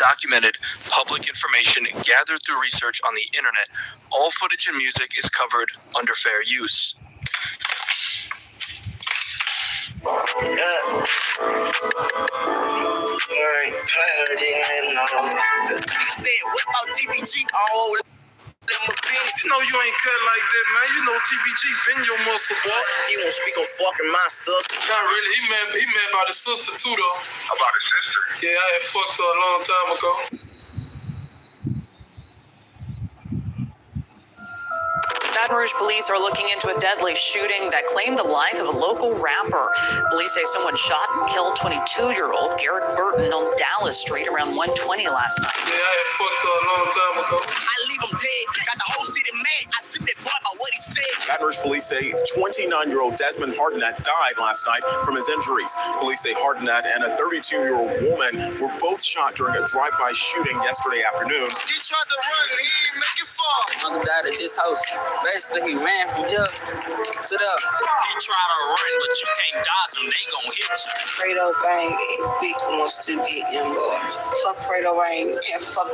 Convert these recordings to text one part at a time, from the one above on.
documented public information gathered through research on the internet. All footage and music is covered under fair use. You know you ain't cut like that, man. You know TBG been your muscle, boy. He won't speak on fucking my sister. Not really. He mad about his sister too, though. About his sister? Yeah, I had fucked her a long time ago. Baton Rouge police are looking into a deadly shooting that claimed the life of a local rapper. Police say someone shot and killed 22-year-old Garrett Burton on Dallas Street around 1:20 last night. Yeah, I had fucked her a long time ago. I leave him dead. Got the whole city mad. I sit that boy by what he said. Baton Rouge police say 29-year-old Desmond Hardenat died last night from his injuries. Police say Hardenat and a 32-year-old woman were both shot during a drive-by shooting yesterday afternoon. He tried to run. He didn't make it far. Uncle died at this house. Basically, he ran from here to there. He tried to run, but you can't dodge him. They gon' hit you. Fredo Bang big wants to get him, boy. Fuck Fredo Bang and fuck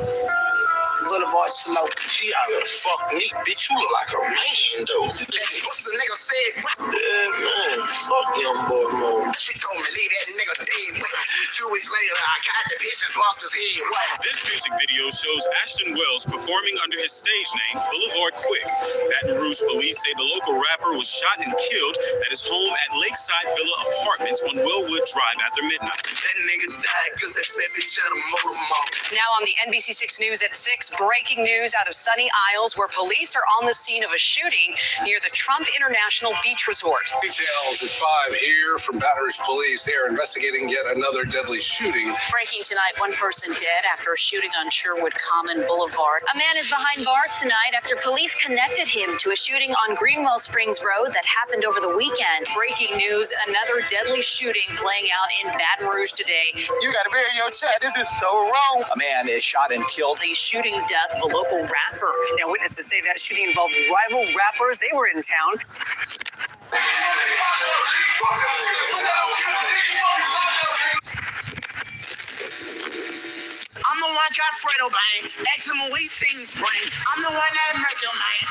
Boulevard Slope. She out here fuck me, bitch. You look like a man, though. What's the nigga said? Yeah, man. Fuck young boy, man. She told me leave that nigga dead. 2 weeks later, I got the bitch and lost his head. What? This music video shows Ashton Wells performing under his stage name, Boulevard Quick. Baton Rouge police say the local rapper was shot and killed at his home at Lakeside Villa Apartments on Wellwood Drive after midnight. That nigga died because that bitch had a motor mouth. Now on the NBC6 News at 6, breaking news out of Sunny Isles, where police are on the scene of a shooting near the Trump International Beach Resort. Details at 5 here from Baton Rouge police. They are investigating yet another deadly shooting. Breaking tonight, one person dead after a shooting on Sherwood Common Boulevard. A man is behind bars tonight after police connected him to a shooting on Greenwell Springs Road that happened over the weekend. Breaking news, another deadly shooting playing out in Baton Rouge today. You gotta bury your child. This is so wrong. A man is shot and killed. The shooting death of a local rapper. Now, witnesses say that shooting involved rival rappers. They were in town. I'm the one got Fredo Bang. Ask him when we seen spring. I'm the one that murdered your man.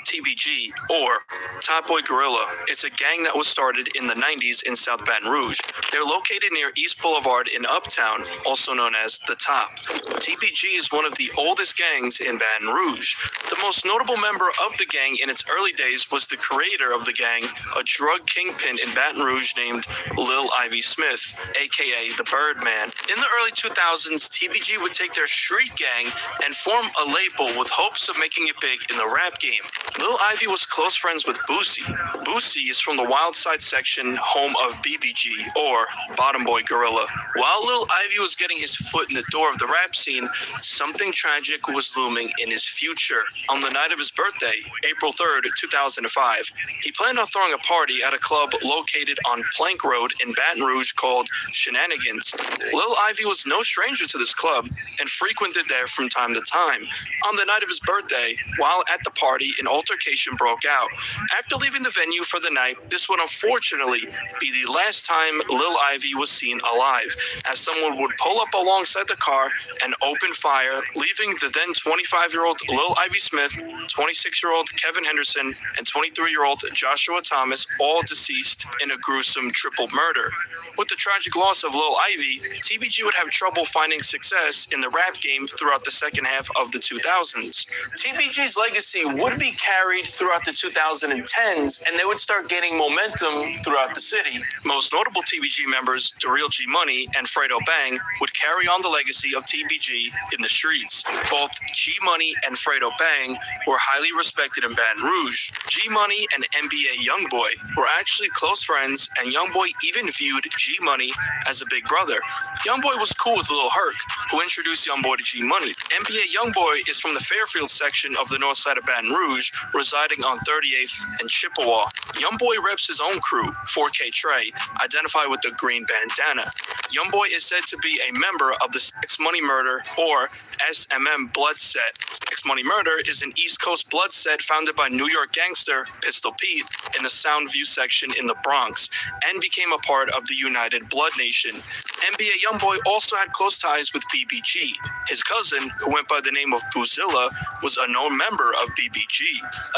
TBG, or Top Boy Gorilla, is a gang that was started in the 90s in South Baton Rouge. They're located near East Boulevard in Uptown, also known as The Top. TBG is one of the oldest gangs in Baton Rouge. The most notable member of the gang in its early days was the creator of the gang, a drug kingpin in Baton Rouge named Lil Ivy Smith, aka the Birdman. In the early 2000s, TBG would take their street gang and form a label with hopes of making it big in the rap game. Lil Ivy was close friends with Boosie. Boosie is from the Wild Side section, home of BBG, or Bottom Boy Gorilla. While Lil Ivy was getting his foot in the door of the rap scene, something tragic was looming in his future. On the night of his birthday, April 3rd, 2005, he planned on throwing a party at a club located on Plank Road in Baton Rouge called Shenanigans. Lil Ivy was no stranger to this club and frequented there from time to time. On the night of his birthday, while at the party, an altercation broke out. After leaving the venue for the night, this would unfortunately be the last time Lil Ivy was seen alive, as someone would pull up alongside the car and open fire, leaving the then 25-year-old Lil Ivy Smith, 26-year-old Kevin Henderson, and 23-year-old Joshua Thomas all deceased in a gruesome triple murder. With the tragic loss of Lil Ivy, TBG would have trouble finding success in the rap game throughout the second half of the 2000s. TBG's legacy would be carried throughout the 2010s, and they would start gaining momentum throughout the city. Most notable TBG members, The Real G Money and Fredo Bang, would carry on the legacy of TBG in the streets. Both G Money and Fredo Bang were highly respected in Baton Rouge. G Money and NBA Youngboy were actually close friends, and Youngboy even viewed G Money as a big brother. Youngboy was cool with Lil Herc, who introduced Youngboy to G Money. NBA Youngboy is from the Fairfield section of the north side of Baton Rouge, residing on 38th and Chippewa. Youngboy reps his own crew, 4K Trey, identified with the green bandana. Youngboy is said to be a member of the Sex Money Murder, or SMM blood set. Sex Money Murder is an East Coast blood set founded by New York gangster Pistol Pete in the Soundview section in the Bronx, and became a part of the United Blood Nation. NBA Youngboy also had close ties with BBG. His cousin, who went by the name of Boozilla, was a known member of BBG.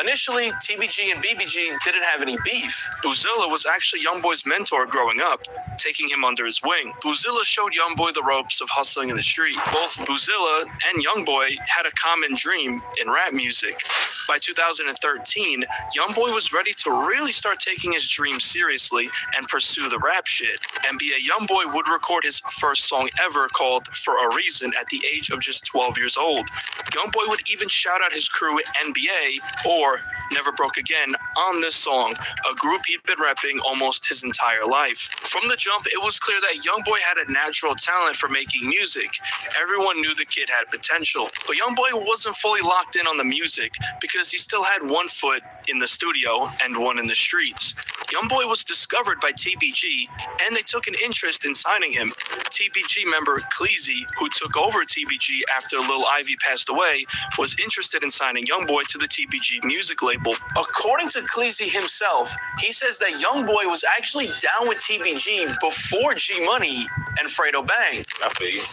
Initially, TBG and BBG didn't have any beef. Boozilla was actually Youngboy's mentor growing up, taking him under his wing. Boozilla showed Youngboy the ropes of hustling in the street. Both Boozilla and Youngboy had a common dream in rap music. By 2013, Youngboy was ready to really start taking his dream seriously and pursue the rap shit. NBA Youngboy would record his first song ever called For a Reason at the age of just 12 years old. Youngboy would even shout out his crew NBA, or Never Broke Again, on this song, a group he'd been repping almost his entire life. From the jump, it was clear that Youngboy had a natural talent for making music. Everyone knew the kid had potential, but Youngboy wasn't fully locked in on the music because he still had one foot in the studio and one in the streets. Youngboy was discovered by TBG, and they took an interest in signing him. TBG member Cleezy, who took over TBG after Lil Ivy passed away, was interested in signing Youngboy to the TBG music label. According to Cleezy himself, he says that Youngboy was actually down with TBG before G Money and Fredo Bang. I feel you.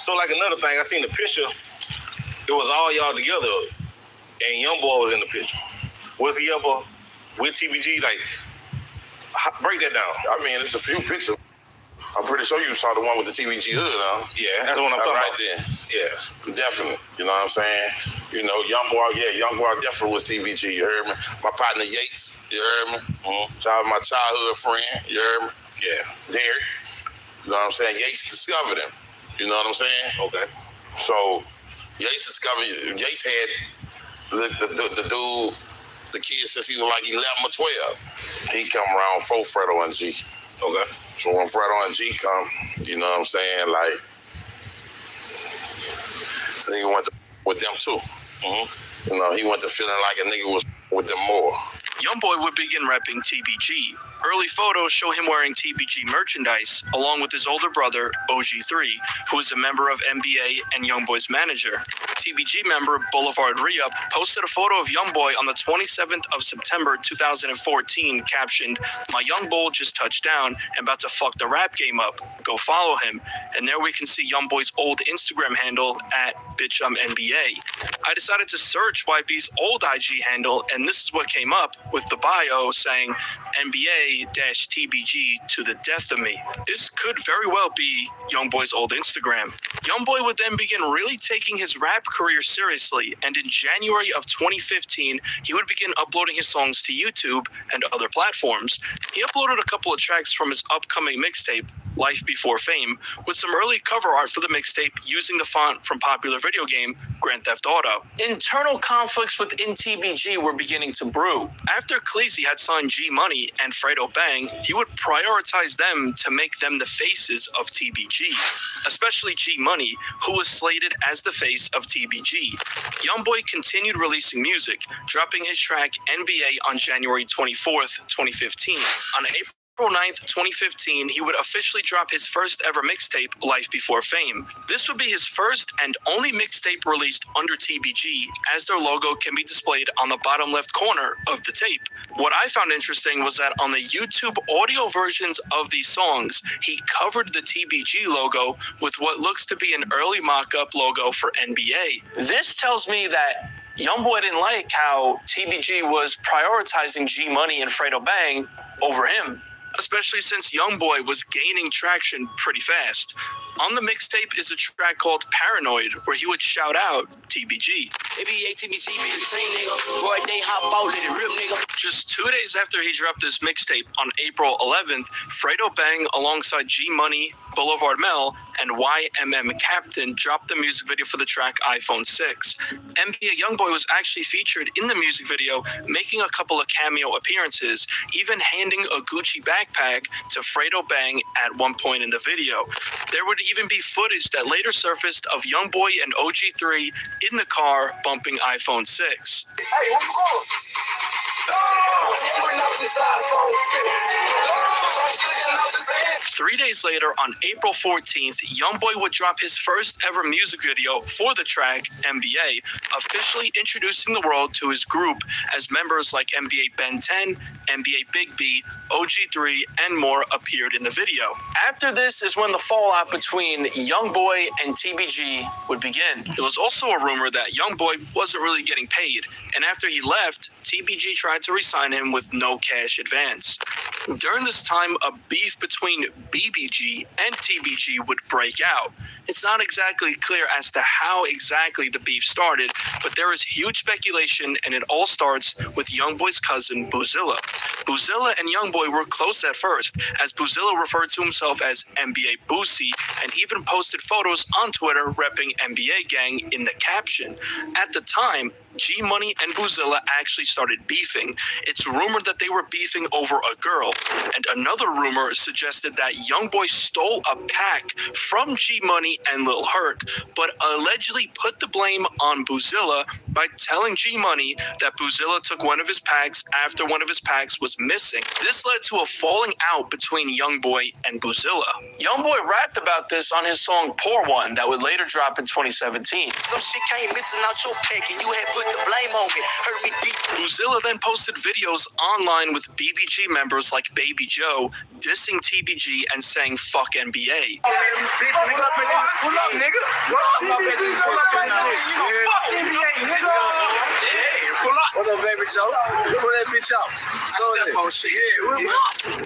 So like another thing, I seen the picture, it was all y'all together, and Youngboy was in the picture. Was he ever with TBG? Like, break that down. I mean, it's a few pictures. I'm pretty sure you saw the one with the TBG hood, huh? Yeah, that's what I'm talking right about. There. Yeah. Definitely. You know what I'm saying? You know, Youngboy definitely was TBG, you heard me? My partner Yates, you heard me? Mm-hmm. My childhood friend, you heard me? Yeah. Derek, you know what I'm saying? Yates discovered him, you know what I'm saying? Okay. So, Yates had the dude, the kid since he was like 11 or 12. He come around 4 Fredo and G. Okay. So when Fredo and G come, you know what I'm saying, like, the nigga went to with them too. Mm-hmm. You know, he went to feeling like a nigga was with them more. Youngboy would begin repping TBG. Early photos show him wearing TBG merchandise, along with his older brother, OG3, who is a member of NBA and Youngboy's manager. TBG member Boulevard Re-Up posted a photo of Youngboy on the 27th of September 2014, captioned, "My young bull just touched down and about to fuck the rap game up. Go follow him." And there we can see Youngboy's old Instagram handle at @BitchUmNBA. I decided to search YB's old IG handle, and this is what came up, with the bio saying NBA-TBG to the death of me. This could very well be Youngboy's old Instagram. Youngboy would then begin really taking his rap career seriously, and in January of 2015, he would begin uploading his songs to YouTube and other platforms. He uploaded a couple of tracks from his upcoming mixtape, Life Before Fame, with some early cover art for the mixtape using the font from popular video game Grand Theft Auto. Internal conflicts within TBG were beginning to brew. After Cleezy had signed G Money and Fredo Bang, he would prioritize them to make them the faces of TBG, especially G Money, who was slated as the face of TBG. Youngboy continued releasing music, dropping his track NBA on January 24th, 2015. On April 9th, 2015, he would officially drop his first ever mixtape, Life Before Fame. This would be his first and only mixtape released under TBG, as their logo can be displayed on the bottom left corner of the tape. What I found interesting was that on the YouTube audio versions of these songs, he covered the TBG logo with what looks to be an early mock-up logo for NBA. This tells me that Youngboy didn't like how TBG was prioritizing G Money and Fredo Bang over him, especially since Youngboy was gaining traction pretty fast. On the mixtape is a track called Paranoid, where he would shout out TBG. Just 2 days after he dropped this mixtape, on April 11th, Fredo Bang alongside G Money, Boulevard Mel, and YMM Captain dropped the music video for the track iPhone 6. NBA Youngboy was actually featured in the music video, making a couple of cameo appearances, even handing a Gucci backpack to Fredo Bang at one point in the video. There would even be footage that later surfaced of Youngboy and OG3 in the car bumping iPhone 6. Hey, where you going? 3 days later, on April 14th, Youngboy would drop his first ever music video for the track NBA, officially introducing the world to his group as members like NBA Ben 10, NBA Big B, OG3, and more appeared in the video. After this is when the fallout between Youngboy and TBG would begin. There was also a rumor that Youngboy wasn't really getting paid, and after he left, TBG tried to re-sign him with no cash advance. During this time, a beef between BBG and TBG would break out. It's not exactly clear as to how exactly the beef started, but there is huge speculation, and it all starts with Youngboy's cousin, Boozilla. Boozilla and Youngboy were close at first, as Boozilla referred to himself as NBA Boosie, and even posted photos on Twitter repping NBA Gang in the caption. At the time, G-Money and Boozilla actually started beefing. It's rumored that they were beefing over a girl, and another rumor suggested that Youngboy stole a pack from G-Money and Lil Herc, but allegedly put the blame on Boozilla by telling G-Money that Boozilla took one of his packs after one of his packs was missing. This led to a falling out between Youngboy and Boozilla. Youngboy rapped about this on his song Poor One that would later drop in 2017. Some shit came missing out your pack and you had put the blame on me. Hurt me deep. Boozilla then posted videos online with BBG members like Baby Joe dissing TBG and saying fuck NBA. Pull up, nigga. Pull up, fuck NBA, nigga. Pull up. What up, Baby Joe? Pull that bitch out.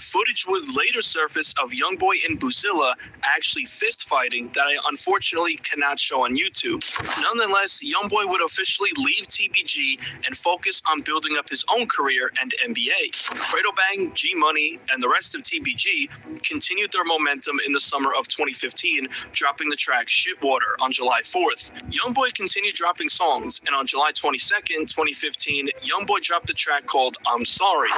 Footage would later surface of Youngboy and Boozilla actually fist fighting that I unfortunately cannot show on YouTube. Nonetheless, Youngboy would officially leave TBG and focus on building up his own career and NBA. Fredo Bang, G-Money, and the rest of TBG continued their momentum in the summer of 2015, dropping the track Shitwater on July 4th. Youngboy continued dropping songs, and on July 22nd, 2015, Youngboy dropped a track called I'm Sorry.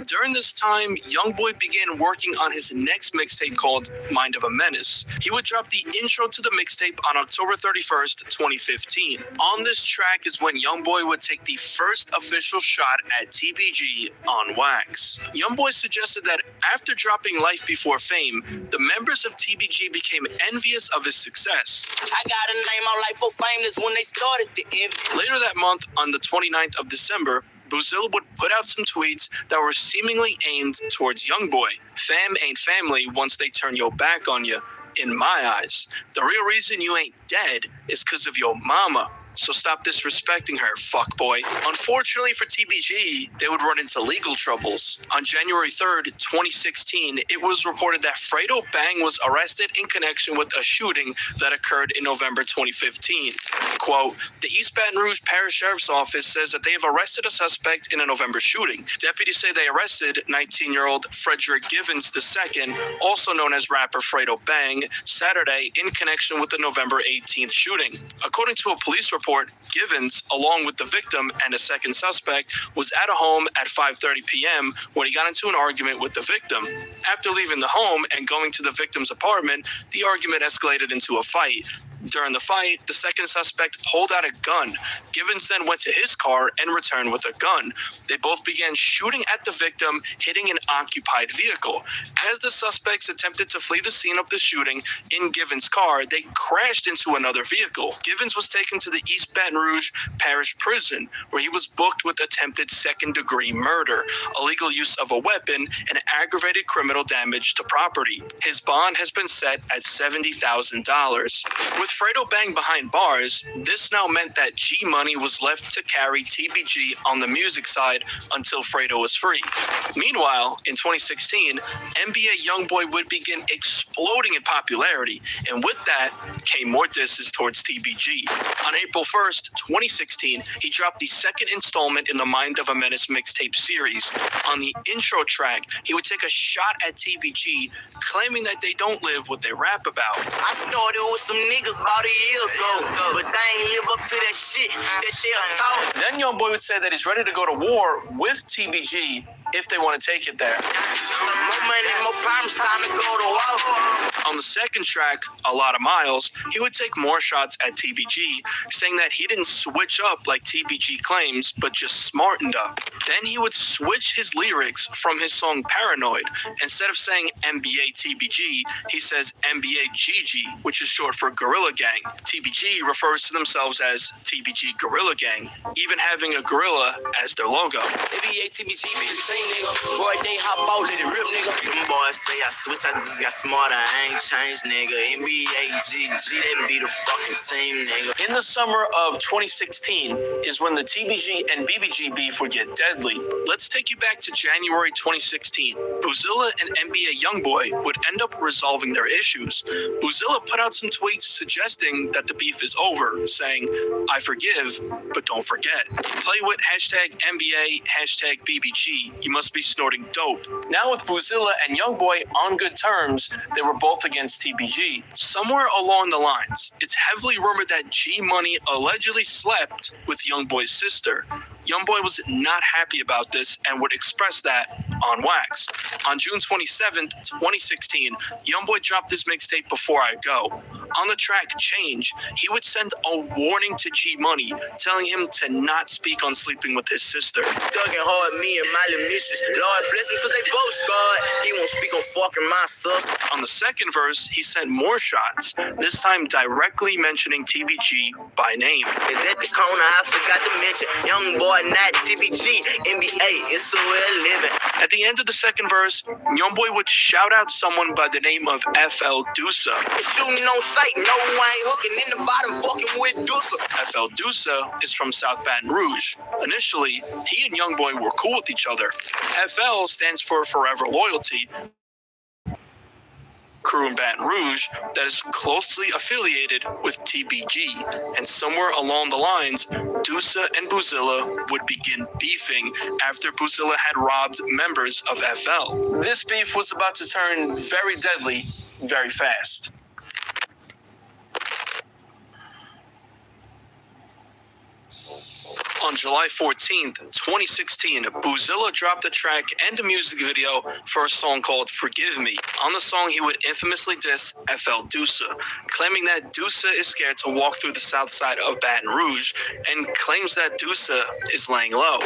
During this time, Youngboy began working on his next mixtape called Mind of a Menace. He would drop the intro to the mixtape on October 31st, 2015. On this track is when Youngboy would take the first official shot at TBG on wax. Youngboy suggested that after dropping Life Before Fame, the members of TBG became envious of his success. I got a name on Life for Fame, that's when they started the envy. Later that month, on the 29th of December, Boozilla would put out some tweets that were seemingly aimed towards Youngboy. Fam ain't family once they turn your back on you, in my eyes. The real reason you ain't dead is because of your mama. So stop disrespecting her, fuckboy. Unfortunately for TBG, they would run into legal troubles. On January 3rd, 2016, it was reported that Fredo Bang was arrested in connection with a shooting that occurred in November 2015. Quote, the East Baton Rouge Parish Sheriff's Office says that they have arrested a suspect in a November shooting. Deputies say they arrested 19-year-old Frederick Givens II, also known as rapper Fredo Bang, Saturday in connection with the November 18th shooting. According to a police report, Givens, along with the victim and a second suspect, was at a home at 5:30 p.m. when he got into an argument with the victim. After leaving the home and going to the victim's apartment, the argument escalated into a fight. During the fight, the second suspect pulled out a gun. Givens then went to his car and returned with a gun. They both began shooting at the victim, hitting an occupied vehicle. As the suspects attempted to flee the scene of the shooting in Givens' car, they crashed into another vehicle. Givens was taken to the East Baton Rouge Parish Prison, where he was booked with attempted second-degree murder, illegal use of a weapon, and aggravated criminal damage to property. His bond has been set at $70,000. With Fredo Bang behind bars, this now meant that G-Money was left to carry TBG on the music side until Fredo was free. Meanwhile, in 2016, NBA Youngboy would begin exploding in popularity, and with that came more disses towards TBG. On April 1st, 2016, he dropped the second installment in the Mind of a Menace mixtape series. On the intro track, he would take a shot at TBG, claiming that they don't live what they rap about. I started with some niggas about a year ago, but they ain't live up to that shit talk. Then Youngboy would say that he's ready to go to war with TBG if they want to take it there. More money, more problems, time to go to war. On the second track, A Lot of Miles, he would take more shots at TBG, saying that he didn't switch up like TBG claims, but just smartened up. Then he would switch his lyrics from his song Paranoid. Instead of saying NBA TBG, he says NBA GG, which is short for Gorilla Gang. TBG refers to themselves as TBG Gorilla Gang, even having a gorilla as their logo. NBA TBG be the same nigga. Boy, they hop out, let it rip, nigga. Them boys say I switch, I just got smarter. I ain't changed, nigga. NBA GG, they be the fucking same nigga. In the summer of 2016 is when the TBG and BBG beef would get deadly. Let's take you back to January 2016. Boozilla and NBA Youngboy would end up resolving their issues. Boozilla put out some tweets suggesting that the beef is over, saying, "I forgive, but don't forget. Play with hashtag NBA, hashtag BBG. You must be snorting dope." Now with Boozilla and Youngboy on good terms, they were both against TBG. Somewhere along the lines, it's heavily rumored that G Money allegedly slept with Youngboy's sister. Youngboy was not happy about this and would express that on wax. On June 27th, 2016, Youngboy dropped his mixtape Before I Go. On the track Change, he would send a warning to G Money, telling him to not speak on sleeping with his sister. Thugging hard, me and my little mistress. Lord bless him, cause they both scarred. He won't speak on fucking my sister. On the second verse, he sent more shots, this time directly mentioning TBG by name. Is at the corner, I forgot to mention. Young boy, not TBG. NBA, it's so well living. At the end of the second verse, Youngboy would shout out someone by the name of FL Dusa. Shooting on sight, no, I ain't hooking in the bottom, fucking with Dusa. FL Dusa is from South Baton Rouge. Initially, he and Youngboy were cool with each other. FL stands for Forever Loyalty, crew in Baton Rouge that is closely affiliated with TBG, and somewhere along the lines, Dusa and Boozilla would begin beefing after Boozilla had robbed members of FL. This beef was about to turn very deadly very fast. On July 14th, 2016, Boozilla dropped a track and a music video for a song called Forgive Me. On the song, he would infamously diss FL Dusa, claiming that Dusa is scared to walk through the south side of Baton Rouge and claims that Dusa is laying low.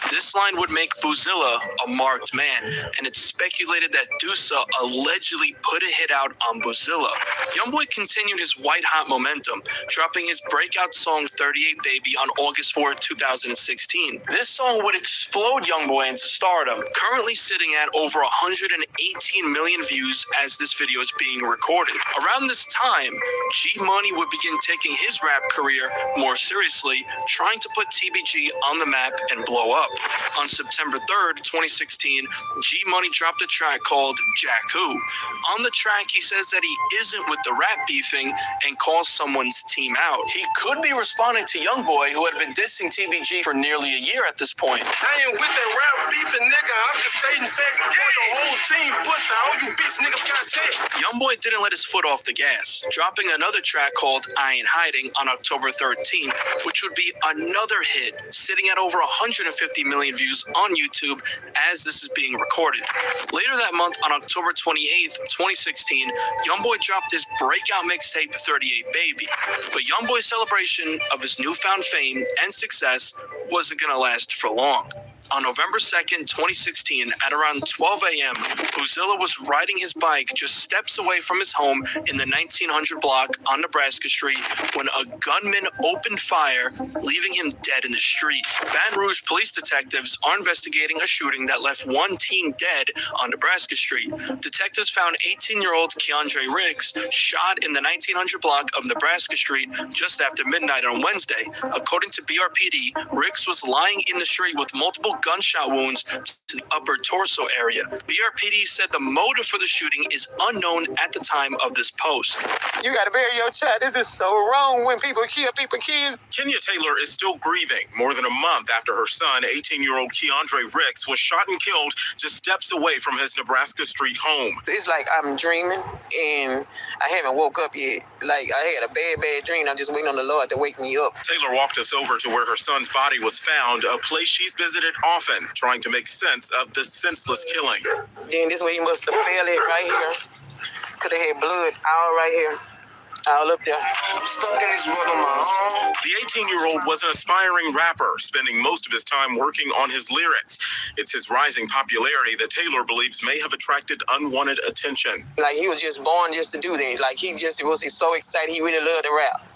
This line would make Boozilla a marked man, and it's speculated that Dusa allegedly put a hit out on Boozilla. Youngboy continued his white-hot momentum, dropping his breakout song 38 Baby on August 4, 2016. This song would explode Youngboy into stardom, currently sitting at over 118 million views as this video is being recorded. Around this time, G Money would begin taking his rap career more seriously, trying to put TBG on the map and blow up. On September 3rd, 2016, G Money dropped a track called Jack Who. On the track, he says that he isn't with the rap beefing and calls someone's team out. He could be responding to Youngboy, who had been dissing TBG for nearly a year at this point. I ain't with that rap beefing, nigga. I'm just stating facts. The whole team pussy. All you bitch niggas got checked. Youngboy didn't let his foot off the gas, dropping another track called I Ain't Hiding on October 13th, which would be another hit, sitting at over 150 million views on YouTube as this is being recorded. Later that month, on October 28th, 2016, Youngboy dropped his breakout mixtape 38 Baby. But Youngboy's celebration of his newfound fame and success wasn't gonna last for long. On November 2nd, 2016, at around 12 a.m., Boozilla was riding his bike just steps away from his home in the 1900 block on Nebraska Street when a gunman opened fire, leaving him dead in the street. Baton Rouge police detectives are investigating a shooting that left one teen dead on Nebraska Street. Detectives found 18-year-old Keandre Ricks shot in the 1900 block of Nebraska Street just after midnight on Wednesday. According to BRPD, Ricks was lying in the street with multiple gunshot wounds to the upper torso area. BRPD said the motive for the shooting is unknown at the time of this post. You gotta bury your child. This is so wrong when people kill kids. Kenya Taylor is still grieving more than a month after her son, 18-year-old Keandre Ricks, was shot and killed just steps away from his Nebraska Street home. It's like I'm dreaming and I haven't woke up yet. like I had a bad dream. I'm just waiting on the Lord to wake me up. Taylor walked us over to where her son's body was found, a place she's visited often, trying to make sense of this senseless killing. Then this way he must have fell it right here. Could have had blood all right here. All up there. I'm stuck in this world on my own. The 18-year-old was an aspiring rapper, spending most of his time working on his lyrics. It's his rising popularity that Taylor believes may have attracted unwanted attention. Like he was just born just to do that. Like he was so excited. He really loved to rap.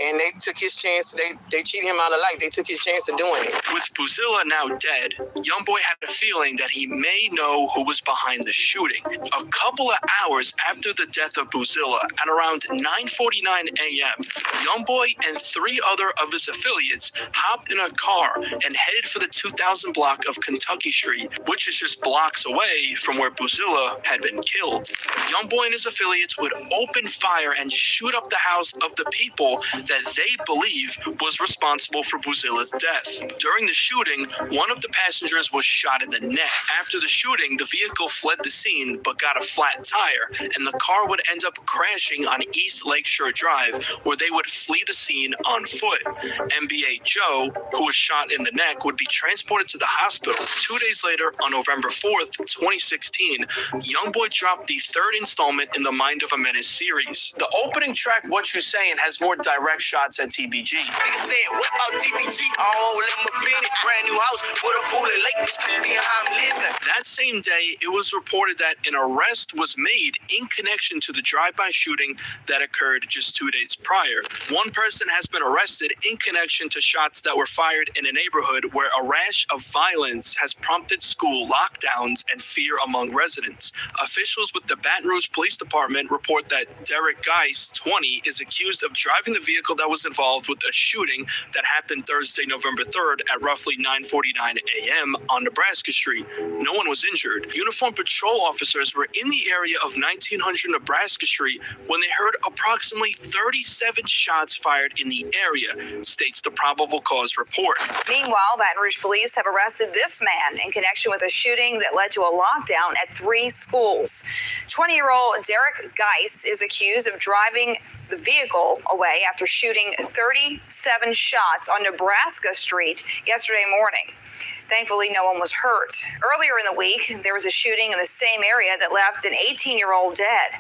And they took his chance. They cheated him out of life. They took his chance of doing it. With Buzilla now dead, Youngboy had a feeling that he may know who was behind the shooting. A couple of hours after the death of Buzilla, at around 9:49 a.m., Youngboy and 3 other of his affiliates hopped in a car and headed for the 2000 block of Kentucky Street, which is just blocks away from where Buzilla had been killed. Youngboy and his affiliates would open fire and shoot up the house of the people that they believe was responsible for Buzilla's death. During the shooting, one of the passengers was shot in the neck. After the shooting, the vehicle fled the scene but got a flat tire, and the car would end up crashing on East Lakeshore Drive, where they would flee the scene on foot. NBA Joe, who was shot in the neck, would be transported to the hospital. 2 days later, on November 4th, 2016, Youngboy dropped the 3rd installment in the Mind of a Menace series. The opening track, What You Sayin', has more direct shots at TBG. Nigga said, what about TBG? Oh, let me be brand new house with a pool and lake. See how I'm living. That same day, it was reported that an arrest was made in connection to the drive-by shooting that occurred just 2 days prior. One person has been arrested in connection to shots that were fired in a neighborhood where a rash of violence has prompted school lockdowns and fear among residents. Officials with the Baton Rouge Police Department report that Derek Geis, 20, is accused of driving the vehicle that was involved with a shooting that happened Thursday, November 3rd at roughly 9:49 a.m. on Nebraska Street. No one was injured. Uniformed patrol officers were in the area of 1900 Nebraska Street when they heard approximately 37 shots fired in the area, states the probable cause report. Meanwhile, Baton Rouge police have arrested this man in connection with a shooting that led to a lockdown at 3 schools. 20-year-old Derek Geis is accused of driving the vehicle away after shooting 37 shots on Nebraska Street yesterday morning. Thankfully, no one was hurt. Earlier in the week, there was a shooting in the same area that left an 18-year-old dead.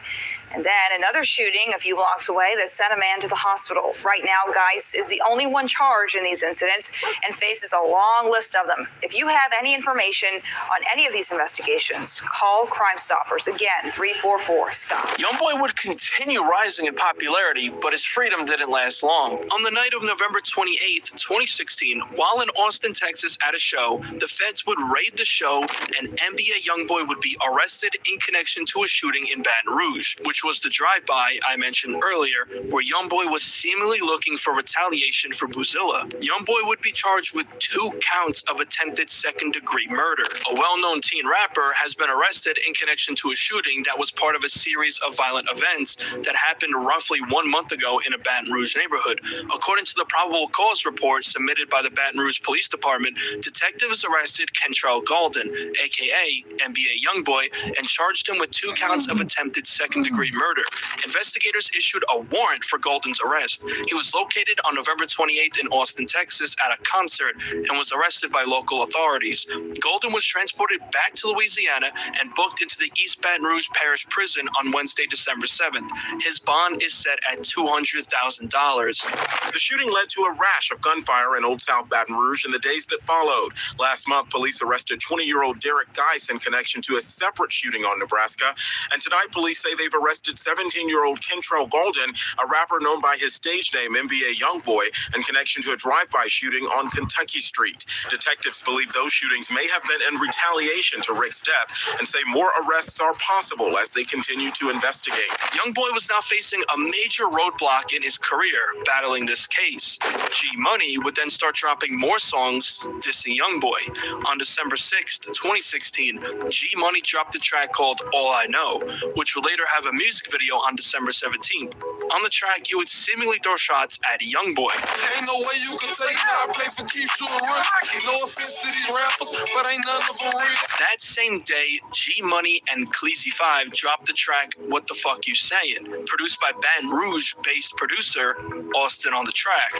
And then another shooting a few blocks away that sent a man to the hospital. Right now, Geis is the only one charged in these incidents and faces a long list of them. If you have any information on any of these investigations, call Crime Stoppers. Again, 344-STOP. Youngboy would continue rising in popularity, but his freedom didn't last long. On the night of November 28th, 2016, while in Austin, Texas at a show, the feds would raid the show and NBA Youngboy would be arrested in connection to a shooting in Baton Rouge, which was the drive-by I mentioned earlier, where Youngboy was seemingly looking for retaliation for Buzilla. Youngboy would be charged with 2 counts of attempted second-degree murder. A well-known teen rapper has been arrested in connection to a shooting that was part of a series of violent events that happened roughly 1 month ago in a Baton Rouge neighborhood. According to the probable cause report submitted by the Baton Rouge Police Department, detectives arrested Kentrell Golden, aka NBA Youngboy, and charged him with 2 counts of attempted second-degree murder. Investigators issued a warrant for Golden's arrest. He was located on November 28th in Austin, Texas at a concert and was arrested by local authorities. Golden was transported back to Louisiana and booked into the East Baton Rouge Parish Prison on Wednesday, December 7th. His bond is set at $200,000. The shooting led to a rash of gunfire in Old South Baton Rouge in the days that followed. Last month, police arrested 20-year-old Derek Geis in connection to a separate shooting on Nebraska. And tonight, police say they've arrested 17-year-old Kentrell Golden, a rapper known by his stage name NBA Youngboy, in connection to a drive-by shooting on Kentucky Street. Detectives believe those shootings may have been in retaliation to Rick's death and say more arrests are possible as they continue to investigate. Youngboy was now facing a major roadblock in his career, battling this case. G Money would then start dropping more songs dissing Youngboy. On December 6th, 2016, G Money dropped a track called All I Know, which would later have a music video on December 17th. On the track, he would seemingly throw shots at YoungBoy. Ain't no way you can take me. I play for keeps you around. No offense to these rappers, but ain't none of them real. That same day, G Money and Cleezy 5 dropped the track What the Fuck You Sayin', produced by Baton Rouge-based producer Austin on the track.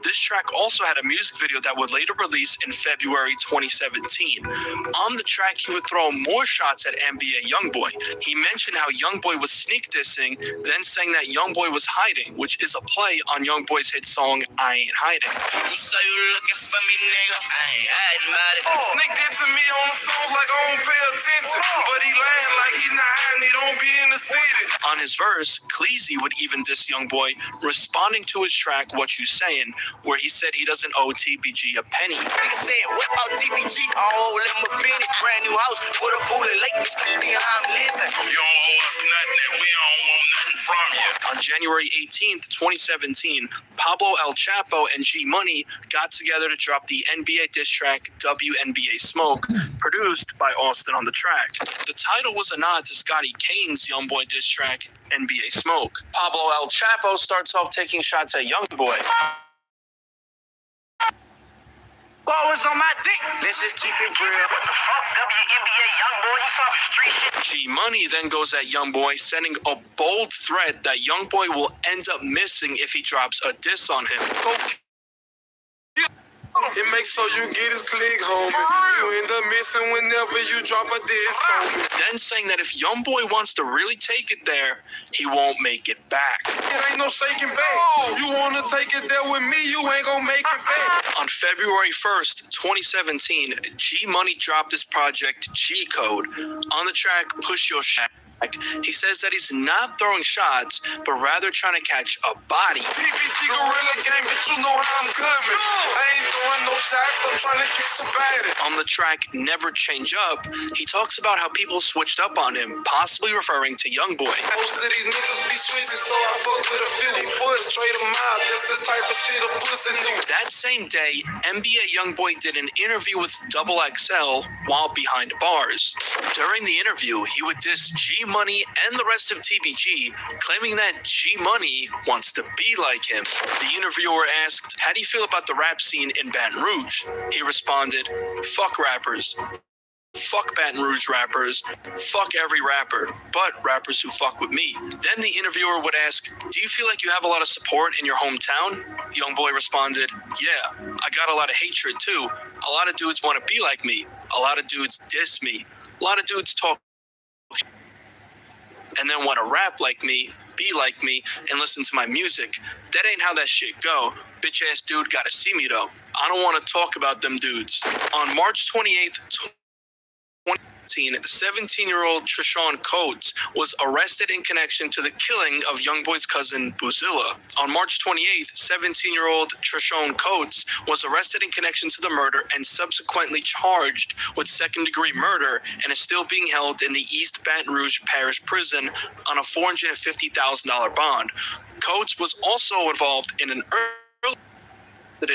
This track also had a music video that would later release in February 2017. On the track, he would throw more shots at NBA YoungBoy. He mentioned how YoungBoy was sneak dissing, then saying that YoungBoy was hiding, which is a play on YoungBoy's hit song I Ain't Hiding. You say you looking for me, nigga. I ain't hiding about it. Sneak dissing me on the songs like I don't pay attention. But he lying like he not hiding, he don't be in the city. On his verse, Cleezy would even diss YoungBoy, responding to his track What You Sayin', where he said he doesn't owe TBG a penny. Nigga said, what about TBG? Oh, let me be in it. Brand new house with a pool and lake. See how I'm living. You don't owe us nothing and we don't want nothing from you. On January 18th, 2017, Pablo El Chapo and G Money got together to drop the NBA diss track WNBA Smoke, produced by Austin on the track. The title was a nod to Scotty Kane's YoungBoy diss track NBA Smoke. Pablo El Chapo starts off taking shots at YoungBoy. Always on my dick. Let's just keep it real. What the fuck, WNBA YoungBoy? You talking street shit? G Money then goes at YoungBoy, sending a bold threat that YoungBoy will end up missing if he drops a diss on him. It makes so you get his click, homie. You end up missing whenever you drop a diss on me. Then saying that if YoungBoy wants to really take it there, he won't make it back. It ain't no shaking back. You wanna take it there with me, you ain't gonna make it back. On February 1st, 2017, G Money dropped his project G Code. On the track Push Your Shack, he says that he's not throwing shots, but rather trying to catch a body. TBG Gorilla Gang, bitch, you know how I'm coming. I ain't throwing no shots, I'm trying to catch a body. On the track Never Change Up, he talks about how people switched up on him, possibly referring to YoungBoy. Most of these niggas be switching, so I fuck with a few. Trade them out, that's the type of shit a pussy do. That same day, NBA YoungBoy did an interview with XXL while behind bars. During the interview, he would diss G Money and the rest of TBG, claiming that G Money wants to be like him. The interviewer asked, how do you feel about the rap scene in Baton Rouge? He responded, fuck rappers. Fuck Baton Rouge rappers. Fuck every rapper, but rappers who fuck with me. Then the interviewer would ask, do you feel like you have a lot of support in your hometown? YoungBoy responded, yeah, I got a lot of hatred too. A lot of dudes want to be like me. A lot of dudes diss me. A lot of dudes talk and then want to rap like me, be like me, and listen to my music. That ain't how that shit go. Bitch ass dude gotta see me though. I don't want to talk about them dudes. On March 28th, 17-year-old Treshawn Coates was arrested in connection to the killing of YoungBoy's cousin Buzilla. On March 28th, 17-year-old Treshawn Coates was arrested in connection to the murder and subsequently charged with second-degree murder and is still being held in the East Baton Rouge Parish Prison on a $450,000 bond. Coates was also involved in an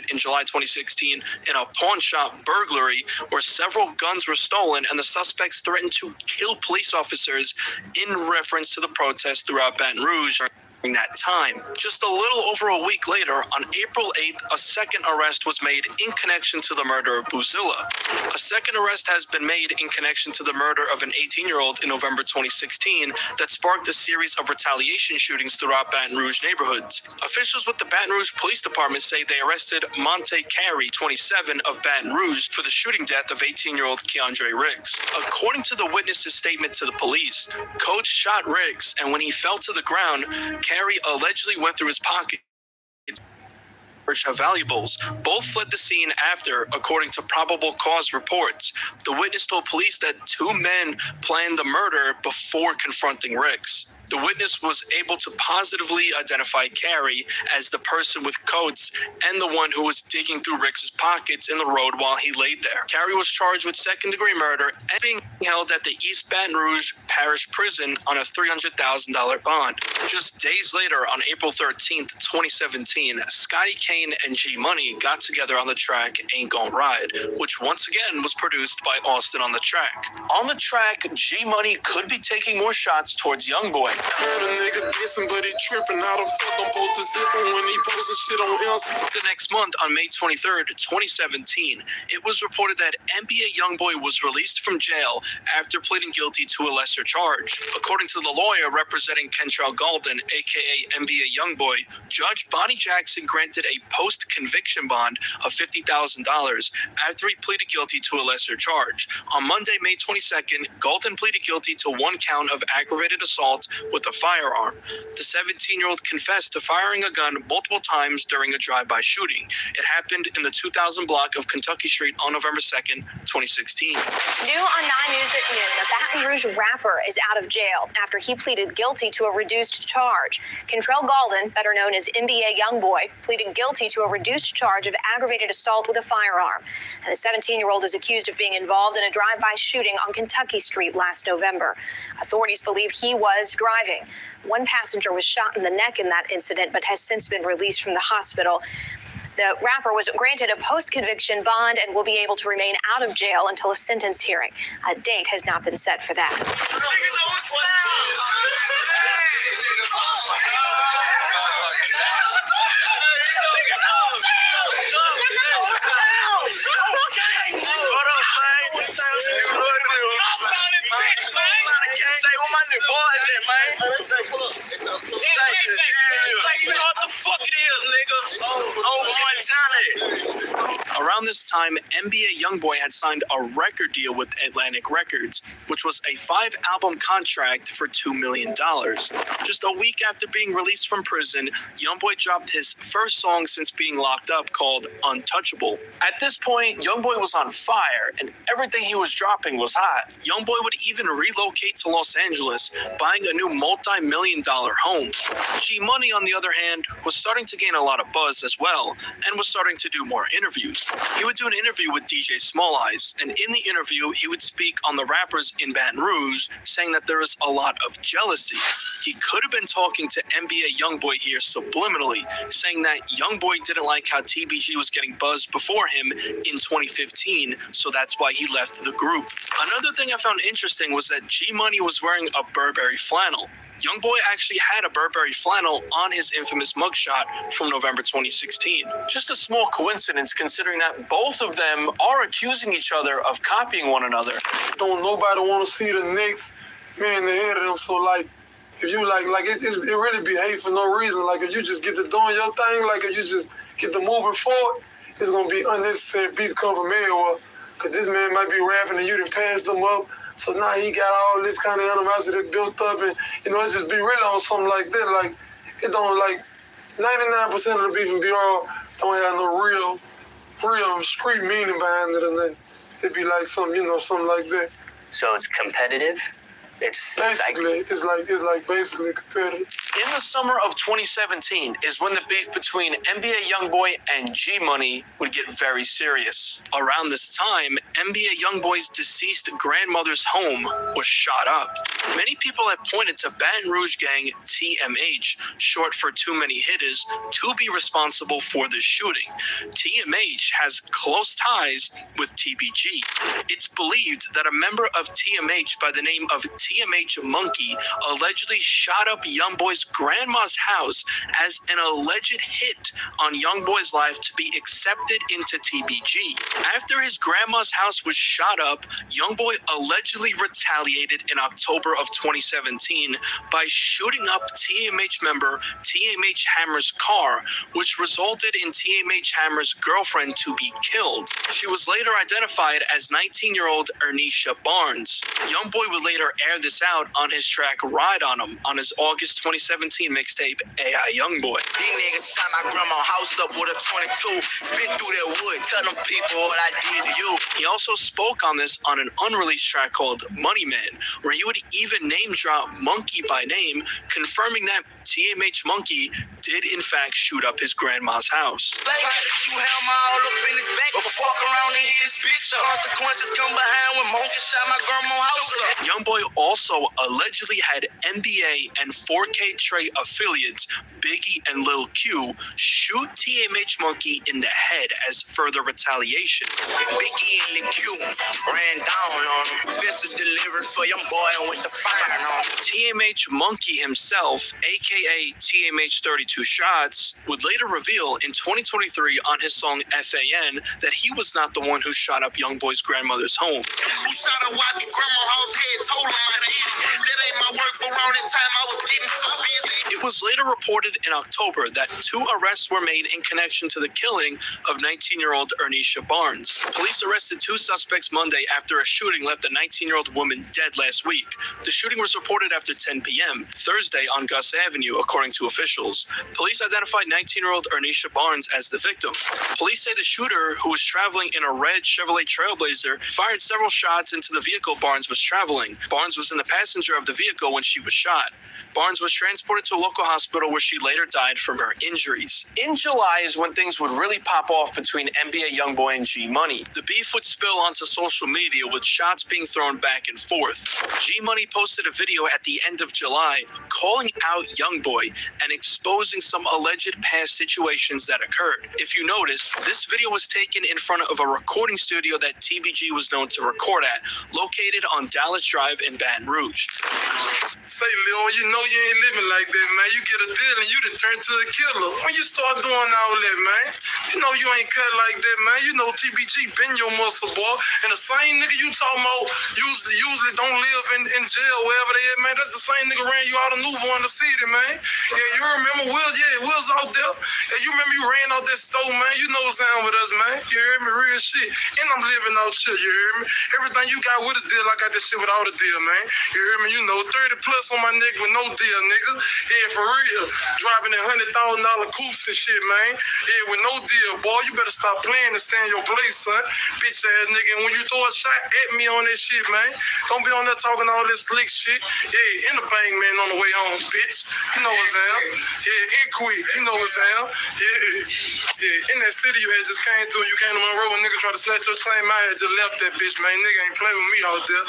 in July 2016 in a pawn shop burglary where several guns were stolen and the suspects threatened to kill police officers in reference to the protests throughout Baton Rouge during that time. Just a little over a week later, on April 8th, a second arrest was made in connection to the murder of Buzilla. A second arrest has been made in connection to the murder of an 18-year-old in November 2016 that sparked a series of retaliation shootings throughout Baton Rouge neighborhoods. Officials with the Baton Rouge Police Department say they arrested Monte Carey, 27, of Baton Rouge for the shooting death of 18-year-old Keandre Riggs. According to the witness's statement to the police, Coates shot Riggs, and when he fell to the ground, Carey allegedly went through his pocket of valuables. Both fled the scene after, according to probable cause reports. The witness told police that two men planned the murder before confronting Riggs. The witness was able to positively identify Carey as the person with Coates and the one who was digging through Riggs' pockets in the road while he laid there. Carey was charged with second-degree murder and being held at the East Baton Rouge Parish Prison on a $300,000 bond. Just days later, on April 13th, 2017, Scotty K Kane and G Money got together on the track Ain't Gon' Ride, which once again was produced by Austin on the track. On the track, G Money could be taking more shots towards Youngboy. Heard a nigga dissing, but he tripping. How the fuck I'm supposed to zip him when he posting shit on Insta? The next month, on May 23rd, 2017, it was reported that NBA Youngboy was released from jail after pleading guilty to a lesser charge. According to the lawyer representing Kentrell Golden, aka NBA Youngboy, Judge Bonnie Jackson granted a post-conviction bond of $50,000 after he pleaded guilty to a lesser charge. On Monday, May 22nd, Golden pleaded guilty to one count of aggravated assault with a firearm. The 17-year-old confessed to firing a gun multiple times during a drive-by shooting. It happened in the 2000 block of Kentucky Street on November 2nd, 2016. New on 9 News at noon, a Baton Rouge rapper is out of jail after he pleaded guilty to a reduced charge. Kentrell Golden, better known as NBA Youngboy, pleaded guilty to a reduced charge of aggravated assault with a firearm. And the 17-year-old is accused of being involved in a drive-by shooting on Kentucky Street last November. Authorities believe he was driving. One passenger was shot in the neck in that incident, but has since been released from the hospital. The rapper was granted a post-conviction bond and will be able to remain out of jail until a sentence hearing. A date has not been set for that. Say what my new boys at, man. You know what the fuck it is, nigga. Around this time, NBA Youngboy had signed a record deal with Atlantic Records, which was a 5-album contract for $2 million. Just a week after being released from prison, Youngboy dropped his first song since being locked up called Untouchable. At this point, Youngboy was on fire, and everything he was dropping was hot. Youngboy would even relocate to Los Angeles, buying a new multi-million-dollar home. G Money, on the other hand, was starting to gain a lot of buzz as well, and was starting to do more interviews. He would do an interview with DJ Small Eyes, and in the interview, he would speak on the rappers in Baton Rouge, saying that there is a lot of jealousy. He could have been talking to NBA Youngboy here subliminally, saying that Youngboy didn't like how TBG was getting buzzed before him in 2015, so that's why he left the group. Another thing I found interesting was that G Money was wearing a Burberry flannel. Youngboy actually had a Burberry flannel on his infamous mugshot from November 2016. Just a small coincidence considering that both of them are accusing each other of copying one another. Don't nobody want to see the next man ahead of them, so like, if you like it really be hate for no reason. Like if you just get to doing your thing, like if you just get to moving forward, it's gonna be unnecessary beef come from anywhere. Cause this man might be rapping and you done passed them up. So now he got all this kind of animosity built up, and it just be really on something like that. Like it don't 99% of the beef in BR don't have no real street meaning behind it, and then it'd be like something like that. So it's competitive. It's basically basically competitive. In the summer of 2017 is when the beef between NBA Youngboy and G Money would get very serious. Around this time, NBA Youngboy's deceased grandmother's home was shot up. Many people have pointed to Baton Rouge gang TMH, short for Too Many Hitters, to be responsible for this shooting. TMH has close ties with TBG. It's believed that a member of TMH by the name of TMH Monkey allegedly shot up Youngboy's grandma's house as an alleged hit on Youngboy's life to be accepted into TBG. After his grandma's house was shot up, Youngboy allegedly retaliated in October of 2017 by shooting up TMH member TMH Hammer's car, which resulted in TMH Hammer's girlfriend to be killed. She was later identified as 19-year-old Ernisha Barnes. Youngboy would later air this out on his track Ride On 'Em on his August 2017 mixtape AI Youngboy. These niggas shot my grandma's house up with a 22. Spit through that wood, tell them people what I did to you. He also spoke on this on an unreleased track called Money Man, where he would even name drop Monkey by name, confirming that TMH Monkey did in fact shoot up his grandma's house. Like, you held my all up in his back, but fuck around and hit his bitch up. Consequences come behind when Monkey shot my grandma's house up. Youngboy also allegedly had NBA and 4K Trey affiliates Biggie and Lil Q shoot TMH Monkey in the head as further retaliation. Biggie and Lil Q ran down on him. Special delivery for young boy and with the fire on him. TMH Monkey himself, aka TMH 32 Shots, would later reveal in 2023 on his song FAN that he was not the one who shot up Youngboy's grandmother's home. Who shot a wife in grandma's head, told him how to eat it. That ain't my work, but around that time I was getting so busy. It was later reported in October that 2 arrests were made in connection to the killing of 19-year-old Ernisha Barnes. Police arrested 2 suspects Monday after a shooting left a 19-year-old woman dead last week. The shooting was reported after 10 p.m. Thursday on Gus Avenue, according to officials. Police identified 19-year-old Ernisha Barnes as the victim. Police say the shooter, who was traveling in a red Chevrolet Trailblazer, fired several shots into the vehicle Barnes was traveling. Barnes was in the passenger of the vehicle when she was shot. Barnes was transported to a local hospital where she later died from her injuries. In July is when things would really pop off between NBA Youngboy and G Money. The beef would spill onto social media with shots being thrown back and forth. G Money posted a video at the end of July calling out Youngboy and exposing some alleged past situations that occurred. If you notice, this video was taken in front of a recording studio that TBG was known to record at, located on Dallas Drive in Baton Rouge. Say, Lil, you know you ain't living like that, man. You get a deal and you done turn to a killer. When you start doing all that, man, you know you ain't cut like that, man. You know TBG been your muscle, boy. And the same nigga you talking about usually don't live in jail, wherever they at, man. That's the same nigga ran you out of Nouveau in the city, man. Yeah, you remember Will? Yeah, Will's out there. Yeah, you remember you ran out that store, man. You know what's down with us, man. You hear me? Real shit. And I'm living out shit, you hear me? Everything you got with a deal, I got this shit without a deal, man. You hear me? You know, 30 plus on my neck with no deal, nigga. Yeah, for real. Driving in $100,000 coupes and shit, man. Yeah, with no deal, boy. You better stop playing and stay in your place, son. Bitch ass nigga. And when you throw a shot at me on that shit, man, don't be on there talking all this slick shit. Yeah, in the bang, man, on the way home, bitch. You know what's down. Yeah, and quick. You know what's down. Yeah. In that city you had just came to, you came to Monroe, and nigga tried to snatch your chain. I had just left that bitch, man. Nigga ain't play with me out there.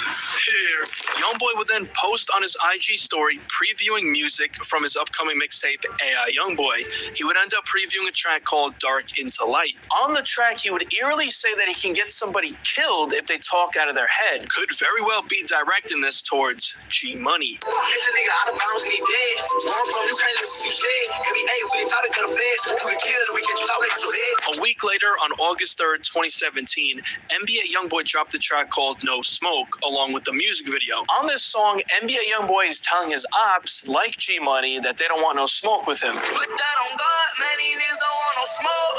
Yeah. Youngboy would then post on his IG story previewing music from his upcoming mixtape AI Youngboy. He would end up previewing a track called Dark Into Light. On the track, he would eerily say that he can get somebody killed if they talk out of their head. Could very well be directing this towards G Money. If a nigga out of bounds and he dead, where I'm from, you can't listen, you scared. NBA, we the topic of the feds. You can kill it, we get you talking out your head. A week later, on August 3rd, 2017, NBA Youngboy dropped a track called No Smoke, along with the music video. On this song, NBA Youngboy is telling his ops, like G Money, that they don't want no smoke with him. Put that on God, man, these niggas don't want no smoke.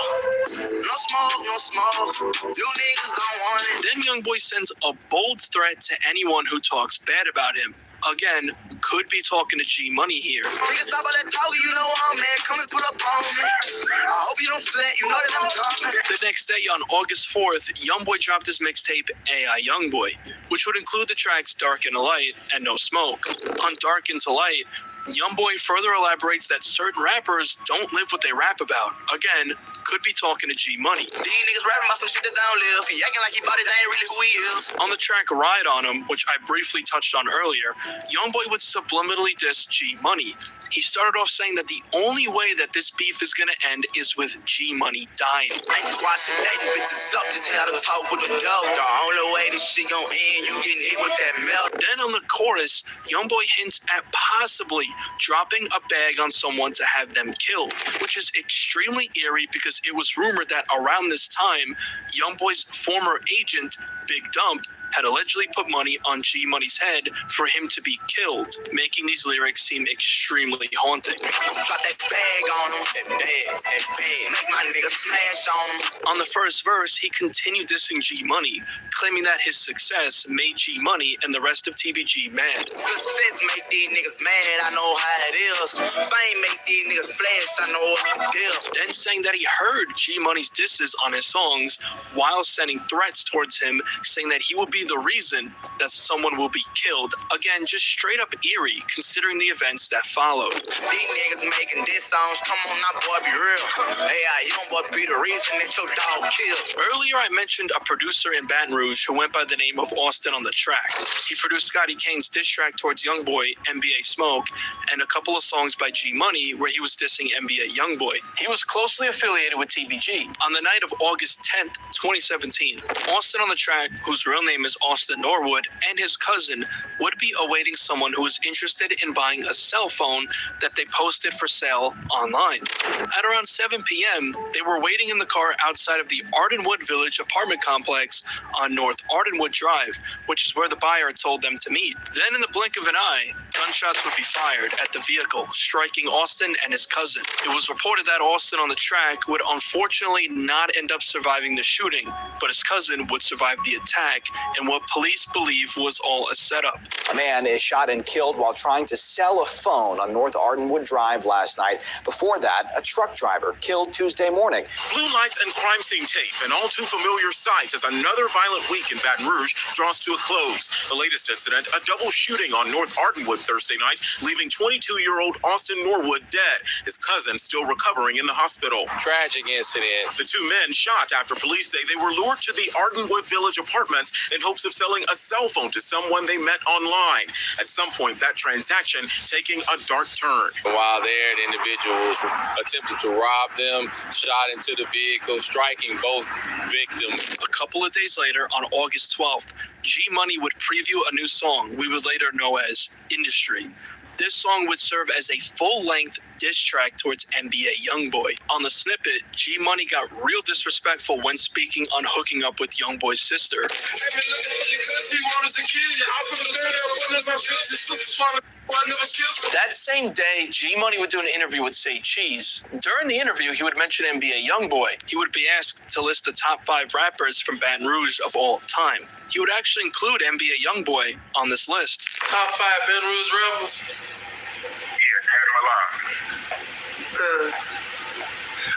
No smoke, no smoke. You niggas don't want it. Then Youngboy sends a bold threat to anyone who talks bad about him. Again, could be talking to G Money here. Niggas stop all that talking, you know I'm mad. Come and pull up on me. I hope you don't sweat, you know that I'm coming. The next day, on August 4th, Youngboy dropped his mixtape AI Youngboy, which would include the tracks Dark Into Light and No Smoke. On Dark Into Light, Youngboy further elaborates that certain rappers don't live what they rap about. Again, could be talking to G Money. These niggas rapping about some shit that don't live. He acting like he bought it, that ain't really who he is. On the track Ride On Him, which I briefly touched on earlier, Youngboy would subliminally diss G Money. He started off saying that the only way that this beef is gonna end is with G Money dying. I ain't squashing dating bitches up, just had to talk with the dog. The only way this shit gon' end, you getting hit with that melt. Then on the chorus, Youngboy hints at possibly dropping a bag on someone to have them killed, which is extremely eerie because it was rumored that around this time, Youngboy's former agent, Big Dump, had allegedly put money on G Money's head for him to be killed, making these lyrics seem extremely haunting. Drop that bag on him, and bag. Make my nigga smash on him. On the first verse, he continued dissing G Money, claiming that his success made G Money and the rest of TBG mad. Success make these niggas mad, I know how it is. Fame make these niggas flash, I know what the deal. Then saying that he heard G Money's disses on his songs while sending threats towards him, saying that he would be be the reason that someone will be killed. Again, just straight up eerie, considering the events that followed. These niggas making diss songs, come on now, boy, be real. Hey, young boy be the reason that your dog killed. Earlier, I mentioned a producer in Baton Rouge who went by the name of Austin on the Track. He produced Scotty Kane's diss track towards Youngboy, NBA Smoke, and a couple of songs by G Money where he was dissing NBA Youngboy. He was closely affiliated with TBG. On the night of August 10th, 2017, Austin on the Track, whose real name is Austin Norwood, and his cousin would be awaiting someone who was interested in buying a cell phone that they posted for sale online. At around 7 p.m., they were waiting in the car outside of the Ardenwood Village apartment complex on North Ardenwood Drive, which is where the buyer told them to meet. Then in the blink of an eye, gunshots would be fired at the vehicle, striking Austin and his cousin. It was reported that Austin on the Track would unfortunately not end up surviving the shooting, but his cousin would survive the attack in what police believe was all a setup. A man is shot and killed while trying to sell a phone on North Ardenwood Drive last night. Before that, a truck driver killed Tuesday morning. Blue lights and crime scene tape, an all too familiar sight as another violent week in Baton Rouge draws to a close. The latest incident, a double shooting on North Ardenwood Thursday night, leaving 22-year-old Austin Norwood dead, his cousin still recovering in the hospital. Tragic incident. The two men shot after police say they were lured to the Ardenwood Village apartments in hopes of selling a cell phone to someone they met online. At some point, that transaction taking a dark turn. While there, the individuals attempted to rob them, shot into the vehicle, striking both victims. A couple of days later, on August 12th, G Money would preview a new song we would later know as Industry. This song would serve as a full-length diss track towards NBA Youngboy. On the snippet, G Money got real disrespectful when speaking on hooking up with Youngboy's sister. That same day, G Money would do an interview with Say Cheese. During the interview, he would mention NBA Youngboy. He would be asked to list the top 5 rappers from Baton Rouge of all time. He would actually include NBA Youngboy on this list. Top 5 Baton Rouge rappers? Yeah, had him alive.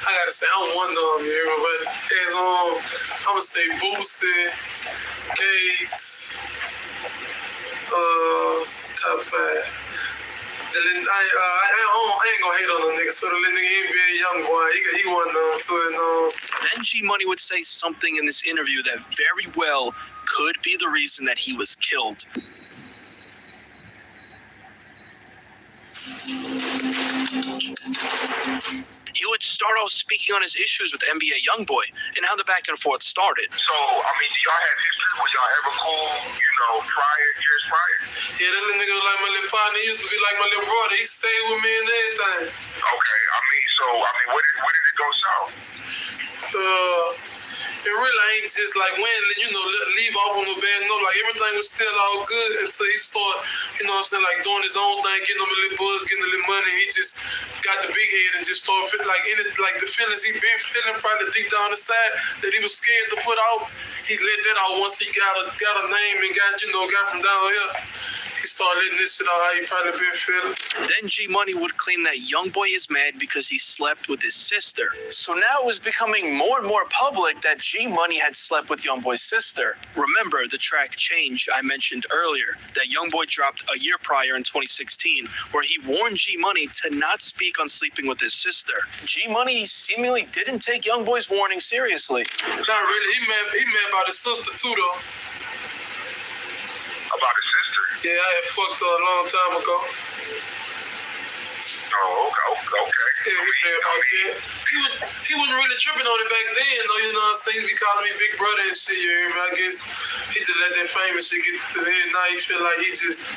I gotta say, I'm one of them here, but it's I'm gonna say Boosie, Gates, top 5. I ain't gonna hate on the nigga. So the nigga NBA Youngboy, he won too. Then G Money would say something in this interview that very well could be the reason that he was killed. He would start off speaking on his issues with NBA Youngboy and how the back and forth started. So, I mean, do y'all have history? Was y'all ever cool, years prior? Yeah, that little nigga was like my little partner. He used to be like my little brother. He stayed with me and everything. Okay, where did it go south? It really ain't just like when, leave off on the bad note. Like everything was still all good until he started, like doing his own thing, getting him a little buzz, getting a little money. He just got the big head and just started feeling like the feelings he been feeling probably deep down inside that he was scared to put out. He let that out once he got a name and got from down here. He started letting this shit out how he probably been feeling. Then G Money would claim that Youngboy is mad because he slept with his sister. So now it was becoming more and more public that G Money had slept with Youngboy's sister. Remember the track Change I mentioned earlier that Youngboy dropped a year prior in 2016, where he warned G Money to not speak on sleeping with his sister. G Money seemingly didn't take Youngboy's warning seriously. Not really. He mad about his sister too, though. About his sister? Yeah, I had fucked her a long time ago. Oh, okay. Yeah, he wasn't really tripping on it back then, though, you know what I'm saying? He be calling me big brother and shit, you hear me? I guess he just let that famous shit get to his head. Now he feel like he's just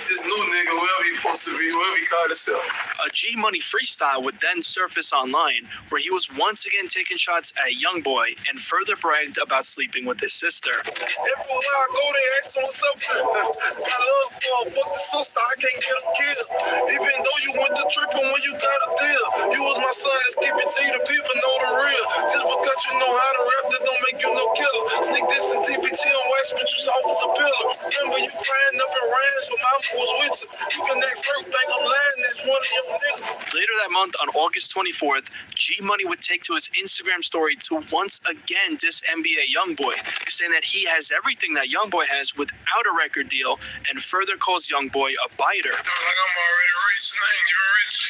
this new nigga, whoever he supposed to be, whoever he called himself. A G Money freestyle would then surface online, where he was once again taking shots at Youngboy and further bragged about sleeping with his sister. Everywhere I go, they ask what's up. I love for a fucking sister, I can't get him killed. Even though you went to tripping when you got a deal. You was my son, let's keep it G, the people know the real. Just because you know how to rap, that don't make you no killer. Sneak this in TPT and wax, but you saw was a pillar. Remember you crying up in ranch when mama was with you. You can ask everything I'm lying, that's one of your niggas. Later that month, on August 24th, G Money would take to his Instagram story to once again diss NBA Youngboy, saying that he has everything that Youngboy has without a record deal, and further calls Youngboy a biter. Like I'm already rich and I ain't even rich.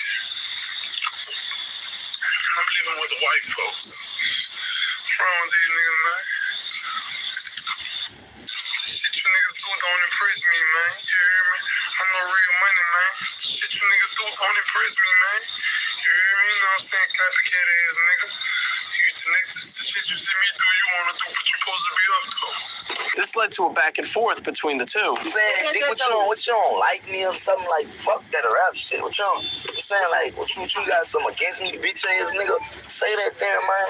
I'm living with the white folks. What's wrong with these niggas, man? The shit you niggas do don't impress me, man. You hear me? I know real money, man. The shit you niggas do don't impress me, man. You hear me? You know what I'm saying? Copycat ass nigga. The shit you see me do, you wanna do, but you supposed to be up to. This led to a back and forth between the two. I'm saying, nigga, what you don't like me or something? Like, fuck that rap shit. What you don't? I'm saying, like, what you got something against me, bitch ass nigga? Say that damn, man.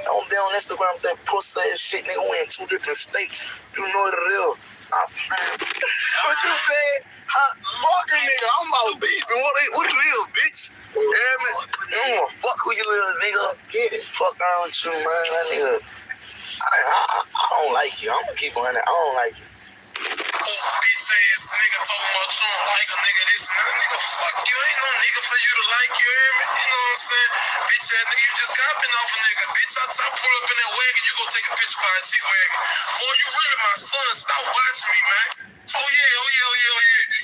Don't be on Instagram with that pussy ass shit, nigga. We in 2 different states. You know what it is. Stop playing. What you said? Fucking nigga, I'm about beefing. What it is, bitch? You hear me? You don't wanna fuck with you, little nigga. Get it. Fuck on with you, man. That nigga. I don't like you. I'm gonna keep on it. I don't like you. Bitch ass nigga talking about you don't like a nigga this and that. Nigga, fuck you. Ain't no nigga for you to like, you hear me? You know what I'm saying? Bitch ass nigga, you just copping off a nigga. Bitch, I pull up in that wagon, you go take a picture by a G-Wagon. Boy, you really my son. Stop watching me, man. Oh yeah.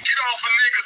Get off a nigga.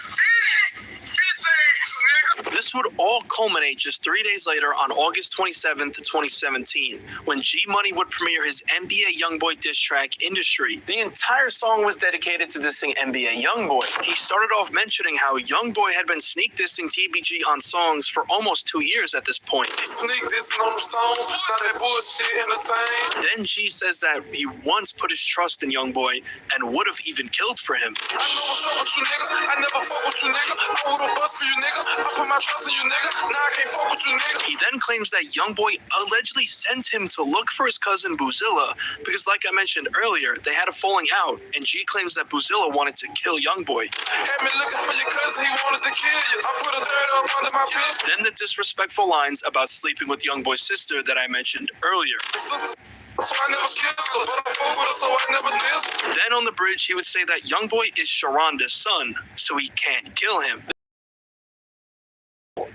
Bitch ass nigga. This would all culminate just 3 days later on August 27th, 2017, when G Money would premiere his NBA Youngboy diss track, Industry. The entire song was dedicated to dissing NBA Youngboy. He started off mentioning how Youngboy had been sneak dissing TBG on songs for almost 2 years at this point. Sneak dissing on them songs, not that bullshit entertain. Then G says that he once put his trust in Youngboy and would have even killed for him. I know what's up with you niggas. I never fuck with you nigga. I would've bust for you nigga. I put my trust in you nigga. Now I can't fuck with you nigga. He then claims that Youngboy allegedly sent him to look for his cousin Boozilla because, like I mentioned earlier, they had a falling out, and G claims that Boozilla wanted to kill Youngboy. Had me looking for your cousin, he wanted to kill you. I put a third up under my pistol. Then the disrespectful lines about sleeping with Youngboy's sister that I mentioned earlier. So I never kissed her, but I fuck with her, so I never dissed her. Then on the bridge, he would say that Youngboy is Sharonda's son, so he can't kill him.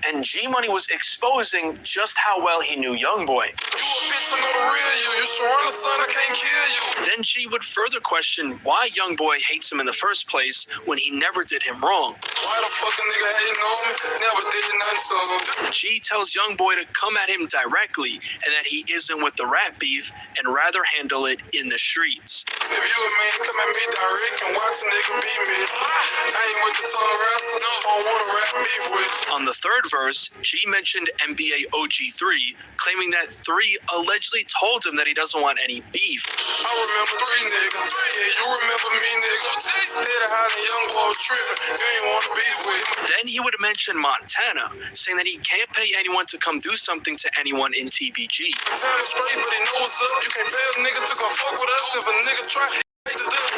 And G Money was exposing just how well he knew Youngboy. You a bitch, I know the real you. You Sharonda's son, I can't kill you. Then G would further question why Youngboy hates him in the first place when he never did him wrong. Why the fucking nigga hating on me? Never did nothing to him. G tells Youngboy to come at him directly and that he isn't with the rap beef and rather handle it in the streets. If you a man, come at me direct and watch a nigga be missing. I ain't with the tongue wrestling, I don't want to rap beef with you. On the third verse, G mentioned NBA OG3, claiming that 3 allegedly told him that he doesn't want any beef. I remember 3 niggas. Yeah, you remember me, nigga. Instead of hiding Youngboy tripping, you ain't want to beef with him. Then he would mention Montana, saying that he can't pay anyone to come do something to anyone in TBG. Montana straight, but he know what's up. You can't pay a nigga to come fuck with us if a nigga try.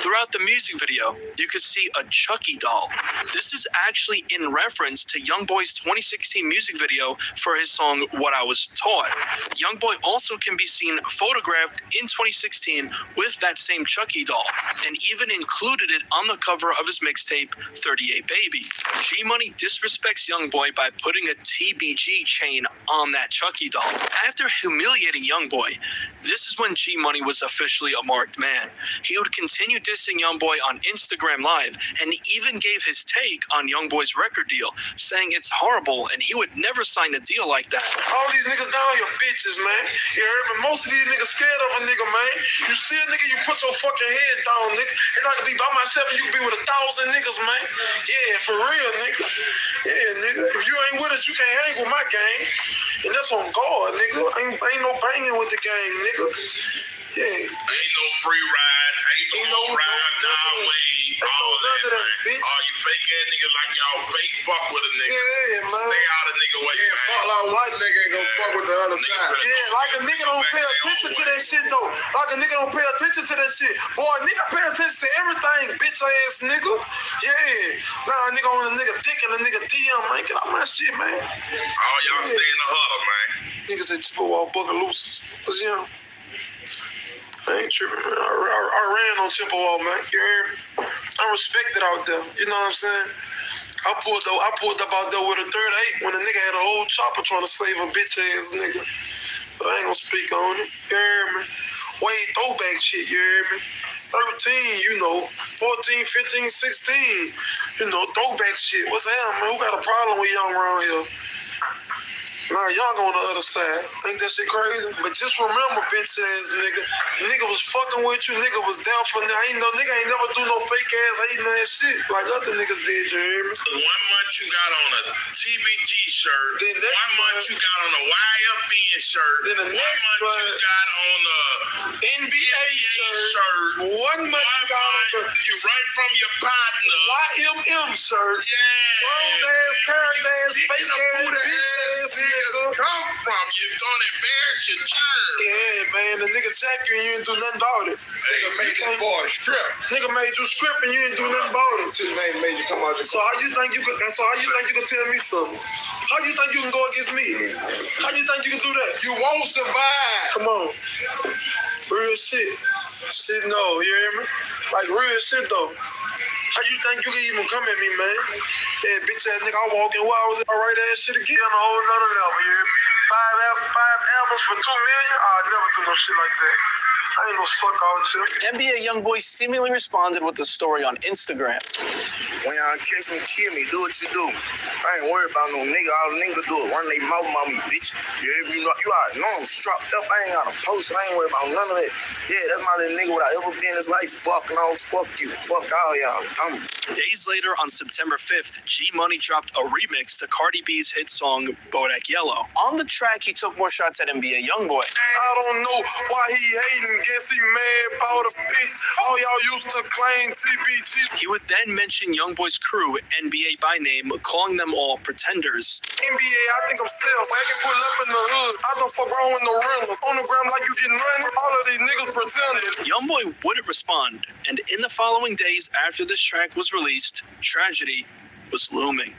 Throughout the music video, you could see a Chucky doll. This is actually in reference to Youngboy's 2016 music video for his song What I Was Taught. Youngboy also can be seen photographed in 2016 with that same Chucky doll, and even included it on the cover of his mixtape 38 Baby. G Money disrespects Youngboy by putting a TBG chain on that Chucky doll. After humiliating Youngboy, this is when G Money was officially a marked man. He would continue dissing Youngboy on Instagram Live and even gave his take on Youngboy's record deal, saying it's horrible and he would never sign a deal like that. All these niggas down here bitches, man. You heard me? Most of these niggas scared of a nigga, man. You see a nigga, you put your fucking head down, nigga. You're not gonna be by myself and you can be with 1,000 niggas, man. Yeah, for real, nigga. Yeah, nigga. If you ain't with us, you can't hang with my gang. And that's on God, nigga. Ain't no banging with the gang, nigga. Yeah. Ain't no free rides. Ain't no ride my way. All that, man. All you fake ass niggas like y'all fake fuck with a nigga. Yeah, man. Stay out of nigga way, man. Fuck like white nigga ain't gonna fuck with the other side. Yeah, like a nigga don't pay attention to that shit though. Like a nigga don't pay attention to that shit. Boy, nigga pay attention to everything, bitch ass nigga. Yeah. Nah, nigga on a nigga dick and a nigga DM, man. Get out my shit, man. All y'all stay in the huddle, man. Niggas at Chippewa Booker Looses. Cause you know, I ain't tripping, man. I ran on Chippewa, man. You heard me? I respect it out there. You know what I'm saying? I pulled up out there with a 38 when a nigga had a whole chopper trying to save a bitch ass nigga. But I ain't gonna speak on it. You hear me? Way throwback shit, you hear me? 13, you know, 14, 15, 16, you know, throwback shit. What's happening, man? Who got a problem with young around here? Nah, young on the other side. Think that shit crazy? But just remember, bitch ass nigga. Nigga was fucking with you. Nigga was down for nigga ain't never do no fake ass hating ass shit like other niggas did, you hear me? 1 month you got on a TBG shirt. Then 1 month you got on a YFN shirt. Then the next 1 month you got on a NBA shirt. 1 month you got on you right from your partner. YMM shirt. Yeah. Grown ass, character ass, fake ass, bitch ass nigga. Come from you gonna embarrass your germ. Yeah, man, the nigga check you and you didn't do nothing about it. Nigga made this boy strip. Nigga made you strip and you didn't do nothing about it. His name made you come out your So how you think you could tell me something? How you think you can go against me? How you think you can do that? You won't survive. Come on. Real shit. Shit, no, you hear me? Like real shit though. How you think you can even come at me, man? Yeah, bitch ass nigga, I walk in while I was in my right ass shit again on a whole nother level, you hear me? Five albums for $2 million? I'd never do no shit like that. I ain't gonna suck out shit. NBA YoungBoy seemingly responded with the story on Instagram. When y'all catch me, kill me, do what you do. I ain't worried about no nigga. All the niggas do is run they mouth on me, bitch. You already know I'm strapped up. I ain't got a post. I ain't worried about none of that. Yeah, that's my little nigga without ever been in his life. Fuck no, fuck you. Fuck all y'all. Days later, on September 5th, G Money dropped a remix to Cardi B's hit song Bodak Yellow. On the track, he took more shots at NBA YoungBoy. I don't know why he hating. Guess he mad about a bitch. All y'all used to claim TBG. He would then mention YoungBoy's crew, NBA by name, calling them all pretenders. NBA, I think I'm still. I can pull up in the hood. I don't fuck around with no realness. On the ground like you getting money. All of these niggas pretenders. YoungBoy wouldn't respond, and in the following days after this track was released, tragedy was looming.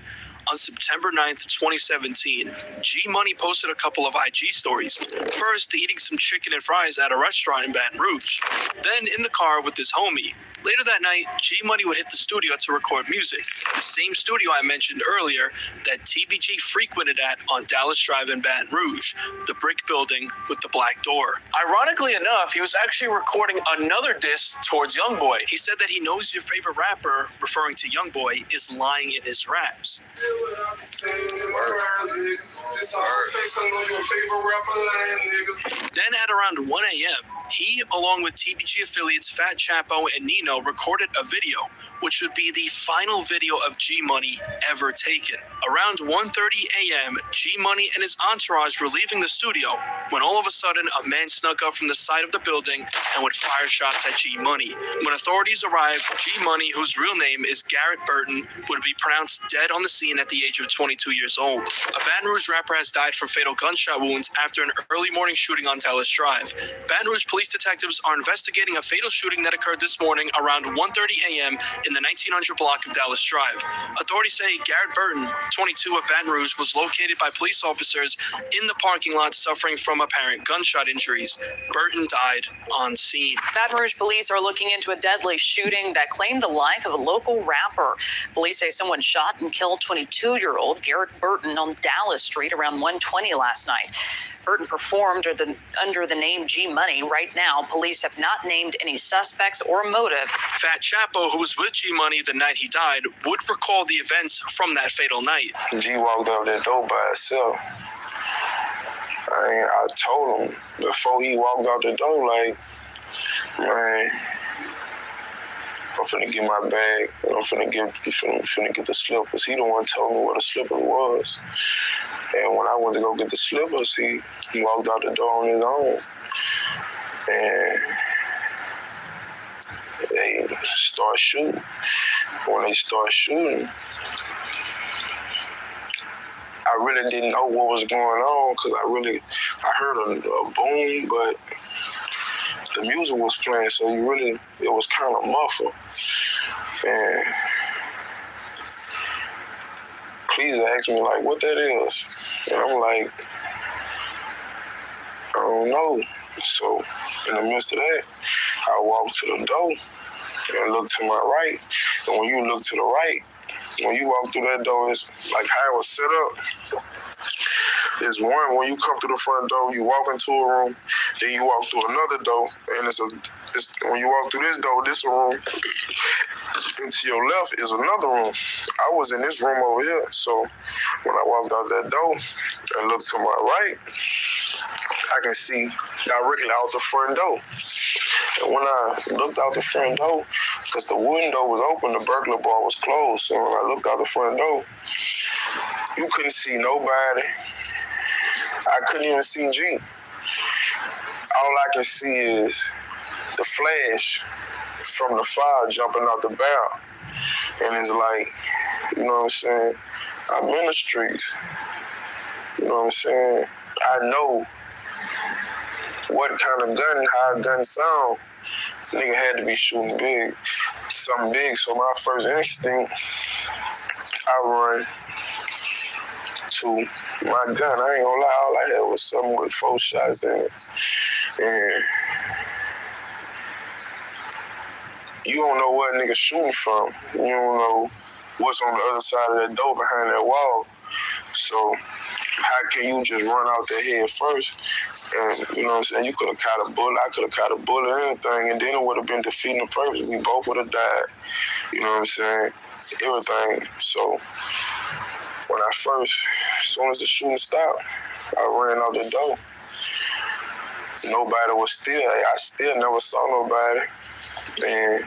On September 9th, 2017, G Money posted a couple of IG stories. First, eating some chicken and fries at a restaurant in Baton Rouge. Then in the car with his homie. Later that night, G Money would hit the studio to record music. The same studio I mentioned earlier that TBG frequented at on Dallas Drive in Baton Rouge, the brick building with the black door. Ironically enough, he was actually recording another diss towards YoungBoy. He said that he knows your favorite rapper, referring to YoungBoy, is lying in his raps. Then at around 1 a.m., he, along with TBG affiliates Fat Chapo and Nino, recorded a video, which would be the final video of G Money ever taken. Around 1:30 a.m., G Money and his entourage were leaving the studio when all of a sudden a man snuck up from the side of the building and would fire shots at G Money. When authorities arrived, G Money, whose real name is Garrett Burton, would be pronounced dead on the scene at the age of 22 years old. A Baton Rouge rapper has died from fatal gunshot wounds after an early morning shooting on Dallas Drive. Baton Rouge police detectives are investigating a fatal shooting that occurred this morning around 1:30 a.m. in the 1900 block of Dallas Drive. Authorities say Garrett Burton, 22 of Baton Rouge, was located by police officers in the parking lot suffering from apparent gunshot injuries. Burton died on scene. Baton Rouge police are looking into a deadly shooting that claimed the life of a local rapper. Police say someone shot and killed 22-year-old Garrett Burton on Dallas Street around 1:20 last night. Burton performed under the name G Money. Right now, police have not named any suspects or motive. Fat Chapo, who was with G Money the night he died, would recall the events from that fatal night. G walked out that door by himself. I told him before he walked out the door, like, man, I'm finna get my bag and I'm finna get the slippers. He the one told me what a slipper was. And when I went to go get the slippers, he walked out the door on his own. And they start shooting. When they start shooting, I really didn't know what was going on because I heard a boom, but the music was playing, so it was kind of muffled. And please ask me, like, what that is. And I'm like, I don't know. So in the midst of that, I walked to the door and looked to my right. And when you look to the right, When you walk through that door, it's like how it was set up. There's one, when you come through the front door, you walk into a room, then you walk through another door, and when you walk through this door, this room, and to your left is another room. I was in this room over here, so when I walked out that door and looked to my right, I can see directly out the front door. And when I looked out the front door, because the window was open, the burglar bar was closed, so when I looked out the front door, you couldn't see nobody. I couldn't even see G. All I can see is the flash from the fire jumping out the barrel. And it's like, you know what I'm saying? I'm in the streets. You know what I'm saying? I know what kind of gun, how a gun sound. Nigga had to be shooting big, something big. So my first instinct, I run to my gun. I ain't gonna lie, all I had was something with 4 shots in it. And you don't know what nigga shooting from. You don't know what's on the other side of that door behind that wall. So how can you just run out there head first? And you know what I'm saying? You could have caught a bullet, I could have caught a bullet or anything, and then it would have been defeating the purpose. We both would have died. You know what I'm saying? Everything. So when I first, as soon as the shooting stopped, I ran out the door. Nobody was still, I still never saw nobody. And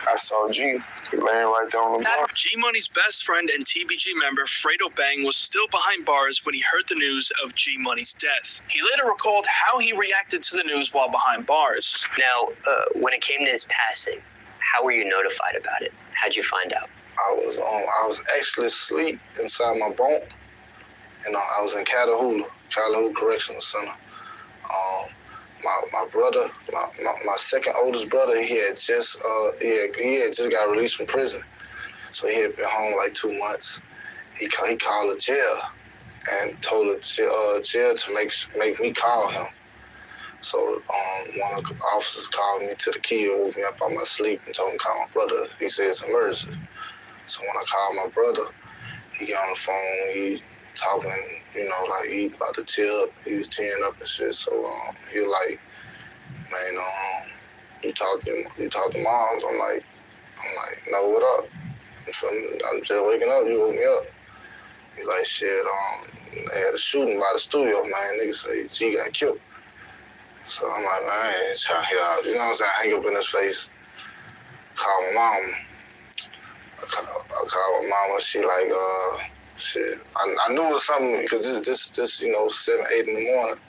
I saw G laying right there on the bar. G-Money's best friend and TBG member, Fredo Bang, was still behind bars when he heard the news of G-Money's death. He later recalled how he reacted to the news while behind bars. Now, when it came to his passing, how were you notified about it? How'd you find out? I was actually asleep inside my bunk, and I was in Catahoula Correctional Center. My brother, my second oldest brother, he had just got released from prison, so he had been home like 2 months. He called the jail and told the jail to make me call him. So one of the officers called me to the key and woke me up out my sleep and told me to call my brother. He said it's an emergency. So when I called my brother, he got on the phone. He talking, you know, like he about to tear up. He was tearing up and shit. So he was like, man, you talk to moms. I'm like, no, what up? I'm just waking up. You woke me up. He like, shit. They had a shooting by the studio, man. Niggas say G got killed. So I'm like, man, I ain't trying to hear out. You know what I'm saying? I hang up in his face. Call my mom. I call my mama. She like, shit. I knew it was something because this, you know, 7, 8 in the morning.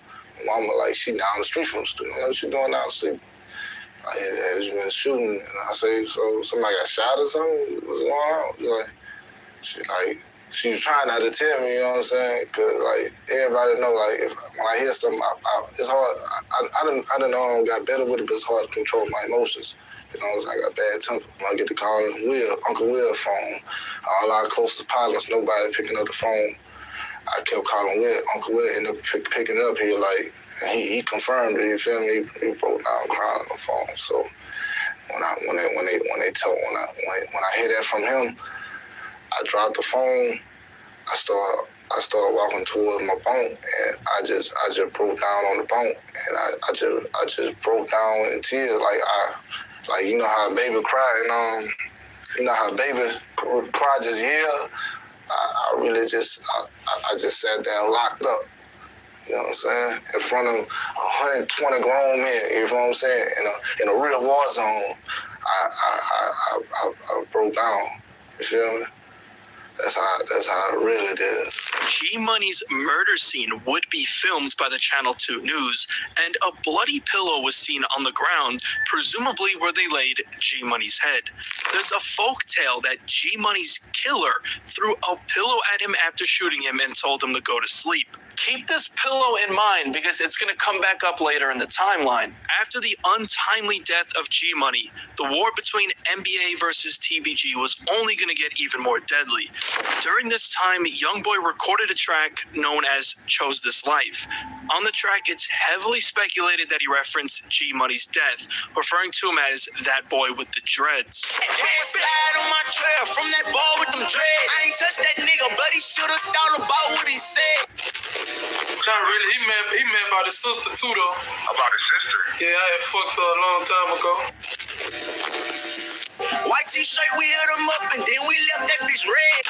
My mama like, she down the street from the studio. I'm like, what you doing down the street? Like, there's been shooting. And I say, so somebody got shot or something? What's going on? She was trying not to tell me, you know what I'm saying? Because, like, everybody know, like, when I hear something, it's hard. I don't know I got better with it, but it's hard to control my emotions. You know, I got bad temper. When I get to calling Uncle Will's phone, all our closest partners, nobody picking up the phone. I kept calling Will. Uncle Will ended up picking up. He was like, he confirmed it. You feel me? He broke down crying on the phone. So when I hear that from him, I dropped the phone. I started walking towards my bunk, and I just broke down on the bunk, and I just broke down in tears, like you know how a baby cry, and you know how a baby cry just yell. I really just sat down locked up. You know what I'm saying? In front of 120 grown men. You know what I'm saying? In a real war zone, I broke down. You feel me? That's how it really did. G-Money's murder scene would be filmed by the Channel 2 News, and a bloody pillow was seen on the ground, presumably where they laid G-Money's head. There's a folk tale that G-Money's killer threw a pillow at him after shooting him and told him to go to sleep. Keep this pillow in mind because it's going to come back up later in the timeline. After the untimely death of G-Money, the war between NBA versus TBG was only going to get even more deadly. During this time, Youngboy recorded a track known as Chose This Life. On the track, it's heavily speculated that he referenced G Money's death, referring to him as that boy with the dreads. Slide on my trail from that ball with them dreads. I ain't touched that nigga, but he should've thought about what he said. Not really. He mad about his sister too, though. About his sister? Yeah, I had fucked her a long time ago. White t-shirt, we hit him up and then we left that bitch red.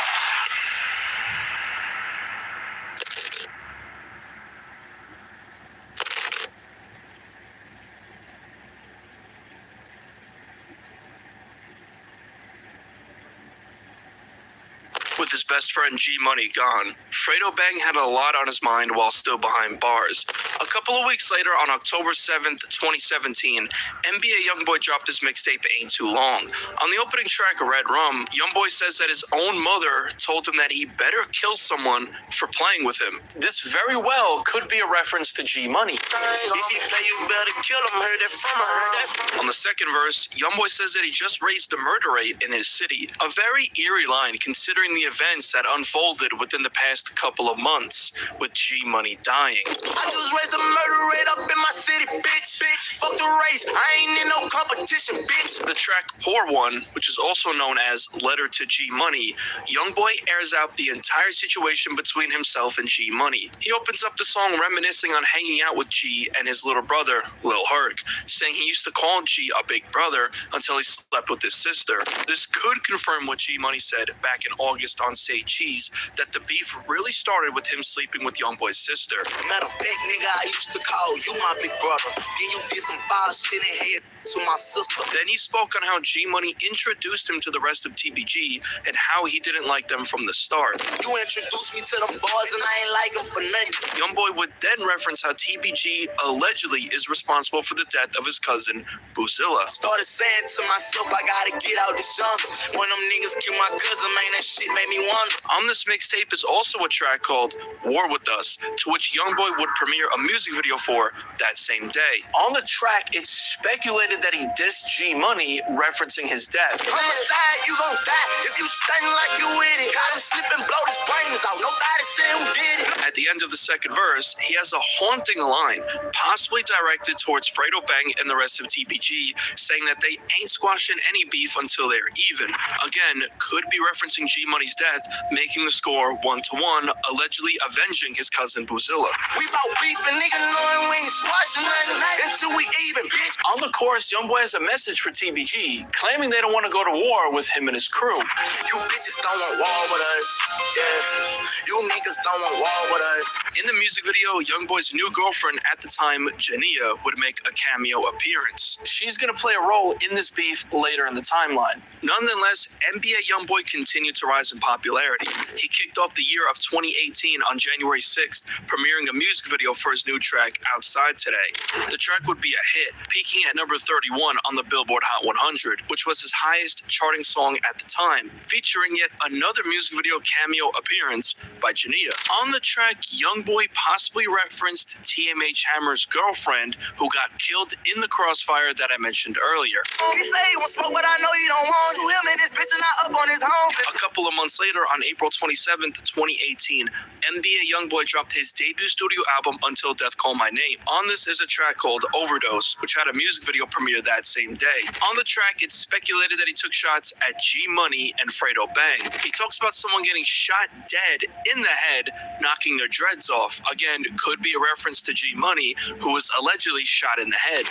With his best friend G Money gone, Fredo Bang had a lot on his mind while still behind bars. A couple of weeks later, on October 7th, 2017, NBA Youngboy dropped his mixtape Ain't Too Long. On the opening track, Red Rum, Youngboy says that his own mother told him that he better kill someone for playing with him. This very well could be a reference to G Money. If you play, you better kill him. Heard that from her, heard that from her. On the second verse, Youngboy says that he just raised the murder rate in his city. A very eerie line considering the events that unfolded within the past couple of months, with G Money dying. I just raised the murder rate up in my city, bitch. Fuck the race, I ain't in no competition, bitch. The track Poor One, which is also known as Letter to G Money, Youngboy airs out the entire situation between himself and G Money. He opens up the song reminiscing on hanging out with G and his little brother, Lil Herc, saying he used to call G a big brother until he slept with his sister. This could confirm what G Money said back in August on Say Cheese, that the beef really started with him sleeping with Youngboy's sister. Matter of fact, nigga, I used to call you my big brother. Then you did some foul shit and head to my sister. Then he spoke on how G Money introduced him to the rest of TBG and how he didn't like them from the start. You introduced me to them boys and I ain't like them for nothing. Youngboy would then reference how TBG allegedly is responsible for the death of his cousin, Boozilla. Started saying to myself, I gotta get out this jungle. When them niggas kill my cousin, man, that shit made me wonder. On this mixtape is also a track called War With Us, to which Youngboy would premiere a music video for that same day. On the track, it's speculated that he dissed G Money, referencing his death. Homicide, you gon' die if you stunning like you with it. Got him slipping, blow his brains out. Nobody said who did it. At the end of the second verse, he has a haunting line, possibly directed towards Fredo Bang and the rest of TBG, saying that they ain't squashing any beef until they're even. Again, could be referencing G Money's death, making the score 1-1, allegedly avenging his cousin Boozilla. We bout beef and nigga knowing we ain't squashing nothing until we even, bitch. On the chorus, Youngboy has a message for TBG, claiming they don't want to go to war with him and his crew. You bitches don't want war with us. Yeah. You niggas don't want war with us. In the music video, Youngboy's new girlfriend at the time, Jania, would make a cameo appearance. She's going to play a role in this beef later in the timeline. Nonetheless, NBA Youngboy continued to rise in popularity. He kicked off the year of 2018 on January 6th, premiering a music video for his new track, Outside Today. The track would be a hit, peaking at number 31 on the Billboard Hot 100, which was his highest charting song at the time, featuring yet another music video cameo appearance by Jania. On the track, Youngboy possibly referenced TMH Hammer's girlfriend, who got killed in the crossfire that I mentioned earlier. He say he won't smoke, but I know he don't want to. Him and this bitch are not up on his home. A couple of months later, on April 27th, 2018, NBA Youngboy dropped his debut studio album, Until Death Call My Name. On this is a track called Overdose, which had a music video premiere that same day. On the track, it's speculated that he took shots at G Money and Fredo Bang. He talks about someone getting shot dead in the head, knocking their dreads off. Again, could be a reference to G Money, who was allegedly shot in the head.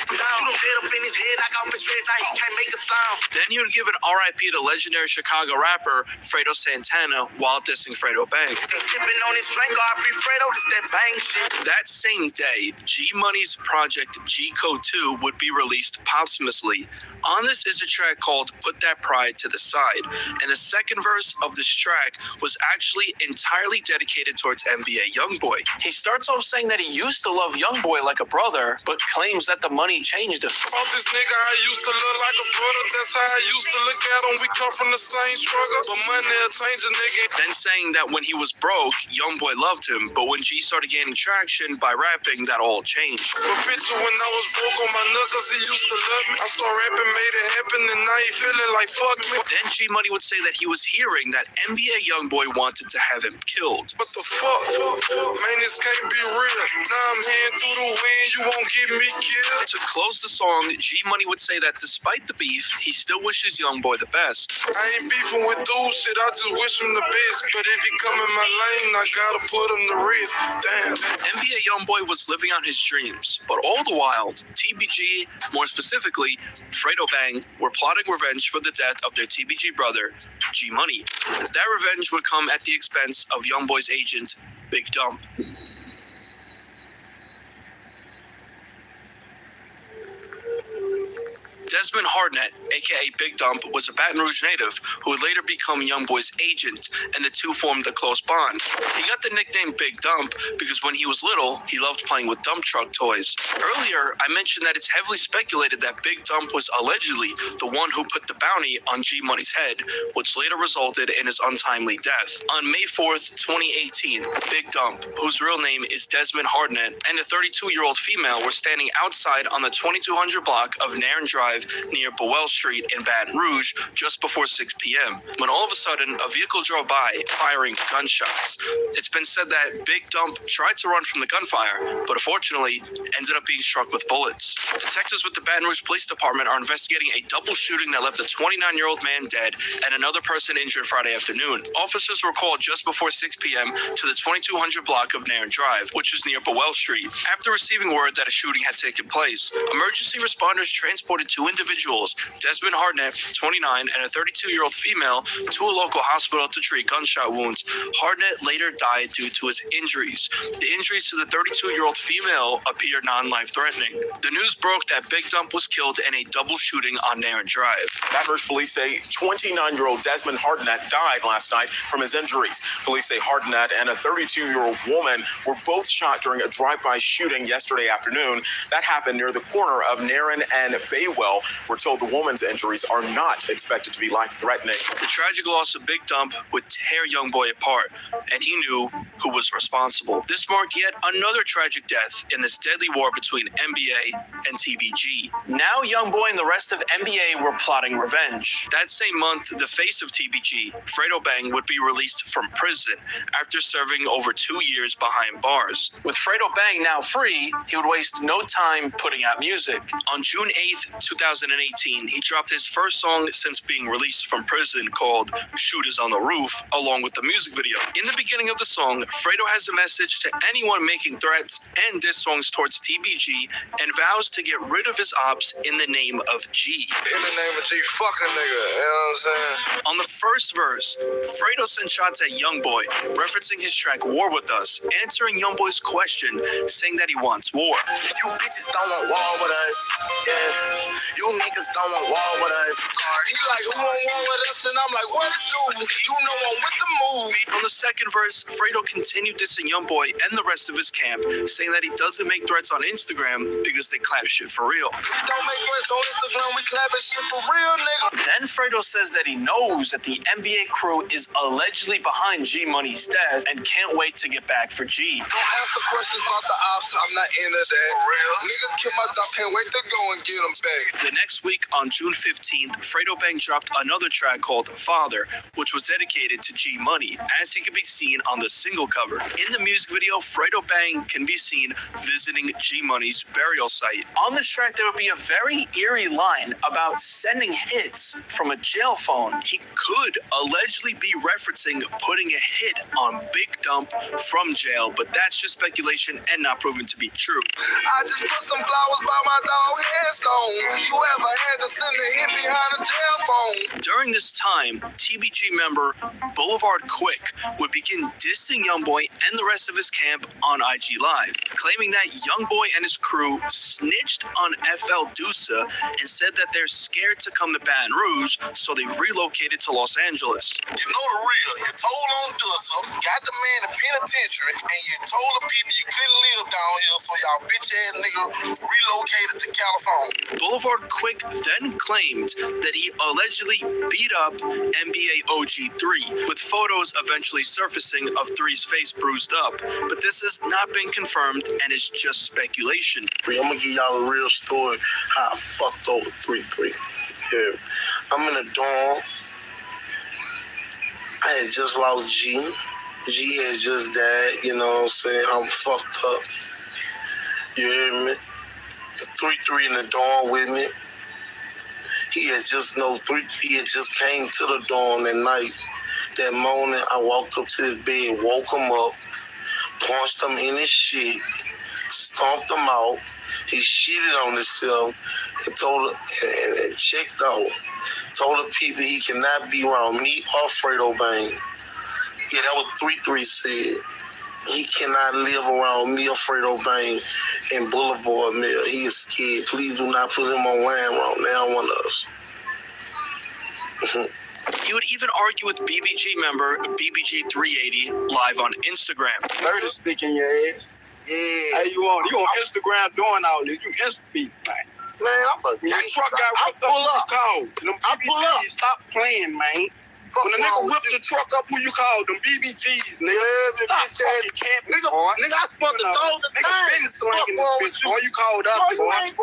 Then he would give an RIP to legendary Chicago rapper Fredo Santana while dissing Fredo Bang. That same day, G Money's project G Code 2 would be released posthumously. On this is a track called Put That Pride to the Side, and the second verse of this track was actually entirely dedicated towards NBA Youngboy. He starts off saying that he used to love Youngboy like a brother, but claims that the money changed him. Fuck this nigga, I used to look like a brother. That's how I used to look at him. We come from the same struggle, but money'll change a nigga. Then saying that when he was broke, Youngboy Youngboy loved him, but when G started gaining traction by rapping, that all changed. But picture when I was broke on my knuckles, he used to love me. I started rapping, made it happen, and now he feeling like fuck me. Then G Money would say that he was hearing that NBA Youngboy wanted to have him killed. What the fuck? Man, this can't be real. Now I'm heading through the wind, you won't get me killed. To close the song, G Money would say that despite the beef, he still wishes Youngboy the best. I ain't beefing with dudes, shit, I just wish him the best. But if he come in my lane, I gotta put him to risk. Damn. NBA Youngboy was living out his dreams, but all the while, TBG, more specifically, Fredo Bang, were plotting revenge for the death of their TBG brother, G Money. That revenge would come at the expense of Youngboy's agent, Big Dump. Desmond Hardnett, aka Big Dump, was a Baton Rouge native who would later become Youngboy's agent, and the two formed a close bond. He got the nickname Big Dump because when he was little, he loved playing with dump truck toys. Earlier, I mentioned that it's heavily speculated that Big Dump was allegedly the one who put the bounty on G Money's head, which later resulted in his untimely death. On May 4th, 2018, Big Dump, whose real name is Desmond Hardnett, and a 32-year-old female were standing outside on the 2200 block of Nairn Drive near Bowell Street in Baton Rouge just before 6 p.m. when all of a sudden a vehicle drove by firing gunshots. It's been said that Big Dump tried to run from the gunfire, but unfortunately ended up being struck with bullets. Detectives with the Baton Rouge Police Department are investigating a double shooting that left a 29-year-old man dead and another person injured Friday afternoon. Officers were called just before 6 p.m. to the 2200 block of Nairn Drive, which is near Bowell Street. After receiving word that a shooting had taken place, emergency responders transported two individuals, Desmond Hardnett, 29, and a 32-year-old female, to a local hospital to treat gunshot wounds. Hardnett later died due to his injuries. The injuries to the 32-year-old female appear non-life-threatening. The news broke that Big Dump was killed in a double shooting on Nairn Drive. Baton Rouge police say 29-year-old Desmond Hardnett died last night from his injuries. Police say Hardnett and a 32-year-old woman were both shot during a drive-by shooting yesterday afternoon. That happened near the corner of Nairn and Baywell. We're told the woman's injuries are not expected to be life-threatening. The tragic loss of Big Dump would tear Youngboy apart, and he knew who was responsible. This marked yet another tragic death in this deadly war between NBA and TBG. Now Youngboy and the rest of NBA were plotting revenge. That same month, the face of TBG, Fredo Bang, would be released from prison after serving over 2 years behind bars. With Fredo Bang now free, he would waste no time putting out music. On June 8th, 2018, he dropped his first song since being released from prison called Shooters on the Roof, along with the music video. In the beginning of the song, Fredo has a message to anyone making threats and diss songs towards TBG and vows to get rid of his ops in the name of G. In the name of G, fucking nigga, you know what I'm saying? On the first verse, Fredo sent shots at Youngboy, referencing his track War With Us, answering Youngboy's question, saying that he wants war. You bitches don't want war with us, yeah. You niggas don't want war with us. He like, who want war with us? And I'm like, what do? You know I'm with the move. On the second verse, Fredo continued dissing Youngboy and the rest of his camp, saying that he doesn't make threats on Instagram because they clap shit for real. We don't make threats on Instagram, we clapping shit for real, nigga. Then Fredo says that he knows that the NBA crew is allegedly behind G Money's death and can't wait to get back for G. Don't answer questions about the ops, I'm not into that. For real? Nigga kill my dog, can't wait to go and get him back. The next week, on June 15th, Fredo Bang dropped another track called Father, which was dedicated to G Money, as he could be seen on the single cover. In the music video, Fredo Bang can be seen visiting G Money's burial site. On this track, there would be a very eerie line about sending hits from a jail phone. He could allegedly be referencing putting a hit on Big Dump from jail, but that's just speculation and not proven to be true. I just put some flowers by my dog headstone. You ever had to send a hit behind a jail phone? During this time, TBG member Boulevard Quick would begin dissing Youngboy and the rest of his camp on IG Live, claiming that Youngboy and his crew snitched on FL Dusa and said that they're scared to come to Baton Rouge, so they relocated to Los Angeles. You know the real. You told on Dusa, got the man in penitentiary, and you told the people you couldn't live down here, so y'all bitch ass nigga relocated to California. Boulevard Quick then claimed that he allegedly beat up NBA OG 3, with photos eventually surfacing of 3's face bruised up. But this has not been confirmed and is just speculation. I'm gonna give y'all a real story how I fucked over 3-3. Yeah. I'm in a dorm. I had just lost G. G had just died, you know what I'm saying? I'm fucked up. You hear me? 3-3 in the dorm with me. He had just came to the dorm that night. That morning, I walked up to his bed, woke him up, punched him in his shit, stomped him out. He shitted on himself and told and checked out. Told the people he cannot be around me or Fredo Bang. Yeah, that was 3-3 said. He cannot live around me or Fredo Bang in Boulevard Mill. He is scared. Please do not put him on land around now one of us. He would even argue with BBG member BBG380 live on Instagram. Dirty stick in your ass. Yeah. Hey, you on Instagram doing all this? You Insta beef, man. Man, I'm a Your truck got ripped up. Who you called? Them BBGs, stop playing, man. When a nigga whipped your truck up, who you called? Them BBGs, nigga. Stop fucking camping, boy. Nigga, I spent the dog the time. Nigga been slanging this bitch, boy. You called us, boy. You ain't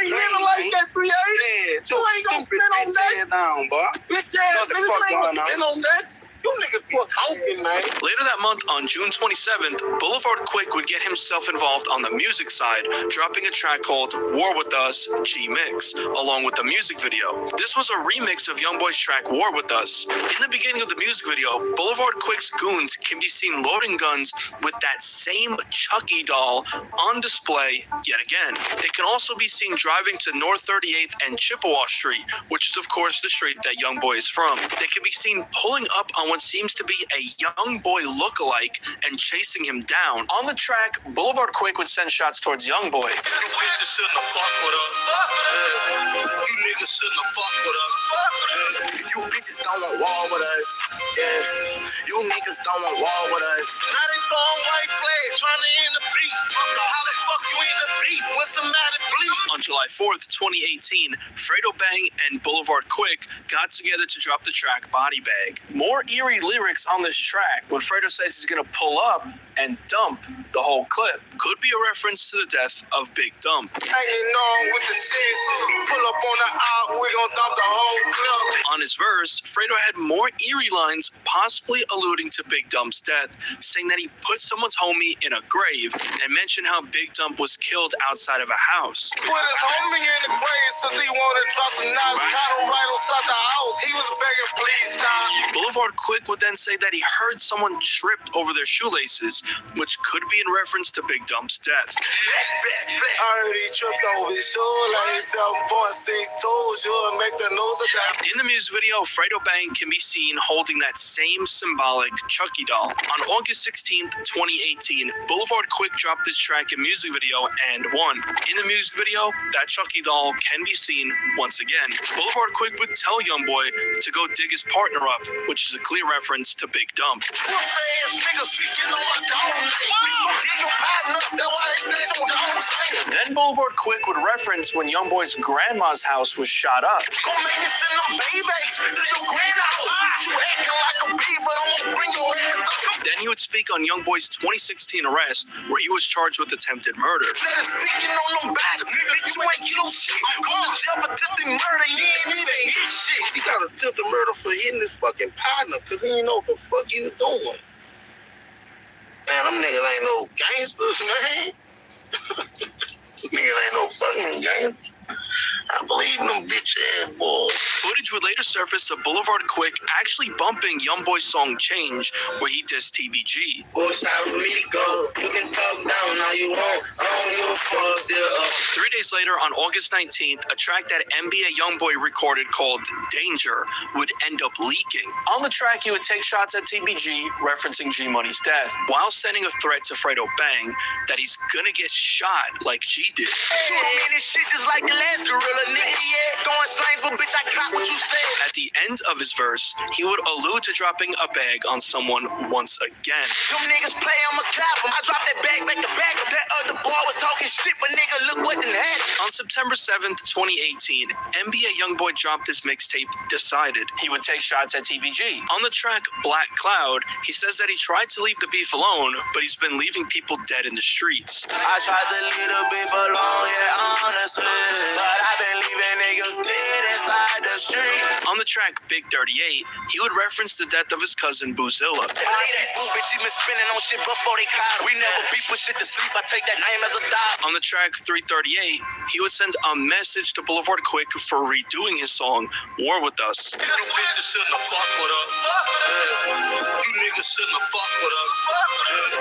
living like that, 3-8. Yeah, You ain't gonna spend on that. Down, boy. Bitch ass niggas ain't gonna spend on that. You niggas quit talking, man. Later that month, on June 27th, Boulevard Quick would get himself involved on the music side, dropping a track called War With Us G-Mix, along with the music video. This was a remix of Youngboy's track War With Us. In the beginning of the music video, Boulevard Quick's goons can be seen loading guns with that same Chucky doll on display yet again. They can also be seen driving to North 38th and Chippewa Street, which is of course the street that Youngboy is from. They can be seen pulling up on what seems to be a Youngboy lookalike and chasing him down. On the track, Boulevard Quick would send shots towards Youngboy. You bitches shouldn't have fucked with us. You niggas shouldn't have fucked with us. You bitches don't want war with us. Yeah. You niggas don't want war with us. Now they throwing white flags trying to end the beef. How the fuck you in the beef when somebody bleed? On July 4th, 2018, Fredo Bang and Boulevard Quick got together to drop the track Body Bag. More eerie lyrics on this track when Fredo says he's gonna pull up and dump the whole clip. Could be a reference to the death of Big Dump. Ain't no with the shit. Pull up on the out, we gon' dump the whole clip. On his verse, Fredo had more eerie lines, possibly alluding to Big Dump's death, saying that he put someone's homie in a grave, and mentioned how Big Dump was killed outside of a house. Put his homie in the grave since he wanted to drop some knives, cattle right outside the house. He was begging, please stop. Boulevard Quick would then say that he heard someone tripped over their shoelaces, which could be in reference to Big Dump's death. I heard he tripped over his shoelace, 7.6 told you and make the nose of that. In the music video, Fredo Bang can be seen holding that same symbolic Chucky doll. On August 16th, 2018, Boulevard Quick dropped this track in music video and won. In the music video, that Chucky doll can be seen once again. Boulevard Quick would tell Youngboy to go dig his partner up, which is a clear reference to Big Dump. Then Boulevard Quick would reference when Youngboy's grandma's house was shot up. Then he would speak on Youngboy's 2016 arrest, where he was charged with attempted murder. He got attempted murder for hitting his fucking partner because he didn't know what the fuck he was doing. Man, them niggas ain't no gangsters, man. Niggas ain't no fucking gangsters. I believe them bitch ass boys. Footage would later surface of Boulevard Quick actually bumping Youngboy's song Change, where he dissed TBG. Well, it's time for me to go. You can talk down all you want. I don't give a fuck, still up. 3 days later, on August 19th, a track that NBA Youngboy recorded called Danger would end up leaking. On the track, he would take shots at TBG, referencing G Money's death, while sending a threat to Fredo Bang that he's gonna get shot like G did. Hey, this shit just like the last gorilla. Nigga, yeah, going slang for bitch, I caught what you said. At the end of his verse, he would allude to dropping a bag on someone once again. Them niggas play, I'ma clap 'em. I dropped that bag back to back. That other boy was talking talking shit, but nigga, look what done happened. On September 7th, 2018, NBA YoungBoy dropped his mixtape, Decided. He would take shots at TBG. On the track Black Cloud, he says that he tried to leave the beef alone, but he's been leaving people dead in the streets. I tried to leave the beef alone, yeah, honestly, but I've been leaving niggas dead inside the street. On the track Big 38, he would reference the death of his cousin Bezzy Love. Bitch, he been spinning on shit before they caught. We never beef with shit to sleep. I take that name as a dog. On the track 338, he would send a message to Boulevard Quick for redoing his song War With Us. You bitches shouldn't have fucked with us. You niggas shouldn't have fucked with us.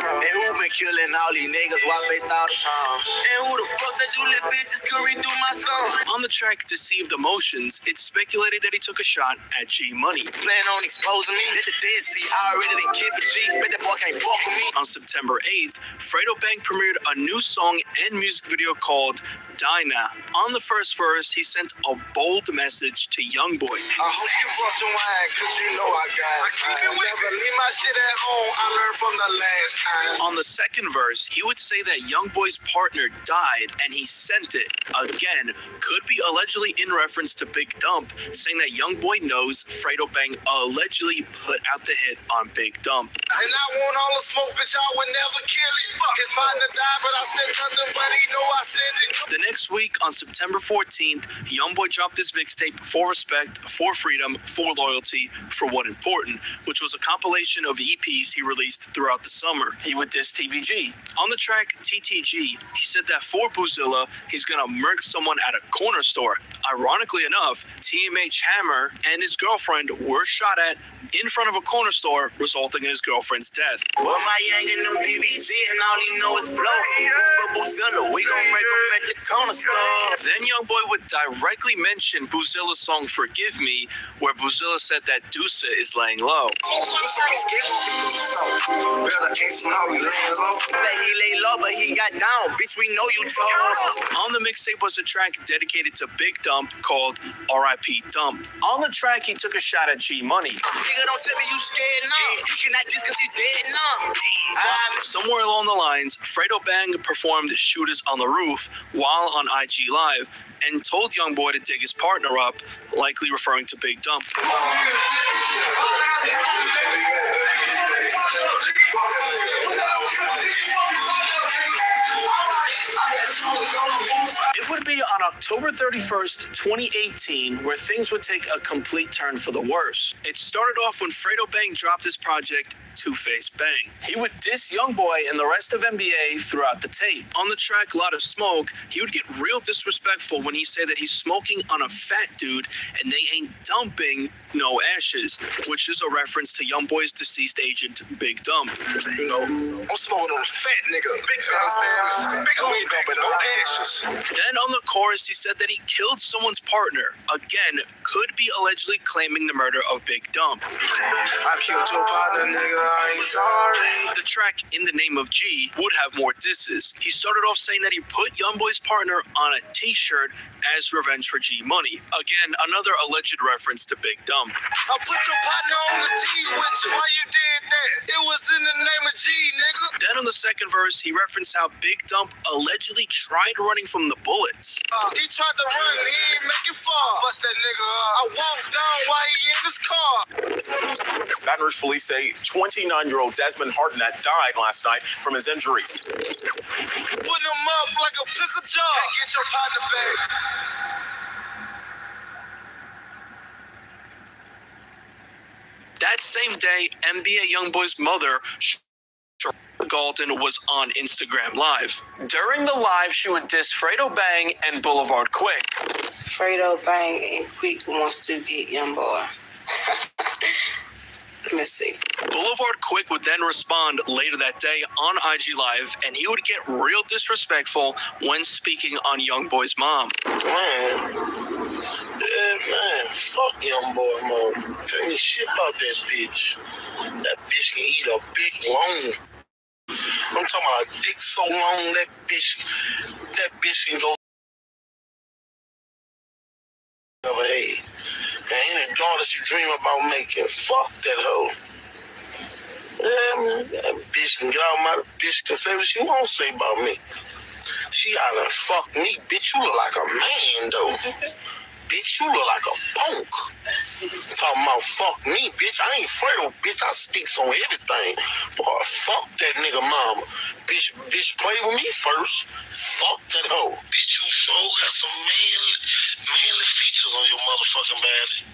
And who been killing all these niggas while based all the time? And who the fuck said you little bitches could redo my song? On the track Deceived Emotions, it's speculated that he took a shot at G Money. Plan on exposing me? Let the dead see. I already done kept it G. Bet that boy can't fuck with me. On September 8th, Fredo Bang premiered a new song and music video called Die Now. On the first verse, he sent a bold message to YoungBoy. I hope you brought your wine, cause you know I got it. Never leave my shit at home. I learned from the last time. On the second verse, he would say that YoungBoy's partner died and he sent it. Again, could be allegedly in reference to Big Dump, saying that YoungBoy knows Fredo Bang allegedly put out the hit on Big Dump. And I want all the smoke, bitch, I would never kill it. It's fine to die, but I said nothing, but he know I said it. The next week, on September 14th, YoungBoy dropped his mixtape For Respect, For Freedom, For Loyalty, For What Important, which was a compilation of EPs he released throughout the summer. He would diss TBG. On the track TTG, he said that for Boozilla, he's gonna murk someone at a corner store. Ironically enough, TMH Hammer and his girlfriend were shot at in front of a corner store, resulting in his girlfriend's death. Well, my young and them BBG and all he know is blow. This for Boozilla, we gon' make him at the corner store. Then YoungBoy would directly mention Boozilla's song Forgive Me, where Boozilla said that Deuce is laying low. Say he lay low, but he got down. Bitch, we know you told. On the mixtape was a track dedicated to Big Dump called R.I.P. Dump. On the track, he took a shot at G Money. Nigga, don't tell me you scared now. You cannot diss cause he dead now. Somewhere along the lines, Fredo Bang performed Shooters on the Roof while on IG Live and told YoungBoy to dig his partner up, likely referring to Big Dump. It would be on October 31st, 2018, where things would take a complete turn for the worse. It started off when Fredo Bang dropped his project, Two-Face Bang. He would diss YoungBoy and the rest of NBA throughout the tape. On the track Lot of Smoke, he would get real disrespectful when he said that he's smoking on a fat dude and they ain't dumping no ashes, which is a reference to YoungBoy's deceased agent, Big Dump. You know, I'm smoking on a fat nigga. You understand me? And we ain't dumping no ashes. Then on the chorus, he said that he killed someone's partner. Again, could be allegedly claiming the murder of Big Dump. I killed your partner, nigga. I ain't sorry. The track In the Name of G would have more disses. He started off saying that he put YoungBoy's partner on a t-shirt as revenge for G Money. Again, another alleged reference to Big Dump. I put your partner on the T with you. Why you did that? It was in the name of G, nigga. Then on the second verse, he referenced how Big Dump allegedly tried running from the bullets. He tried to run, he ain't make it far. Bust that nigga up. I walked down while he in his car. Baton Rouge police say 29-year-old Desmond Hartnett died last night from his injuries. Putting him up like a pickle jar. Hey, get your partner back. That same day, NBA YoungBoy's mother, Galton, was on Instagram Live. During the live, she would diss Fredo Bang and Boulevard Quick. Fredo Bang and Quick wants to get YoungBoy. Let me see. Boulevard Quick would then respond later that day on IG Live, and he would get real disrespectful when speaking on YoungBoy's mom. Man, fuck YoungBoy, mom. Tell me shit about that bitch. That bitch can eat a big long. I'm talking about a dick so long that bitch can go over head. And any daughters you dream about making, fuck that hoe. Yeah, man, that bitch can get out my bitch can say what she wants to say about me. She hollering, fuck me, bitch, you look like a man, though. Bitch, you look like a punk. Talking about fuck me, bitch. I ain't afraid of bitch. I speaks on everything. Boy, fuck that nigga mama. Bitch, play with me first. Fuck that hoe. Bitch, you sure got some manly features on your motherfucking body.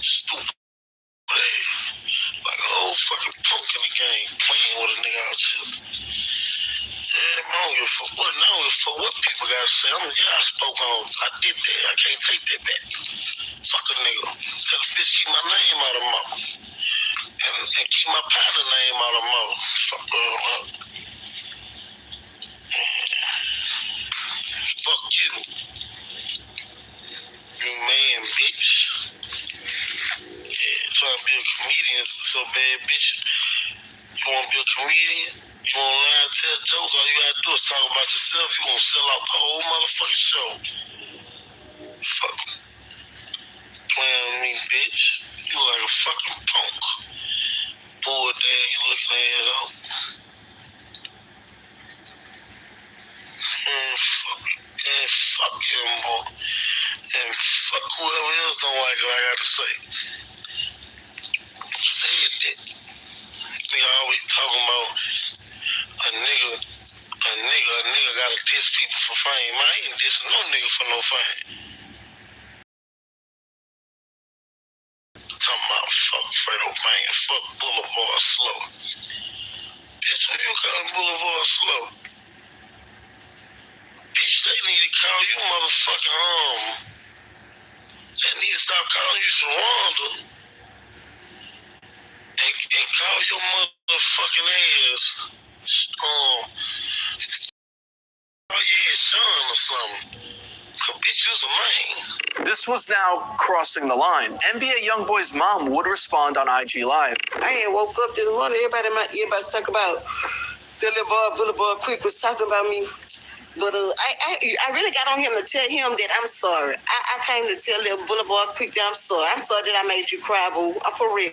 Stupid. Like a whole fucking punk in the game playing with a nigga out here. Yeah, I don't give a fuck what. I don't give a fuck what people gotta say. I spoke on. I did that. I can't take that back. Fuck a nigga. Tell the bitch keep my name out of mouth. And keep my partner name out of mouth. Fuck her. Fuck you. You man, bitch. Yeah, trying to be a comedian so bad, bitch. You wanna be a comedian? You wanna lie and tell jokes? All you gotta do is talk about yourself. You gonna sell out the whole motherfucking show. Fuck. Playing with me, bitch. You like a fucking punk. Bored there, you looking at it out. Fuck him, boy. And fuck whoever else don't like what I gotta say. Said that. Nigga always talking about a nigga gotta diss people for fame. I ain't dissing no nigga for no fame. Talking about fuck Fredo Bang, fuck Boulevard Slow. Bitch, who you calling Boulevard Slow? Bitch, they need to call you motherfucking they need to stop calling you Sharonda and call your motherfucking ass oh yeah, Sean or something. Cause bitch, you's a man. This was now crossing the line. NBA YoungBoy's mom would respond on IG Live. I had woke up this morning, everybody's talking about Boulevard Quick was talking about me. But I really got on him to tell him that I'm sorry. I came to tell the Boulevard Quick that I'm sorry. I'm sorry that I made you cry, boo. I'm for real.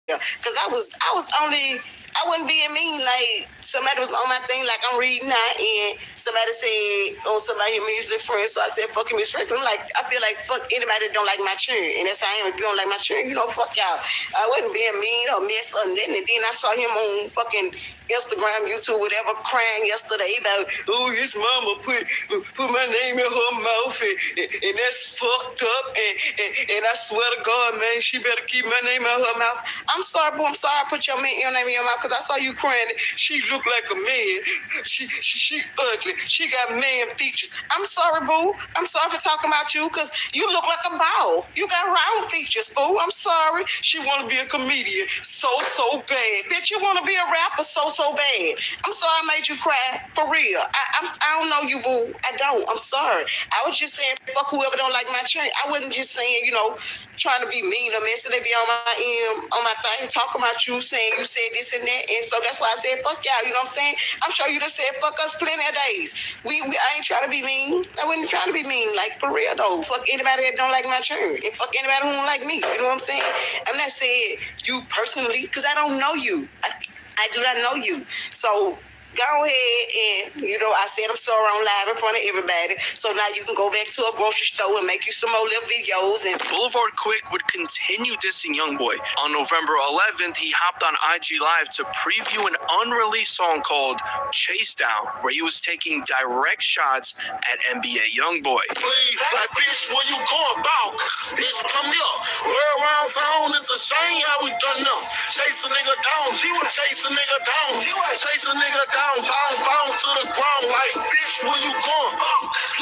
Because I wasn't being mean. Like, somebody was on my thing, like I'm reading now, and somebody said, oh, somebody mutual friend, so I said, fuck him, Miss Rick. I'm like, I feel like, fuck anybody that don't like my churn, and that's how I am. If you don't like my churn, fuck y'all. I wasn't being mean or mess or nothing, and then I saw him on fucking Instagram, YouTube, whatever, crying yesterday about, oh, his mama put my name in her mouth, and that's fucked up, and I swear to God, man, she better keep my name out her mouth. I'm sorry, boo, I'm sorry I put your name in your mouth, because I saw you crying. She looked like a man. She ugly. She got man features. I'm sorry, boo. I'm sorry for talking about you, because you look like a ball. You got round features, boo. I'm sorry. She want to be a comedian so bad. Bitch, you want to be a rapper so bad. I'm sorry I made you cry. For real. I don't know you, boo. I don't. I'm sorry. I was just saying, fuck whoever don't like my train. I wasn't just saying, trying to be mean or messing. They be on my thing, talking about you, saying you said this and that. And so that's why I said, fuck y'all. You know what I'm saying? I'm sure you done said fuck us plenty of days. I ain't trying to be mean. I wasn't trying to be mean. Like, for real, though. Fuck anybody that don't like my churn. And fuck anybody who don't like me. You know what I'm saying? I'm not saying you personally, because I don't know you. I do not know you. So go ahead and, I said I'm sorry on live in front of everybody. So now you can go back to a grocery store and make you some more little videos. And Boulevard Quick would continue dissing YoungBoy. On November 11th, he hopped on IG Live to preview an unreleased song called Chase Down, where he was taking direct shots at NBA YoungBoy. Please, like, bitch, where you going about? Bitch, come here. We're around town. It's a shame how we done them. Chase a nigga down. Chase a nigga down. Chase a nigga down. Bound to the ground. Like, bitch, where you going?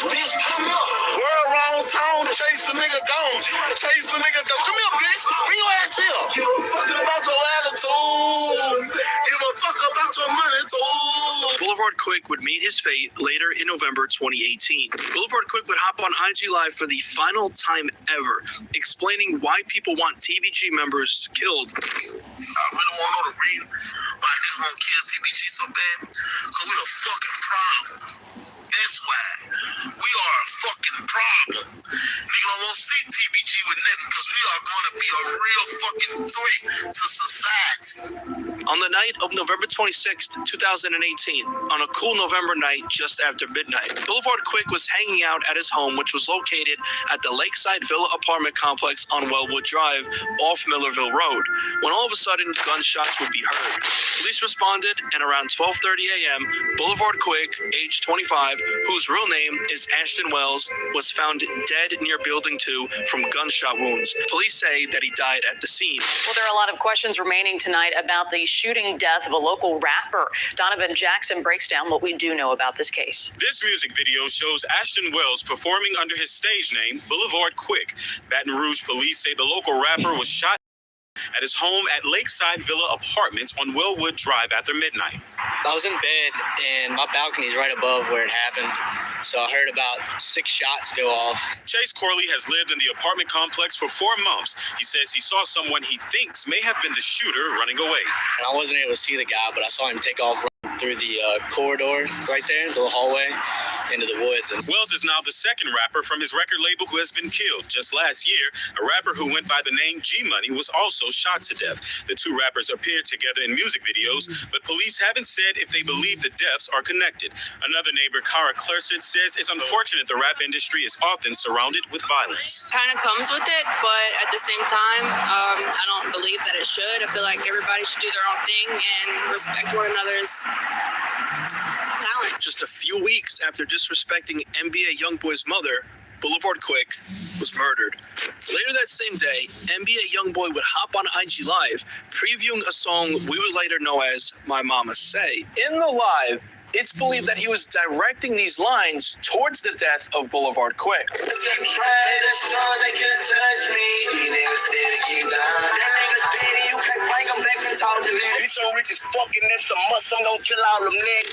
Bitch, come here. We're around town. Chase a nigga down. Chase a nigga down. Come here, bitch. Bring your ass here. Give a fuck about your attitude. Give a fuck about your money, too. Boulevard Quick would meet his fate later in November 2018. Boulevard Quick would hop on IG Live for the final time ever, explaining why people want TBG members killed. I really want to know the reason why niggas want to kill TBG so bad. Because we a fucking problem. That's why. We are a fucking problem. Nigga, don't want to see TBG with nothing because we are going to be a real fucking threat to society. On the night of November 26th, 2018, on a cool November night just after midnight, Boulevard Quick was hanging out at his home, which was located at the Lakeside Villa apartment complex on Wellwood Drive off Millerville Road, when all of a sudden gunshots would be heard. Police responded, and around 12:30 a.m., Boulevard Quick, age 25, whose real name is Ashton Wells, was found dead near Building 2 from gunshot wounds. Police say that he died at the scene. Well, there are a lot of questions remaining tonight about the shooting death of a local rapper. Donovan Jackson breaks down what we do know about this case. This music video shows Ashton Wells performing under his stage name, Boulevard Quick. Baton Rouge police say the local rapper was shot at his home at Lakeside Villa Apartments on Wellwood Drive after midnight. I was in bed and my balcony's right above where it happened. So I heard about 6 shots go off. Chase Corley has lived in the apartment complex for 4 months. He says he saw someone he thinks may have been the shooter running away. And I wasn't able to see the guy, but I saw him take off through the corridor right there, the hallway, into the woods. And Wells is now the second rapper from his record label who has been killed. Just last year, a rapper who went by the name G-Money was also shot to death. The 2 rappers appeared together in music videos, but police haven't said if they believe the deaths are connected. Another neighbor, Cara Clercet, says it's unfortunate the rap industry is often surrounded with violence. Kind of comes with it, but at the same time, I don't believe that it should. I feel like everybody should do their own thing and respect one another's talent. Just a few weeks after disrespecting NBA YoungBoy's mother, Boulevard Quick was murdered. Later that same day, NBA YoungBoy would hop on IG Live, previewing a song we would later know as My Mama Say. In the live, it's believed that he was directing these lines towards the death of Boulevard Quick.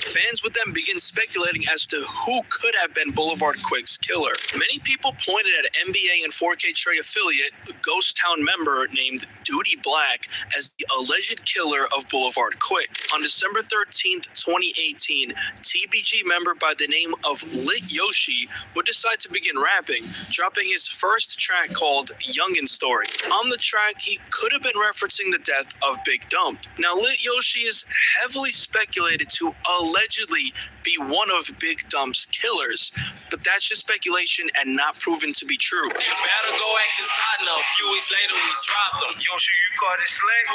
Fans would then begin speculating as to who could have been Boulevard Quick's killer. Many people pointed at NBA and 4K Trey affiliate, Ghost Town member named Duty Black, as the alleged killer of Boulevard Quick. On December 13th, 2018, TBG member by the name of Lit Yoshi would decide to begin rapping, dropping his first track called Youngin' Story. On the track, he could have been referencing the death of Big Dump. Now, Lit Yoshi is heavily speculated to allegedly be one of Big Dump's killers, but that's just speculation and not proven to be true. You better go ask his partner. A few weeks later, we dropped him. Yoshi, you caught it slick?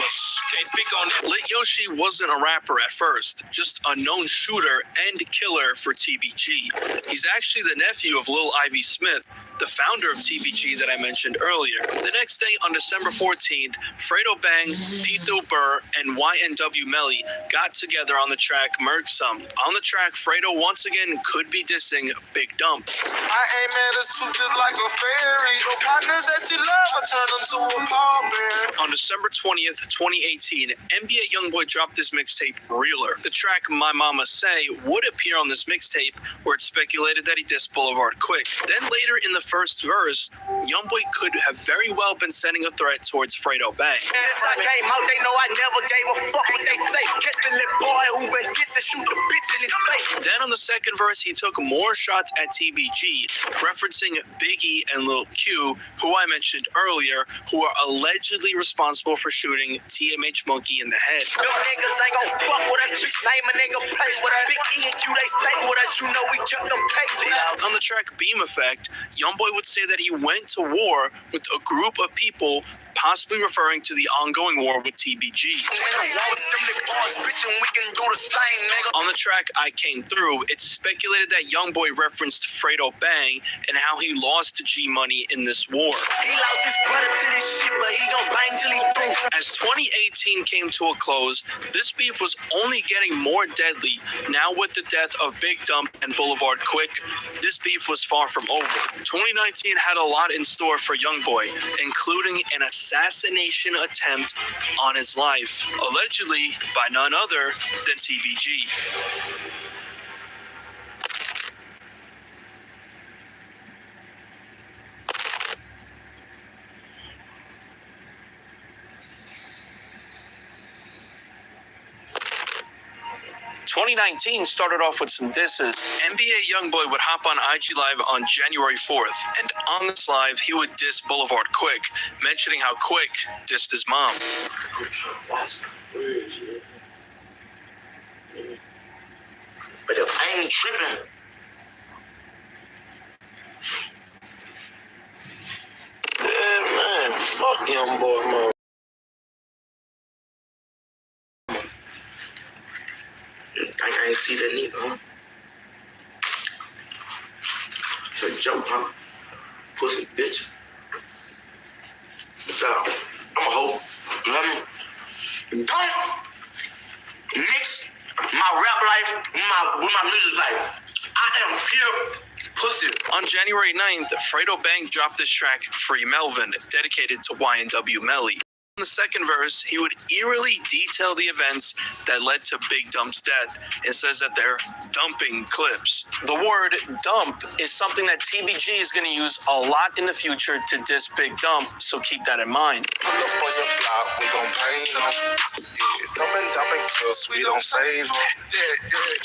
Can't speak on that. Lit Yoshi wasn't a rapper at first, just a known shooter and killer for TBG. He's actually the nephew of Lil Ivy Smith, the founder of TBG that I mentioned earlier. The next day, on December 14th, Fredo Bang, Pito Burr, and YNW Melly got together on the track Merc Some. On the track, Fredo once again could be dissing Big Dump. I aim at us two just like a fairy. The partners that you love, I turn them to a pallbearer. On December 20th, 2018, NBA YoungBoy dropped this mixtape, Realer. The track My Mama Say would appear on this mixtape, where it's speculated that he dissed Boulevard Quick. Then later in the first verse, YoungBoy could have very well been sending a threat towards Fredo Bang. Since I came out, they know I never gave a fuck what they say. Catch the little boy who been dissing, shoot the bitch in his face. Then on the second verse, he took more shots at TBG, referencing Biggie and Lil Q, who I mentioned earlier, who are allegedly responsible for shooting TMH Monkey in the head. Them niggas ain't gon' fuck with us, bitch. Name a nigga play with us. Big E and Q, they stay with us. You know we kept them pages. On the track Beam Effect, YoungBoy would say that he went to war with a group of people, possibly referring to the ongoing war with TBG. On the track I Came Through, it's speculated that YoungBoy referenced Fredo Bang and how he lost to G-Money in this war. He lost his brother to this shit, but he gon' bang till he through. As 2018 came to a close, this beef was only getting more deadly. Now with the death of Big Dump and Boulevard Quick, this beef was far from over. 2019 had a lot in store for YoungBoy, including an assassination attempt on his life, allegedly by none other than TBG. 2019 started off with some disses. NBA Youngboy would hop on IG Live on January 4th, and on this live, he would diss Boulevard Quick, mentioning how Quick dissed his mom. But if I ain't tripping, yeah, man, fuck Youngboy, man. I ain't see that nigga, huh? It's a joke, huh? Pussy bitch. So, I'm a hoe. You know what? Don't mix my rap life with my music life. I am pure pussy. On January 9th, Fredo Bang dropped this track, Free Melvin, dedicated to YNW Melly. In the second verse, he would eerily detail the events that led to Big Dump's death. It says that they're dumping clips. The word dump is something that TBG is going to use a lot in the future to diss Big Dump, so keep that in mind. Pull up on your block, we gon' paint them. Yeah, dumping clips, we don't save them.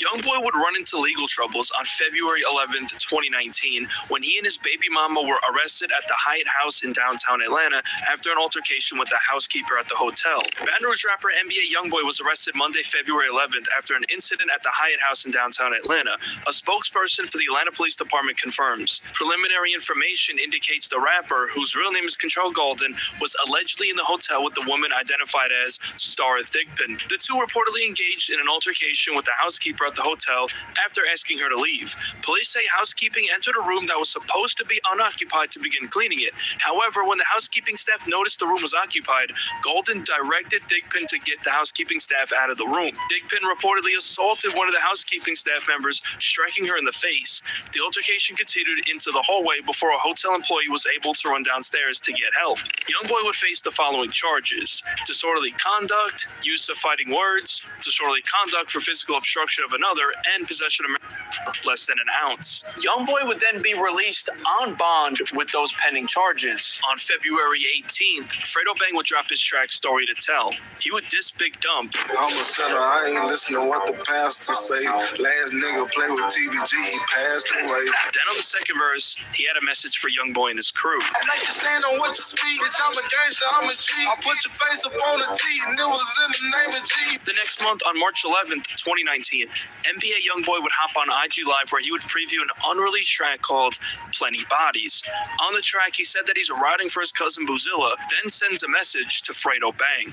Youngboy would run into legal troubles on February 11th, 2019, when he and his baby mama were arrested at the Hyatt House in downtown Atlanta after an altercation with the housekeeper at the hotel. Baton Rouge rapper NBA Youngboy was arrested Monday, February 11th after an incident at the Hyatt House in downtown Atlanta. A spokesperson for the Atlanta Police Department confirms. Preliminary information indicates the rapper, whose real name is Control Golden, was allegedly in the hotel with the woman identified as Star Thigpen. The two reportedly engaged in an altercation with the housekeeper at the hotel after asking her to leave. Police say housekeeping entered a room that was supposed to be unoccupied to begin cleaning it. However, when the housekeeping staff noticed the room was occupied, Golden directed Thigpen to get the housekeeping staff out of the room. Thigpen reportedly assaulted one of the housekeeping staff members, striking her in the face. The altercation continued into the hallway before a hotel employee was able to run downstairs to get help. Youngboy would face the following charges: disorderly conduct, use of fighting words, disorderly conduct for physical obstruction of another, and possession of less than an ounce. Youngboy would then be released on bond with those pending charges. On February 18th, Fredo Bang would drop his track Story to Tell. He would diss Big Dump. I'm a sinner, I ain't listening to what the pastor say. Last nigga play with TBG, he passed away. Then on the second verse, he had a message for Youngboy and his crew. Take a stand on what you speak, bitch, I'm a gangster, I'm a G. I put your face up on the T, and it was in the name of G. The next month, on March 11th, 2019, NBA Youngboy would hop on IG Live where he would preview an unreleased track called Plenty Bodies. On the track, he said that he's riding for his cousin Boozilla, then sends a message to Fredo Bang.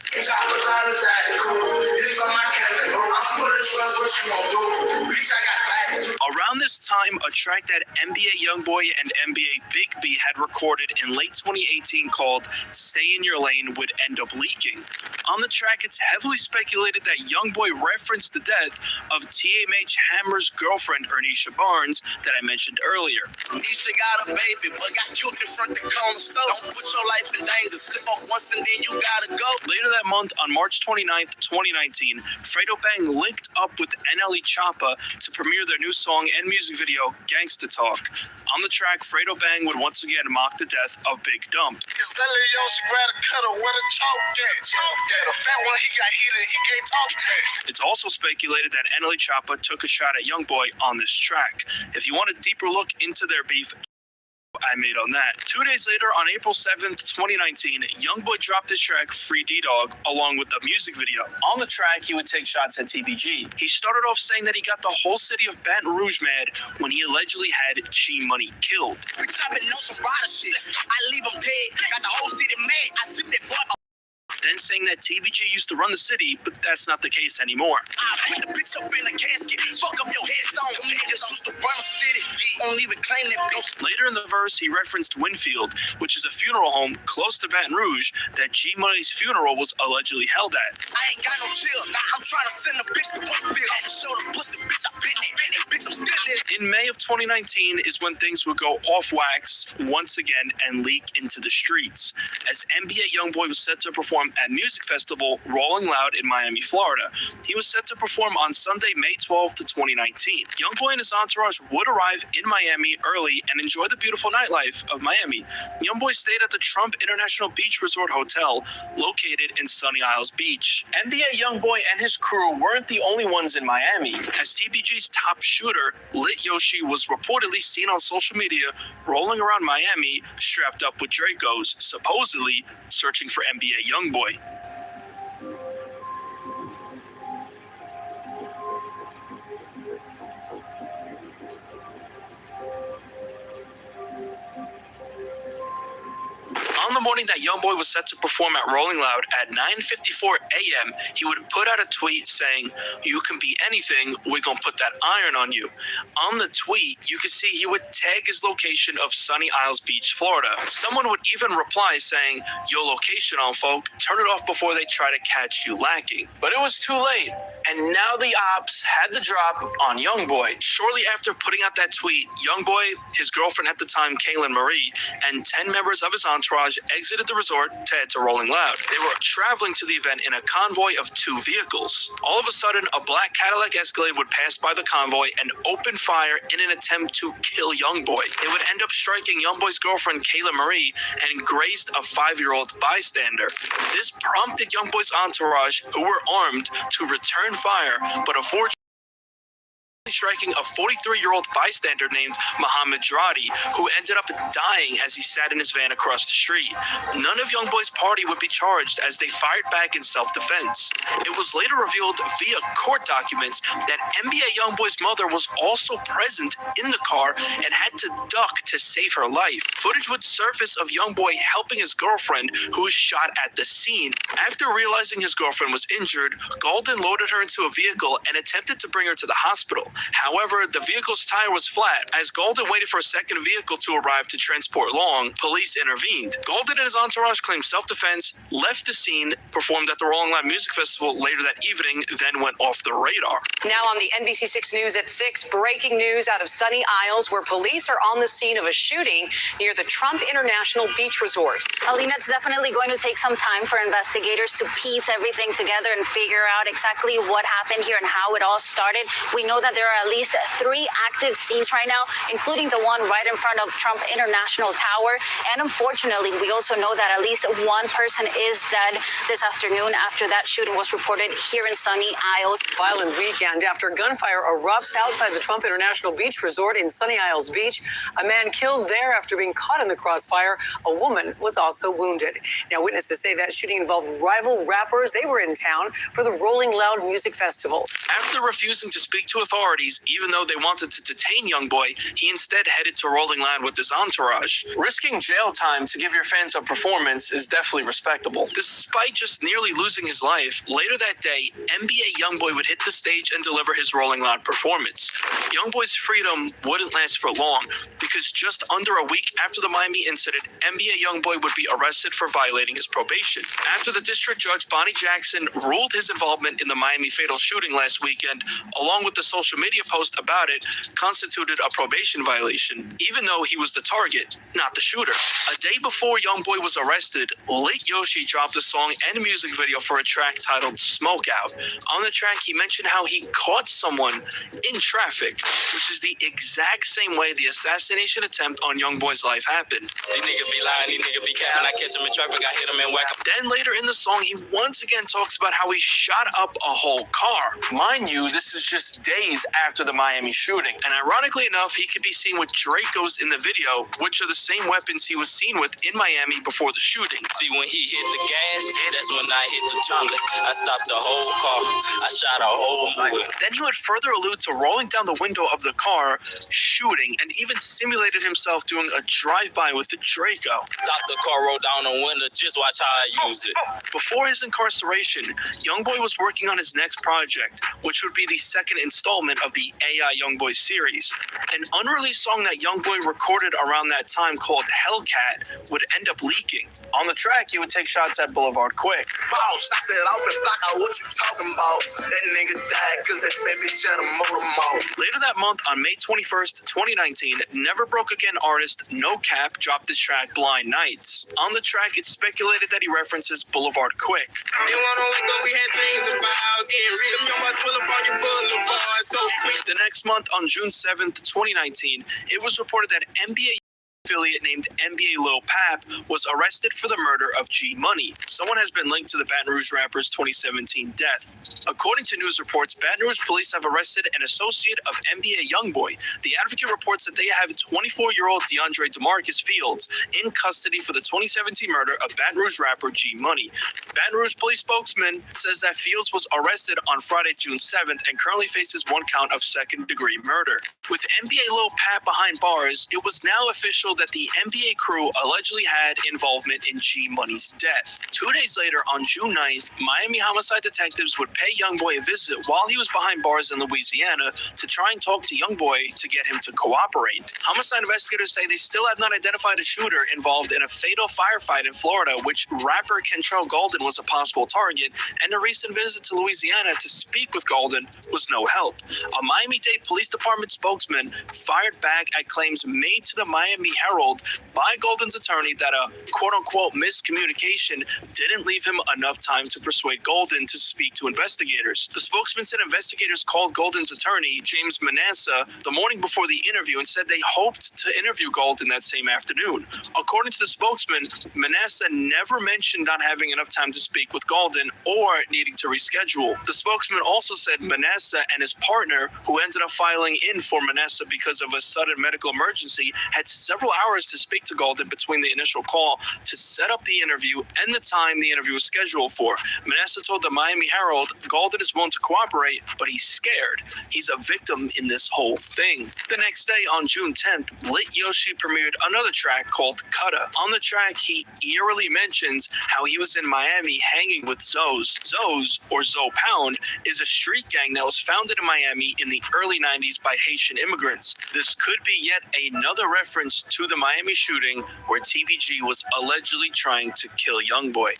Around this time, a track that NBA Youngboy and NBA Big B had recorded in late 2018 called Stay in Your Lane would end up leaking. On the track, it's heavily speculated that Youngboy referenced the death of TMH Hammer's girlfriend, Ernisha Barnes, that I mentioned earlier. Nisha got a baby, but got killed in front of the corner store. Don't put your life in danger. Slip off once and then you gotta go. Later that month, on March 29th, 2019, Fredo Bang linked up with NLE Choppa to premiere their new song and music video, Gangsta Talk. On the track, Fredo Bang would once again mock the death of Big Dump. The fat one, he got hit and he can't talk back. It's also speculated that NLE Choppa took a shot at Youngboy on this track. If you want a deeper look into their beef, I made on that. 2 days later, on April 7th, 2019, Youngboy dropped his track Free D-Dog along with a music video. On the track, he would take shots at TBG. He started off saying that he got the whole city of Baton Rouge mad when he allegedly had G Money killed. Bitch, I've been on some rider shit. I leave him dead. Got the whole city mad. I sip that boy. Then saying that TBG used to run the city, but that's not the case anymore. I put the bitch up in a casket. Fuck up your headstone. Them niggas used to run the city. Don't even claim that bitch. Later in the verse, he referenced Winfield, which is a funeral home close to Baton Rouge that G Money's funeral was allegedly held at. I ain't got no chill. Now I'm trying to send a bitch to Winfield. I had to show the pussy, bitch. I've been there. Bitch, I'm still there. In May of 2019 is when things would go off wax once again and leak into the streets, as NBA YoungBoy was set to perform at music festival Rolling Loud in Miami, Florida. He was set to perform on Sunday, May 12th, 2019. YoungBoy and his entourage would arrive in Miami early and enjoy the beautiful nightlife of Miami. YoungBoy stayed at the Trump International Beach Resort Hotel, located in Sunny Isles Beach. NBA YoungBoy and his crew weren't the only ones in Miami, as TPG's top shooter, Lit Yoshi, was reportedly seen on social media rolling around Miami strapped up with Dracos, supposedly searching for NBA YoungBoy. On the morning that YoungBoy was set to perform at Rolling Loud at 9:54 a.m., he would put out a tweet saying, "You can be anything, we're gonna put that iron on you." On the tweet, you could see he would tag his location of Sunny Isles Beach, Florida. Someone would even reply saying, "Your location on, folk, turn it off before they try to catch you lacking." But it was too late, and now the ops had the drop on YoungBoy. Shortly after putting out that tweet, YoungBoy, his girlfriend at the time, Kaylin Marie, and 10 members of his entourage exited the resort to head to Rolling Loud. They were traveling to the event in a convoy of 2 vehicles. All of a sudden, a black Cadillac Escalade would pass by the convoy and open fire in an attempt to kill YoungBoy. It would end up striking YoungBoy's girlfriend, Kayla Marie, and grazed a 5-year-old bystander. This prompted YoungBoy's entourage, who were armed, to return fire, but unfortunately striking a 43-year-old bystander named Muhammad Dradi, who ended up dying as he sat in his van across the street. None of YoungBoy's party would be charged as they fired back in self-defense. It was later revealed via court documents that NBA YoungBoy's mother was also present in the car and had to duck to save her life. Footage would surface of YoungBoy helping his girlfriend, who was shot at the scene. After realizing his girlfriend was injured, Golden loaded her into a vehicle and attempted to bring her to the hospital. However, the vehicle's tire was flat. As Golden waited for a second vehicle to arrive to transport Long, police intervened. Golden and his entourage claimed self-defense, left the scene, performed at the Rolling Loud Music Festival later that evening, then went off the radar. Now on the NBC6 News at 6, breaking news out of Sunny Isles, where police are on the scene of a shooting near the Trump International Beach Resort. Alina, it's definitely going to take some time for investigators to piece everything together and figure out exactly what happened here and how it all started. We know that there are at least 3 active scenes right now, including the one right in front of Trump International Tower. And unfortunately, we also know that at least 1 person is dead this afternoon after that shooting was reported here in Sunny Isles. Violent weekend after gunfire erupts outside the Trump International Beach Resort in Sunny Isles Beach. A man killed there after being caught in the crossfire. A woman was also wounded. Now, witnesses say that shooting involved rival rappers. They were in town for the Rolling Loud Music Festival. After refusing to speak to authorities, even though they wanted to detain YoungBoy, he instead headed to Rolling Loud with his entourage. Risking jail time to give your fans a performance is definitely respectable. Despite just nearly losing his life, later that day, NBA YoungBoy would hit the stage and deliver his Rolling Loud performance. YoungBoy's freedom wouldn't last for long, because just under a week after the Miami incident, NBA YoungBoy would be arrested for violating his probation. After the district judge, Bonnie Jackson, ruled his involvement in the Miami fatal shooting last weekend, along with the social media post about it, constituted a probation violation, even though he was the target, not the shooter. A day before YoungBoy was arrested, Lit Yoshi dropped a song and music video for a track titled Smoke Out. On the track, he mentioned how he caught someone in traffic, which is the exact same way the assassination attempt on YoungBoy's life happened. These niggas be lying, these niggas be capping. I catch him in traffic, I hit him and whack him. Then later in the song, he once again talks about how he shot up a whole car. Mind you, this is just days after the Miami shooting. And ironically enough, he could be seen with Dracos in the video, which are the same weapons he was seen with in Miami before the shooting. See, when he hit the gas, that's when I hit the toilet. I stopped the whole car. I shot a whole movie. Then he would further allude to rolling down the window of the car, shooting, and even simulated himself doing a drive-by with the Draco. Stop the car, roll down the window, just watch how I use it. Before his incarceration, YoungBoy was working on his next project, which would be the second installment of the AI Youngboy series. An unreleased song that Youngboy recorded around that time called Hellcat would end up leaking. On the track, he would take shots at Boulevard Quick. Boss, I said off the block, what you talking about? That nigga died cause that baby shot a motor mouth. Later that month, on May 21st, 2019, Never Broke Again artist No Cap dropped the track Blind Nights. On the track, it's speculated that he references Boulevard Quick. They wanna wake up, we had dreams about getting rid of them, pull up on your boulevard so quick. The next month, on June 7th, 2019, it was reported that NBA affiliate named NBA Lil Pap was arrested for the murder of G Money. Someone has been linked to the Baton Rouge rapper's 2017 death. According to news reports, Baton Rouge police have arrested an associate of NBA Youngboy. The Advocate reports that they have 24-year-old DeAndre DeMarcus Fields in custody for the 2017 murder of Baton Rouge rapper G Money. Baton Rouge police spokesman says that Fields was arrested on Friday, June 7th, and currently faces one count of second-degree murder. With NBA Lil Pap behind bars, it was now official that the NBA crew allegedly had involvement in G Money's death. 2 days later, on June 9th, Miami homicide detectives would pay Youngboy a visit while he was behind bars in Louisiana to try and talk to Youngboy to get him to cooperate. Homicide investigators say they still have not identified a shooter involved in a fatal firefight in Florida, which rapper Kentrell Golden was a possible target, and a recent visit to Louisiana to speak with Golden was no help. A Miami-Dade Police Department spokesman fired back at claims made to the Miami Herald by Golden's attorney that a quote-unquote miscommunication didn't leave him enough time to persuade Golden to speak to investigators. The spokesman said investigators called Golden's attorney, James Manasseh, the morning before the interview and said they hoped to interview Golden that same afternoon. According to the spokesman, Manasseh never mentioned not having enough time to speak with Golden or needing to reschedule. The spokesman also said Manasseh and his partner, who ended up filing in for Manasseh because of a sudden medical emergency, had several hours to speak to Golden between the initial call to set up the interview and the time the interview was scheduled for. Manasseh told the Miami Herald Golden is willing to cooperate, but he's scared. He's a victim in this whole thing. The next day, on June 10th, Lit Yoshi premiered another track called Cutta. On the track, he eerily mentions how he was in Miami hanging with Zoes. Zoes, or Zoe Pound, is a street gang that was founded in Miami in the early 90s by Haitian immigrants. This could be yet another reference to the Miami shooting where TBG was allegedly trying to kill Youngboy.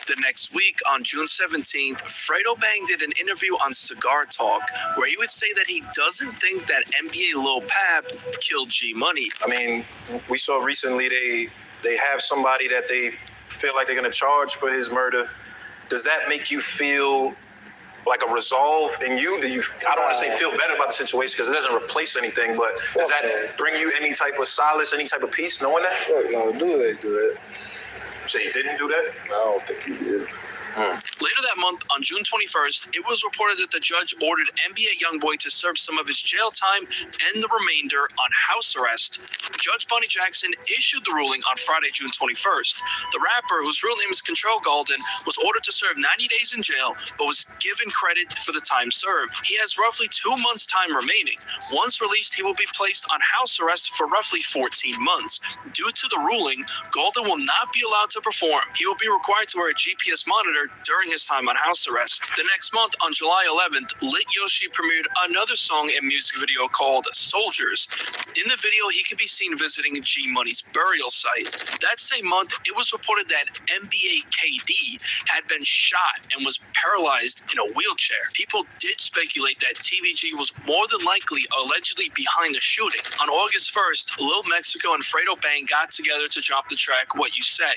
The next week, on June 17th, Fredo Bang did an interview on Cigar Talk where he would say that he doesn't think that NBA Lil Pap killed G Money. I mean, we saw recently they have somebody that they feel like they're going to charge for his murder. Does that make you feel like a resolve in you? I don't want to say feel better about the situation because it doesn't replace anything, but does that bring you any type of solace, any type of peace knowing that? No, do that. So he didn't do that? I don't think he did. Later that month, on June 21st, it was reported that the judge ordered NBA Youngboy to serve some of his jail time and the remainder on house arrest. Judge Bonnie Jackson issued the ruling on Friday, June 21st. The rapper, whose real name is Kentrell Golden, was ordered to serve 90 days in jail, but was given credit for the time served. He has roughly 2 months' time remaining. Once released, he will be placed on house arrest for roughly 14 months. Due to the ruling, Golden will not be allowed to perform. He will be required to wear a GPS monitor during his time on house arrest. The next month, on July 11th, Lit Yoshi premiered another song and music video called Soldiers. In the video, he could be seen visiting G Money's burial site. That same month, it was reported that NBA KD had been shot and was paralyzed in a wheelchair. People did speculate that TBG was more than likely allegedly behind the shooting. On August 1st, Lil Mexico and Fredo Bang got together to drop the track What You Say.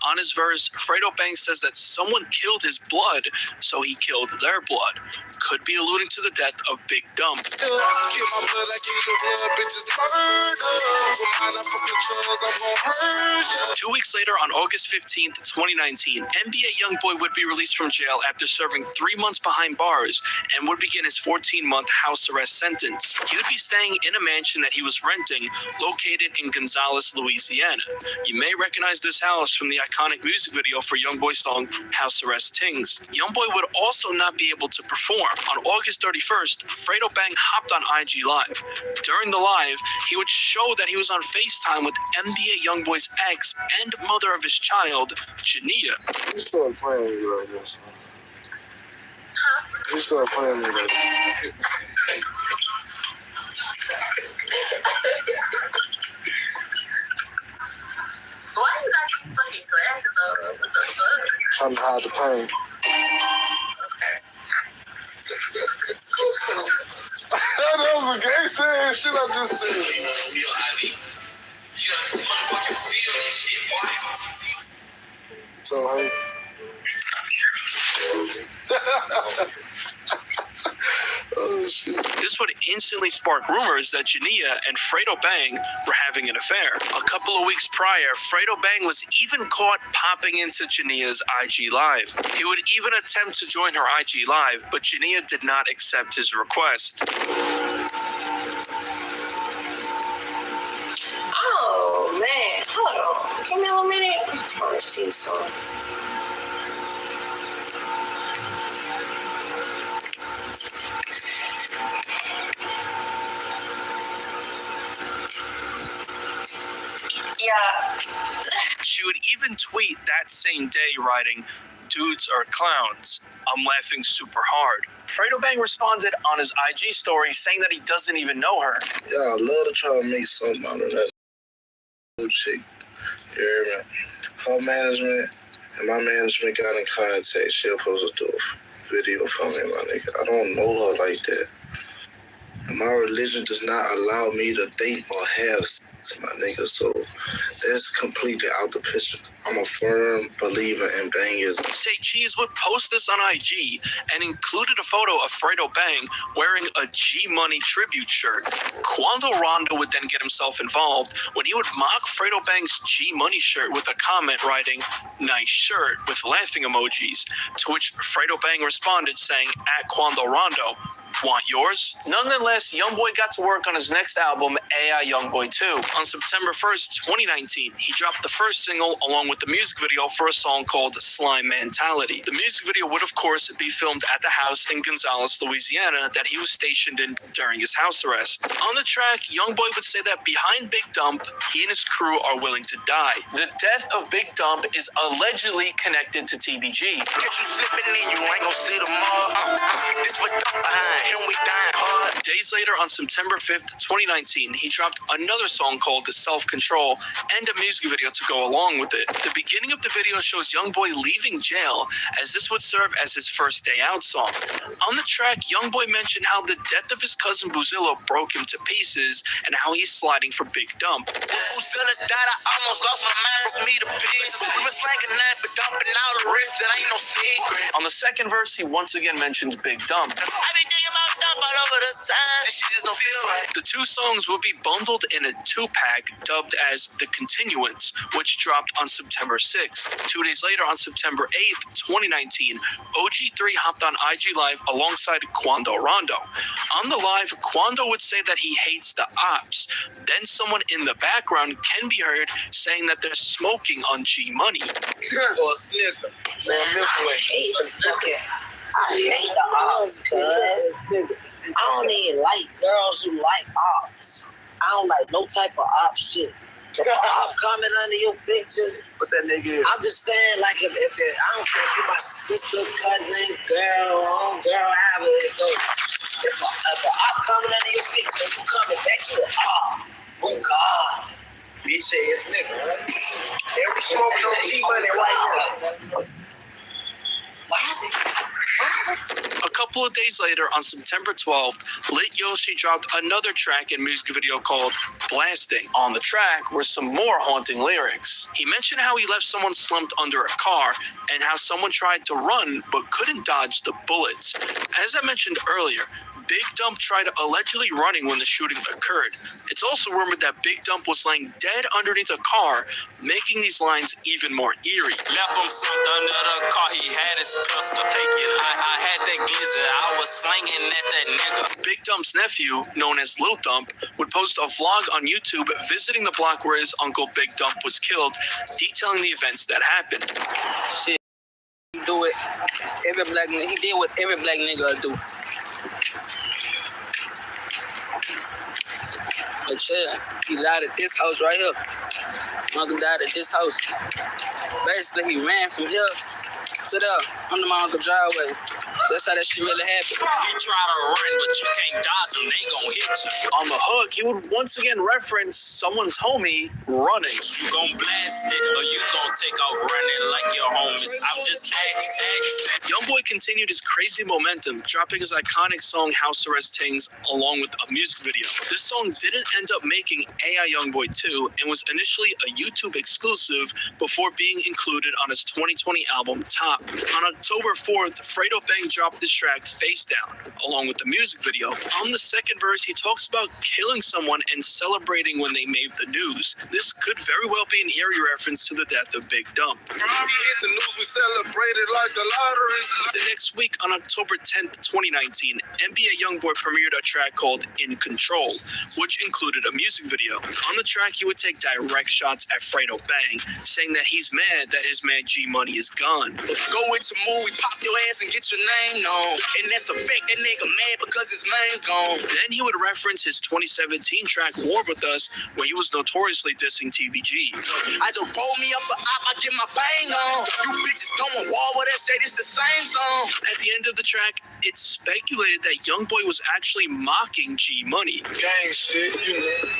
On his verse, Fredo Bang says that someone killed his blood, so he killed their blood. Could be alluding to the death of Big Dumb. 2 weeks later, on August 15th, 2019, NBA Youngboy would be released from jail after serving 3 months behind bars and would begin his 14-month house arrest sentence. He would be staying in a mansion that he was renting, located in Gonzales, Louisiana. You may recognize this house from the iconic music video for Youngboy's song House Arrest Tings. Youngboy would also not be able to perform. more. On August 31st, Fredo Bang hopped on IG Live. During the live, he would show that he was on FaceTime with NBA YoungBoy's ex and mother of his child, Jania. You started playing with me like this. You started playing with me like this. Why you got these fucking glasses on? What the fuck? Trying to hide the pain. That was a gangster ass shit I just said. You gotta motherfucking feel this shit, boy. So, hey. Oh, shit. This would instantly spark rumors that Jania and Fredo Bang were having an affair. A couple of weeks prior, Fredo Bang was even caught popping into Jania's IG Live. He would even attempt to join her IG Live, but Jania did not accept his request. Oh, man. Hold on. Give me a little minute. I'm trying to see something. Yeah. She would even tweet that same day writing, "Dudes are clowns. I'm laughing super hard." Fredo Bang responded on his IG story saying that he doesn't even know her. Yeah, I love to try to make something out of that little chick. You hear me? Her management and my management got in contact. She was supposed to do a video for me, my nigga. I don't know her like that. And my religion does not allow me to date or have sex, my nigga. So that's completely out the picture. I'm a firm believer in bangism. Say Cheese would post this on IG and included a photo of Fredo Bang wearing a G Money tribute shirt. Quando Rondo would then get himself involved when he would mock Fredo Bang's G Money shirt with a comment writing, "Nice shirt," with laughing emojis, to which Fredo Bang responded saying, @Quando Rondo, "Want yours?" Nonetheless, YoungBoy got to work on his next album, AI YoungBoy 2. On September 1st, 2019, he dropped the first single along with the music video for a song called Slime Mentality. The music video would, of course, be filmed at the house in Gonzales, Louisiana that he was stationed in during his house arrest. On the track, YoungBoy would say that behind Big Dump, he and his crew are willing to die. The death of Big Dump is allegedly connected to TBG. Get you slipping in, you ain't gon' see the mug. This what Dump behind him, we dying hard. Days later, on September 5th, 2019, he dropped another song called Self-Control and a music video to go along with it. The beginning of the video shows YoungBoy leaving jail, as this would serve as his first day out song. On the track, YoungBoy mentioned how the death of his cousin Buzilla broke him to pieces and how he's sliding for Big Dump. Buzilla died, I almost lost my mind, broke me to pieces. We was slanging knife, but dumping all the rest, that ain't no secret. On the second verse, he once again mentions Big Dump. I be thinking about Dump all over the time, this shit just don't feel right. The two songs will be bundled in a 2-pack dubbed as The Continuance, which dropped on September 6th. 2 days later, on September 8th, 2019, OG3 hopped on IG Live alongside Quando Rondo. On the live, Quando would say that he hates the ops. Then someone in the background can be heard saying that they're smoking on G Money. I hate the ops, cuz I don't even like girls who like ops. I don't like no type of op shit. If an op comment under your picture, What that nigga is? I'm just saying, like, if I don't care if you're my sister, cousin, girl, home girl, however it goes. If an op comment under your picture, you coming back to the op. Oh, God. Bitch ass nigga, right? Every smoking on G-Money right now. What happened? A couple of days later, on September 12th, Lit Yoshi dropped another track and music video called Blasting. On the track were some more haunting lyrics. He mentioned how he left someone slumped under a car and how someone tried to run but couldn't dodge the bullets. As I mentioned earlier, Big Dump tried allegedly running when the shooting occurred. It's also rumored that Big Dump was laying dead underneath a car, making these lines even more eerie. Left him slumped under the car, he had his pistol. I had that glizzy, I was slinging at that nigga. Big Dump's nephew, known as Lil Dump, would post a vlog on YouTube visiting the block where his uncle Big Dump was killed, detailing the events that happened. Shit, he do it. Every black nigga, he did what every black nigga do. But yeah, he died at this house right here. My uncle died at this house. Basically, he ran from here to there under my uncle's driveway. That's how that shit really happened. You try to run, but you can't dodge them. They gon' hit you. On the hook, he would once again reference someone's homie running. You gon' blast it, or you gon' take off running like your homies. I'm just acting. Youngboy continued his crazy momentum, dropping his iconic song House Arrest Tings along with a music video. This song didn't end up making AI Youngboy 2 and was initially a YouTube exclusive before being included on his 2020 album Top. On October 4th, Fredo Bang dropped this track Face Down along with the music video. On the second verse, he talks about killing someone and celebrating when they made the news. This could very well be an eerie reference to the death of Big Dump. He hit the news, we celebrated like the lottery. The next week, on October 10th, 2019, NBA Youngboy premiered a track called In Control, which included a music video. On the track, he would take direct shots at Fredo Bang, saying that he's mad that his man G Money is gone. Go with your movie, pop your ass and get your name known. And that's a fact, that nigga mad because his name's gone. Then he would reference his 2017 track War With Us, where he was notoriously dissing TBG. I just roll me up a op, I get my bang on. You bitches going war with that shit, it's the same song. At the end of the track, it's speculated that Youngboy was actually mocking G Money. Gang shit, you know.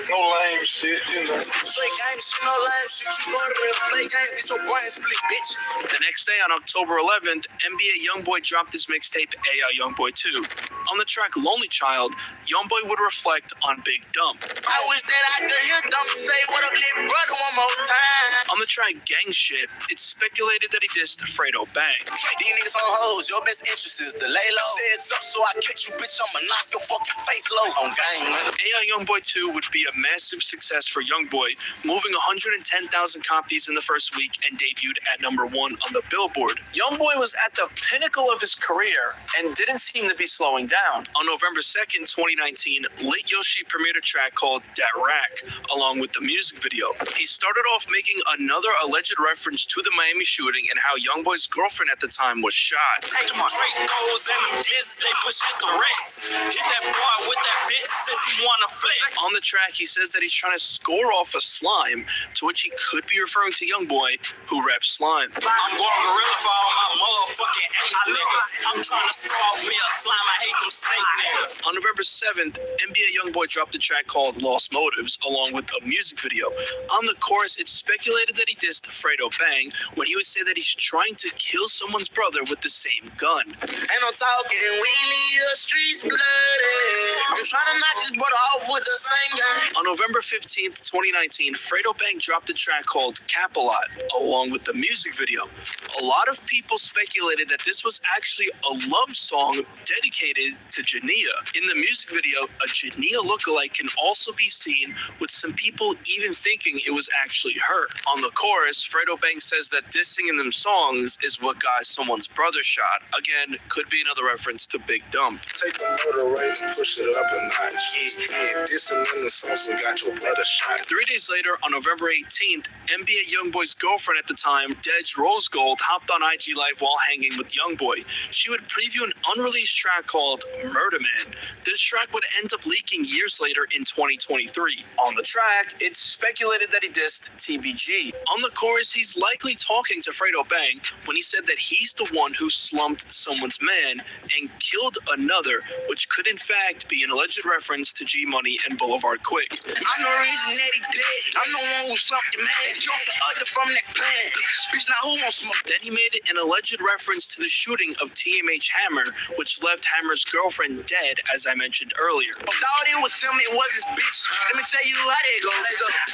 No lame shit, you know. Straight gang shit, no lame shit. You go to real play games, get your brain split, bitch. The next day, on October 11th, NBA Youngboy dropped his mixtape AI Youngboy 2. On the track Lonely Child, Youngboy would reflect on Big Dump. I wish that I could hear them say what up, little brother, one more time. On the track Gang Shit, it's speculated that he dissed Fredo Bang. These niggas on hoes, your best interest is to lay low. Says up, so I catch you, bitch, I'ma knock your fucking face low. On gang, man. AI Youngboy 2 would be a massive success for Youngboy, moving 110,000 copies in the first week and debuted at #1 on the Billboard. Youngboy was at the pinnacle of his career and didn't seem to be slowing down. On November 2nd, 2019, Lit Yoshi premiered a track called Dat Rack, along with the music video. He started off making another alleged reference to the Miami shooting and how Youngboy's girlfriend at the time was shot. Take them Dracos and them glizzes, they push it the rest. Hit that boy with that bitch, says he wanna flex. On the track, he says that he's trying to score off a slime, to which he could be referring to Youngboy, who reps slime. I'm going gorilla for all my motherfucking ape niggas. I'm trying to score off me a slime, I hate them snake niggas. On November 7th, NBA Youngboy dropped a track called Lost Motives, along with a music video. On the chorus, it's speculated that he dissed Fredo Bang when he would say that he's trying to kill someone's brother with the same gun. Ain't no talking, we leave the streets bloody. I'm trying to knock this brother off with the same gun. On November 15th, 2019, Fredo Bang dropped a track called Cap-A-Lot, along with the music video. A lot of people speculated that this was actually a love song dedicated to Jania. In the music video, a Jania lookalike can also be seen, with some people even thinking it was actually her. On the chorus, Fredo Bang says that dissing in them songs is what got someone's brother shot. Again, could be another reference to Big Dump. Take the motor rate and push it up a notch. Yeah, dissing in the songs that got your brother shot. 3 days later, on November 18th, NBA Youngboy's girlfriend at the time, Dej Rose Gold, hopped on IG Live while hanging with Youngboy. She would preview an unreleased track called Murder Man. This track would end up leaking years later in 2023. On the track, it's speculated that he dissed TBG. On the chorus, he's likely talking to Fredo Bang when he said that he's the one who slumped someone's man and killed another, which could in fact be an alleged reference to G Money and Boulevard Quick. I'm the reason that he dead. I'm the one who slumped the man. Jumped the other from that plan. Bitch, now who won't smoke? Then he made an alleged reference to the shooting of TMH Hammer, which left Hammer's girlfriend dead, as I mentioned earlier. Thought it was him, it was his bitch. Let me tell you how that goes.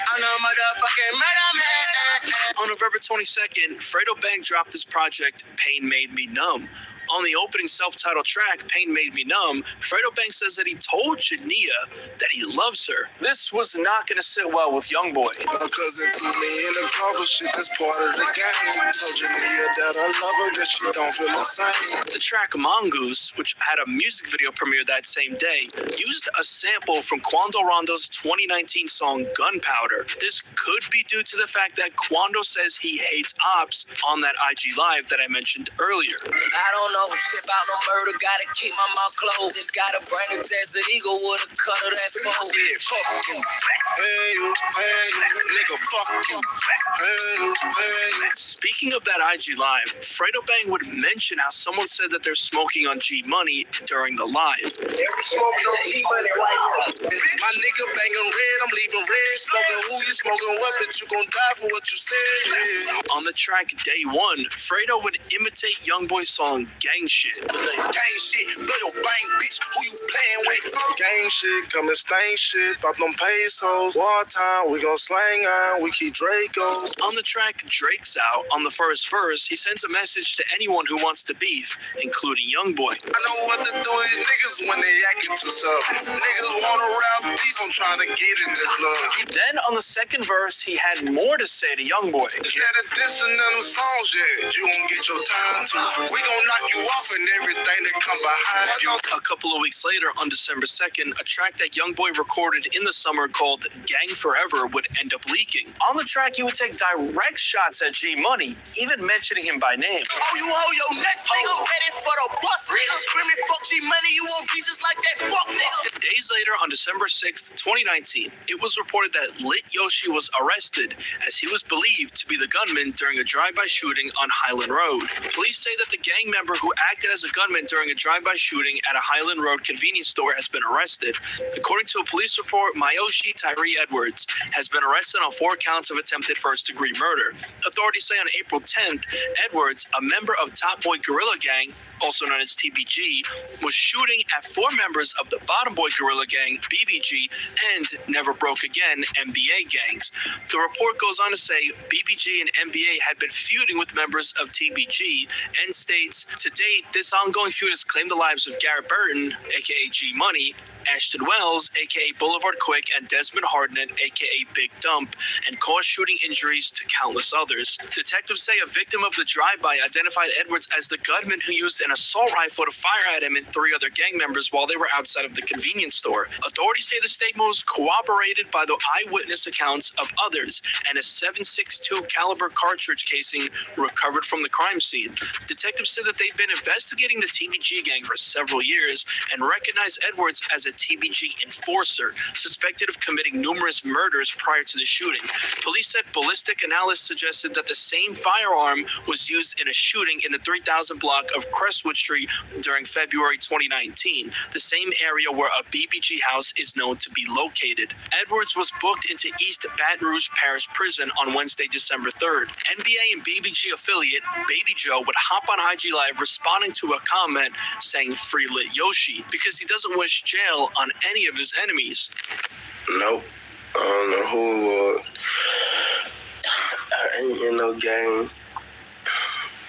I'm the motherfucking murder man. On November 22nd, Fredo Bang dropped his project, Pain Made Me Numb. On the opening self-titled track, Pain Made Me Numb, Fredo Bang says that he told Jania that he loves her. This was not going to sit well with Youngboy. My cousin threw me in the car, but shit, that's part of the game. Told Jania that I love her, that she don't feel the same. The track Mongoose, which had a music video premiere that same day, used a sample from Quando Rondo's 2019 song Gunpowder. This could be due to the fact that Quando says he hates ops on that IG Live that I mentioned earlier. I don't know know shit about no murder, gotta keep my mouth closed. Just gotta bring the Desert Eagle with a cut of that phone. Yeah, fuck you. Hey, you, nigga, fuck you. Hey. Speaking of that IG live, Fredo Bang would mention how someone said that they're smoking on G Money during the live. They're smoking on G Money right now. My nigga banging red, I'm leaving red. Smoking who you smoking what, bitch, you gon' die for what you said. Yeah. On the track Day One, Fredo would imitate Youngboy's song Gang Shit. Gang shit, blow your bang, bitch, who you playing with? Gang shit, come and stain shit, pop them pesos. Wartime, we gon' slang on, we keep Dracos. On the track Drake's Out, on the first verse, he sends a message to anyone who wants to beef, including Youngboy. I know what to do with niggas when they acting too tough. Niggas wanna rap beef, I'm trying to get in this love. Then on the second verse, he had more to say to Youngboy. Instead of dissing them songs, yeah, you won't get your time to. We gon' knock you off and everything that come behind you. A couple of weeks later, on December 2nd, a track that Youngboy recorded in the summer called Gang Forever would end up leaking. On the track, he would take direct shots at G Money, even mentioning him by name. Oh, you hold your next nigga ready for the bus, nigga. Screaming fuck G Money, you want pieces like that, fuck nigga. Days later, on December 6th, 2019, it was reported that Lit Yoshi was arrested as he was believed to be the gunman during a drive-by shooting on Highland Road. Police say that the gang member who acted as a gunman during a drive-by shooting at a Highland Road convenience store has been arrested. According to a police report, Mayoshi Tyree Edwards has been arrested on 4 counts of attempted first-degree murder. Authorities say on April 10th, Edwards, a member of Top Boy Gorilla Gang, also known as TBG, was shooting at 4 members of the Bottom Boy Gorilla Gang, BBG, and Never Broke Again, NBA gangs. The report goes on to say BBG and NBA had been feuding with members of TBG and states, to date, this ongoing feud has claimed the lives of Garrett Burton, aka G Money, Ashton Wells, aka Boulevard Quick, and Desmond Hardnett, aka Big Dump, and caused shooting injuries to countless others. Detectives say a victim of the drive-by identified Edwards as the gunman who used an assault rifle to fire at him and 3 other gang members while they were outside of the convenience store. Authorities say the statement was corroborated by the eyewitness accounts of others and a .762 caliber cartridge casing recovered from the crime scene. Detectives said that they've been investigating the TBG gang for several years and recognized Edwards as a TBG enforcer, suspected of committing numerous murders prior to the shooting. Police said ballistic analysis suggested that the same firearm was used in a shooting in the 3000 block of Crestwood Street during February 2019, the same area where a BBG house is known to be located. Edwards was booked into East Baton Rouge Parish Prison on Wednesday, December 3rd. NBA and BBG affiliate Baby Joe would hop on IG Live responding to a comment saying "Free Lit Yoshi" because he doesn't wish jail on any of his enemies. Nope. I don't know who it was. I ain't in no game.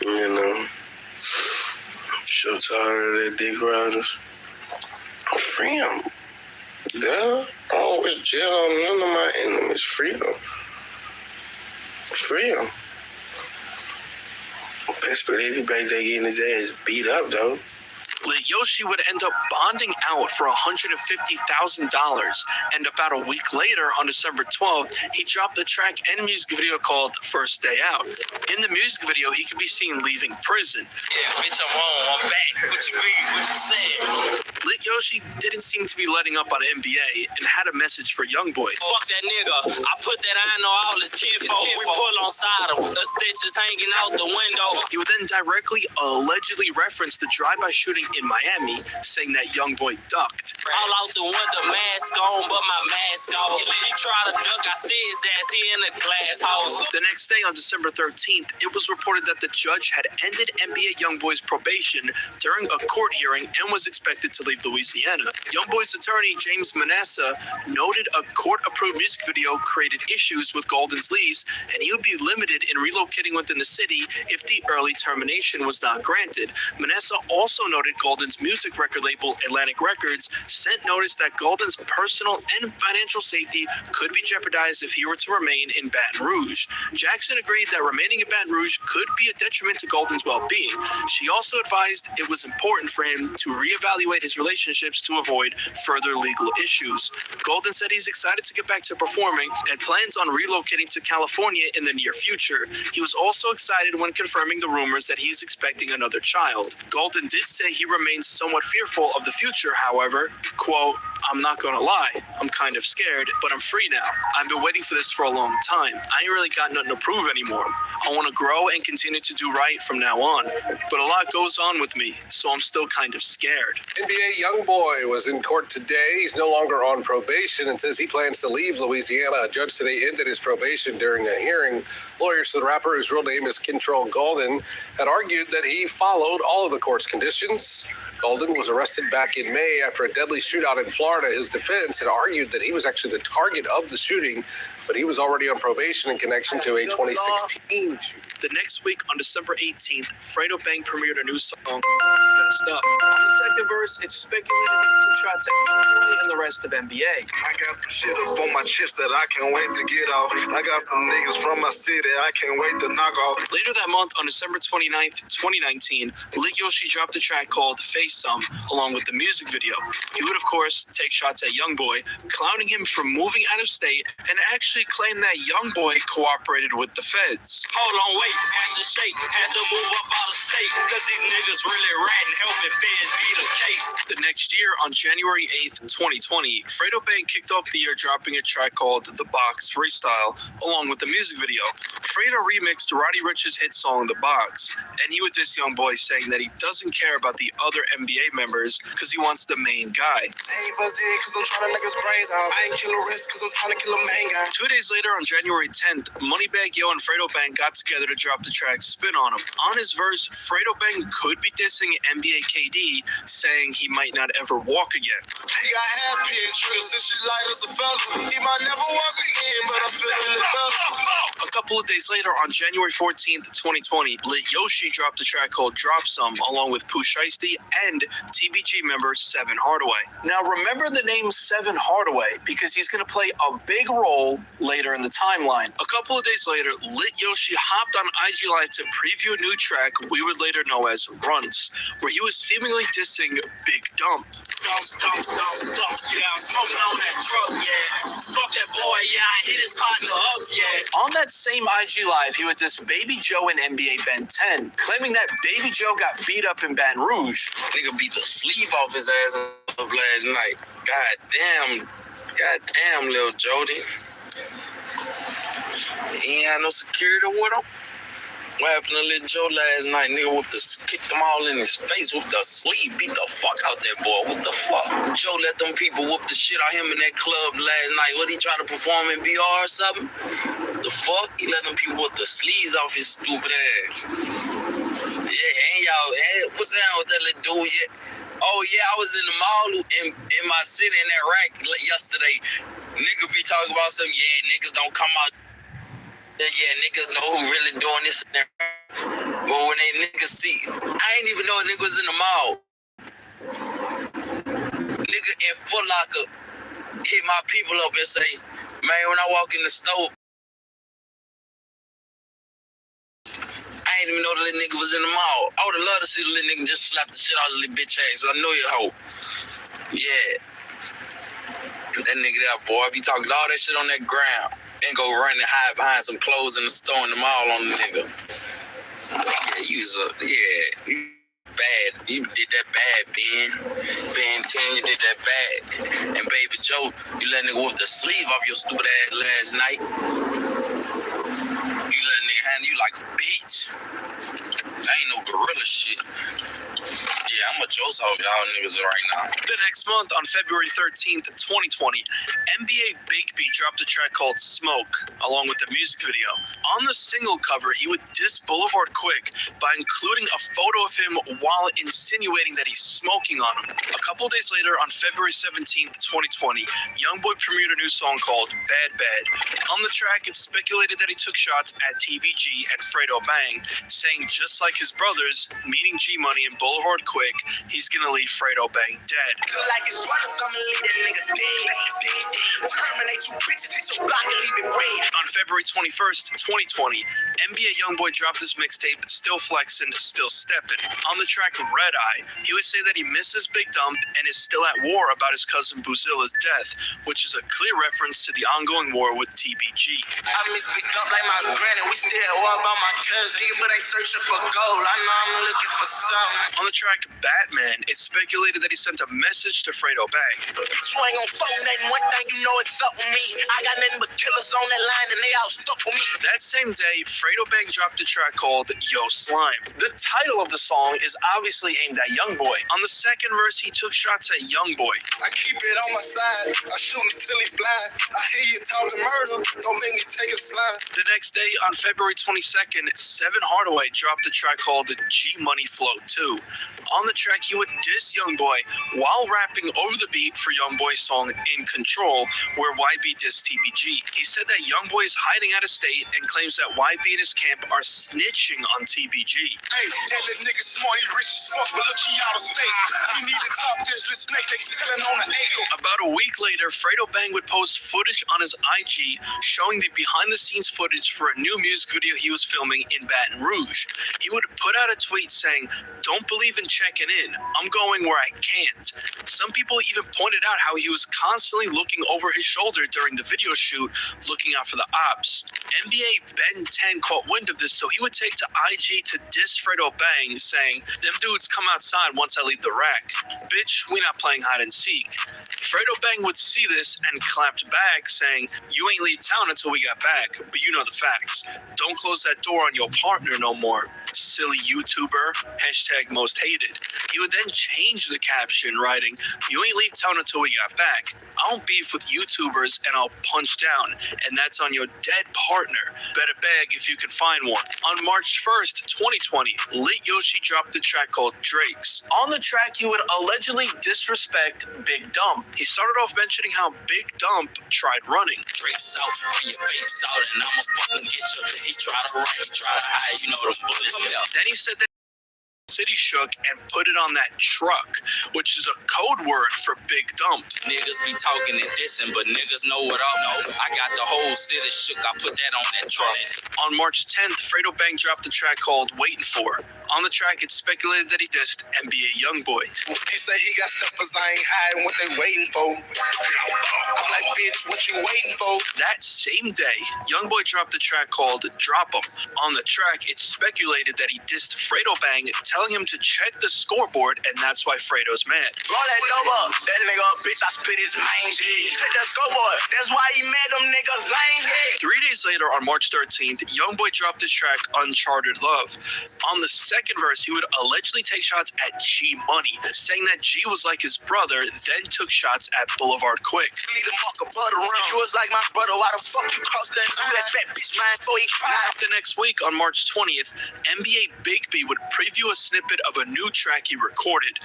You know. I'm so tired of that dick riders. Free them. Yeah. I don't wish jail on none of my enemies. Free them. Free them. Best believe he back there getting his ass beat up, though. Lit Yoshi would end up bonding out for $150,000, and about a week later, on December 12th, he dropped a track and music video called First Day Out. In the music video, he could be seen leaving prison. Yeah, bitch, I'm home. I'm back. What you mean? What you saying? Lit Yoshi didn't seem to be letting up on NBA and had a message for Youngboy. Fuck that nigga. I put that iron on all his kinfolk. We pull on side him. The stitches hanging out the window. He would then directly, allegedly reference the drive-by shooting in Miami, saying that Youngboy ducked. All out the window, mask on, but my mask off. He tried to duck, I see his ass, he in a glass house. The next day, on December 13th, it was reported that the judge had ended NBA Youngboy's probation during a court hearing and was expected to leave Louisiana. Youngboy's attorney, James Manassa, noted a court-approved music video created issues with Golden's lease, and he would be limited in relocating within the city if the early termination was not granted. Manassa also noted Golden's music record label, Atlantic Records, sent notice that Golden's personal and financial safety could be jeopardized if he were to remain in Baton Rouge. Jackson agreed that remaining in Baton Rouge could be a detriment to Golden's well-being. She also advised it was important for him to reevaluate his relationships to avoid further legal issues. Golden said he's excited to get back to performing and plans on relocating to California in the near future. He was also excited when confirming the rumors that he's expecting another child. Golden did say he remains somewhat fearful of the future, however. Quote, "I'm not gonna lie, I'm kind of scared, but I'm free now. I've been waiting for this for a long time. I ain't really got nothing to prove anymore. I want to grow and continue to do right from now on. But a lot goes on with me, so I'm still kind of scared." NBA YoungBoy was in court today. He's no longer on probation and says he plans to leave Louisiana. A judge today ended his probation during a hearing. Lawyers for the rapper, whose real name is Kentrell Golden, had argued that he followed all of the court's conditions. Golden was arrested back in May after a deadly shootout in Florida. His defense had argued that he was actually the target of the shooting, but he was already on probation in connection to a 2016 shooting. The next week, on December 18th, Fredo Bang premiered a new song, Messed Up. On the second verse, it's speculated that 2 Shots at YoungBoy and the rest of NBA. I got some shit up on my chest that I can't wait to get off. I got some niggas from my city I can't wait to knock off. Later that month, on December 29th, 2019, Lit Yoshi dropped a track called Face Some, along with the music video. He would, of course, take shots at YoungBoy, clowning him for moving out of state, and actually claimed that YoungBoy cooperated with the feds. Hold on, wait, had to shake, had to move up out of state, cause these niggas really ratting, helping feds beat a case. The next year, on January 8th, 2020, Fredo Bang kicked off the year dropping a track called The Box Freestyle, along with the music video. Fredo remixed Roddy Ricch's hit song The Box, and he would diss YoungBoy, saying that he doesn't care about the other NBA members because he wants the main guy. I ain't buzzing cause I'm trying to knock his brains out. I ain't kill a risk cause I'm trying to kill a main guy. 2 days later, on January 10th, Moneybagg Yo and Fredo Bang got together to drop the track Spin on Him. On his verse, Fredo Bang could be dissing NBA KD, saying he might not ever walk again. He got happy and triggers, this shit light as a feather. He might never walk again, but I'm feeling it better. A couple of days later, on January 14th, 2020, Lit Yoshi dropped a track called Drop Some, along with Pooh Shiesty and TBG member Seven Hardaway. Now, remember the name Seven Hardaway because he's going to play a big role later in the timeline. A couple of days later, Lit Yoshi hopped on IG Live to preview a new track we would later know as Runts, where he was seemingly dissing Big Dump. Dump, yeah, I'm smoking on that truck, yeah. Fuck that boy, yeah, I hit his partner up, yeah. On that same IG Live, he would diss Baby Joe in NBA Ben 10, claiming that Baby Joe got beat up in Baton Rouge. Nigga beat the sleeve off his ass up last night. God damn, little Jody. He ain't had no security with him. What happened to little Joe last night? Nigga kicked them all in his face with the sleeve, beat the fuck out that boy. What the fuck? Joe let them people whoop the shit out him in that club last night. What, he try to perform in BR or something? What the fuck? He let them people whoop the sleeves off his stupid ass. Yeah, and y'all, what's down with that little dude yet? Oh yeah, I was in the mall in my city in that rack yesterday. Nigga be talking about something, yeah, niggas don't come out. Yeah, niggas know who really doing this and that. But when they niggas see, I ain't even know a nigga was in the mall. Nigga in Foot Locker hit my people up and say, man, when I walk in the store, I ain't even know the little nigga was in the mall. I would have loved to see the little nigga just slap the shit out of his little bitch ass. So I know you hoe. Yeah. That nigga there, boy, be talking all that shit on that ground. And go run and hide behind some clothes in the store in the mall on the nigga. Yeah, you bad. You did that bad, Ben. Ben 10, you did that bad. And Baby Joe, you let nigga whoop the sleeve off your stupid ass last night. You let nigga handle you like a bitch. That ain't no gorilla shit. Yeah, I'm a Joe's off y'all niggas right now. The next month, on February 13th, 2020, NBA Big B dropped a track called Smoke, along with the music video. On the single cover, he would diss Boulevard Quick by including a photo of him while insinuating that he's smoking on him. A couple days later, on February 17th, 2020, YoungBoy premiered a new song called Bad Bad. On the track, it's speculated that he took shots at TBG and Fredo Bang, saying just like his brothers, meaning G Money and Boulevard Boulevard quick. He's gonna leave Fredo Bang dead. On February 21st, 2020, NBA Youngboy dropped his mixtape, Still Flexin', Still Steppin'. On the track Red Eye, he would say that he misses Big Dump and is still at war about his cousin Boozilla's death, which is a clear reference to the ongoing war with TBG. I miss Big Dump like my granny. We still at war about my cousin, but they searching for gold. I know I'm looking for something. On the track Batman, it's speculated that he sent a message to Fredo Bang. You ain't gon' fuck nothing. One thing you know it's up with me. I got nothing but killers on that line and they all stuck with me. That same day, Fredo Bang dropped a track called Yo Slime. The title of the song is obviously aimed at Youngboy. On the second verse, he took shots at Youngboy. I keep it on my side. I shoot him till he blind. I hear you talking murder. Don't make me take a slime. The next day, on February 22nd, Seven Hardaway dropped a track called G Money Flow 2. On the track, he would diss Youngboy while rapping over the beat for Youngboy's song In Control, where YB dissed TBG. He said that Youngboy is hiding out of state and claims that YB and his camp are snitching on TBG. Hey, and the nigga smart, he rich as fuck, but look, he out of state. He need to talk this with snakes, they selling on the acre. About a week later, Fredo Bang would post footage on his IG showing the behind-the-scenes footage for a new music video he was filming in Baton Rouge. He would put out a tweet saying, "Don't believe in checking in. I'm going where I can't." Some people even pointed out how he was constantly looking over his shoulder during the video shoot, looking out for the ops. NBA Ben 10 caught wind of this, so he would take to IG to diss Fredo Bang, saying, "Them dudes come outside once I leave the rack. Bitch, we not playing hide and seek." Fredo Bang would see this and clapped back, saying, "You ain't leave town until we got back, but you know the facts. Don't close that door on your partner no more. Silly YouTuber, hashtag most hated." He would then change the caption, writing, "You ain't leave town until we got back. I don't beef with YouTubers and I'll punch down, and that's on your dead partner. Better beg if you can find one." On March 1st, 2020, Lit Yoshi dropped a track called Drake's. On the track, he would allegedly disrespect Big Dump. He started off mentioning how Big Dump tried running. Drake's out, bring your face out, and I'ma fucking get you. He try to run, he try to hide, you know them bullets. Then he said that City shook and put it on that truck, which is a code word for Big Dump. Niggas be talking and dissing, but niggas know what I know. I got the whole city shook, I put that on that truck. On March 10th, Fredo Bang dropped a track called Waiting For. On the track, it's speculated that he dissed NBA Youngboy. He said he got steppers, I ain't hiding what they waiting for. I'm like, bitch, what you waiting for? That same day, Youngboy dropped a track called Drop 'Em. On the track, it's speculated that he dissed Fredo Bang, telling him to check the scoreboard, and that's why Fredo's mad. Roll that dope up. That nigga up, bitch, I spit his mange. Check that scoreboard. That's why he mad them niggas lame. 3 days later, on March 13th, Youngboy dropped his track Uncharted Love. On the second verse, he would allegedly take shots at G Money, saying that G was like his brother, then took shots at Boulevard Quick. Need to fuck a butter around. You was like my brother, why the fuck you cross that? Do that fat bitch man before he cry. The next week, on March 20th, NBA Big B would preview a snippet of a new track he recorded.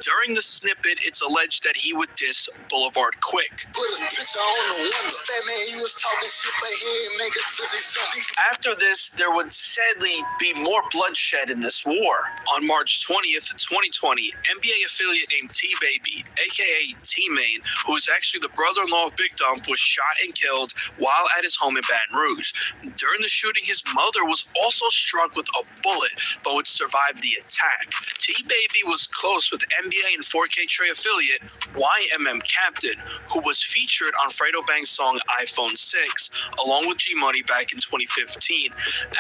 During the snippet, it's alleged that he would diss Boulevard Quick. Put his picture on the window. That man, you was talking shit, but he ain't make it to this. After this, there would sadly be more bloodshed in this war. On March 20th, 2020, NBA affiliate named T-Baby, aka T-Main, who is actually the brother-in-law of Big Dump, was shot and killed while at his home in Baton Rouge. During the shooting, his mother was also struck with a bullet, but would survive the attack. T-Baby was close with NBA and 4K Trey affiliate YMM Captain, who was featured on Fredo Bang's song iPhone 6, along with G Money back in 2015.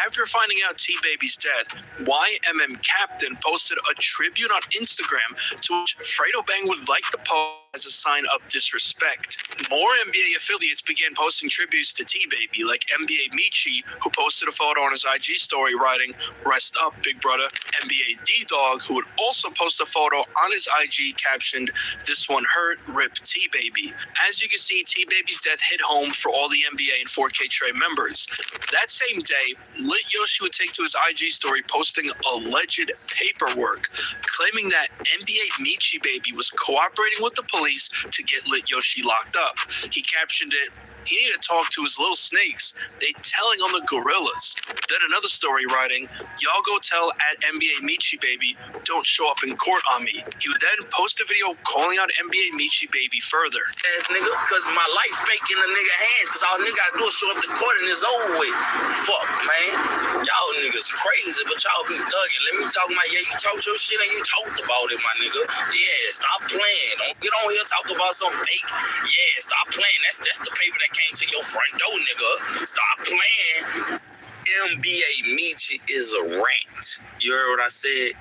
After finding out T-Baby's death, YMM Captain posted a tribute on Instagram to which Fredo Bang would like the post as a sign of disrespect. More NBA affiliates began posting tributes to T-Baby, like NBA Michi, who posted a photo on his IG story writing, "Rest up, big brother." NBA D-Dog, who would also post a photo on his IG captioned, "This one hurt, rip T-Baby." As you can see, T-Baby's death hit home for all the NBA and 4K Trey members. That same day, Lit Yoshi would take to his IG story posting alleged paperwork, claiming that NBA Michi Baby was cooperating with the police police to get Lit Yoshi locked up. He captioned it, "He needed to talk to his little snakes. They telling on the gorillas." Then another story writing, "Y'all go tell at NBA Michi Baby, don't show up in court on me." He would then post a video calling out NBA Michi Baby further. Ass nigga, cause my life fake in the nigga hands, cause all nigga gotta do is show up to court and it's over with. Fuck, man. Y'all niggas crazy, but y'all be thugging. Let me talk my, yeah, you talked your shit and you talked about it, my nigga. Yeah, stop playing. Don't get on here talk about some fake. Yeah, stop playing. That's the paper that came to your front door, nigga. Stop playing. NBA Michi is a rat. You heard what I said?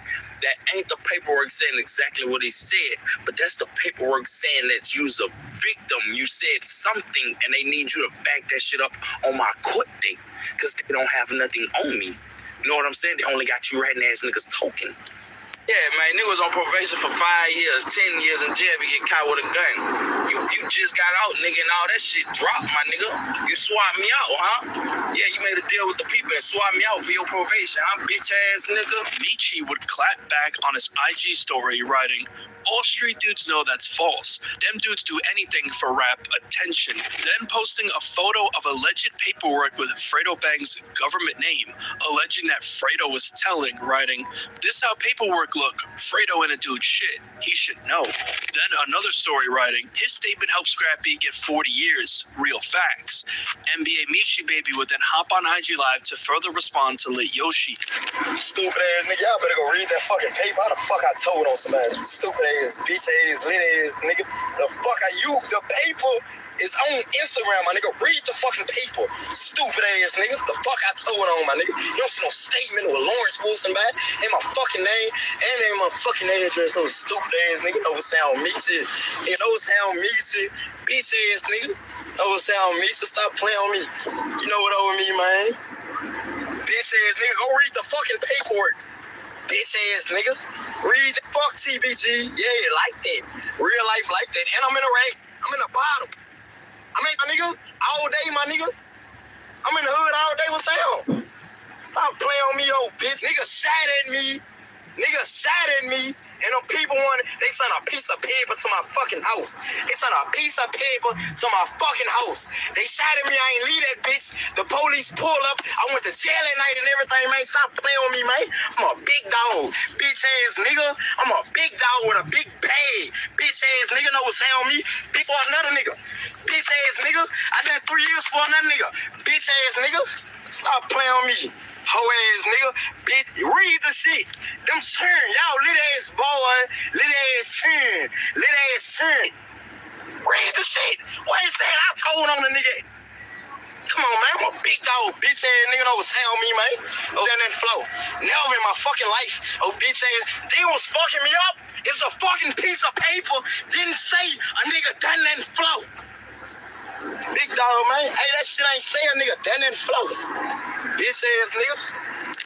That ain't the paperwork saying exactly what he said, but that's the paperwork saying that you's a victim. You said something and they need you to back that shit up on my court date because they don't have nothing on me. You know what I'm saying? They only got you ratting ass niggas talking. Yeah, man, niggas on probation for 5 years, 10 years in jail if you get caught with a gun. You just got out, nigga, and all that shit dropped, my nigga. You swapped me out, huh? Yeah, you made a deal with the people and swapped me out for your probation, huh, bitch ass nigga? Michi would clap back on his IG story writing, "All street dudes know that's false. Them dudes do anything for rap attention." Then posting a photo of alleged paperwork with Fredo Bang's government name, alleging that Fredo was telling, writing, "This how paperwork look. Fredo in a dude shit. He should know." Then another story writing, "His statement helped Scrappy get 40 years. Real facts." NBA Michi Baby would then hop on IG Live to further respond to Lit Yoshi. Stupid ass nigga, y'all better go read that fucking paper. How the fuck I told on somebody? Stupid ass, bitch ass, lit ass nigga. The fuck are you? The paper is on Instagram, my nigga. Read the fucking paper. Stupid ass nigga. The fuck I told on, my nigga. You don't see no statement with Lawrence Wilson back. Ain't my fucking name and ain't my fucking address. No stupid ass nigga. Know what sound Michi. You know what sound Michi. Bitch ass nigga. Know what sound Michi. Stop playing on me. You know what over me, man. Bitch ass nigga. Go read the fucking paperwork. Bitch ass nigga. Read the fuck TBG. Yeah, like that. Real life like that. And I'm in a rack. I'm in the bottom. I mean, my nigga, all day, my nigga. I'm in the hood all day with Sam. Stop playing on me, old bitch. Nigga shot at me. Nigga shot at me. And them people they sent a piece of paper to my fucking house. They sent a piece of paper to my fucking house. They shot at me. I ain't leave that bitch. The police pulled up. I went to jail at night and everything, man. Stop playing with me, man. I'm a big dog. Bitch ass nigga. I'm a big dog with a big bag. Bitch ass nigga know what's on me. Big for another nigga. Bitch ass nigga. I done 3 years for another nigga. Bitch ass nigga. Stop playing on me. Hoe ass nigga, bitch, read the shit. Them churn, y'all lit ass boy, lit ass churn, lit ass churn. Read the shit. What is that? I told on the nigga. Come on, man, I'm a big dog, bitch ass nigga, know what's on me, man. Oh, that flow. Never in my fucking life, oh, bitch ass. They was fucking me up. It's a fucking piece of paper. Didn't say a nigga done that flow. Big dog, man. Hey, that shit ain't say a nigga done that flow. Bitch ass nigga.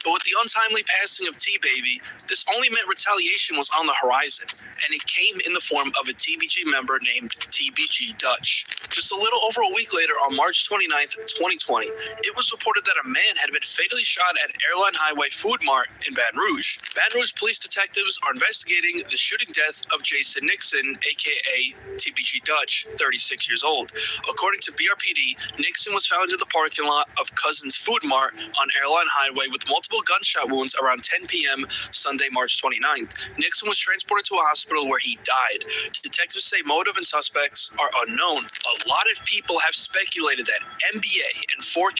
But with the untimely passing of T-Baby, this only meant retaliation was on the horizon, and it came in the form of a TBG member named TBG Dutch. Just a little over a week later, on March 29th, 2020, it was reported that a man had been fatally shot at Airline Highway Food Mart in Baton Rouge. Baton Rouge police detectives are investigating the shooting death of Jason Nixon, aka TBG Dutch, 36 years old. According to BRPD, Nixon was found in the parking lot of Cousins Food Mart on Airline Highway with multiple gunshot wounds around 10 p.m. Sunday, March 29th. Nixon was transported to a hospital where he died. Detectives say motive and suspects are unknown. A lot of people have speculated that NBA and 4K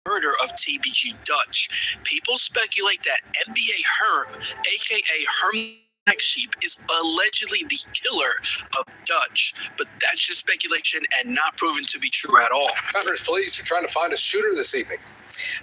murder of TBG Dutch. People speculate that NBA Herm, aka Herm Black Sheep, is allegedly the killer of Dutch, but that's just speculation and not proven to be true at all. Baton police are trying to find a shooter this evening.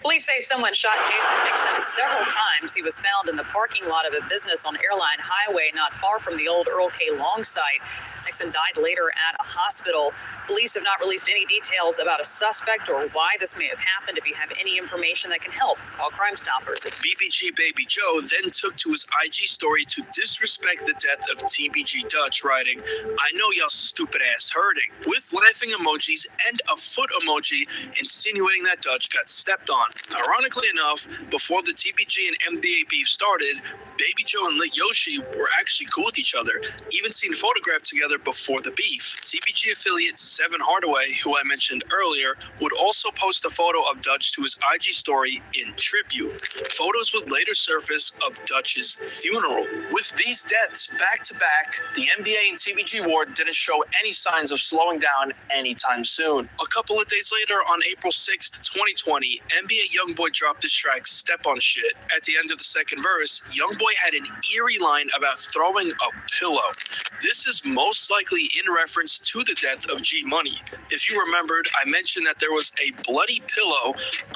Police say someone shot Jason Nixon several times. He was found in the parking lot of a business on Airline Highway not far from the old Earl K. Long site. Nixon died later at a hospital. Police have not released any details about a suspect or why this may have happened. If you have any information that can help, call Crime Stoppers. BBG Baby Joe then took to his IG story to disrespect the death of TBG Dutch, writing, "I know y'all stupid ass hurting," with laughing emojis and a foot emoji, insinuating that Dutch got stepped stepped on. Ironically enough, before the TBG and NBA beef started, Baby Joe and Lit Yoshi were actually cool with each other, even seen photographed together before the beef. TBG affiliate Seven Hardaway, who I mentioned earlier, would also post a photo of Dutch to his IG story in tribute. Photos would later surface of Dutch's funeral. With these deaths back to back, the NBA and TBG war didn't show any signs of slowing down anytime soon. A couple of days later, on April 6th, 2020, NBA YoungBoy dropped his track Step on Shit. At the end of the second verse, YoungBoy had an eerie line about throwing a pillow. This is most likely in reference to the death of G Money. If you remembered, I mentioned that there was a bloody pillow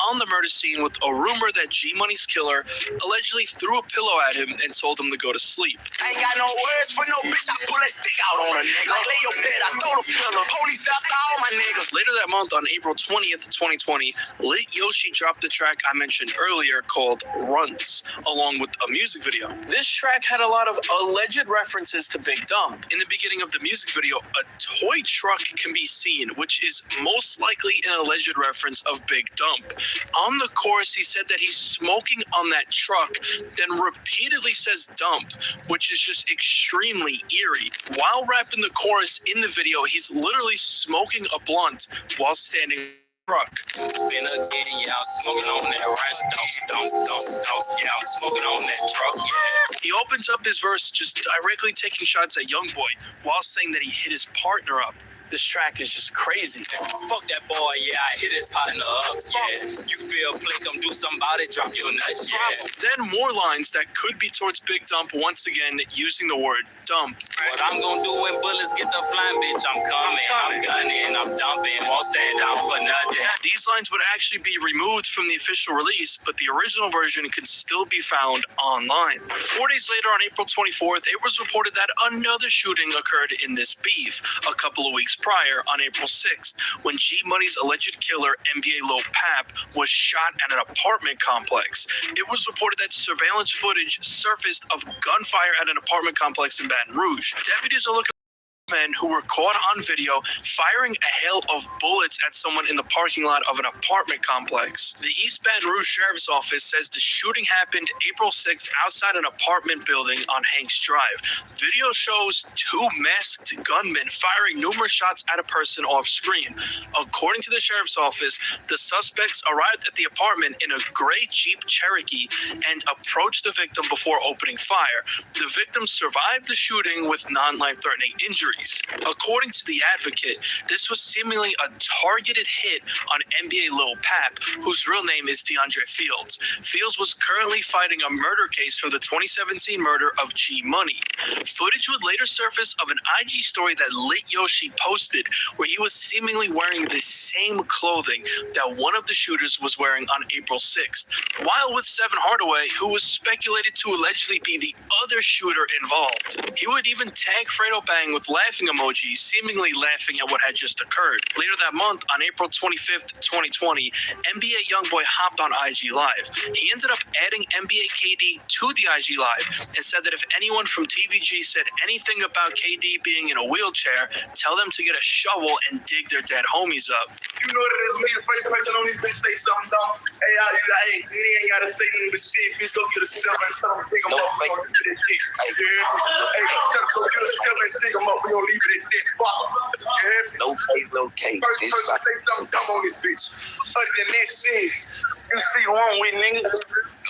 on the murder scene with a rumor that G Money's killer allegedly threw a pillow at him and told him to go to sleep. I ain't got no words for no bitch. I pull that stick out on a nigga. Like lay your bed, I throw the pillow. Police after all my niggas. Later that month, on April 20th, 2020, Lit Yoshi dropped the track I mentioned earlier called Runs, along with a music video. This track had a lot of alleged references to Big Dump. In the beginning of the music video, a toy truck can be seen, which is most likely an alleged reference of Big Dump. On the chorus, he said that he's smoking on that truck, then repeatedly says dump, which is just extremely eerie. While rapping the chorus in the video, he's literally smoking a blunt while standing in the truck. Been again, yeah, I'm smoking on that rice, don't, yeah, I'm smoking on that truck, yeah. He opens up his verse just directly taking shots at YoungBoy while saying that he hit his partner up. This track is just crazy. Fuck that boy, yeah, I hit his partner up, yeah. You feel play, come do something about it, drop your nuts, yeah. Then more lines that could be towards Big Dump, once again using the word dump. What I'm gonna do when bullets get the flying, bitch, I'm coming, I'm gunning, I'm dumping, won't stand down for nothing. These lines would actually be removed from the official release, but the original version can still be found online. 4 days later, on April 24th, it was reported that another shooting occurred in this beef. A couple of weeks prior, on April 6th, when G Money's alleged killer, NBA Lil Pap, was shot at an apartment complex. It was reported that surveillance footage surfaced of gunfire at an apartment complex in Baton Rouge. Deputies are looking men who were caught on video firing a hail of bullets at someone in the parking lot of an apartment complex. The East Baton Rouge Sheriff's Office says the shooting happened April 6th outside an apartment building on Hanks Drive. Video shows two masked gunmen firing numerous shots at a person off screen. According to the Sheriff's Office, the suspects arrived at the apartment in a gray Jeep Cherokee and approached the victim before opening fire. The victim survived the shooting with non-life-threatening injuries. According to the Advocate, this was seemingly a targeted hit on NBA Lil Pap, whose real name is DeAndre Fields. Fields was currently fighting a murder case for the 2017 murder of G Money. Footage would later surface of an IG story that Lit Yoshi posted, where he was seemingly wearing the same clothing that one of the shooters was wearing on April 6th. While with Seven Hardaway, who was speculated to allegedly be the other shooter involved. He would even tag Fredo Bang with laughing emojis, seemingly laughing at what had just occurred. Later that month, on April 25th, 2020, NBA YoungBoy hopped on IG Live. He ended up adding NBA KD to the IG Live and said that if anyone from TVG said anything about KD being in a wheelchair, tell them to get a shovel and dig their dead homies up. You know what it is, me, the first person on these bitch say something dumb. Hey, he ain't gotta say nothing but shit. Bitch, go get a shovel and tell him to dig him up. We gonna leave it at that. Hey, tell him to go get a shovel and dig him up. We gonna leave it at that. Fuck. No face, no case. First person say something dumb on this bitch. Other than that shit, you see wrong with nigga.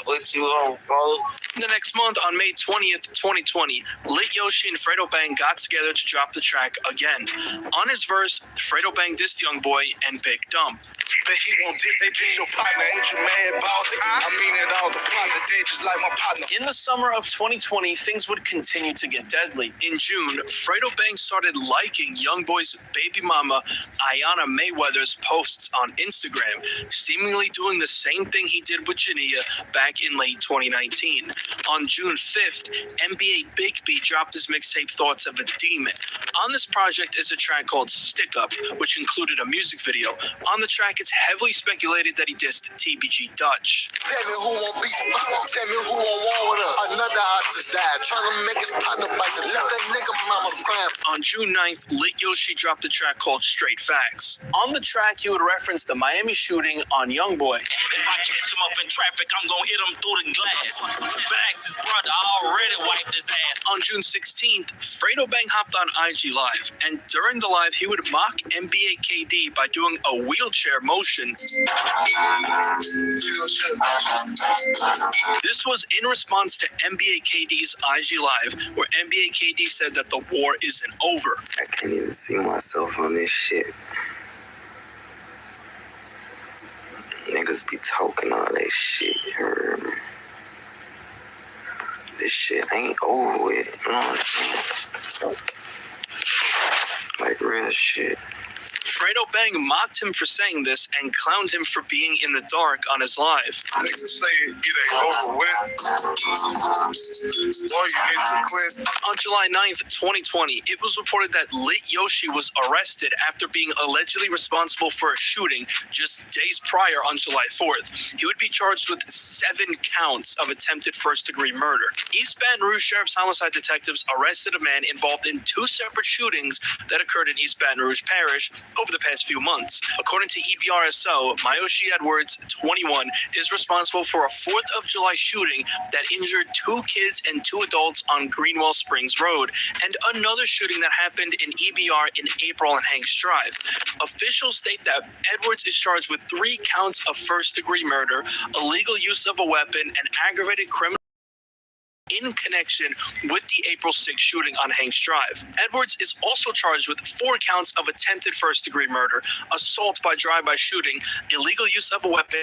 What you on, bro? The next month, on May 20th, 2020, Lit Yoshi and Fredo Bang got together to drop the track again. On his verse, Fredo Bang dissed YoungBoy and Big Dump. But he won't diss your partner, ain't you mad about it? I mean it all, the partner dead just like my partner. In the summer of 2020, things would continue to get deadly. In June, Fredo Bang started liking YoungBoy's baby mama, Ayanna Mayweather's posts on Instagram, seemingly doing the same thing he did with Jania back in late 2019. On June 5th, NBA Big B dropped his mixtape Thoughts of a Demon. On this project is a track called Stick Up, which included a music video. On the track, it's heavily speculated that he dissed TBG Dutch. Tell me who won't beef, tell me who won't war with us. Another artist died, trying to make his partner bite the let that nigga mama crime. On June 9th, Lit Yoshi dropped a track called Straight Facts. On the track, he would reference the Miami shooting on Youngboy. If I catch him up in traffic, I'm gonna hit him through the glass. Bags his brother already wiped his ass. On June 16th, Fredo Bang hopped on IG Live, and during the live, he would mock NBA KD by doing a wheelchair motion. This was in response to NBA KD's IG Live, where NBA KD said that the war isn't over. I can't even see myself on this shit. Niggas be talking all that shit, you heard me? This shit ain't over with, you know what I'm saying? Like real shit. Fredo Bang mocked him for saying this and clowned him for being in the dark on his live. Niggas say it ain't over with, or you get to quit. On July 9th, 2020, it was reported that Lit Yoshi was arrested after being allegedly responsible for a shooting just days prior on July 4th. He would be charged with 7 counts of attempted first-degree murder. East Baton Rouge Sheriff's Homicide Detectives arrested a man involved in 2 separate shootings that occurred in East Baton Rouge Parish over the past few months. According to EBRSO, Mayoshi Edwards, 21, is responsible for a 4th of July shooting that injured 2 kids and 2 adults on Greenwell Springs Road, and another shooting that happened in EBR in April on Hanks Drive. Officials state that Edwards is charged with 3 counts of first-degree murder, illegal use of a weapon, and aggravated criminal in connection with the April 6th shooting on Hanks Drive. Edwards is also charged with 4 counts of attempted first-degree murder, assault by drive-by shooting, illegal use of a weapon,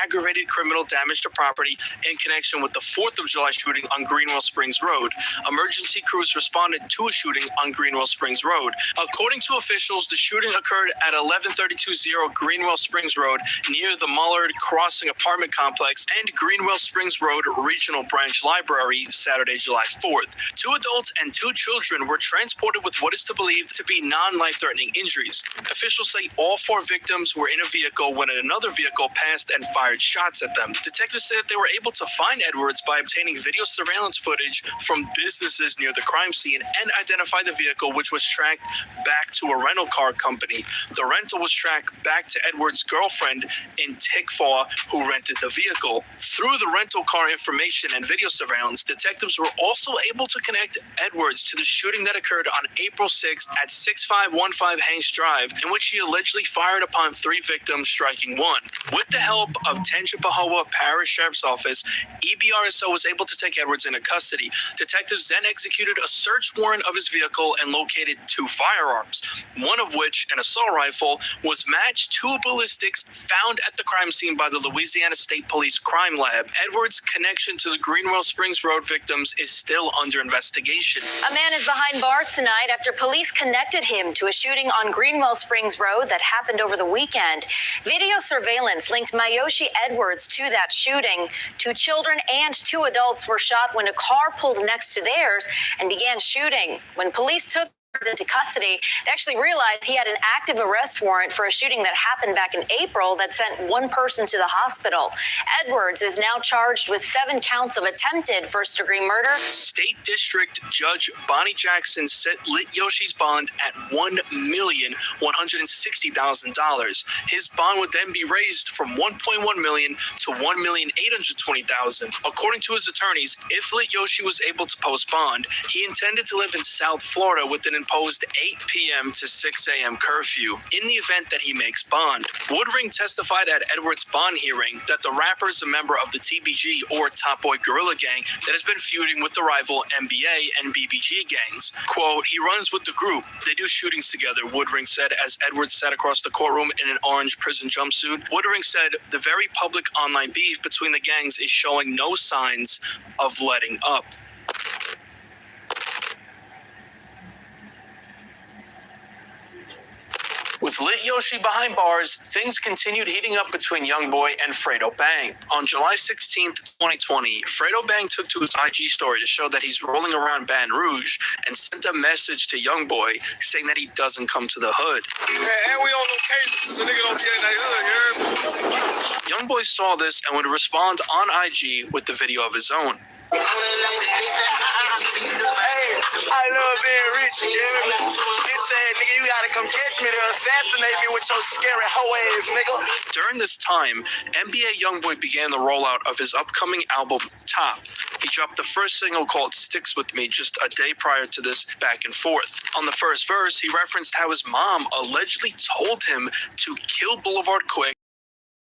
aggravated criminal damage to property in connection with the 4th of July shooting on Greenwell Springs Road. Emergency crews responded to a shooting on Greenwell Springs Road. According to officials, the shooting occurred at 11320 Greenwell Springs Road near the Mullard Crossing apartment complex and Greenwell Springs Road Regional Branch Library Saturday, July 4th. 2 adults and 2 children were transported with what is believed to be non-life-threatening injuries. Officials say all 4 victims were in a vehicle when another vehicle passed and fired shots at them. Detectives said they were able to find Edwards by obtaining video surveillance footage from businesses near the crime scene and identify the vehicle, which was tracked back to a rental car company. The rental was tracked back to Edwards' girlfriend in Tickfaw, who rented the vehicle. Through the rental car information and video surveillance, detectives were also able to connect Edwards to the shooting that occurred on April 6th at 6515 Hanks Drive, in which he allegedly fired upon 3 victims, striking 1. With the help of Tangipahoa Parish Sheriff's Office, EBRSO was able to take Edwards into custody. Detectives then executed a search warrant of his vehicle and located 2 firearms, one of which, an assault rifle, was matched to ballistics found at the crime scene by the Louisiana State Police Crime Lab. Edwards' connection to the Greenwell Springs Road victims is still under investigation. A man is behind bars tonight after police connected him to a shooting on Greenwell Springs Road that happened over the weekend. Video surveillance linked Mayoshi Edwards to that shooting. 2 children and 2 adults were shot when a car pulled next to theirs and began shooting. When police took into custody, they actually realized he had an active arrest warrant for a shooting that happened back in April that sent 1 person to the hospital. Edwards is now charged with 7 counts of attempted first-degree murder. State District Judge Bonnie Jackson set Lit Yoshi's bond at $1,160,000. His bond would then be raised from $1.1 million to $1,820,000. According to his attorneys, if Lit Yoshi was able to post bond, he intended to live in South Florida with an imposed 8 p.m. to 6 a.m. curfew in the event that he makes bond. Woodring testified at Edwards' bond hearing that the rapper is a member of the TBG or Top Boy Gorilla gang that has been feuding with the rival NBA and BBG gangs. Quote, he runs with the group. They do shootings together, Woodring said as Edwards sat across the courtroom in an orange prison jumpsuit. Woodring said the very public online beef between the gangs is showing no signs of letting up. With Lit Yoshi behind bars, things continued heating up between Youngboy and Fredo Bang. On July 16th, 2020, Fredo Bang took to his IG story to show that he's rolling around Baton Rouge and sent a message to Youngboy saying that he doesn't come to the hood. And we on location, so nigga don't be in that hood, you heard me? Youngboy saw this and would respond on IG with the video of his own. I love being rich, you hear me? Bitch ass nigga, you gotta come catch me to assassinate me with your scary hoe ass nigga. During this time, NBA Youngboy began the rollout of his upcoming album, Top. He dropped the first single called Sticks With Me just a day prior to this Back and Forth. On the first verse, he referenced how his mom allegedly told him to kill Boulevard Quick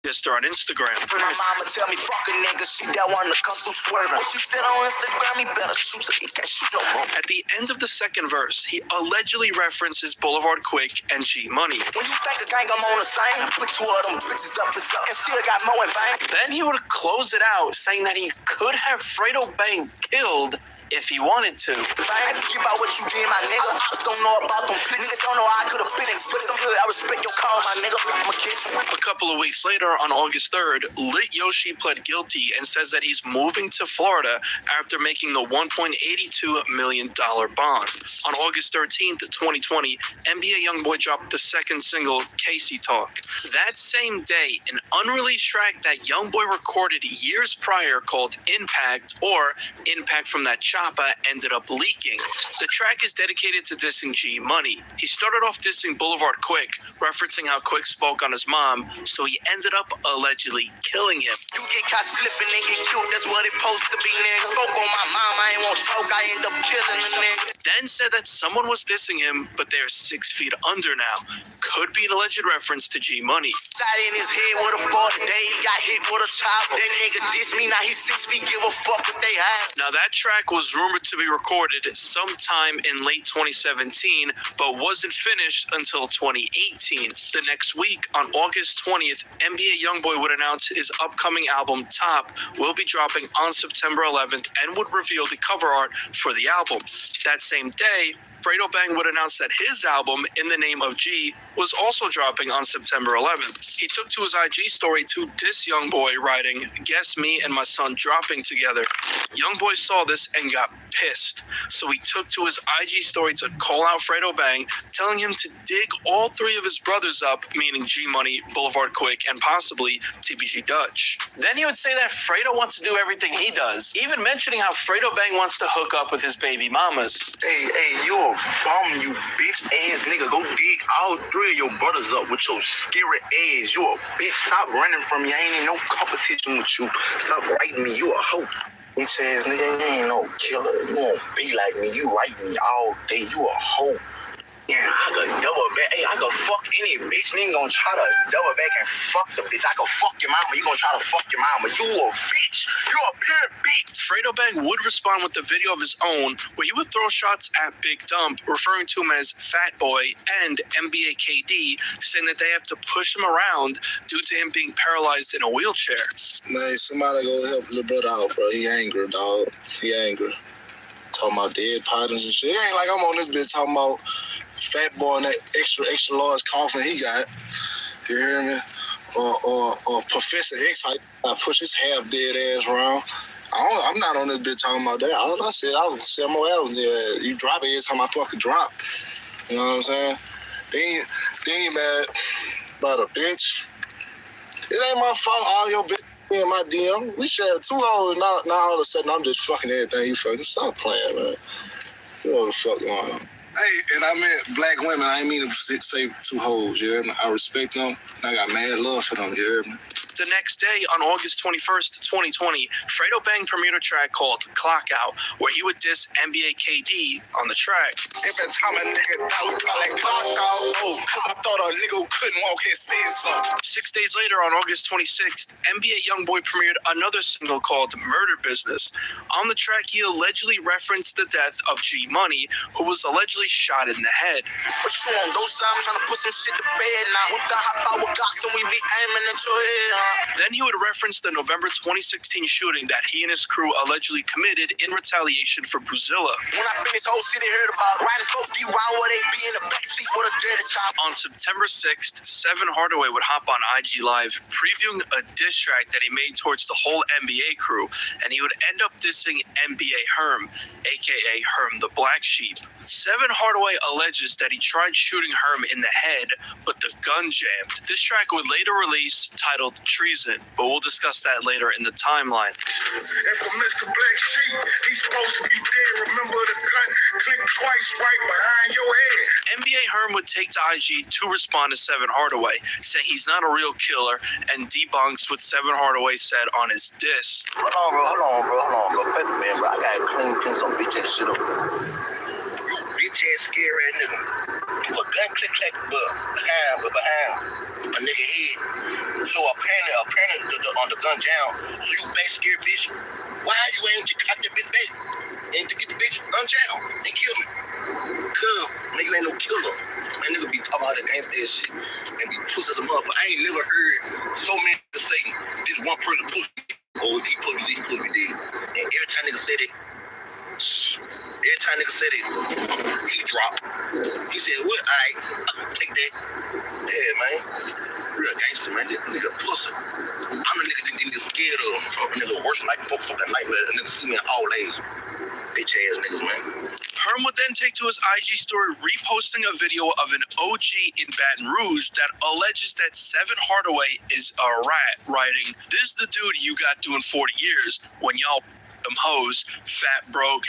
on Instagram. My mama tell me fuck a nigga, she that one to come through swerving. When she said on Instagram, he better shoot, so he can't shoot no more. At the end of the second verse, he allegedly references Boulevard Quick and G Money. When you think a gang, I'm on the same. Put two of them bitches up and still got more in vain. Then he would close it out, saying that he could have Fredo Bang killed if he wanted to. If I ain't forget about what you did, my nigga. Ops don't know about them niggas. Don't know how I could have been in Switzerland. I respect your call, my nigga. I'm a kid. A couple of weeks later, on August 3rd, Lit Yoshi pled guilty and says that he's moving to Florida after making the $1.82 million bond. On August 13th, 2020, NBA Youngboy dropped the second single, Casey Talk. That same day, an unreleased track that Youngboy recorded years prior called Impact, or Impact from That Choppa, ended up leaking. The track is dedicated to dissing G Money. He started off dissing Boulevard Quick, referencing how Quick spoke on his mom, so he ended up allegedly killing him. You get caught slipping and get killed, that's what it's supposed to be, nigga. Spoke on my mom, I ain't want to talk, I end up killing the nigga. Then said that someone was dissing him, but they're 6 feet under now. Could be an alleged reference to G Money. Shot in his head with a 40 Dave, got hit with a chop. That nigga dissed me, now he's 6 feet, give a fuck what they have. Now that track was rumored to be recorded sometime in late 2017, but wasn't finished until 2018. The next week, on August 20th, NBA Youngboy would announce his upcoming album, Top, will be dropping on September 11th and would reveal the cover art for the album. That same day, Fredo Bang would announce that his album, In the Name of G, was also dropping on September 11th. He took to his IG story to diss Youngboy, writing, "Guess me and my son dropping together." Youngboy saw this and got pissed, so he took to his IG story to call out Fredo Bang, telling him to dig all three of his brothers up, meaning G Money, Boulevard Quick, and possibly TBG Dutch. Then he would say that Fredo wants to do everything he does, even mentioning how Fredo Bang wants to hook up with his baby mamas. Hey, you a bum, you bitch ass nigga. Go dig all three of your brothers up with your scary ass. You a bitch. Stop running from me. I ain't in no competition with you. Stop writing me. You a hoe. Bitch ass nigga, you ain't no killer. You won't be like me. You write me all day. You a hoe. Yeah, I could double back. Hey, I could fuck any bitch. Nigga gonna try to double back and fuck the bitch. I could fuck your mama. You gonna try to fuck your mama. You a bitch. You a pure bitch. Fredo Bang would respond with a video of his own where he would throw shots at Big Dump, referring to him as Fat Boy and NBA KD, saying that they have to push him around due to him being paralyzed in a wheelchair. Man, somebody go help little brother out, bro. He angry, dog. He angry. Talking about dead partners and shit. It ain't like I'm on this bitch talking about Fat Boy and that extra large coffin he got. You hear me? Or Professor X, I push his half dead ass around. I'm not on this bitch talking about that. All I said, I was sell more albums. Yeah, you drop it every time I fucking drop. You know what I'm saying? Then you mad about a bitch. It ain't my fault. All your bitch in my DM. We share 2 hoes. Now all of a sudden I'm just fucking everything you fucking. Stop playing, man. You know what the fuck going on. Hey, and I meant black women. I ain't mean to say 2 hoes, you hear me? I respect them, and I got mad love for them, you hear me? The next day, on August 21st, 2020, Fredo Bang premiered a track called Clock Out, where he would diss NBA KD on the track. Every time a nigga thought we call that clock out, oh, cause I thought a nigga who couldn't walk had said something. 6 days later, on August 26th, NBA Youngboy premiered another single called Murder Business. On the track, he allegedly referenced the death of G Money, who was allegedly shot in the head. What you want? Those I'm trying to put some shit to bed now. With the hop out with Glocks and we be aiming at your head, Then he would reference the November 2016 shooting that he and his crew allegedly committed in retaliation for Boozilla. When I finish, whole city heard about riding 4D round where they be in the backseat with a dirty child. On September 6th, Seven Hardaway would hop on IG Live previewing a diss track that he made towards the whole NBA crew, and he would end up dissing NBA Herm, aka Herm the Black Sheep. Seven Hardaway alleges that he tried shooting Herm in the head, but the gun jammed. This track would later release, titled treason, but we'll discuss that later in the timeline. And for Mr. Black Sheep, he's supposed to be dead. Remember the gun, click twice right behind your head. NBA Herm would take to IG to respond to Seven Hardaway, saying he's not a real killer, and debunks what Seven Hardaway said on his diss. Hold on, bro. Fuck the man, bro. I gotta clean some bitch ass shit up. You bitch ass scary ass nigga. You a gun click but behind a nigga head. So apparently on the gun down. So you back scared bitch. Why you ain't just cock that bitch back? And to get the bitch gun down and kill me. Cuz nigga ain't no killer. Man, nigga be talking about that gangsta ass shit and be pussy as a motherfucker. I ain't never heard so many niggas say this one person pussy. Oh, he put me dead. And every time nigga said it, he dropped. He said, what? Alright, take that. Yeah, man. Real gangster, man. This nigga pussy. I'm the nigga that nigga scared of. I'm a nigga worse than like fucking nightmare. A nigga see me in all days. Bitch ass niggas, man. Herm would then take to his IG story reposting a video of an OG in Baton Rouge that alleges that Seven Hardaway is a rat, writing, "This is the dude you got doing 40 years when y'all them hoes, fat, broke,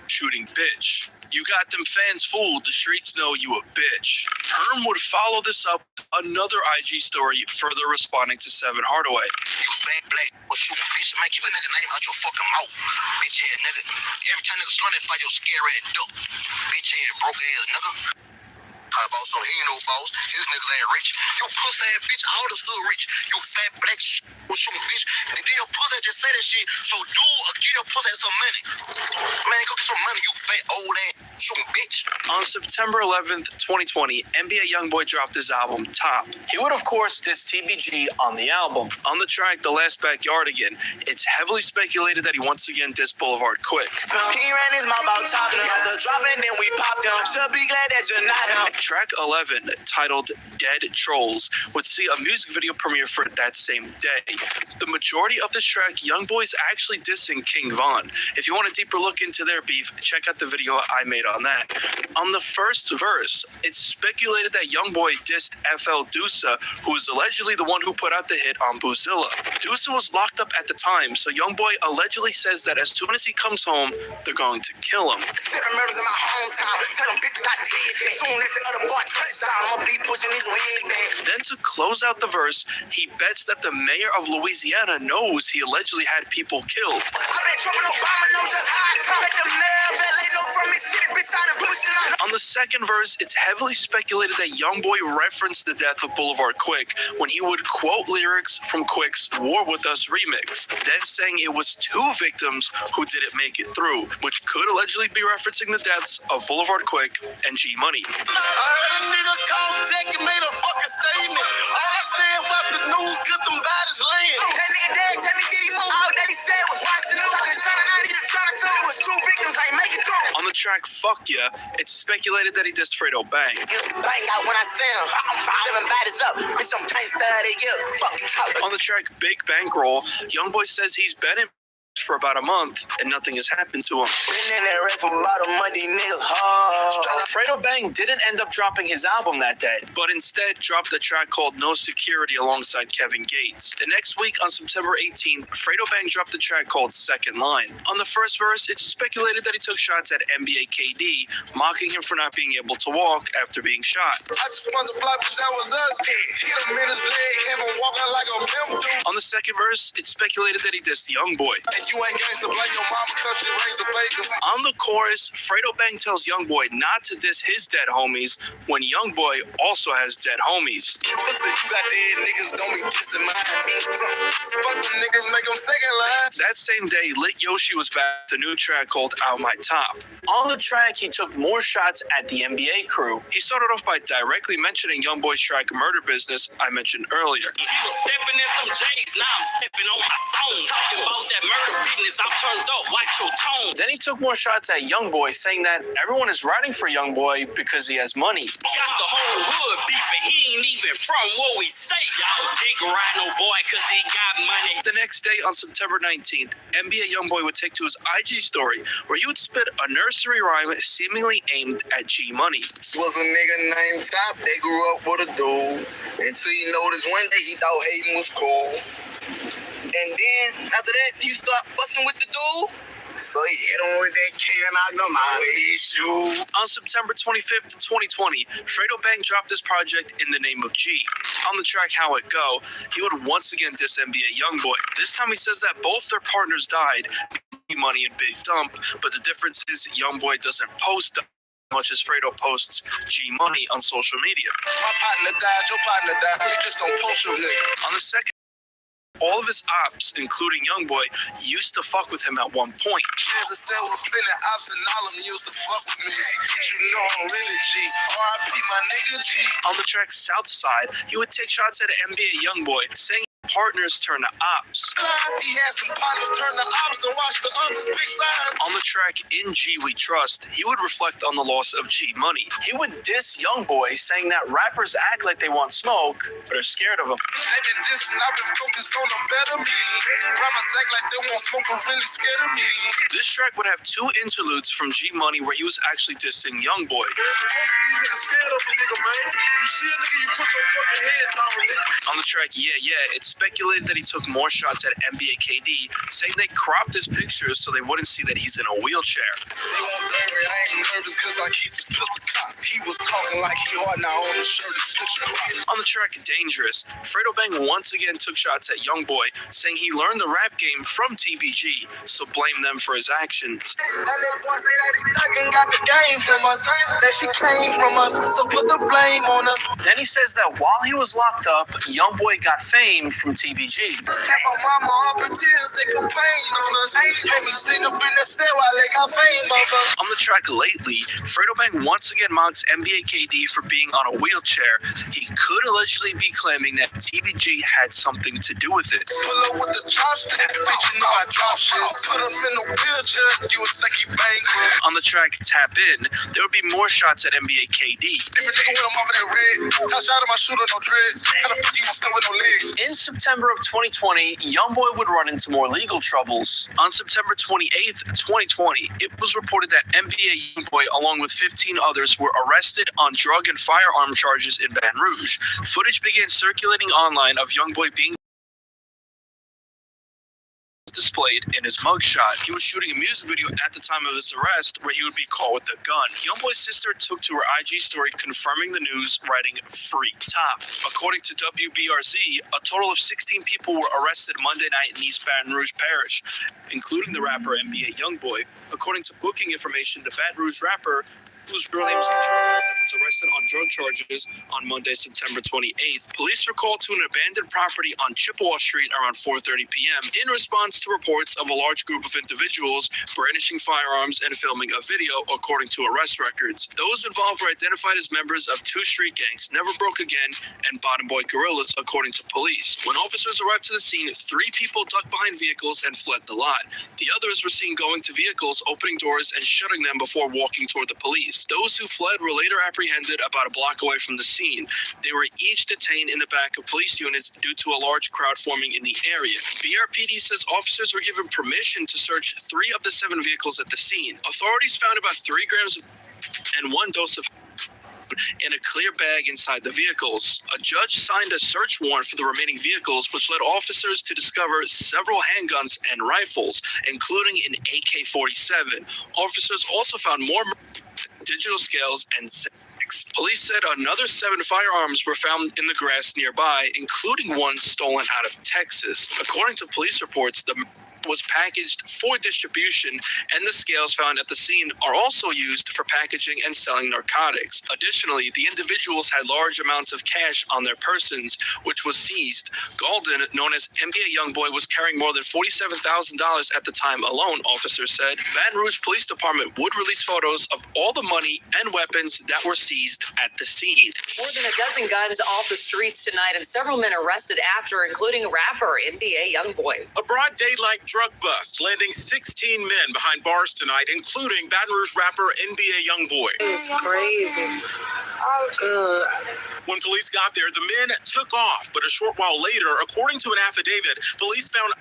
shooting bitch. You got them fans fooled. The streets know you a bitch." Herm would follow this up with another IG story, further responding to Seven Hardaway. You fat black, what shooting bitch? Man, keep a nigga name out your fucking mouth, bitch ass nigga. Every time nigga slung that fight, your scary ass duck, bitch ass broke ass nigga. How about some? He ain't no boss. His niggas ain't rich. You pussy ass bitch, all this hood rich. You fat black shooting bitch. And then your pussy just say that shit. So give your pussy some money. Man, go get some money, you fat old ass shooting bitch. On September 11th, 2020, NBA YoungBoy dropped his album, Top. He would, of course, diss TBG on the album. On the track, The Last Backyardigan, it's heavily speculated that he once again dissed Boulevard Quick. He ran his mouth about topping him, the drop, and then we popped him. Should be glad that you're not him. Track 11, titled Dead Trolls, would see a music video premiere for that same day. The majority of this track, YoungBoy's actually dissing King Von. If you want a deeper look into their beef, check out the video I made on that. On the first verse, it's speculated that YoungBoy dissed FL Dusa, who is allegedly the one who put out the hit on Boozilla. Dusa was locked up at the time, so YoungBoy allegedly says that as soon as he comes home, they're going to kill him. 7 murders in my hometown. Tell them bitches I did that. Soon as the other boy touchdown, I'ma be pushing his wig back. Then to close out the verse, he bets that the mayor of Louisiana knows he allegedly had people killed. I been trumping Obama, know just how I come. Let the mayor of LA know from his city, bitch, I done push it out. On the second verse, it's heavily speculated that YoungBoy referenced the death of Boulevard Quick when he would quote lyrics from Quick's War With Us remix, then saying it was 2 victims who didn't make it through, which could allegedly be referencing the deaths of Boulevard Quick and G Money. I heard a nigga call Tech and made a fucking statement. All I said about the news, get them bodies laying. That nigga dad tell me, did he move? All that he said was watch the news. Talking China 90 to China 2 was 2 victims, ain't make it through. On the track Fuck Ya, it's speculated that he dissed Fredo Bang. Bang out when I send him. I'm 7 bodies up. Bitch, I'm gangsta, they get fuck you talking. On the track Big Bankroll, YoungBoy says he's been in for about a month and nothing has happened to him. Been in that rap for about a month, these niggas hard. Fredo Bang didn't end up dropping his album that day, but instead dropped a track called No Security alongside Kevin Gates. The next week, on September 18th, Fredo Bang dropped a track called Second Line. On the first verse, it's speculated that he took shots at NBA KD, mocking him for not being able to walk after being shot. I just want the block, bitch, that was us. Hit him in his leg, have him walking like a pimp dude. On the second verse, it's speculated that he dissed YoungBoy. You ain't gangsta, blame your mama cause she raised the fakers. On the chorus, Fredo Bang tells YoungBoy not to diss his dead homies when YoungBoy also has dead homies. You got dead niggas, don't be dissing mine. Fuck them niggas, make them second line. That same day, Lit Yoshi was back with a new track called Out My Top. On the track, he took more shots at the NBA crew. He started off by directly mentioning YoungBoy's track Murder Business I mentioned earlier. If you was stepping in some J's, now I'm stepping on my song. Talking about that murder your business. I'm turned up. Watch your tone. Then he took more shots at YoungBoy, saying that everyone is riding for YoungBoy because he has money. Got the whole hood beefing. He ain't even from what we say, y'all. Dick ride no boy because he got money. The next day, on September 19th, NBA YoungBoy would take to his IG story where he would spit a nursery rhyme seemingly aimed at G Money. Was a nigga named Top that grew up with a dude. Until he noticed one day he thought hating was cool. And then after that, he started fussing with the dude. So he hit him with that K and knocked him out of his shoe. On September 25th, 2020, Fredo Bang dropped his project In the Name of G. On the track How It Go, he would once again diss NBA YoungBoy. This time he says that both their partners died, Money and Big Dump, but the difference is YoungBoy doesn't post as much as Fredo posts G Money on social media. My partner died, your partner died. You just don't post your nigga. On the second, all of his ops, including YoungBoy, used to fuck with him at one point. There's a cell with plenty ops and all of them used to fuck with me. You know I'm really G. R.I.P. my nigga G. On the track South Side, he would take shots at NBA YoungBoy, saying partners turn to ops. He had some partners turn to ops and watch the others big side. On the track In G We Trust, he would reflect on the loss of G Money. He would diss YoungBoy, saying that rappers act like they want smoke, but are scared of him. They been dissing, I've been focused on a better me. Rappers act like they want smoke, but really scared of me. This track would have two interludes from G Money where he was actually dissing YoungBoy. On the track Yeah Yeah, it's speculated that he took more shots at NBA KD, saying they cropped his pictures so they wouldn't see that he's in a wheelchair. They won't blame me, I ain't nervous because I keep this pistol cocked. He was talking like he hard now on the shirt is picture cropped. On the track Dangerous, Fredo Bang once again took shots at YoungBoy, saying he learned the rap game from TBG, so blame them for his actions. That little boy say that he thuggin' got the game from us, that she came from us, so put the blame on us. Then he says that while he was locked up, YoungBoy got fame from TBG. My mama up in tears, they complain on us. Had me sitting up in the cell while they got fame of us. On the track Lately, Fredo Bang once again mocks NBA KD for being on a wheelchair. He could allegedly be claiming that TBG had something to do with it. Pull up with the chopstick, bitch, you know I drop shit. Put him in a wheelchair, you would think he bankrupt. On the track Tap In, there would be more shots at NBA KD. If a nigga with him over that red, touch out of my shooter, no dreads. How the fuck you gonna with no legs? In September of 2020, YoungBoy would run into more legal troubles. On September 28th, 2020, it was reported that NBA YoungBoy, along with 15 others, were arrested on drug and firearm charges in Baton Rouge. Footage began circulating online of YoungBoy being displayed in his mugshot. He was shooting a music video at the time of his arrest where he would be caught with a gun. YoungBoy's sister took to her IG story confirming the news, writing "Free Top." According to WBRZ, a total of 16 people were arrested Monday night in East Baton Rouge Parish, including the rapper NBA YoungBoy. According to booking information, the Baton Rouge rapper, whose real name is Control, was arrested on drug charges on Monday, September 28th. Police were called to an abandoned property on Chippewa Street around 4:30 p.m. in response to reports of a large group of individuals brandishing firearms and filming a video, according to arrest records. Those involved were identified as members of two street gangs, Never Broke Again and Bottom Boy Gorillas, according to police. When officers arrived to the scene, 3 people ducked behind vehicles and fled the lot. The others were seen going to vehicles, opening doors, and shutting them before walking toward the police. Those who fled were later apprehended about a block away from the scene. They were each detained in the back of police units due to a large crowd forming in the area. BRPD says officers were given permission to search 3 of the 7 vehicles at the scene. Authorities found about 3 grams and 1 dose of in a clear bag inside the vehicles. A judge signed a search warrant for the remaining vehicles, which led officers to discover several handguns and rifles, including an AK-47. Officers also found more digital scales and sex. Police said another 7 firearms were found in the grass nearby, including one stolen out of Texas. According to police reports, the was packaged for distribution, and the scales found at the scene are also used for packaging and selling narcotics. Additionally, the individuals had large amounts of cash on their persons, which was seized. Golden, known as NBA YoungBoy, was carrying more than $47,000 at the time alone, officers said. Baton Rouge Police Department would release photos of all the money and weapons weapons that were seized at the scene. More than a dozen guns off the streets tonight and several men arrested after, including rapper NBA YoungBoy. A broad daylight drug bust, landing 16 men behind bars tonight, including Baton Rouge rapper NBA YoungBoy. It's crazy. Oh, good. When police got there, the men took off, but a short while later, according to an affidavit, police found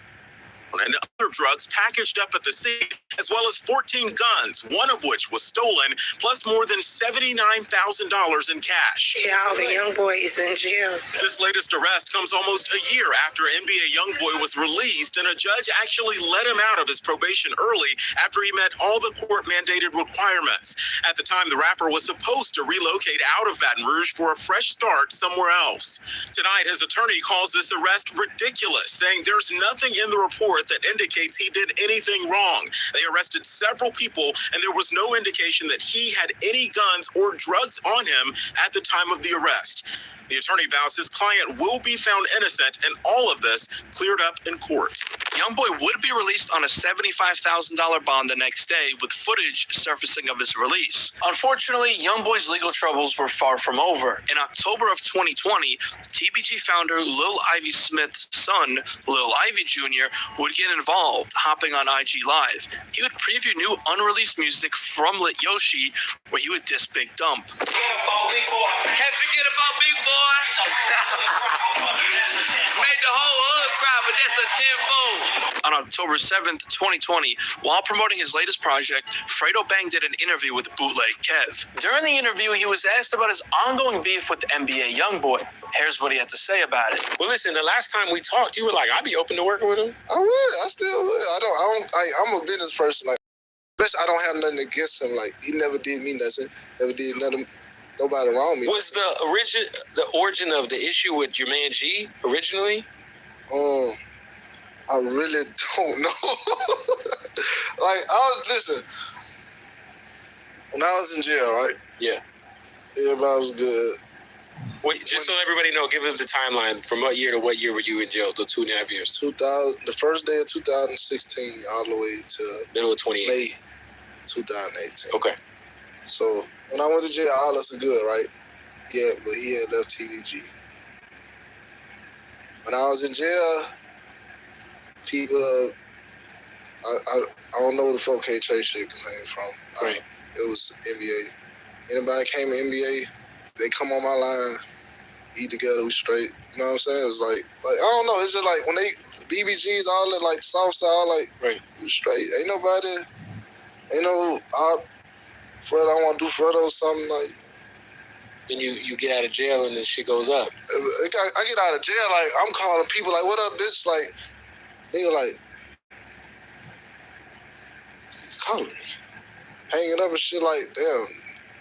and other drugs packaged up at the scene, as well as 14 guns, one of which was stolen, plus more than $79,000 in cash. Yeah, all the young boys in jail. This latest arrest comes almost a year after NBA YoungBoy was released, and a judge actually let him out of his probation early after he met all the court-mandated requirements. At the time, the rapper was supposed to relocate out of Baton Rouge for a fresh start somewhere else. Tonight, his attorney calls this arrest ridiculous, saying there's nothing in the report that indicates he did anything wrong. They arrested several people, and there was no indication that he had any guns or drugs on him at the time of the arrest. The attorney vows his client will be found innocent, and all of this cleared up in court. YoungBoy would be released on a $75,000 bond the next day, with footage surfacing of his release. Unfortunately, YoungBoy's legal troubles were far from over. In October of 2020, TBG founder Lil Ivy Smith's son, Lil Ivy Jr., would get involved, hopping on IG Live. He would preview new unreleased music from Lit Yoshi, where he would diss Big Dump. Can't forget about Big Boy. Made the whole hood cry, but that's a tenfold. On October 7th, 2020, while promoting his latest project, Fredo Bang did an interview with Bootleg Kev. During the interview, he was asked about his ongoing beef with NBA YoungBoy. Here's what he had to say about it. Well, listen, the last time we talked, you were like, I'd be open to working with him. I would. I still would. I'm a business person. Like, especially I don't have nothing against him. Like, he never did me nothing. Never did nothing. Nobody wrong me. Was the origin of the issue with your man G originally? I really don't know. Listen, when I was in jail, right? Yeah. Everybody was good. Wait, just so everybody know, give them the timeline. From what year to what year were you in jail? The 2.5 years? The first day of 2016, all the way to middle of 2018. May 2018. Okay. So when I went to jail, all us are good, right? Yeah, but he had left TVG. When I was in jail, people, I don't know where the 4K Trade shit came from. Right. It was NBA. Anybody came to NBA, they come on my line, eat together, we straight. You know what I'm saying? It's like I don't know. It's just like when they BBGs, all that, like Southside, like we straight. Ain't no Fred, I want to do Fredo something like. Then you get out of jail and then shit goes up. I get out of jail, like I'm calling people like, what up, bitch? Like, nigga, like, calling me, hanging up and shit. Like, damn.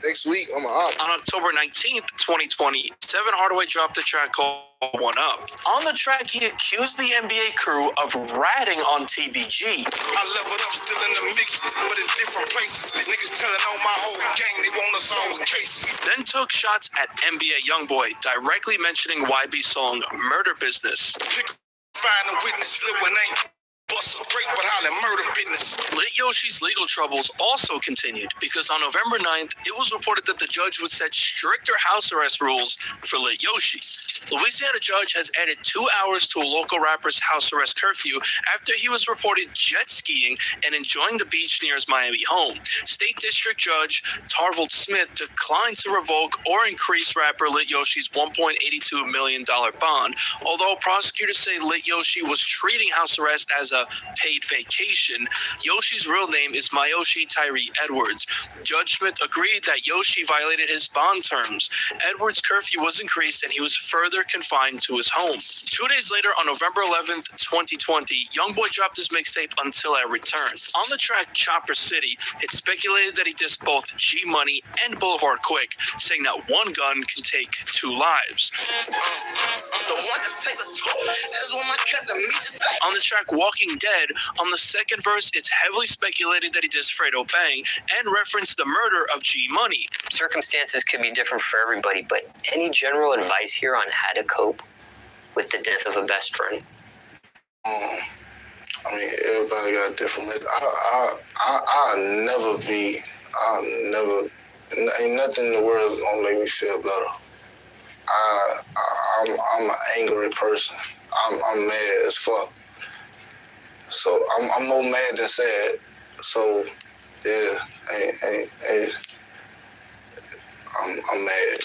Next week, I'm On October 19th, 2020, Seven Hardaway dropped a track called One Up. On the track, he accused the NBA crew of ratting on TBG. I leveled up, still in the mix, but in different places. Niggas telling on my whole gang they want us on cases. Then took shots at NBA YoungBoy, directly mentioning YB's song Murder Business. Find a witness, live when ain't. Bust a break, but how the murder business. Lit Yoshi's legal troubles also continued because on November 9th, it was reported that the judge would set stricter house arrest rules for Lit Yoshi. Louisiana judge has added 2 hours to a local rapper's house arrest curfew after he was reported jet skiing and enjoying the beach near his Miami home. State District Judge Tarvold Smith declined to revoke or increase rapper Lit Yoshi's $1.82 million bond, although prosecutors say Lit Yoshi was treating house arrest as a paid vacation. Yoshi's real name is Mayoshi Tyree Edwards. Judge Smith agreed that Yoshi violated his bond terms. Edwards' curfew was increased and he was further confined to his home. 2 days later, on November 11th, 2020, YoungBoy dropped his mixtape Until I Return. On the track Chopper City, it's speculated that he dissed both G Money and Boulevard Quick, saying that one gun can take 2 lives. On the track Walking Dead, on the second verse, it's heavily speculated that he dissed Fredo Bang and referenced the murder of G Money. Circumstances can be different for everybody, but any general advice here on how to cope with the death of a best friend? I mean, everybody got different methods. I'll never Ain't nothing in the world gonna make me feel better. I'm an angry person. I'm mad as fuck. So I'm more mad than sad. So yeah, I'm mad.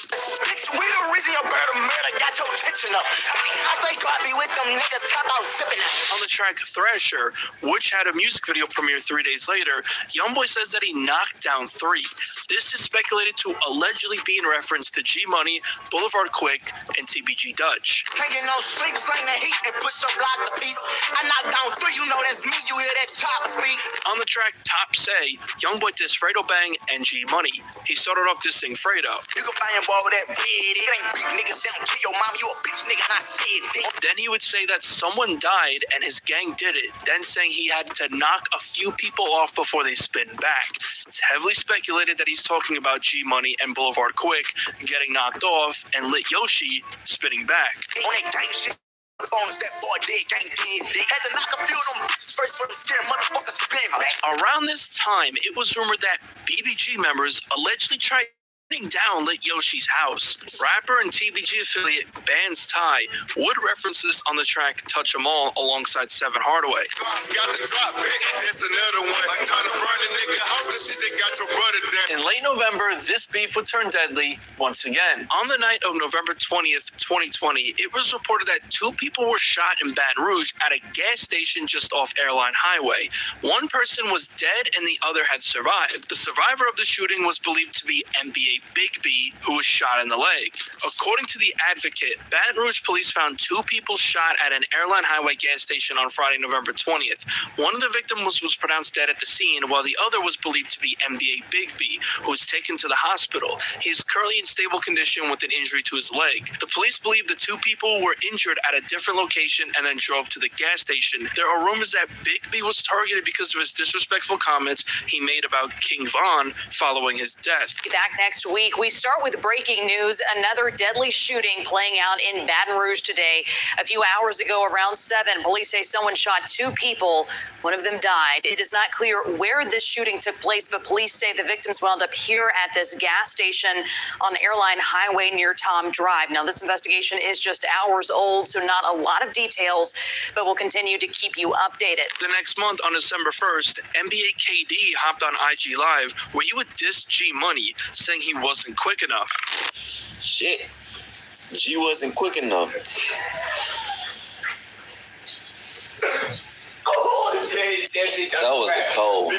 Bitch, we the reason your bird of murder got your attention up. I say God be with them niggas, top out sipping that. On the track Thrasher, which had a music video premiere 3 days later, Youngboy says that he knocked down 3. This is speculated to allegedly be in reference to G Money, Boulevard Quick, and TBG Dutch. Can't get no sleep, slang the heat and put your block to peace. I knocked down 3, you know that's me, you hear that chopper speak. On the track Top Say, Youngboy dissed Fredo Bang and G Money. He started off dissing Fredo. You can find your boy with that bread. It ain't big niggas that don't kill your mom. You a bitch nigga and I said it. Then he would say that someone died and his gang did it, then saying he had to knock a few people off before they spin back. It's heavily speculated that he's talking about G Money and Boulevard Quick getting knocked off and Lit Yoshi spinning back. On that gang shit. That boy dead, gang dead. Had to knock a few of them bitches first for the scare motherfuckers spin back. Around this time, it was rumored that BBG members allegedly tried burning down Lit Yoshi's house. Rapper and TBG affiliate Bands Ty would reference this on the track Touch 'Em All alongside Seven Hardaway. Got the drop, that's another one. Trying to burn a nigga house, the shit that got your brother down. In late November, this beef would turn deadly once again. On the night of November 20th, 2020, it was reported that 2 people were shot in Baton Rouge at a gas station just off Airline Highway. One person was dead and the other had survived. The survivor of the shooting was believed to be NBA Big B, who was shot in the leg. According to the Advocate, Baton Rouge police found 2 people shot at an Airline Highway gas station on Friday, November 20th. One of the victims was pronounced dead at the scene, while the other was believed to be NBA Big B, who was taken to the hospital. He is currently in stable condition with an injury to his leg. The police believe the 2 people were injured at a different location and then drove to the gas station. There are rumors that Big B was targeted because of his disrespectful comments he made about King Von following his death. Back next week, we start with breaking news. Another deadly shooting playing out in Baton Rouge today. A few hours ago, around 7, police say someone shot 2 people. One of them died. It is not clear where this shooting took place, but police say the victims wound up here at this gas station on Airline Highway near Tom Drive. Now, this investigation is just hours old, so not a lot of details, but we'll continue to keep you updated. The next month, on December 1st, NBA KD hopped on IG Live where he would diss G Money, saying he wasn't quick enough. Shit. G wasn't quick enough. That was a cold.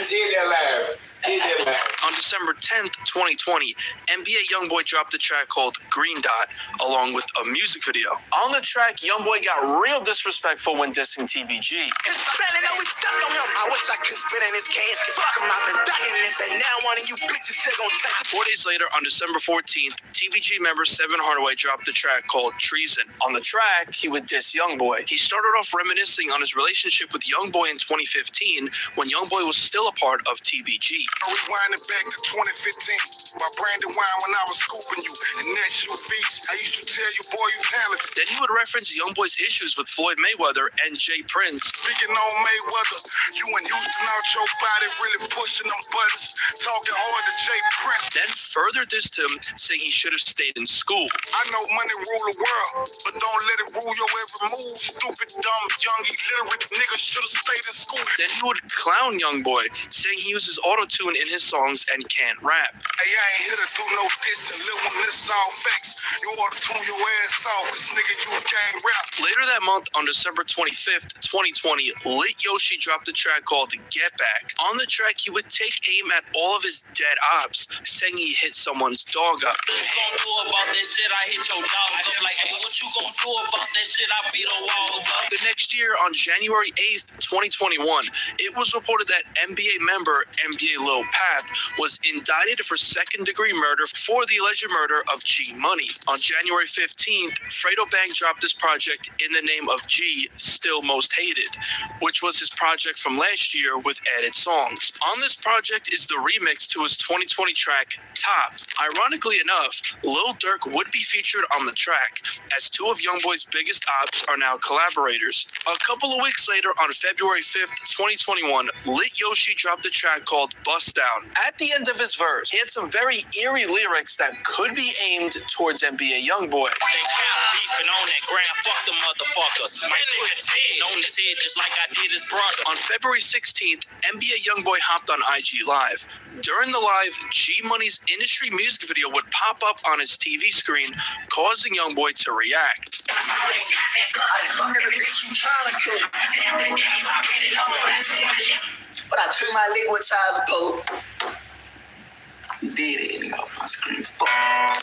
On December 10th, 2020, NBA Youngboy dropped a track called Green Dot, along with a music video. On the track, Youngboy got real disrespectful when dissing TBG. I wish I could spit in his casket. Fuck him, I've been ducking this, and now one of you bitches still gonna touch it. 4 days later, on December 14th, TBG member Seven Hardaway dropped a track called Treason. On the track, he would diss Youngboy. He started off reminiscing on his relationship with Youngboy in 2015, when Youngboy was still a part of TBG. Rewinding back to 2015, my Brandon Wine when I was scooping you, and that shoe feast. I used to tell you, boy, you talented. Then he would reference Youngboy's issues with Floyd Mayweather and Jay Prince. Speaking on Mayweather, you in Houston out your body, really pushing them buttons, talking hard to Jay Prince. Then further dissed him, saying he should have stayed in school. I know money rule the world, but don't let it rule your every move. Stupid, dumb, young, illiterate nigga should have stayed in school. Then he would clown Youngboy, saying he uses auto-tune in his songs and can't rap. Hey, I ain't here to do no dissing, live when this all facts. You ought to tune your ass off, cause nigga, you can't rap. Later that month, on December 25th, 2020, Lit Yoshi dropped a track called Get Back. On the track, he would take aim at all of his dead ops, saying he hit someone's dog up. What you gonna do about that shit? I hit your dog up. Like, hey, what you gonna do about that shit? I beat the walls up. The next year, on January 8th, 2021, it was reported that NBA member NBA Lil Pap was indicted for second-degree murder for the alleged murder of G Money. On January 15th, Fredo Bang dropped this project in the name of G, Still Most Hated, which was his project from last year with added songs. On this project is the remix to his 2020 track Top. Ironically enough, Lil Durk would be featured on the track, as two of Youngboy's biggest ops are now collaborators. A couple of weeks later, on February 5th, 2021, Lit Yoshi dropped a track called Bust Down. At the end of his verse, he had some very eerie lyrics that could be aimed towards NBA Youngboy. They cap beefing on that ground, fuck the motherfuckers. Might put a 10 on his head just like I did his brother. On February 16th, NBA Youngboy hopped on IG Live. During the live, G Money's industry music video would pop up on his TV screen, causing Youngboy to react. But I took my lick with child support. He did it and he off my screen.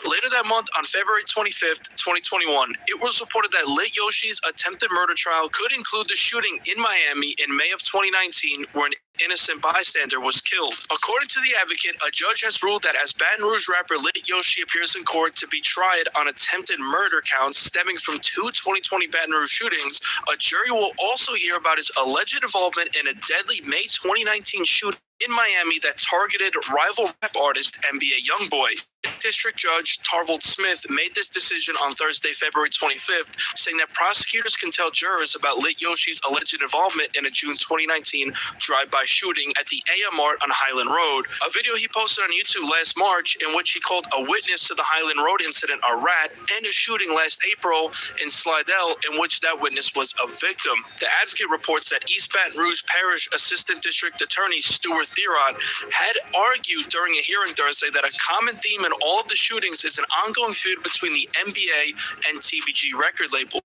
Later that month, on February 25th, 2021, it was reported that Lit Yoshi's attempted murder trial could include the shooting in Miami in May of 2019, where an innocent bystander was killed. According to The Advocate, a judge has ruled that as Baton Rouge rapper Lit Yoshi appears in court to be tried on attempted murder counts stemming from two 2020 Baton Rouge shootings, a jury will also hear about his alleged involvement in a deadly May 2019 shooting in Miami that targeted rival rap artist NBA Youngboy. District Judge Tarvold Smith made this decision on Thursday, February 25th, saying that prosecutors can tell jurors about Lit Yoshi's alleged involvement in a June 2019 drive-by shooting at the AM Mart on Highland Road. A video he posted on YouTube last March in which he called a witness to the Highland Road incident a rat, and a shooting last April in Slidell in which that witness was a victim. The Advocate reports that East Baton Rouge Parish Assistant District Attorney Stuart Thierot had argued during a hearing Thursday that a common theme in all of the shootings is an ongoing feud between the NBA and TBG record labels.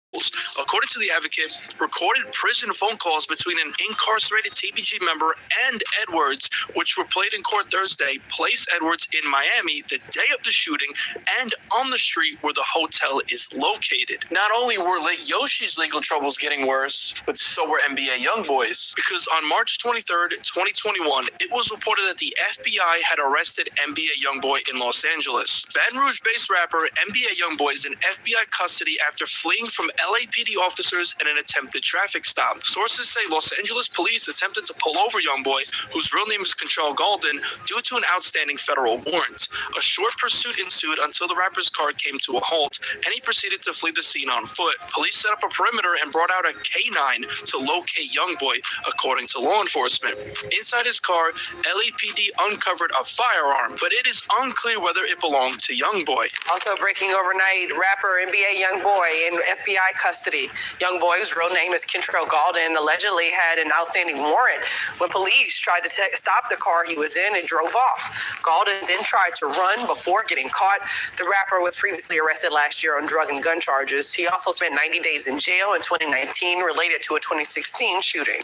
According to The Advocate, recorded prison phone calls between an incarcerated TBG member and Edwards, which were played in court Thursday, place Edwards in Miami the day of the shooting and on the street where the hotel is located. Not only were Lit Yoshi's legal troubles getting worse, but so were NBA Youngboy's. Because on March 23rd, 2021, it was reported that the FBI had arrested NBA Youngboy in Los Angeles. Baton Rouge-based rapper NBA Youngboy is in FBI custody after fleeing from LAPD officers in an attempted traffic stop. Sources say Los Angeles police attempted to pull over Youngboy, whose real name is Control Golden, due to an outstanding federal warrant. A short pursuit ensued until the rapper's car came to a halt, and he proceeded to flee the scene on foot. Police set up a perimeter and brought out a K-9 to locate Youngboy, according to law enforcement. Inside his car, LAPD uncovered a firearm, but it is unclear whether it belonged to Youngboy. Also breaking overnight, rapper NBA Youngboy in FBI custody. Youngboy, whose real name is Kentrell Gaulden, allegedly had an outstanding warrant. When police tried to stop the car he was in, it drove off. Gaulden then tried to run before getting caught. The rapper was previously arrested last year on drug and gun charges. He also spent 90 days in jail in 2019 related to a 2016 shooting.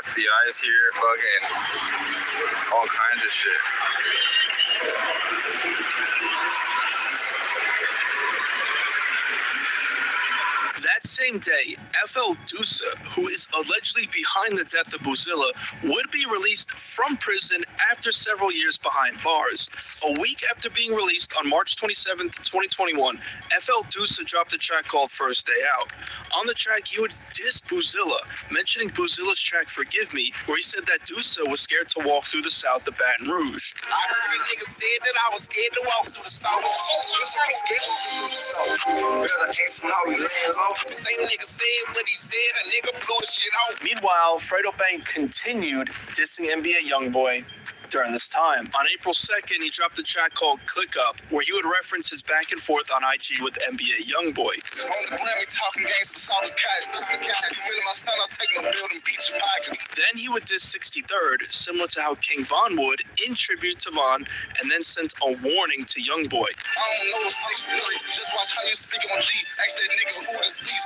FBI is here, fucking all kinds of shit. That same day, FL Dusa, who is allegedly behind the death of Buzilla, would be released from prison after several years behind bars. A week after being released on March 27th, 2021, FL Dusa dropped a track called First Day Out. On the track, he would diss Buzilla, mentioning Buzilla's track Forgive Me, where he said that Dusa was scared to walk through the South of Baton Rouge. I heard a nigga said that I was scared to walk through the South. Same nigga said what he said, a nigga blew his shit off. Meanwhile, Fredo Bang continued dissing NBA YoungBoy during this time. On April 2nd, he dropped a track called Click Up, where he would reference his back and forth on IG with NBA YoungBoy. On the Grammy talking games for South Cats. You really my son, I'll take my building, beat your pockets. Then he would diss 63rd, similar to how King Von would, in tribute to Von, and then sent a warning to YoungBoy. I don't know 63, just watch how you speak on G. Ask that nigga who deceased.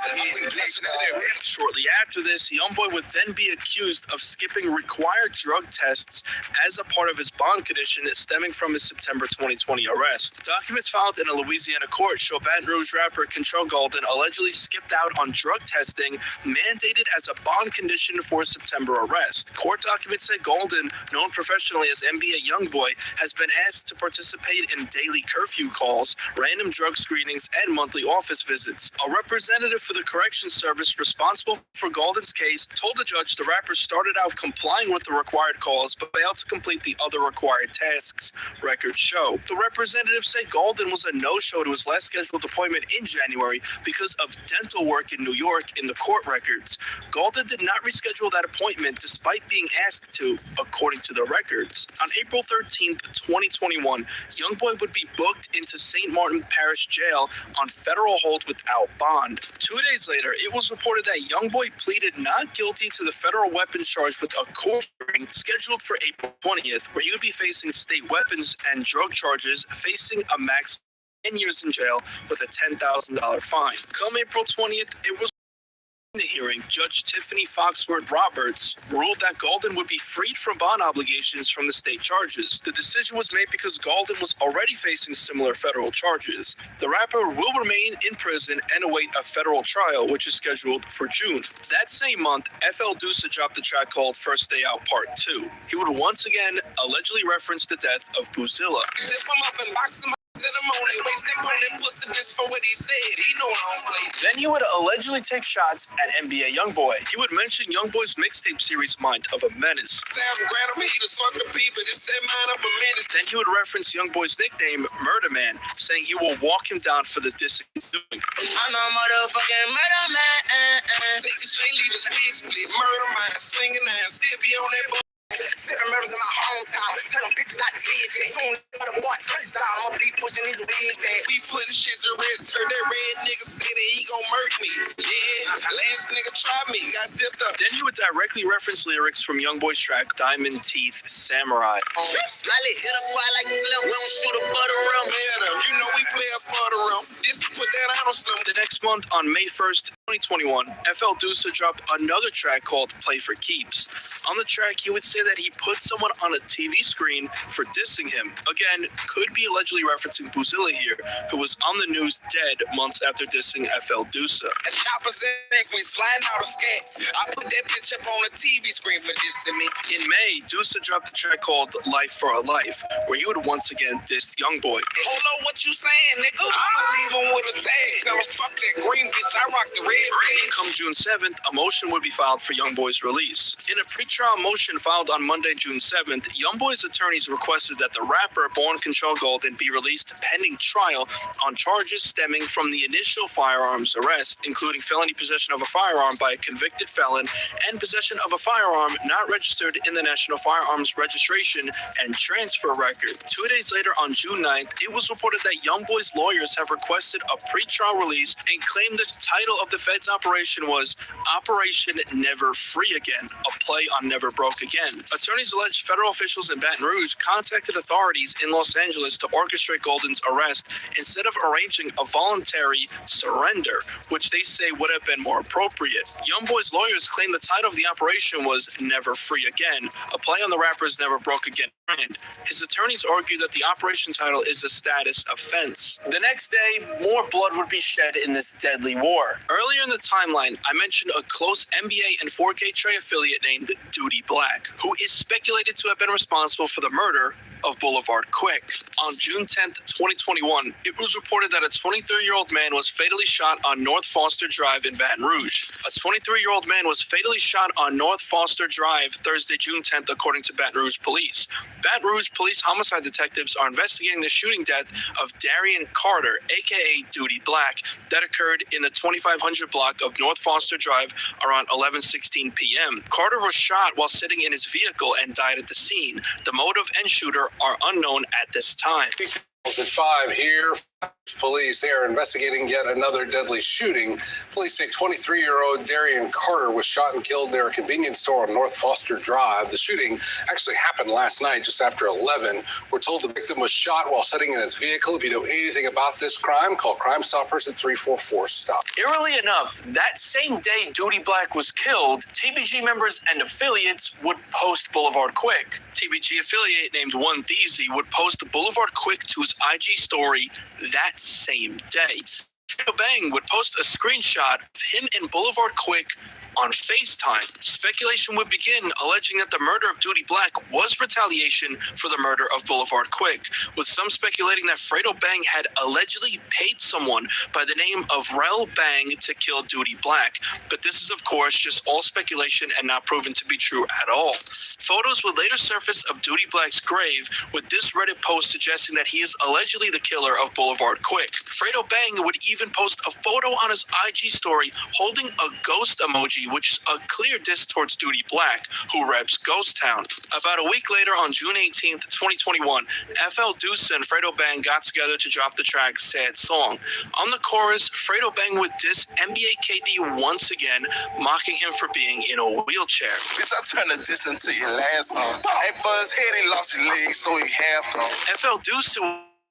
Shortly after this, YoungBoy would then be accused of skipping required drug tests as a part of his bond condition stemming from his September 2020 arrest. Documents filed in a Louisiana court show Baton Rouge rapper Control Golden allegedly skipped out on drug testing mandated as a bond condition for his September arrest. Court documents say Golden, known professionally as NBA YoungBoy, has been asked to participate in daily curfew calls, random drug screenings, and monthly office visits. A representative for the Corrections Service responsible for Golden's case told the judge the rapper started out complying with the required calls but failed to complete the other required tasks, records show. The representatives say Golden was a no-show to his last scheduled appointment in January because of dental work in New York in the court records. Golden did not reschedule that appointment despite being asked to, according to the records. On April 13th, 2021, YoungBoy would be booked into St. Martin Parish Jail on federal hold without bond. 2 days later, it was reported that YoungBoy pleaded not guilty to the federal weapons charge with a court hearing scheduled for April 20th, where he would be facing state weapons and drug charges, facing a max 10 years in jail with a $10,000 fine. Come April 20th, it was in the hearing, Judge Tiffany Foxworth Roberts ruled that Golden would be freed from bond obligations from the state charges. The decision was made because Golden was already facing similar federal charges. The rapper will remain in prison and await a federal trial, which is scheduled for June. That same month, FL Dusa dropped a track called First Day Out Part 2. He would once again allegedly reference the death of Buzilla. Then he would allegedly take shots at NBA YoungBoy. He would mention YoungBoy's mixtape series Mind of a Menace. Then he would reference YoungBoy's nickname Murder Man, saying he will walk him down for the dissing he's doing. I know motherfucking murder man. Take the chain, leave his wig split. Murder man, slinging ass, still be on that. 7 murders in my hometown. Tell them bitches I did that. Soon the boy touchdown. I'll be pushing his wig back. We putting shit to rest. Heard that red nigga say that he gon' murk me. Yeah, last nigga tried me. Got zipped up. Then he would directly reference lyrics from YoungBoy's track Diamond Teeth Samurai. I hit a fly like Slim. We don't shoot a butter rum. You know we play a butter rum. This put that out on Slim. The next month, on May 1st, 2021, FL Dusa dropped another track called Play for Keeps. On the track, he would say that he put someone on a TV screen for dissing him. Again, could be allegedly referencing Buzilla here, who was on the news dead months after dissing FL Dusa. A chopper's in we sliding out of scat. I put that bitch up on a TV screen for dissing me. In May, Dusa dropped a track called Life for a Life, where he would once again diss YoungBoy. Hold on, what you saying, nigga? I'ma leave him with a tag. Tell him fuck that green bitch, I rock the red. Come June 7th, a motion would be filed for YoungBoy's release. In a pretrial motion filed on Monday, June 7th, YoungBoy's attorneys requested that the rapper Born Control Golden be released pending trial on charges stemming from the initial firearms arrest, including felony possession of a firearm by a convicted felon and possession of a firearm not registered in the National Firearms Registration and Transfer Record. 2 days later, on June 9th, it was reported that YoungBoy's lawyers have requested a pretrial release and claimed the title of the Fed's operation was Operation Never Free Again, a play on Never Broke Again. Attorneys alleged federal officials in Baton Rouge contacted authorities in Los Angeles to orchestrate Golden's arrest instead of arranging a voluntary surrender, which they say would have been more appropriate. YoungBoy's lawyers claim the title of the operation was Never Free Again, a play on the rapper's Never Broke Again brand. His attorneys argue that the operation title is a status offense. The next day, more blood would be shed in this deadly war. Earlier Earlier in the timeline, I mentioned a close NBA and 4K Trey affiliate named Duty Black, who is speculated to have been responsible for the murder of Boulevard Quick. On June 10th, 2021, it was reported that a 23-year-old man was fatally shot on North Foster Drive in Baton Rouge. A 23-year-old man was fatally shot on North Foster Drive Thursday, June 10th, according to Baton Rouge police. Baton Rouge police homicide detectives are investigating the shooting death of Darian Carter, aka Duty Black, that occurred in the 2500 block of North Foster Drive around 11:16 p.m. Carter was shot while sitting in his vehicle and died at the scene. The motive and shooter are unknown at this time. At 5 here, police are investigating yet another deadly shooting. Police say 23-year-old Darian Carter was shot and killed near a convenience store on North Foster Drive. The shooting actually happened last night just after 11. We're told the victim was shot while sitting in his vehicle. If you know anything about this crime, call Crime Stoppers at 344-STOP. Eerily enough, that same day Duty Black was killed, TBG members and affiliates would post Boulevard Quick. TBG affiliate named One Deezy would post Boulevard Quick to his IG story that same day. Fredo Bang would post a screenshot of him and Boulevard Quick on FaceTime. Speculation would begin alleging that the murder of Duty Black was retaliation for the murder of Boulevard Quick, with some speculating that Fredo Bang had allegedly paid someone by the name of Rel Bang to kill Duty Black. But this is, of course, just all speculation and not proven to be true at all. Photos would later surface of Duty Black's grave, with this Reddit post suggesting that he is allegedly the killer of Boulevard Quick. Fredo Bang would even post a photo on his IG story holding a ghost emoji, which is a clear diss towards Duty Black, who reps Ghost Town. About a week later, on June 18th, 2021, FL Deuce and Fredo Bang got together to drop the track Sad Song. On the chorus, Fredo Bang would diss NBA KD once again, mocking him for being in a wheelchair. Bitch, I turned this into your last song. Hey, Buzz head, he lost his legs, so he half gone. FL Deuce,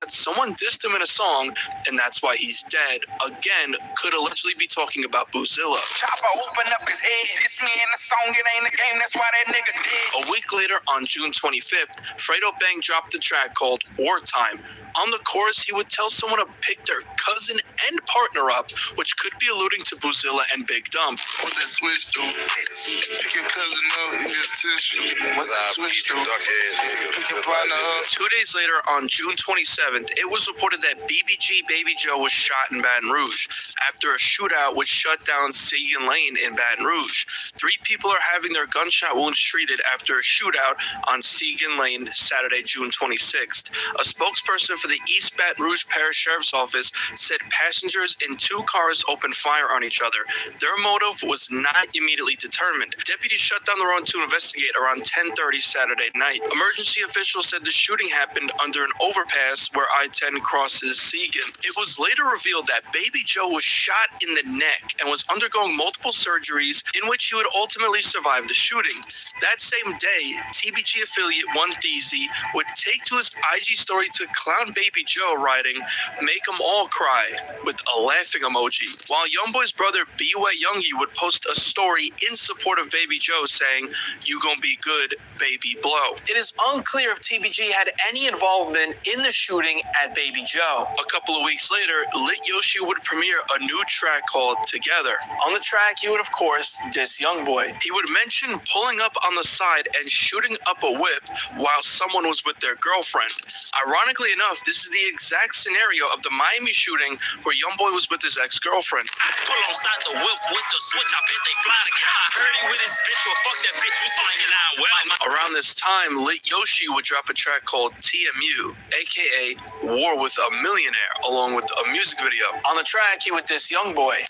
someone dissed him in a song, and that's why he's dead. Again, could allegedly be talking about Boozilla. Chopper open up his head, diss me in the song, it ain't a game, that's why that nigga dead. A week later, on June 25th, Fredo Bang dropped the track called Wartime. On the chorus, he would tell someone to pick their cousin and partner up, which could be alluding to Boozilla and Big Dump. What that switch do? Pick your cousin up, in your tissue. What that switch do? Pick your partner up. 2 days later, on June 27th, it was reported that BBG Baby Joe was shot in Baton Rouge after a shootout which shut down Seguin Lane in Baton Rouge. 3 people are having their gunshot wounds treated after a shootout on Seguin Lane Saturday, June 26th. A spokesperson for the East Baton Rouge Parish Sheriff's Office said passengers in 2 cars opened fire on each other. Their motive was not immediately determined. Deputies shut down the road to investigate around 10:30 Saturday night. Emergency officials said the shooting happened under an overpass where I-10 crosses Seguin. It was later revealed that Baby Joe was shot in the neck and was undergoing multiple surgeries in which he would ultimately survive the shooting. That same day, TBG affiliate One Deezy would take to his IG story to clown Baby Joe, writing, "Make 'em all cry," with a laughing emoji. While Youngboy's brother B-Way Youngie would post a story in support of Baby Joe saying, "You gon' be good, baby blow." It is unclear if TBG had any involvement in the shooting at Baby Joe. A couple of weeks later, Lit Yoshi would premiere a new track called Together. On the track, he would, of course, diss Youngboy. He would mention pulling up on the side and shooting up a whip while someone was with their girlfriend. Ironically enough, this is the exact scenario of the Miami shooting where Youngboy was with his ex-girlfriend. Pull on side the whip with the switch, I bet they fly together. I heard he with his bitch, well fuck that bitch, you slanging out well. Around this time, Lit Yoshi would drop a track called TMU, aka War with a Millionaire, along with a music video. On the track, he would diss Youngboy.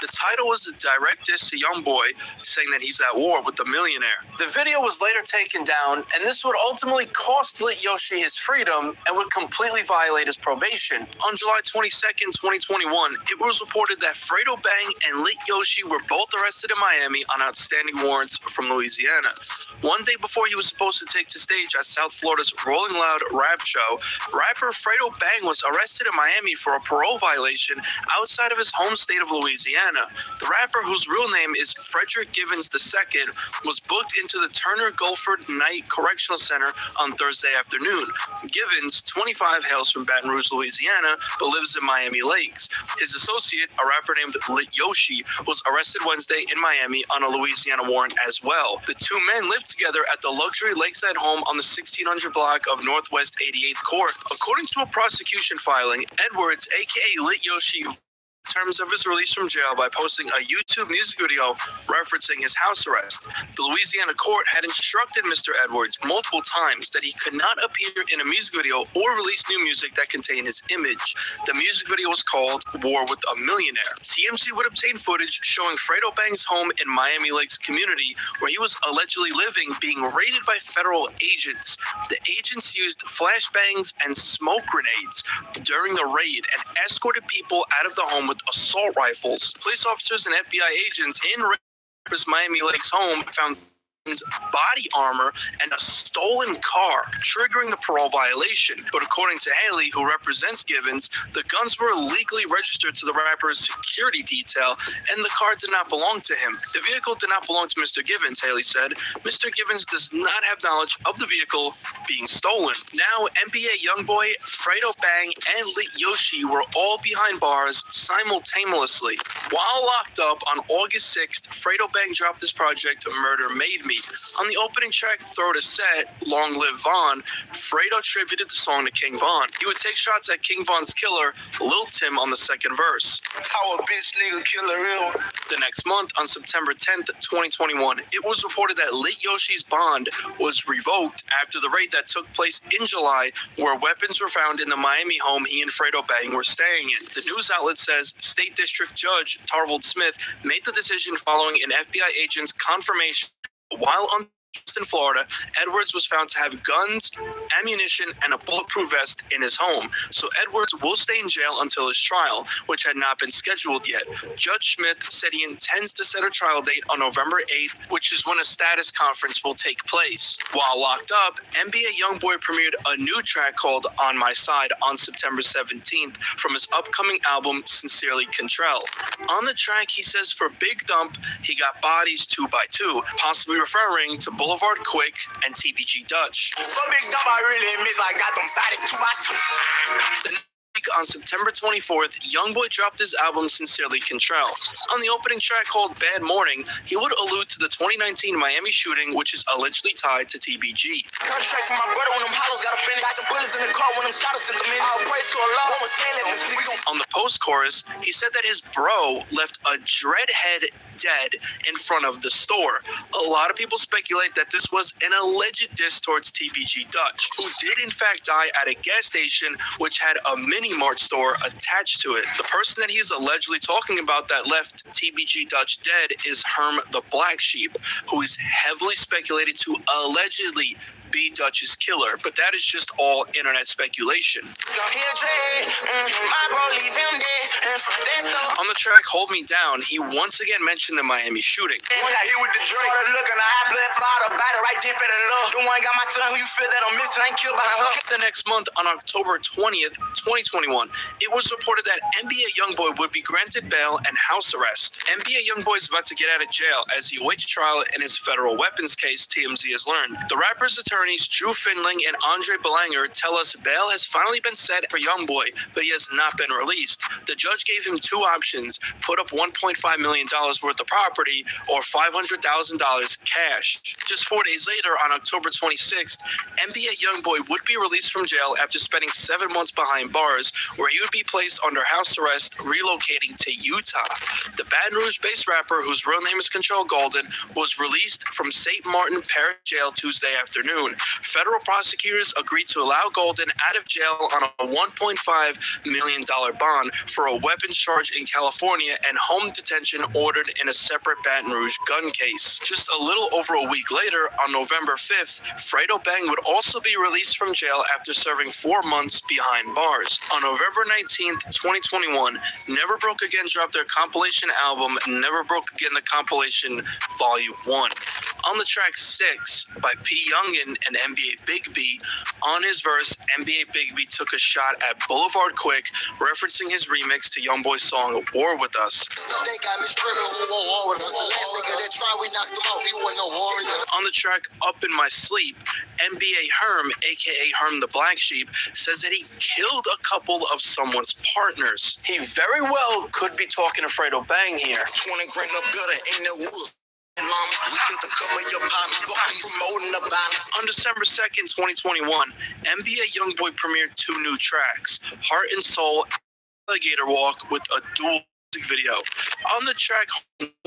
The title was a direct diss to Youngboy, saying that he's at war with a millionaire. The video was later taken down, and this would ultimately cost Lit Yoshi his freedom and would completely violate his probation. On July 22nd, 2021, it was reported that Fredo Bang and Lit Yoshi were both arrested in Miami on outstanding warrants from Louisiana. One day before he was supposed to take to stage at South Florida's Rolling Loud rap show, rapper Fredo Bang was arrested in Miami for a parole violation location outside of his home state of Louisiana. The rapper, whose real name is Frederick Givens II, was booked into the Turner Guilford Night Correctional Center on Thursday afternoon. Givens, 25, hails from Baton Rouge, Louisiana, but lives in Miami Lakes. His associate, a rapper named Lit Yoshi, was arrested Wednesday in Miami on a Louisiana warrant as well. The two men lived together at the luxury lakeside home on the 1600 block of Northwest 88th Court. According to a prosecution filing, Edwards, aka Lit Yoshi, terms of his release from jail by posting a YouTube music video referencing his house arrest. The Louisiana court had instructed Mr. Edwards multiple times that he could not appear in a music video or release new music that contained his image. The music video was called War with a Millionaire. TMZ would obtain footage showing Fredo Bang's home in Miami Lakes community, where he was allegedly living, being raided by federal agents. The agents used flashbangs and smoke grenades during the raid and escorted people out of the home with assault rifles. Police officers and FBI agents in Miami Lakes home found body armor and a stolen car, triggering the parole violation. But according to Haley, who represents Givens, the guns were legally registered to the rapper's security detail, and the car did not belong to him. The vehicle did not belong to Mr. Givens, Haley said. Mr. Givens does not have knowledge of the vehicle being stolen. Now, NBA Youngboy, Fredo Bang, and Lit Yoshi were all behind bars simultaneously. While locked up on August 6th, Fredo Bang dropped his project, Murder Made Me. On the opening track, Throw to Set, Long Live Von, Fredo attributed the song to King Von. He would take shots at King Von's killer, Lil Tim, on the second verse. How a bitch nigga kill a real. The next month, on September 10th, 2021, it was reported that Lit Yoshi's bond was revoked after the raid that took place in July, where weapons were found in the Miami home he and Fredo Bang were staying in. The news outlet says State District Judge Tarvold Smith made the decision following an FBI agent's confirmation. While on in Florida, Edwards was found to have guns, ammunition, and a bulletproof vest in his home. So Edwards will stay in jail until his trial, which had not been scheduled yet. Judge Smith said he intends to set a trial date on November 8th, which is when a status conference will take place. While locked up, NBA Youngboy premiered a new track called On My Side on September 17th from his upcoming album, Sincerely Contrell. On the track, he says for Big Dump, he got bodies 2x2, possibly referring to Boulevard Quick and TBG Dutch. For Big Dump, I really miss I got them bodies 2x2. On September 24th, Youngboy dropped his album Sincerely Contrell. On the opening track called Bad Morning, he would allude to the 2019 Miami shooting, which is allegedly tied to TBG. Contract for my brother when them hollows got a finish. Got some bullets in the car when them shotters sent them in. I'll praise to Allah. On the post-chorus, he said that his bro left a dreadhead dead in front of the store. A lot of people speculate that this was an alleged diss towards TBG Dutch, who did in fact die at a gas station which had a mini-mart store attached to it. The person that he's allegedly talking about that left TBG Dutch dead is Herm the Black Sheep, who is heavily speculated to allegedly be Dutch's killer, but that is just all internet speculation. On the track Hold Me Down, he once again mentioned the Miami shooting. The next month, on October 20th, 2021, it was reported that NBA Youngboy would be granted bail and house arrest. NBA Youngboy is about to get out of jail as he awaits trial in his federal weapons case, TMZ has learned. The rapper's attorneys Drew Finling and Andre Belanger tell us bail has finally been set for Youngboy, but he has not been released. The judge gave him two options: put up $1.5 million worth of property or $500,000 cash. Just 4 days later, on October 26th, NBA Youngboy would be released from jail after spending 7 months behind bars, where he would be placed under house arrest, relocating to Utah. The Baton Rouge-based rapper, whose real name is Contrell Golden, was released from St. Martin Parish Jail Tuesday afternoon. Federal prosecutors agreed to allow Golden out of jail on a $1.5 million bond for a weapons charge in California and home detention ordered in a separate Baton Rouge gun case. Just a little over a week later, on November 5th, Fredo Bang would also be released from jail after serving 4 months behind bars. On November 19th, 2021, Never Broke Again dropped their compilation album, Never Broke Again the Compilation Volume 1. On the track 6 by P. Youngin and NBA Big B, on his verse, NBA Big B took a shot at Boulevard Quick, referencing his remix to Youngboy's song War With Us. They got me screaming who won't war with us. The last nigga that tried, we knocked him off. He wasn't no warrior. On the track Up In My Sleep, NBA Herm, aka Herm the Black Sheep, says that he killed a couple of someone's partners. He very well could be talking to Fredo Bang here. 20 grand no building in the woods. We killed a couple of your partners, but we promoting the violence. On December 2nd, 2021, NBA Youngboy premiered 2 new tracks, Heart and Soul, Alligator Walk, with a dual music video. On the track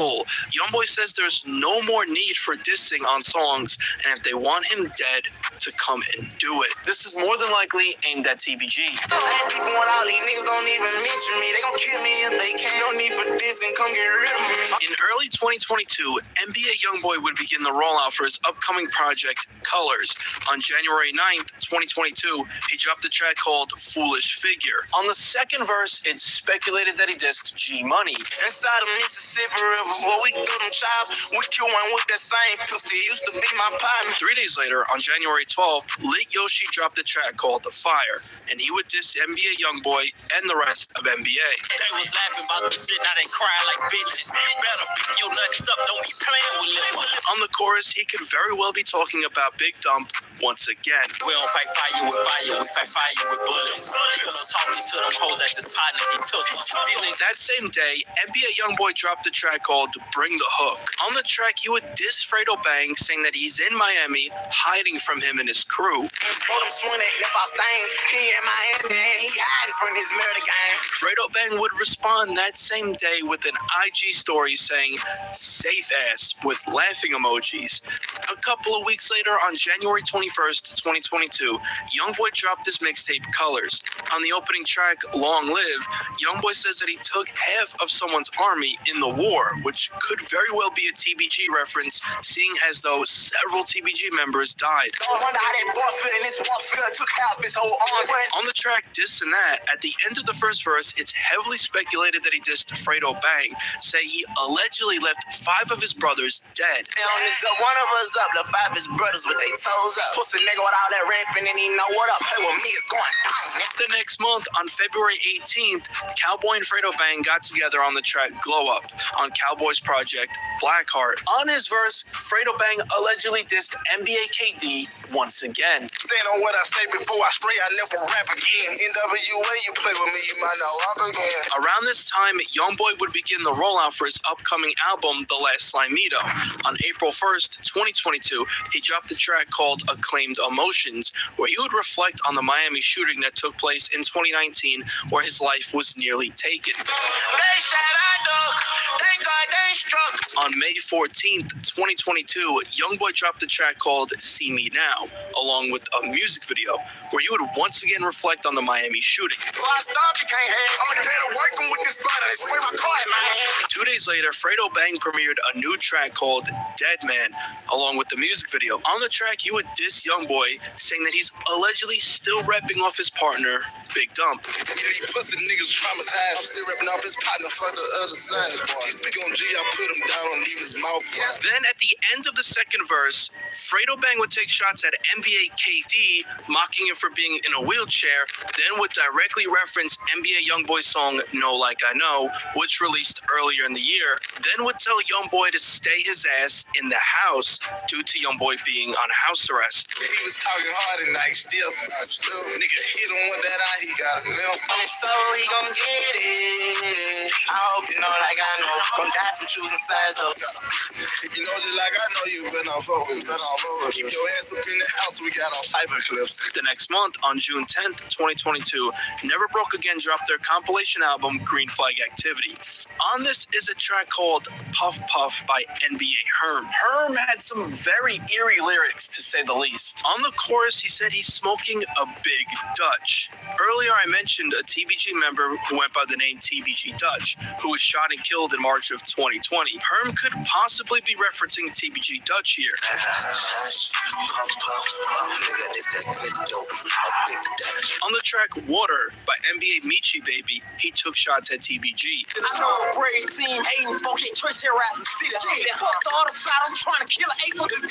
Youngboy says there's no more need for dissing on songs, and if they want him dead, to come and do it. This is more than likely aimed at TBG. I ain't beefing with all these niggas, don't even mention me. They gon' kill me if they can. No need for dissing, come get rid of me. In early 2022, NBA Youngboy would begin the rollout for his upcoming project, Colors. On January 9th, 2022, he dropped a track called Foolish Figure. On the second verse, it's speculated that he dissed G Money. Inside of Mississippi River, boy, we do them chops. We kill one with that same pistol. It used to be my partner. 3 days later, on January 12th, Lit Yoshi dropped a track called The Fire, and he would diss NBA Youngboy and the rest of NBA. They was laughing about the shit, now they cry like bitches. You better pick your nuts up, don't be playing with it. On the chorus, he could very well be talking about Big Dump once again. We don't fight fire with fire, we fight fire with bullets. Pillow talking to them hoes as his partner, he took it. That same day, NBA Youngboy dropped a track called Bring the Hook. On the track, he would diss Fredo Bang, saying that he's in Miami, hiding from him and his crew. Fredo Bang would respond that same day with an IG story saying, safe ass, with laughing emojis. A couple of weeks later, on January 21st, 2022, Youngboy dropped his mixtape Colors. On the opening track, Long Live, Youngboy says that he took half of someone's army in the war, which could very well be a TBG reference, seeing as though several TBG members died. On the track Diss and That, at the end of the first verse, it's heavily speculated that he dissed Fredo Bang, say he allegedly left 5 of his brothers dead. One of us up, the 5 his brothers with their toes up. Pussy nigga with all that rapping and he know what up. Hey, with me, it's going down. The next month, on February 18th, Cowboy and Fredo Bang got together on the track Glow Up on Cowboy's project Blackheart. On his verse, Fredo Bang allegedly dissed NBA KD once again. Stand on what I say before I stray, I never rap again. NWA, you play with me, you might not walk again. Around this time, Youngboy would begin the rollout for his upcoming album, The Last Slimito. On April 1st, 2022, he dropped a track called Acclaimed Emotions, where he would reflect on the Miami shooting that took place in 2019, where his life was nearly taken. They shot, I duck. Thank God they struck. On May 14th, 2022, Youngboy dropped a track called See Me Now, along with a music video, where he would once again reflect on the Miami shooting. 2 days later, Fredo Bang premiered a new track called Dead Man, along with the music video. On the track, he would diss Youngboy, saying that he's allegedly still repping off his partner, Big Dump. These pussy niggas traumatized. I'm still repping off his partner for the other side. He speak on G, I put him down and leave his mouth. Then at the end of the second verse, Fredo Bang would take shots at NBA KD, mocking him for being in a wheelchair, then would directly reference NBA Youngboy's song Know Like I Know, which released earlier in the year, then would tell Youngboy to stay his ass in the house due to Youngboy being on house arrest. He was talking hard and like still. Nigga hit him with that eye, he got a milk. So he gon' get it. I hope you know like I know. Gon' die from choosing sides up. If you know just like I know, you been on forward. Keep your ass up in the house, we got all cyber clips. The next month, on June 10th, 2022, Never Broke Again dropped their compilation album Green Flag Activity. On this is a track called Puff Puff by NBA Herm. Herm had some very eerie lyrics, to say the least. On the chorus, he said he's smoking a big Dutch. Earlier, I mentioned a TBG member who went by the name TBG Dutch, who was shot and killed in March of 2020. Herm could possibly be referencing TBG Dutch here. On the track Water by NBA Michi Baby, he took shots at TBG. I know a brave team hating 4K church terrorizing the city. Fuck the other side, I'm trying to kill an 8 good.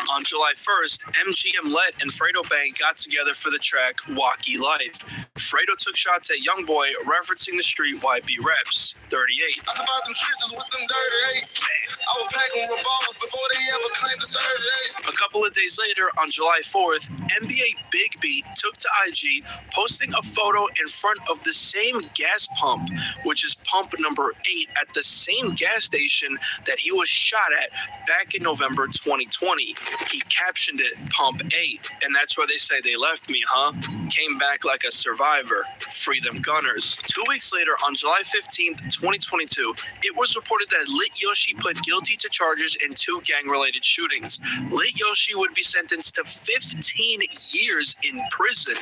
On July 1st, MGM Let and Fredo Bang got together for the track Wacky Life. Fredo took shots at Youngboy, referencing the street YB reps. 38. I about them trenches with them dirty eights. I was packing revolvers before they ever claimed the 38. A couple of days later, on July 4th, NBA Big B took to IG, posting a photo in front of the same gas pump, which is pump number 8 at the same gas station that he was shot at back in November 2020. He captioned it Pump 8, and that's where they say they left me, huh? Came back like a survivor. Free them gunners. 2 weeks later, on July 15th, 2022, it was reported that Lit Yoshi pled guilty to charges in 2 gang-related shootings. Lit Yoshi would be sentenced to 15 years in prison.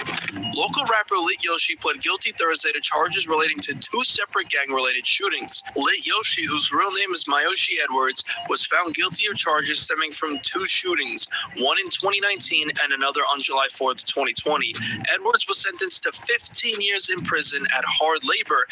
Local rapper Lit Yoshi pled guilty Thursday to charges relating to 2 separate gang-related shootings. Lit Yoshi, whose real name is Mayoshi Edwards, was found guilty of charges stemming from 2 shootings, one in 2019 and another on July 4th, 2020. Edwards was sentenced to 15 years in prison at hard labor,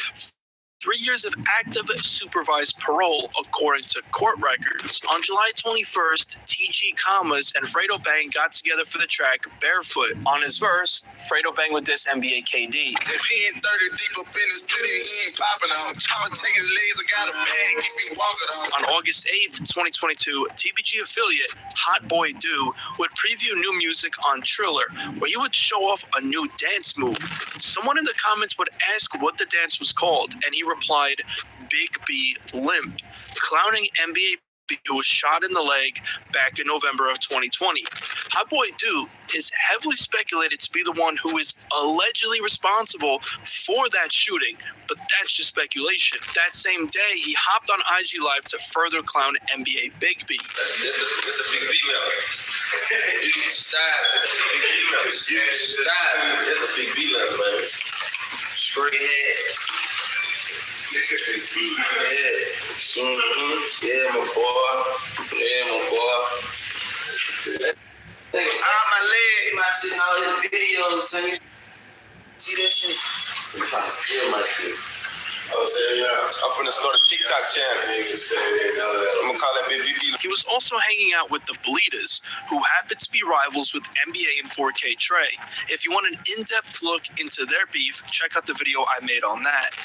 3 years of active supervised parole, according to court records. On July 21st, TG Commas and Fredo Bang got together for the track Barefoot. On his verse, Fredo Bang would diss NBA KD. If he ain't 30 deep up in the city, he ain't popping on. I'ma take his legs, I got a bag, keep me walking on. On August 8th, 2022, TBG affiliate Hot Boy Do would preview new music on Triller, where he would show off a new dance move. Someone in the comments would ask what the dance was called, and he replied, Big B Limp, clowning NBA who was shot in the leg back in November of 2020. Hot Boy Do is heavily speculated to be the one who is allegedly responsible for that shooting, but that's just speculation. That same day, he hopped on IG Live to further clown NBA Big B. That's a big B level. You style. That's a big B level, man. Straight head. Yeah. Yeah, my boy. Yeah, my boy. On my leg, my shit, and all his videos, son. You see that shit? I'm trying to steal my shit. I'm finna start a TikTok channel. I'm gonna call that Baby B. He was also hanging out with the Bleeders, who happen to be rivals with NBA and 4K Trey. If you want an in-depth look into their beef, check out the video I made on that.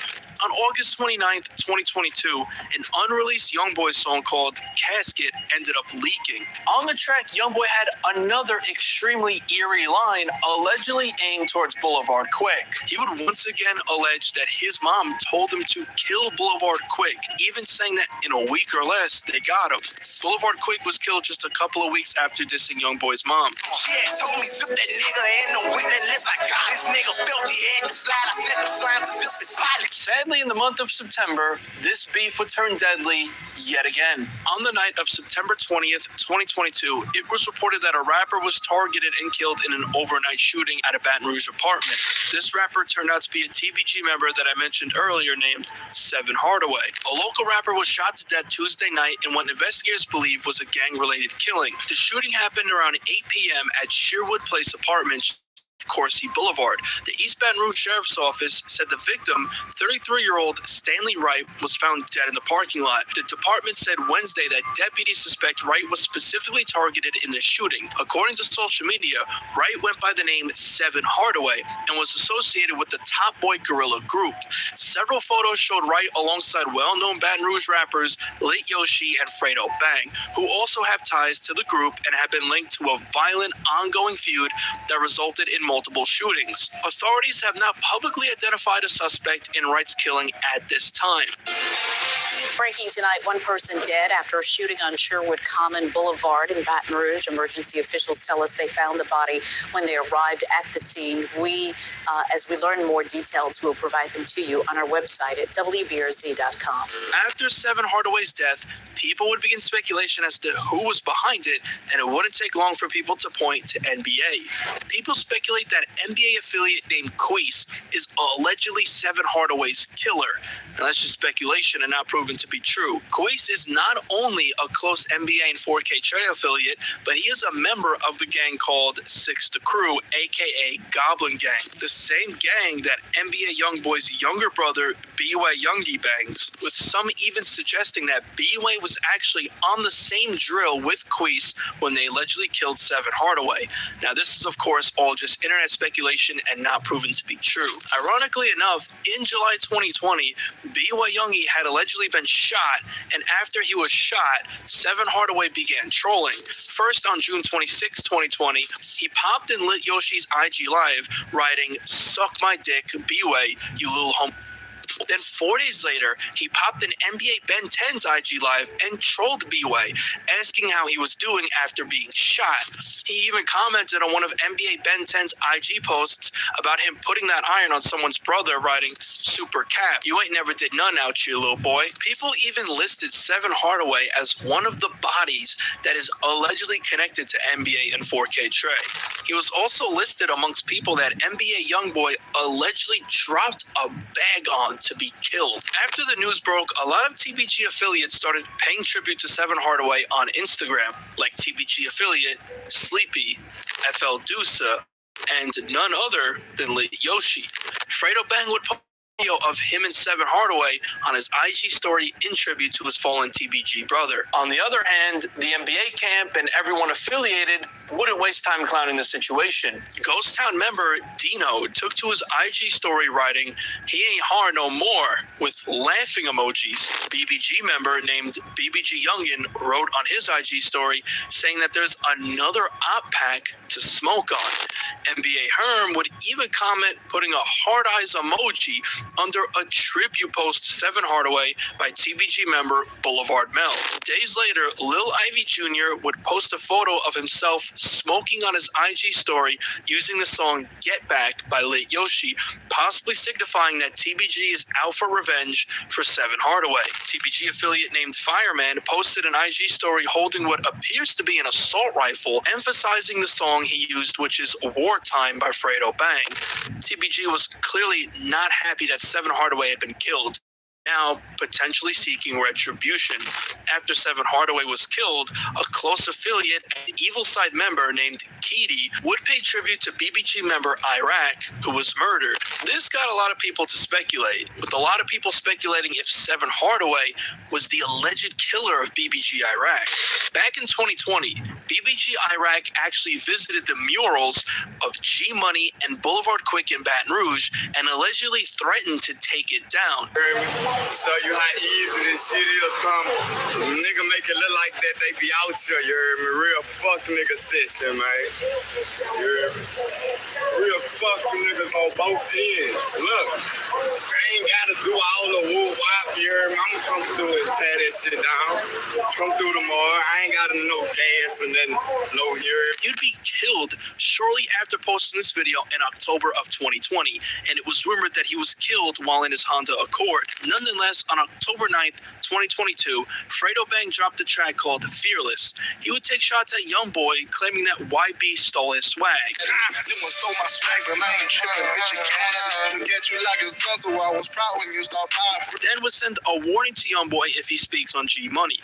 On August 29th, 2022, an unreleased Youngboy song called Casket ended up leaking. On the track, Youngboy had another extremely eerie line allegedly aimed towards Boulevard Quick. He would once again allege that his mom told him to kill Boulevard Quick, even saying that in a week or less, they got him. Boulevard Quick was killed just a couple of weeks after dissing Youngboy's mom. She had told me zip that nigga, ain't no witness unless I got this nigga filthy head to slide. I set them slimes to zip his body. Sadly, in the month of September, this beef would turn deadly yet again. On the night of September 20th, 2022, it was reported that a rapper was targeted and killed in an overnight shooting at a Baton Rouge apartment. This rapper turned out to be a TBG member that I mentioned earlier named Seven Hardaway. A local rapper was shot to death Tuesday night in what investigators believe was a gang-related killing. The shooting happened around 8 p.m. at Sherwood Place Apartments, Corsi Boulevard. The East Baton Rouge Sheriff's Office said the victim, 33-year-old Stanley Wright, was found dead in the parking lot. The department said Wednesday that deputies suspect Wright was specifically targeted in the shooting. According to social media, Wright went by the name Seven Hardaway and was associated with the Top Boy Gorilla group. Several photos showed Wright alongside well-known Baton Rouge rappers Lit Yoshi and Fredo Bang, who also have ties to the group and have been linked to a violent, ongoing feud that resulted in multiple shootings. Authorities have not publicly identified a suspect in Wright's killing at this time. Breaking tonight, one person dead after a shooting on Sherwood Common Boulevard in Baton Rouge. Emergency officials tell us they found the body when they arrived at the scene. As we learn more details, we'll provide them to you on our website at WBRZ.com. After Seven Hardaway's death, people would begin speculation as to who was behind it, and it wouldn't take long for people to point to NBA. People speculate that NBA affiliate named Queese is allegedly Seven Hardaway's killer. Now, that's just speculation and not proven to be true. Quace is not only a close NBA and 4K Trey affiliate, but he is a member of the gang called Six the Crew, aka Goblin Gang, the same gang that NBA Youngboy's younger brother B-Way Youngie bangs, with some even suggesting that B-Way was actually on the same drill with Quace when they allegedly killed Seven Hardaway. Now this is of course all just internet speculation and not proven to be true. Ironically enough, in July 2020, B.Y. Youngie had allegedly been shot, and after he was shot, Seven Hardaway began trolling. First on June 26, 2020, he popped in Lit Yoshi's IG Live, writing, "Suck my dick, B-Way, you little hom." Then 4 days later, he popped in NBA Ben 10's IG Live and trolled B-Way, asking how he was doing after being shot. He even commented on one of NBA Ben 10's IG posts about him putting that iron on someone's brother, writing, "Super cap, you ain't never did none out you, little boy." People even listed Seven Hardaway as one of the bodies that is allegedly connected to NBA and 4K Trey. He was also listed amongst people that NBA Youngboy allegedly dropped a bag on to be killed. After the news broke, a lot of TBG affiliates started paying tribute to Seven Hardaway on Instagram, like TBG affiliate Sleepy, FL Dusa, and none other than Lit Yoshi. Fredo Bang would post a video of him and Seven Hardaway on his IG story in tribute to his fallen TBG brother. On the other hand, the NBA camp and everyone affiliated wouldn't waste time clowning the situation. Ghost Town member Dino took to his IG story writing, "He ain't hard no more," with laughing emojis. BBG member named BBG Youngin wrote on his IG story saying that there's another op pack to smoke on. NBA Herm would even comment putting a hard eyes emoji under a tribute post to Seven Hardaway by TBG member Boulevard Mel. Days later, Lil Ivy Jr. would post a photo of himself smoking on his IG story using the song Get Back by Lit Yoshi, possibly signifying that TBG is out for revenge for Seven Hardaway. TBG affiliate named Fireman posted an IG story holding what appears to be an assault rifle, emphasizing the song he used, which is Wartime by Fredo Bang. TBG was clearly not happy that Seven Hardaway had been killed, now potentially seeking retribution. After Seven Hardaway was killed, a close affiliate and Evil Side member named Keedy would pay tribute to BBG member Iraq, who was murdered. This got a lot of people to speculate, with a lot of people speculating if Seven Hardaway was the alleged killer of BBG Iraq. Back in 2020, BBG Iraq actually visited the murals of G Money and Boulevard Quick in Baton Rouge and allegedly threatened to take it down. Show you how easy this shit is, come. Nigga make it look like that they be out here, you heard me? Real fuck nigga shit, man. You heard me? Real fuck niggas on both ends. Look, I ain't gotta do all the woo-wop, you heard me? I'm gonna come through and tear that shit down. Come through tomorrow. I ain't gotta no gas and then no year. He'd be killed shortly after posting this video in October of 2020, and it was rumored that he was killed while in his Honda Accord. Nonetheless, on October 9th, 2022, Fredo Bang dropped a track called Fearless. He would take shots at Youngboy, claiming that YB stole his swag. Then would send a warning to Youngboy if he speaks on G Money.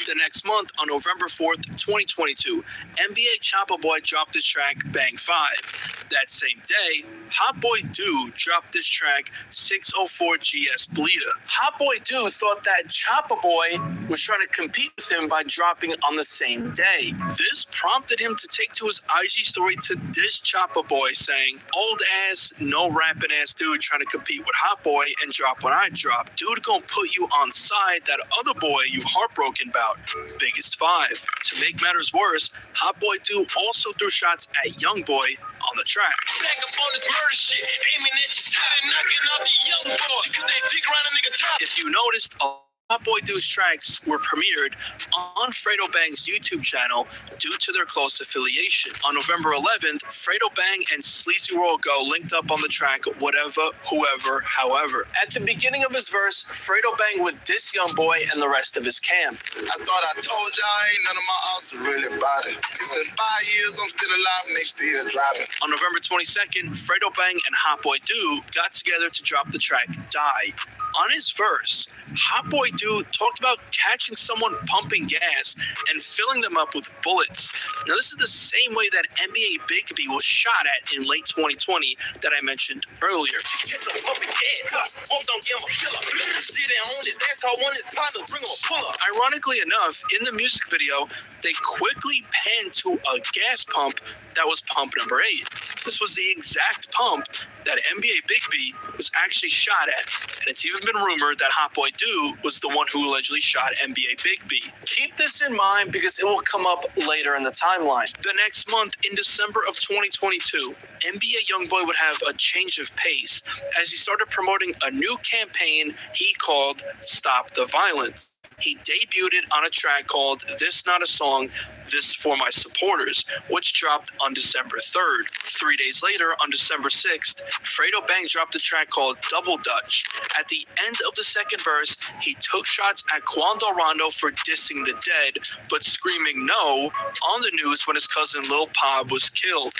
The next month, on November 4th, 2022, NBA Chopper Boy dropped his track Bang 5. That same day, Hot Boy Do dropped his track 604 GS Bleeder. Hot Boy Do thought that Chopper Boy was trying to compete with him by dropping on the same day. This prompted him to take to his IG story to diss Chopper Boy, saying, "Old ass, no rapping ass dude trying to compete with Hot Boy and drop when I drop. Dude gonna put you on side that other boy you heartbroken about. Biggest 5. To make matters worse, Hot Boy Do also threw shots at Youngboy on the track. Back up on this murder shit, aiming at your side and knocking out the young boy. Cause they dick around a nigga top. If you noticed, a Hot Boy Dude's tracks were premiered on Fredo Bang's YouTube channel due to their close affiliation. On November 11th, Fredo Bang and Sleazy Royal Go linked up on the track Whatever, Whoever, However. At the beginning of his verse, Fredo Bang would diss Youngboy and the rest of his camp. I thought I told y'all ain't none of my odds really about it. It's been 5 years, I'm still alive, next year driving. On November 22nd, Fredo Bang and Hot Boy Dude got together to drop the track Die. On his verse, Hot Boy Dude talked about catching someone pumping gas and filling them up with bullets. Now, this is the same way that NBA Bigby was shot at in late 2020 that I mentioned earlier. Ironically enough, in the music video, they quickly panned to a gas pump that was pump number 8. This was the exact pump that NBA Bigby was actually shot at, and it's even been rumored that Hot Boy Dude was the one who allegedly shot NBA Bigby. Keep this in mind because it will come up later in the timeline. The next month, in December of 2022, NBA Youngboy would have a change of pace as he started promoting a new campaign he called Stop the Violence. He debuted it on a track called This Not a Song, This For My Supporters, which dropped on December 3rd. 3 days later, on December 6th, Fredo Bang dropped a track called Double Dutch. At the end of the second verse, he took shots at Quando Rondo for dissing the dead, but screaming no on the news when his cousin Lil Pop was killed.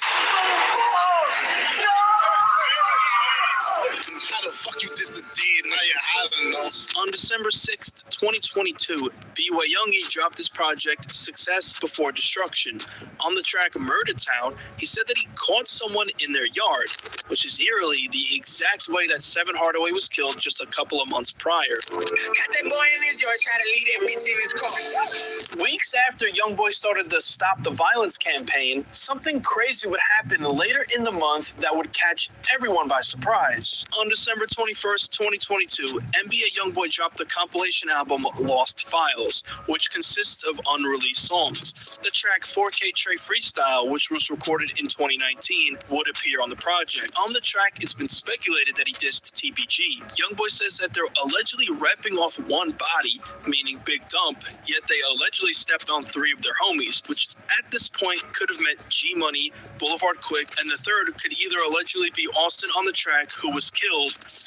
How the fuck you diss a dead? Now you're hiding us. On December 6th, 2022, B.Y. Youngie dropped his project Success Before Destruction. On the track Murder Town, he said that he caught someone in their yard, which is eerily the exact way that Seven Hardaway was killed just a couple of months prior. Got that boy in his yard trying to leave that bitch in his car. Weeks after Youngboy started the Stop the Violence campaign, something crazy would happen later in the month that would catch everyone by surprise. On December 21st, 2022, NBA Youngboy dropped the compilation album Lost Files, which consists of unreleased songs. The track 4K Trey Freestyle, which was recorded in 2019, would appear on the project. On the track, it's been speculated that he dissed TBG. Youngboy says that they're allegedly repping off one body, meaning Big Dump, yet they allegedly stepped on 3 of their homies, which at this point could have meant G Money, Boulevard Quick, and the third could either allegedly be Austin on the track, who was killed,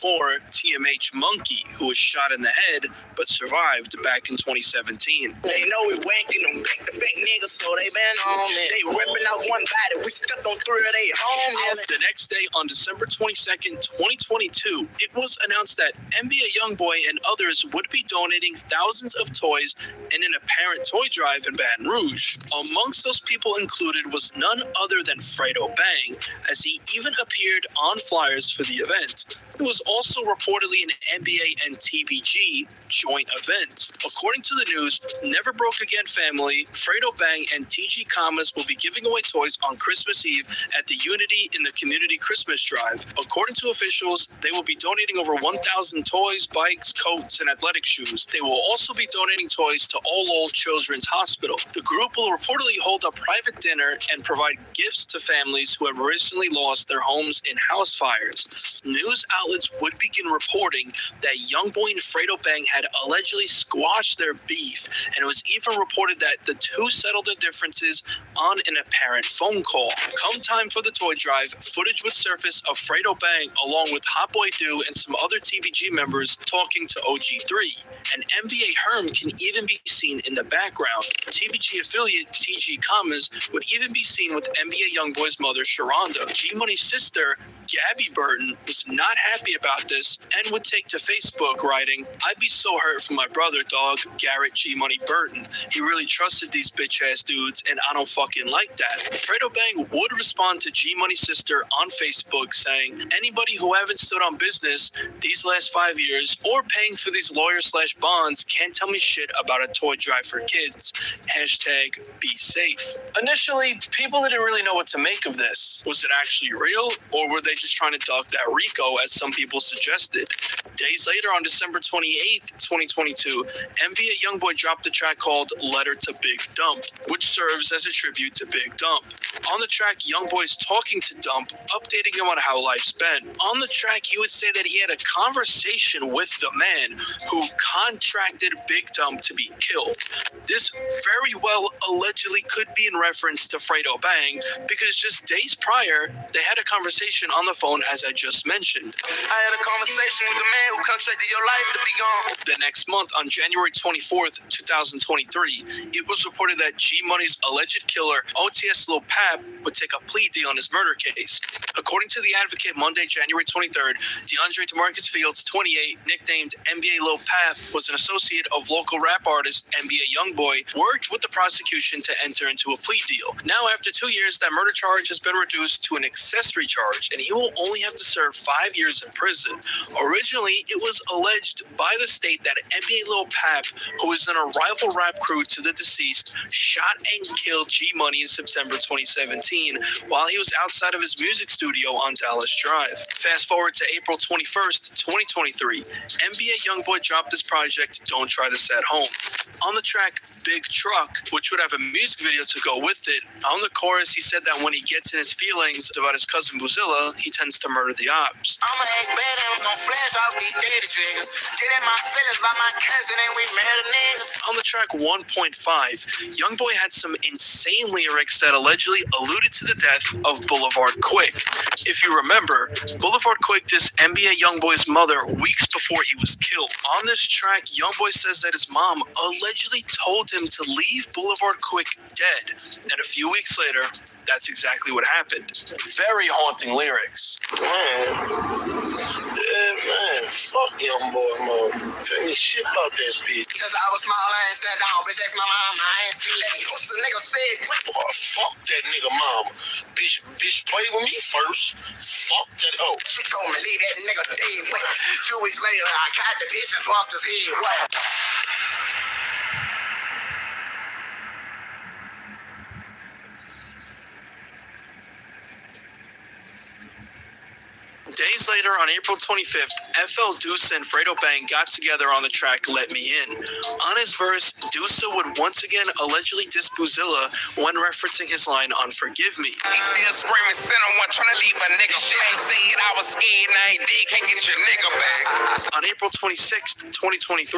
or TMH Monkey, who was shot in the head but survived back in 2017. They know we whacking them back-to-back niggas, so they been on it. They ripping out one body. We stepped on 3 of their homies. The next day, on December 22nd, 2022, it was announced that NBA Youngboy and others would be donating thousands of toys in an apparent toy drive in Baton Rouge. Amongst those people included was none other than Fredo Bang, as he even appeared on flyers for the event. It was also reportedly an NBA and TBG joint event. According to the news, Never Broke Again family, Fredo Bang, and TG Commas will be giving away toys on Christmas Eve at the Unity in the Community Christmas Drive. According to officials, they will be donating over 1,000 toys, bikes, coats, and athletic shoes. They will also be donating toys to All Old Children's Hospital. The group will reportedly hold a private dinner and provide gifts to families who have recently lost their homes in house fires. News outlets would begin reporting that Youngboy and Fredo Bang had allegedly squashed their beef, and it was even reported that the two settled their differences on an apparent phone call. Come time for the toy drive, footage would surface of Fredo Bang along with Hot Boy Do and some other TBG members talking to OG3. And NBA Herm can even be seen in the background. TBG affiliate TG Commas would even be seen with NBA Youngboy's mother, Sharonda. G Money's sister, Gabby Burton, was not happy about this and would take to Facebook writing, "I'd be so hurt for my brother, dog, Garrett G Money Burton. He really trusted these bitch ass dudes and I don't fucking like that." Fredo Bang would respond to G Money's sister on Facebook saying, "Anybody who haven't stood on business these last 5 years or paying for these lawyer/bonds can't tell me shit about a toy drive for kids. Hashtag be safe." Initially, people didn't really know what to make of this. Was it actually real, or were they just trying to duck that RICO as some people suggested. Days later, on December 28th, 2022, NBA YoungBoy dropped a track called Letter to Big Dump, which serves as a tribute to Big Dump. On the track, YoungBoy's talking to Dump, updating him on how life's been. On the track, he would say that he had a conversation with the man who contracted Big Dump to be killed. This very well allegedly could be in reference to Fredo Bang, because just days prior, they had a conversation on the phone, as I just mentioned. I had a conversation with the man who contracted your life to be gone. The next month, on January 24th, 2023, it was reported that G Money's alleged killer, OTS Lil Pap, would take a plea deal on his murder case. According to The Advocate, Monday, January 23rd, DeAndre DeMarcus Fields, 28, nicknamed NBA Lil Pap, was an associate of local rap artist NBA YoungBoy, worked with the prosecution to enter into a plea deal. Now, after 2 years, that murder charge has been reduced to an accessory charge, and he will only have to serve 5 years in prison. Originally, it was alleged by the state that NBA Lil Pap, who was in a rival rap crew to the deceased, shot and killed G Money in September 2017 while he was outside of his music studio on Dallas Drive. Fast forward to April 21st, 2023, NBA YoungBoy dropped his project Don't Try This at Home. On the track Big Truck, which would have a music video to go with it, on the chorus he said that when he gets in his feelings about his cousin Buzilla, he tends to murder the ops. I'ma act bad and I'm gon' flash off these dirty jiggers. Get in my feelings by my cousin and we murder niggas. On the track 1.5, YoungBoy had some insane lyrics that allegedly alluded to the death of Boulevard Quick. If you remember, Boulevard Quick dissed NBA YoungBoy's mother weeks before he was killed. On this track, YoungBoy says that his mom allegedly told him to leave Boulevard Quick dead, and a few weeks later, that's exactly what happened. Very haunting lyrics. Man, fuck YoungBoy, man. Tell me shit about that bitch. Since I was small, I ain't stand down, bitch. Ask my mama, I ain't scared. What's the nigga said? Boy, fuck that nigga mama. Bitch, play with me first. Fuck that hoe. She told me leave that nigga dead. Wait, 2 weeks later, I caught the bitch and bumped his head. What? Days later, on April 25th, FL Deuce and Fredo Bang got together on the track Let Me In. On his verse, Deuce would once again allegedly diss Buzilla when referencing his line on Forgive Me. He still screaming, center one, trying to leave a nigga. Shit ain't said, I was scared, now he did, can't get your nigga back. On April 26th, 2023,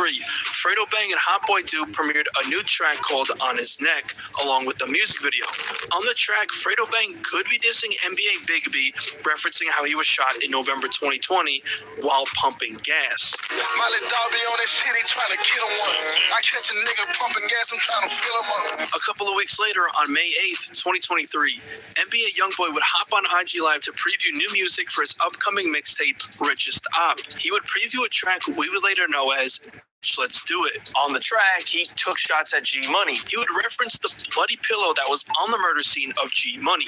Fredo Bang and Hot Boy Dude premiered a new track called On His Neck, along with the music video. On the track, Fredo Bang could be dissing NBA Big B, referencing how he was shot in November 2020 while pumping gas. My little dog be on that shit, he trying to get him one. I catch a nigga pumping gas, I'm trying to fill him up. A couple of weeks later, on May 8th, 2023, NBA YoungBoy would hop on IG Live to preview new music for his upcoming mixtape, Richest Op. He would preview a track we would later know as Let's Do It. On the track, he took shots at G Money. He would reference the bloody pillow that was on the murder scene of G Money.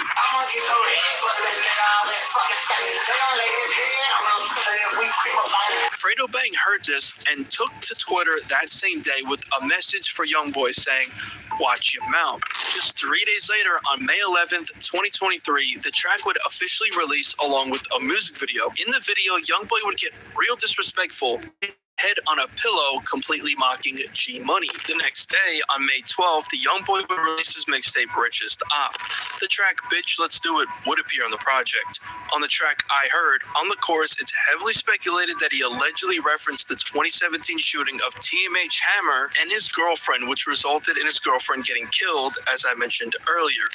Fredo Bang heard this and took to Twitter that same day with a message for YoungBoy saying, "Watch your mouth." Just 3 days later, on May 11th, 2023, the track would officially release along with a music video. In the video, YoungBoy would get real disrespectful, head on a pillow, completely mocking G Money. The next day, on May 12th, the YoungBoy would release his mixtape Richest Op. The track Bitch Let's Do It would appear on the project. On the track I Heard, on the chorus, it's heavily speculated that he allegedly referenced the 2017 shooting of TMH Hammer and his girlfriend, which resulted in his girlfriend getting killed, as I mentioned earlier.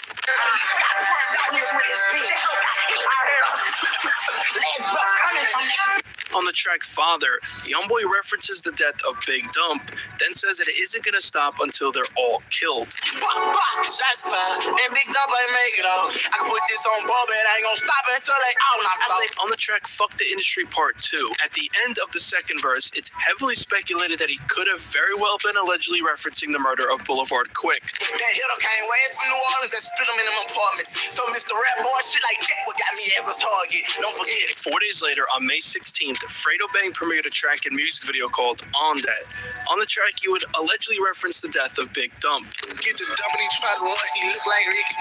On the track Father, YoungBoy references the death of Big Dump, then says that it isn't going to stop until they're all killed. Shots fired, and Big Dump ain't make it off. I can put this on Bob, and I ain't gonna stop it until they all knocked off. On the track Fuck the Industry Part 2, at the end of the second verse, it's heavily speculated that he could have very well been allegedly referencing the murder of Boulevard Quick. That hitter came way from New Orleans that split him in them apartments. So Mr. Rap Boy, shit like that what got me as a target. target. Don't forget it. 4 days later, on May 16th, Fredo Bang premiered a track and music video called On That. On the track, he would allegedly reference the death of Big Dump. Get the dump and he try to run. He look like Ricky.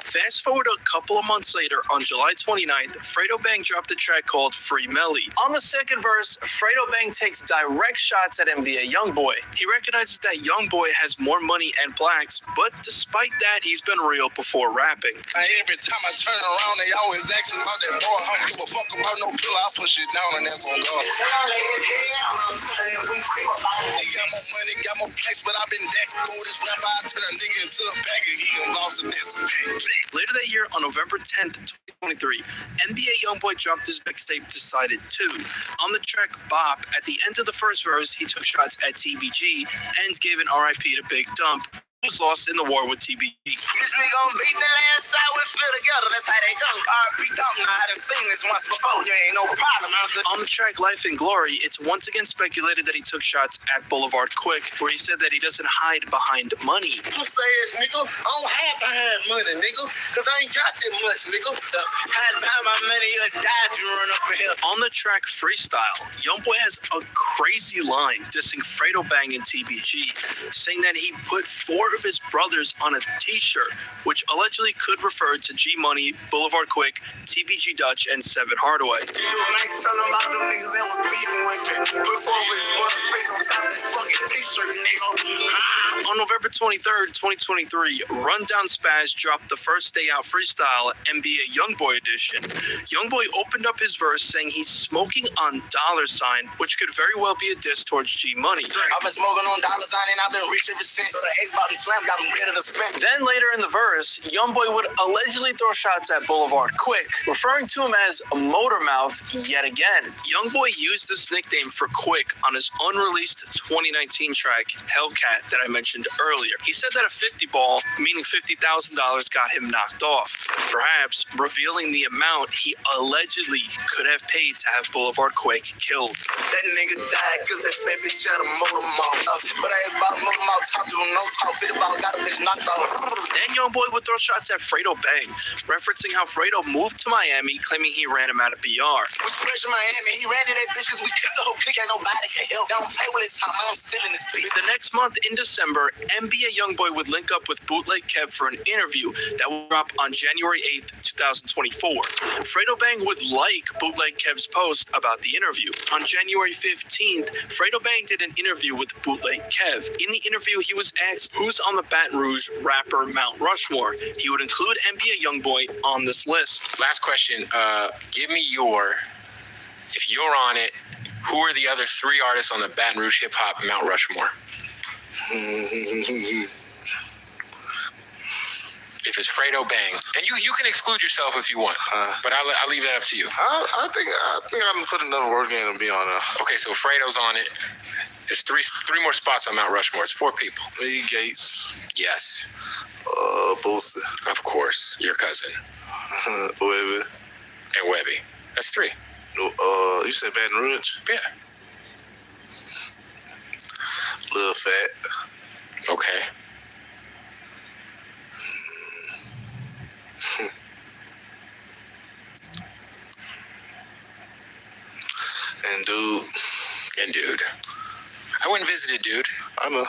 Fast forward a couple of months later, on July 29th, Fredo Bang dropped a track called Free Melly. On the second verse, Fredo Bang takes direct shots at NBA Youngboy. He recognizes that Youngboy has more money and plaques, but despite that, he's been real before rapping. Every time I turn around, they always asking about that boy. I don't give a fuck about no pillow. I push it down and that's on God. He got more money, got more plaques, but I've been that for this rap. I turn a nigga into a bag and he lost to this. Later that year, on November 10th, 2023, NBA Youngboy dropped his mixtape Decided To. On the track Bop, at the end of the first verse, he took shots at TBG and gave an RIP to Big Dump, who was lost in the war with TBG. Bitch, we gon' beat the last side, we feel together, that's how they go. R.I.P. Dump, now I done seen this once before, you ain't no problem. On the track Life and Glory, it's once again speculated that he took shots at Boulevard Quick, where he said that he doesn't hide behind money. You say ass nigga, I don't hide behind money, nigga, cause I ain't got that much, nigga. Time my money, you'll die if you run up in here. On the track Freestyle, Youngboy has a crazy line dissing Fredo Bang and TBG, saying that he put 4 of his brothers on a t-shirt, which allegedly could refer to G Money, Boulevard Quick, TBG Dutch, and Seven Hardaway. You might tell them about them niggas that was beefing with me. Put 4 of his brothers' face on top of that fucking t-shirt, nigga. On November 23rd, 2023, Rundown Spaz dropped the First Day Out Freestyle NBA Youngboy edition. Youngboy opened up his verse saying he's smoking on $, which could very well be a diss towards G Money. I've been smoking on $, and I've been rich ever since. So the X-Button Slam got me ready to spend. Then later in the verse, Youngboy would allegedly throw shots at Boulevard Quick, referring to him as a motor mouth yet again. Youngboy used this nickname for Quick on his unreleased 2019 track, Hellcat, that I mentioned earlier. He said that a 50 ball, meaning $50,000, got him knocked off, perhaps revealing the amount he allegedly could have paid to have Boulevard Quick killed. That nigga died because that fat bitch had a motor mouth. But I asked about motor mouth, talk to him, no talk, 50 ball, got a bitch knocked off. Then Youngboy would throw shots at Fredo Bang, referencing how Fredo moved to Miami, claiming he ran him out of BR. Was fresh in Miami, he ran to that bitch because we kept the whole clique, ain't nobody can help. Don't play with it, Tom, I'm still in this bitch. The next month, in December, NBA Youngboy would link up with Bootleg Kev for an interview that will drop on January 8th, 2024. Fredo Bang would like Bootleg Kev's post about the interview. On January 15th, Fredo Bang did an interview with Bootleg Kev. In the interview, he was asked who's on the Baton Rouge rapper Mount Rushmore. He would include NBA Youngboy on this list. Last question. Give me if you're on it, who are the other 3 artists on the Baton Rouge hip hop Mount Rushmore? If it's Fredo Bang, and you can exclude yourself if you want, but I'll leave that up to you. I think I'm gonna put another word game to be on there. Okay, so Fredo's on it. There's three more spots on Mount Rushmore. It's 4 people. Lee Gates. Yes. Boosie. Of course, your cousin. Webby. And Webby. That's 3. You said Baton Rouge? Yeah. Lil Fat. Okay. And Dude. I went and visited Dude. I know.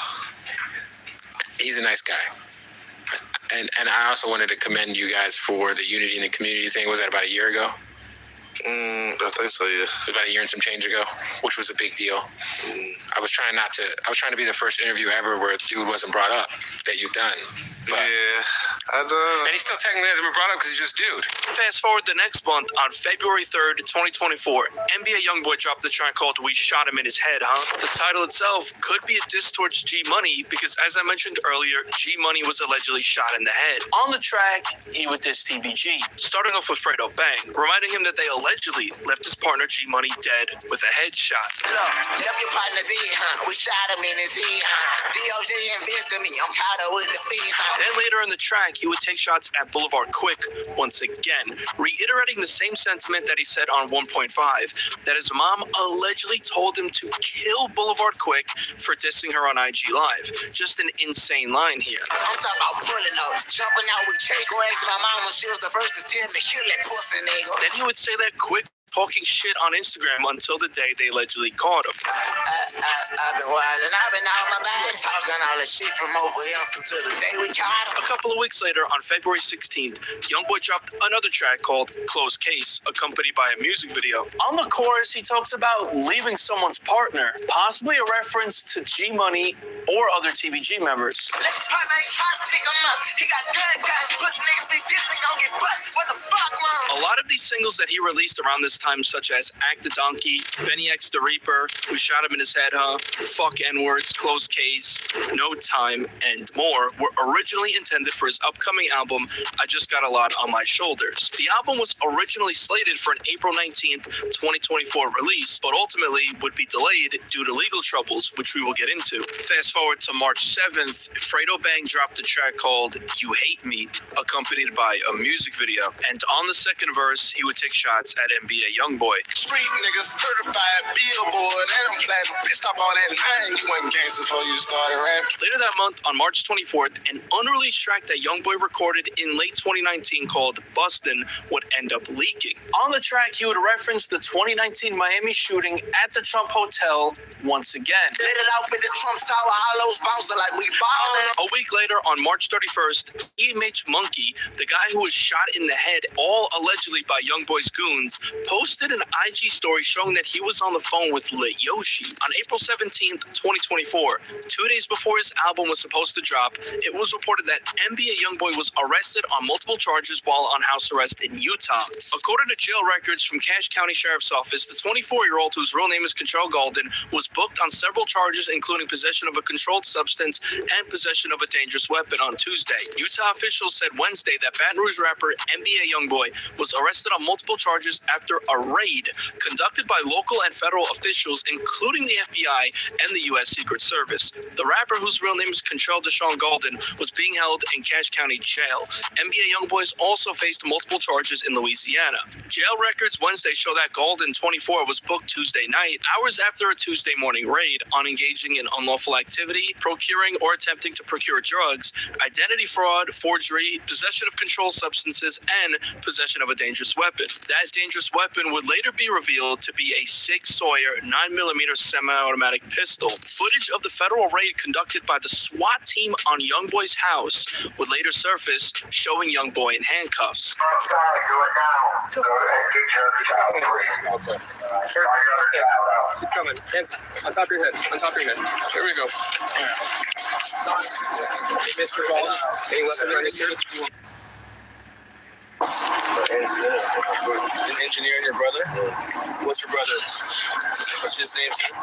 He's a nice guy. And I also wanted to commend you guys for the Unity in the Community thing. Was that about a year ago? I think so, yeah. It was about a year and some change ago, which was a big deal. I was trying to be the first interview ever where Dude wasn't brought up that you've done. But, yeah, I done. And he still technically hasn't been brought up because he's just Dude. Fast forward the next month, on February 3rd, 2024, NBA Youngboy dropped the track called We Shot Him in His Head, Huh? The title itself could be a diss towards G Money because, as I mentioned earlier, G Money was allegedly shot in the head. On the track, he would diss TBG, starting off with Fredo Bang, reminding him that they allegedly left his partner G Money dead with a headshot. Look, left your partner dead, huh? We shot him in his head, huh? DOJ invested me, I'm caught up with the fees, huh? Then later in the track, track, he would take shots at Boulevard Quick once again, reiterating the same sentiment that he said on 1.5, that his mom allegedly told him to kill Boulevard Quick for dissing her on IG Live. Just an insane line here. I'm talking about pulling up, jumping out with cake rags. My mama, she was the first to tell me, kill that pussy nigga. Then he would say that Quick talking shit on Instagram until the day they allegedly caught him. I've been wildin', I've been out my bag, talking all the shit from over here until the day we caught him. A couple of weeks later, on February 16th, Youngboy dropped another track called Closed Case, accompanied by a music video. On the chorus, he talks about leaving someone's partner, possibly a reference to G Money or other TBG members. Let's partner ain't try to pick him up. He got gun guys, pussy niggas be dissing, gon' get busted. What the fuck, man? A lot of these singles that he released around this time, such as Act the Donkey, Benny X the Reaper, We Shot Him in His Head, Huh, Fuck N-Words, Closed Case, No Time, and more, were originally intended for his upcoming album, I Just Got a Lot on My Shoulders. The album was originally slated for an April 19th, 2024 release, but ultimately would be delayed due to legal troubles, which we will get into. Fast forward to March 7th, Fredo Bang dropped a track called You Hate Me, accompanied by a music video. And on the second verse, he would take shots at NBA Youngboy. Street niggas, certified billboard, and I'm platinum. Bitch, stop all that nine. You wasn't gangster before you started rapping. Later that month, on March 24th, an unreleased track that Youngboy recorded in late 2019 called Bustin' would end up leaking. On the track, he would reference the 2019 Miami shooting at the Trump Hotel once again. Let it out with the Trump Tower, hollows bouncing like we ballin'. A week later, on March 31st, EMH Monkey, the guy who was shot in the head, all allegedly by Youngboy's goons, posted an IG story showing that he was on the phone with Lit Yoshi. On April 17th, 2024, 2 days before his album was supposed to drop, it was reported that NBA Youngboy was arrested on multiple charges while on house arrest in Utah. According to jail records from Cache County Sheriff's Office, the 24-year-old, whose real name is Control Golden, was booked on several charges, including possession of a controlled substance and possession of a dangerous weapon on Tuesday. Utah officials said Wednesday that Baton Rouge rapper NBA Youngboy was arrested on multiple charges after a raid conducted by local and federal officials, including the FBI and the U.S. Secret Service. The rapper, whose real name is Control Deshaun Golden, was being held in Cache County Jail. NBA Youngboy also faced multiple charges in Louisiana. Jail records Wednesday show that Golden, 24, was booked Tuesday night, hours after a Tuesday morning raid, on engaging in unlawful activity, procuring or attempting to procure drugs, identity fraud, forgery, possession of controlled substances, and possession of a dangerous weapon. That dangerous weapon would later be revealed to be a Sig Sauer 9mm semi-automatic pistol. Footage of the federal raid conducted by the SWAT team on Youngboy's house would later surface, showing Youngboy in handcuffs. Okay. Keep coming. Hands on top of your head. On top of your head. There we go. Mr. Ball, any weapons on this here? An engineer and your brother? What's your brother? What's his name, sir?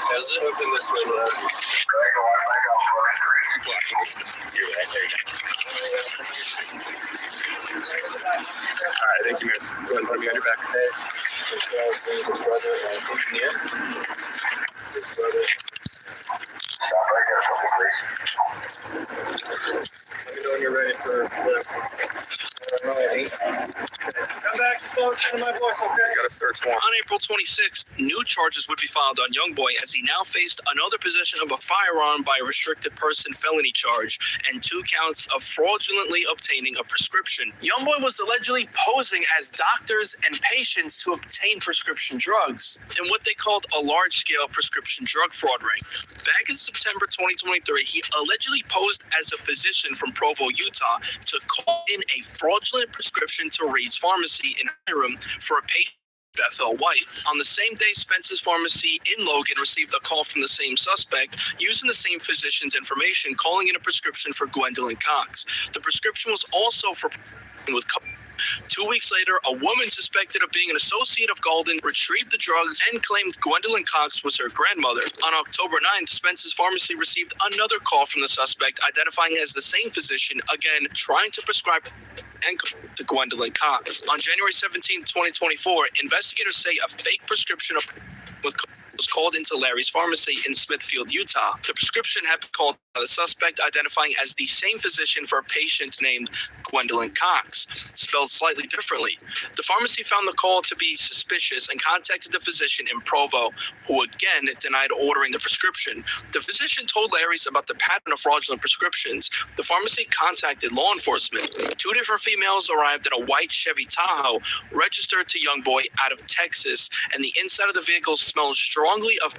Has it? Open this way, bro. You're right there. Alright, thank you, man. Go ahead and put me on your back. Hey. His brother, engineer. His brother. Let me know when you're ready for come back close to my voice, okay? I got a search warrant. On April 26th, new charges would be filed on Youngboy as he now faced another possession of a firearm by a restricted person felony charge and 2 counts of fraudulently obtaining a prescription. Youngboy was allegedly posing as doctors and patients to obtain prescription drugs in what they called a large-scale prescription drug fraud ring. Back in September 2023, he allegedly posed as a physician from Provo, Utah, to call in a fraudulent prescription to Reed's Pharmacy in Hiram for a patient, Bethel White. On the same day, Spence's Pharmacy in Logan received a call from the same suspect using the same physician's information, calling in a prescription for Gwendolyn Cox. The prescription was also for with 2 weeks later, a woman suspected of being an associate of Golden retrieved the drugs and claimed Gwendolyn Cox was her grandmother. On October 9th, Spence's Pharmacy received another call from the suspect, identifying as the same physician, again trying to prescribe and to Gwendolyn Cox. On January 17, 2024, investigators say a fake prescription with was called into Larry's pharmacy in Smithfield, Utah. The prescription had been called by the suspect, identifying as the same physician for a patient named Gwendolyn Cox, spelled slightly differently. The pharmacy found the call to be suspicious and contacted the physician in Provo, who again denied ordering the prescription. The physician told Larry's about the pattern of fraudulent prescriptions. The pharmacy contacted law enforcement. 2 different females arrived in a white Chevy Tahoe registered to Youngboy out of Texas, and the inside of the vehicle smelled strongly of,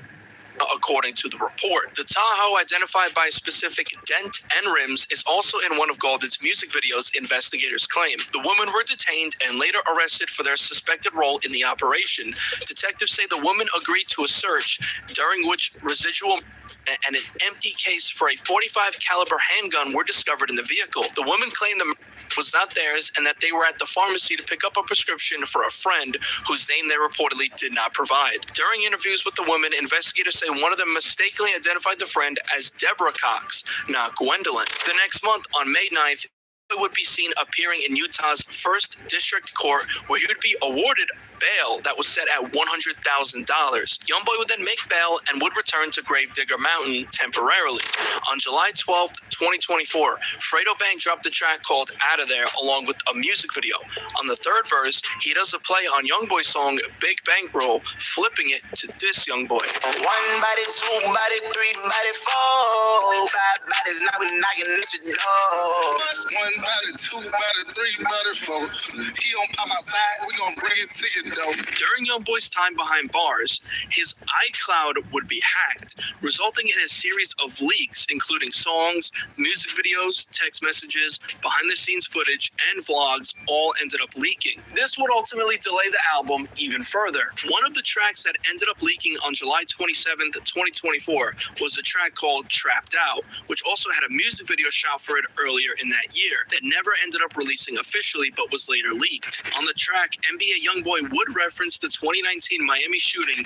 according to the report. The Tahoe, identified by a specific dent and rims, is also in one of Golden's music videos, investigators claim. The women were detained and later arrested for their suspected role in the operation. Detectives say the woman agreed to a search, during which residual and an empty case for a .45 caliber handgun were discovered in the vehicle. The woman claimed the was not theirs and that they were at the pharmacy to pick up a prescription for a friend whose name they reportedly did not provide. During interviews with the woman, investigators say one of them mistakenly identified the friend as Deborah Cox, not Gwendolyn. The next month, on May 9th, he would be seen appearing in Utah's 1st District Court, where he would be awarded bail that was set at $100,000. Youngboy would then make bail and would return to Gravedigger Mountain temporarily. On July 12th, 2024, Fredo Bang dropped a track called Outta There along with a music video. On the 3rd verse, he does a play on Youngboy's song Big Bankroll, flipping it to diss Youngboy. 1 body, 2 body, 3 body, 4, 5 bodies knocking at your door. 1 body, 2 body, 3 body, 4. He don't pop outside, we gonna bring it to you though. During Youngboy's time behind bars, his iCloud would be hacked, resulting in a series of leaks, including songs, music videos, text messages, behind-the-scenes footage, and vlogs all ended up leaking. This would ultimately delay the album even further. One of the tracks that ended up leaking on July 27th, 2024 was a track called Trapped Out, which also had a music video shot for it earlier in that year that never ended up releasing officially but was later leaked. On the track, NBA Youngboy would reference the 2019 Miami shooting,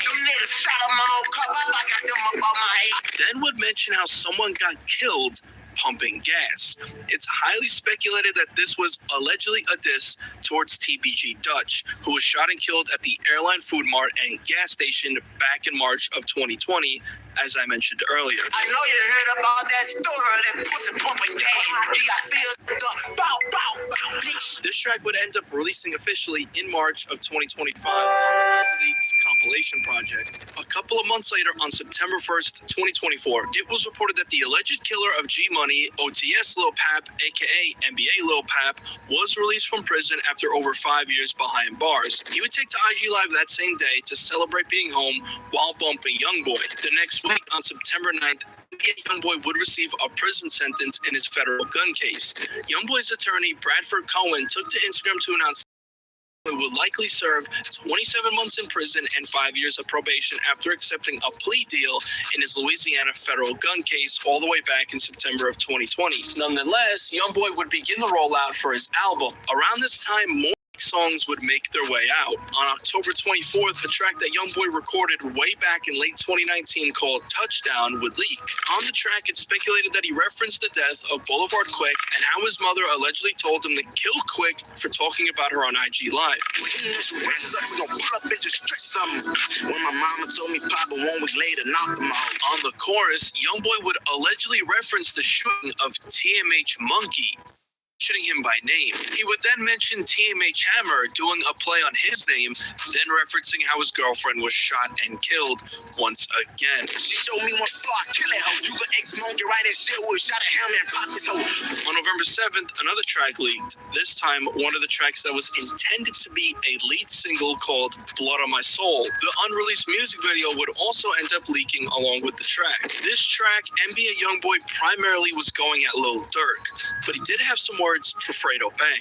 then would mention how someone got killed pumping gas. It's highly speculated that this was allegedly a diss towards TBG Dutch, who was shot and killed at the Airline Food Mart and gas station back in March of 2020, as I mentioned earlier. I know you heard about that story, that pussy pumping gas. He got still bow, bow, bow, bitch. This track would end up releasing officially in March of 2025 on the Leaks compilation project. A couple of months later, on September 1st, 2024, it was reported that the alleged killer of G-Money, OTS Lil Pap, aka NBA Lil Pap, was released from prison after over 5 years behind bars. He would take to IG Live that same day to celebrate being home while bumping Youngboy. The next week, on September 9th, Youngboy would receive a prison sentence in his federal gun case. Youngboy's attorney, Bradford Cohen, took to Instagram to announce he would likely serve 27 months in prison and 5 years of probation after accepting a plea deal in his Louisiana federal gun case all the way back in September of 2020. Nonetheless, Youngboy would begin the rollout for his album. Around this time, more songs would make their way out. On October 24th, the track that Youngboy recorded way back in late 2019 called Touchdown would leak. On the track, it's speculated that he referenced the death of Boulevard Quick and how his mother allegedly told him to kill Quick for talking about her on IG Live. When my mama told me Papa 1 week later knocked him off. On the chorus, Youngboy would allegedly reference the shooting of TMH Monkey, mentioning him by name. He would then mention TMH Hammer doing a play on his name, then referencing how his girlfriend was shot and killed once again. She showed me one block, kill it hoe. You got ex-monkey right in shit with shot at him and pop his hoe. On November 7th, another track leaked. This time, one of the tracks that was intended to be a lead single called Blood on My Soul. The unreleased music video would also end up leaking along with the track. This track, NBA Youngboy primarily was going at Lil Durk, but he did have some words for Fredo Bang.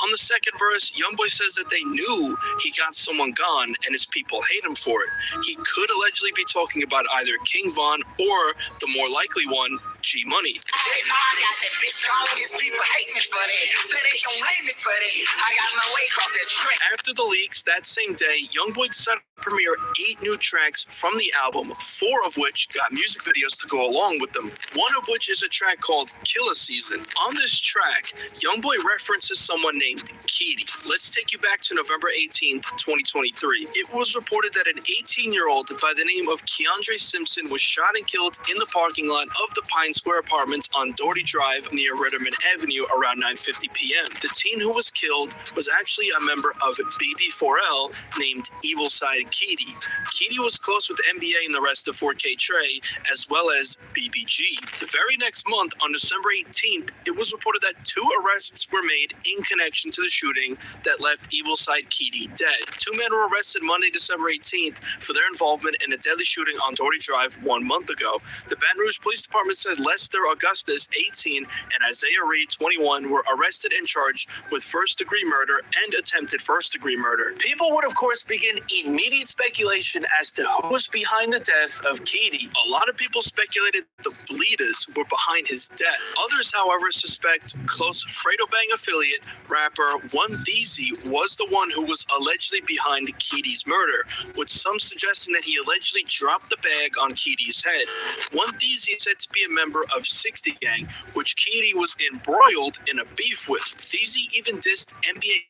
On the second verse, Youngboy says that they knew he got someone gone and his people hate him for it. He could allegedly be talking about either King Von or, the more likely one, G Money. They know I got that bitch gone. These people hate me for that. Say they gon' blame me for that. I got my way across that track. After the leaks that same day, YoungBoy decided to premiere 8 new tracks from the album, 4 of which got music videos to go along with them. One of which is a track called Killer Season. On this track, YoungBoy references someone named Keedy. Let's take you back to November 18th, 2023. It was reported that an 18-year-old by the name of Keandre Simpson was shot and killed in the parking lot of the Pine Square Apartments on Doherty Drive near Ritterman Avenue around 9:50 p.m. The teen who was killed was actually a member of BB4L named Evil Side Keedy. Keedy was close with NBA and the rest of 4K Trey, as well as BBG. The very next month, on December 18th, it was reported that 2 arrests were made in connection to the shooting that left Evil Side Keedy dead. 2 men were arrested Monday, December 18th for their involvement in a deadly shooting on Doherty Drive 1 month ago. The Baton Rouge Police Department said Lester Augustus, 18, and Isaiah Reed, 21, were arrested and charged with first-degree murder and attempted first-degree murder. People would, of course, begin immediate speculation as to who was behind the death of Keedy. A lot of people speculated the Bleeders were behind his death. Others, however, suspect close Fredo Bang affiliate rapper One Deezy was the one who was allegedly behind Keedy's murder, with some suggesting that he allegedly dropped the bag on Keedy's head. One Deezy is said to be a member of 60 Gang, which Keedy was embroiled in a beef with. Deezy even dissed NBA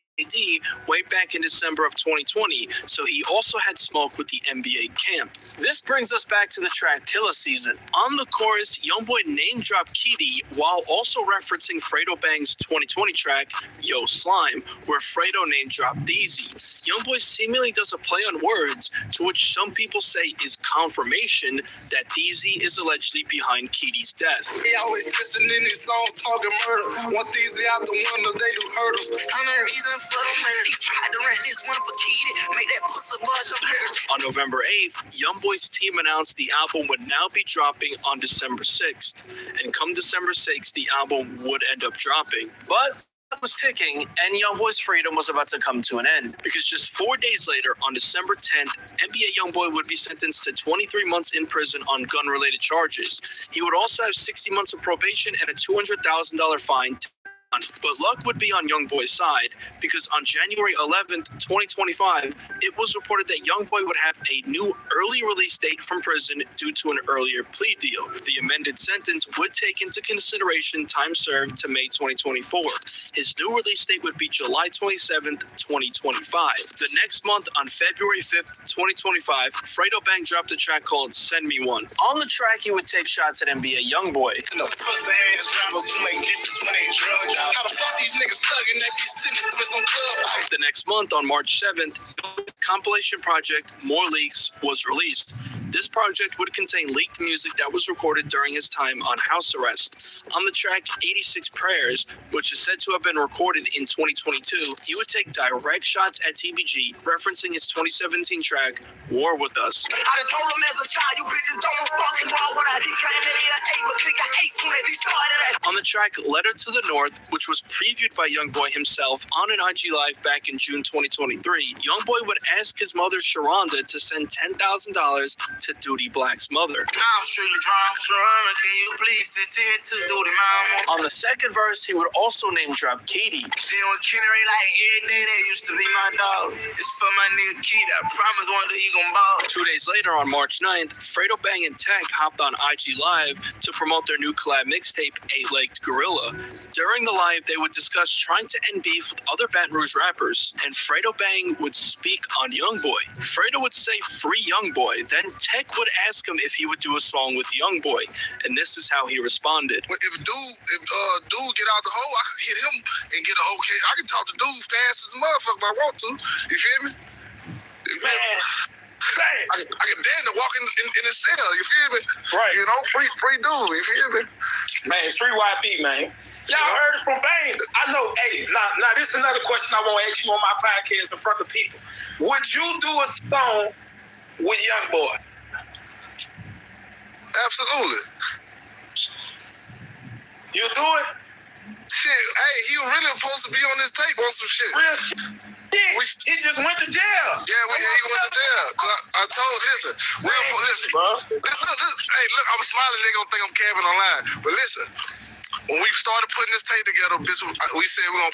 way back in December of 2020, so he also had smoke with the NBA camp. This brings us back to the track Killer Season. On the chorus, YoungBoy name-dropped Keedy while also referencing Fredo Bang's 2020 track Yo Slime, where Fredo name-dropped Deezy. YoungBoy seemingly does a play on words, to which some people say is confirmation that Deezy is allegedly behind Keedy's death. They always dissing in these songs, talking murder. Want these out the windows, they do hurdles. I'm the reason for the murder. He tried to run this one for Keedy. Make that pussy buzz up here. On November 8th, YoungBoy's team announced the album would now be dropping on December 6th. And come December 6th, the album would end up dropping. But was ticking, and YoungBoy's freedom was about to come to an end, because just 4 days later, on December 10th, NBA YoungBoy would be sentenced to 23 months in prison on gun-related charges. He would also have 60 months of probation and a $200,000 fine. But luck would be on YoungBoy's side, because on January 11th, 2025, it was reported that YoungBoy would have a new early release date from prison due to an earlier plea deal. The amended sentence would take into consideration time served to May 2024. His new release date would be July 27th, 2025. The next month, on February 5th, 2025, Fredo Bang dropped a track called Send Me One. On the track, he would take shots at NBA YoungBoy. The pussy ass rappers who make disses when they drugged. How the fuck these niggas thugging that be sitting through some club? The next month, on March 7th, the compilation project More Leaks was released. This project would contain leaked music that was recorded during his time on house arrest. On the track 86 Prayers, which is said to have been recorded in 2022, he would take direct shots at TBG, referencing his 2017 track War With Us. I done told him as a child, you bitches don't fucking roll with us. He trying to hit an 8, but click an 8 soon as he started it. On the track Letter to the North, which was previewed by YoungBoy himself on an IG Live back in June 2023, YoungBoy would ask his mother Sharonda to send $10,000 to Duty Black's mother. I'm strictly drunk. Sharonda, can you please sit here to Duty Mama? On the second verse, he would also name drop Keedy. See what Kenny like every day that used to be my dog. It's for my nigga Keedy. I promise one day he gon' ball. 2 days later, on March 9th, Fredo Bang and Tech hopped on IG Live to promote their new collab mixtape, 8-Legged Gorilla. During the live, they would discuss trying to end beef with other Baton Rouge rappers, and Fredo Bang would speak on YoungBoy. Fredo would say free YoungBoy, then Tech would ask him if he would do a song with YoungBoy, and this is how he responded. If dude get out the hole, I can hit him and get a okay. I can talk to dude fast as a motherfucker if I want to. You feel me? I can damn to walk in the cell. You feel me? Right. You know, free dude. You feel me? Man, free YB, man. Y'all heard it from Bang. I know. Hey, now this is another question I want to ask you on my podcast in front of people. Would you do a song with YoungBoy? Absolutely. You do it? Shit, hey, he really supposed to be on this tape on some shit. Real? He just went to jail. Yeah, he went to jail. I told, listen, listen, bro. Hey, look, I'm a smiling nigga, don't think I'm capping online. But listen, when we started putting this tape together, bitch, we said we're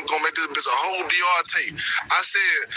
gonna make this bitch a whole DR tape. I said,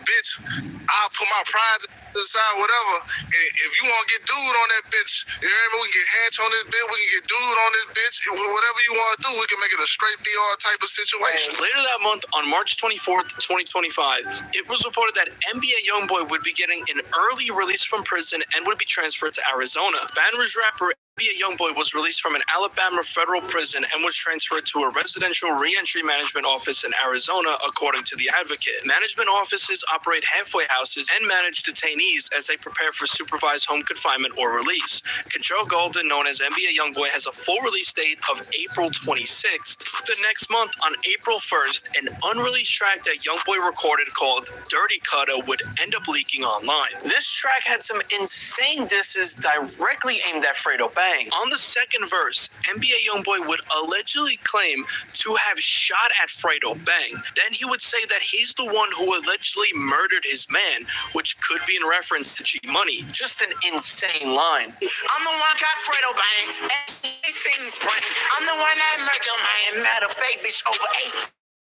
bitch, I'll put my pride to the side, whatever. And if you want to get dude on that bitch, you know what I mean? We can get Hatch on this bitch, we can get dude on this bitch. Whatever you want to do, we can make it a straight DR type of situation. Later that month, on March 24th, 2025, it was reported that NBA Youngboy would be getting an early release from prison and would be transferred to Arizona. Baton Rouge rapper NBA Youngboy was released from an Alabama federal prison and was transferred to a residential re-entry management office in Arizona, according to the Advocate. Management offices operate halfway houses and manage detainees as they prepare for supervised home confinement or release. Control Golden, known as NBA Youngboy, has a full release date of April 26th. The next month, on April 1st, an unreleased track that Youngboy recorded called Dirty Cutter would end up leaking online. This track had some insane disses directly aimed at Fredo Bang. On the second verse, NBA Youngboy would allegedly claim to have shot at Fredo Bang. Then he would say that he's the one who allegedly murdered his man, which could be in reference to G Money. Just an insane line. I'm the one got Fredo Bang, and he sings brain. I'm the one that murdered my mad a fake bitch over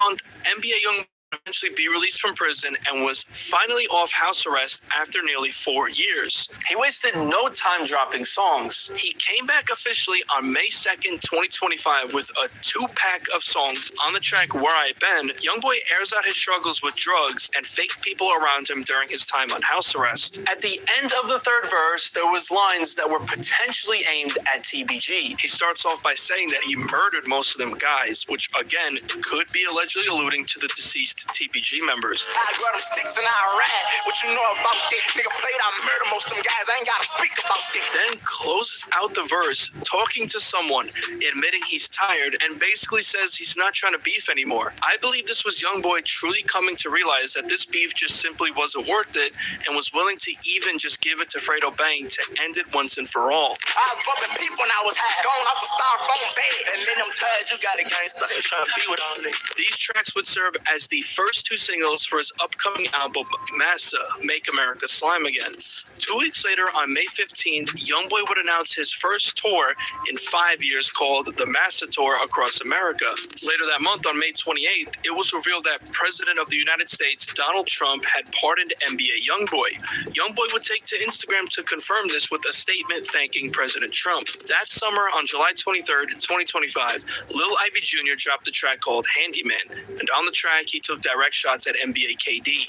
8 months. NBA Youngboy eventually be released from prison and was finally off house arrest after nearly 4 years. He wasted no time dropping songs. He came back officially on May 2nd, 2025 with a 2-pack of songs. On the track Where I Been, Youngboy airs out his struggles with drugs and fake people around him during his time on house arrest. At the end of the third verse, there was lines that were potentially aimed at TBG. He starts off by saying that he murdered most of them guys, which again could be allegedly alluding to the deceased TPG members. I got them sticks and I ride. What you know about this? Nigga played, I murder most of them guys. I ain't gotta speak about this. Then closes out the verse talking to someone, admitting he's tired, and basically says he's not trying to beef anymore. I believe this was Youngboy truly coming to realize that this beef just simply wasn't worth it and was willing to even just give it to Fredo Bang to end it once and for all. I was bumping people when I was high. Going off a styrofoam bed. And then them times you got a gangster. They trying to be with all this. These tracks would serve as the first 2 singles for his upcoming album, Massa, Make America Slime Again. 2 weeks later, on May 15th, Youngboy would announce his first tour in 5 years called the Massa Tour across America. Later that month, on May 28th, it was revealed that President of the United States, Donald Trump, had pardoned NBA Youngboy. Youngboy would take to Instagram to confirm this with a statement thanking President Trump. That summer, on July 23rd, 2025, Lil Ivy Jr. dropped a track called Handyman, and on the track, he took direct shots at NBA KD.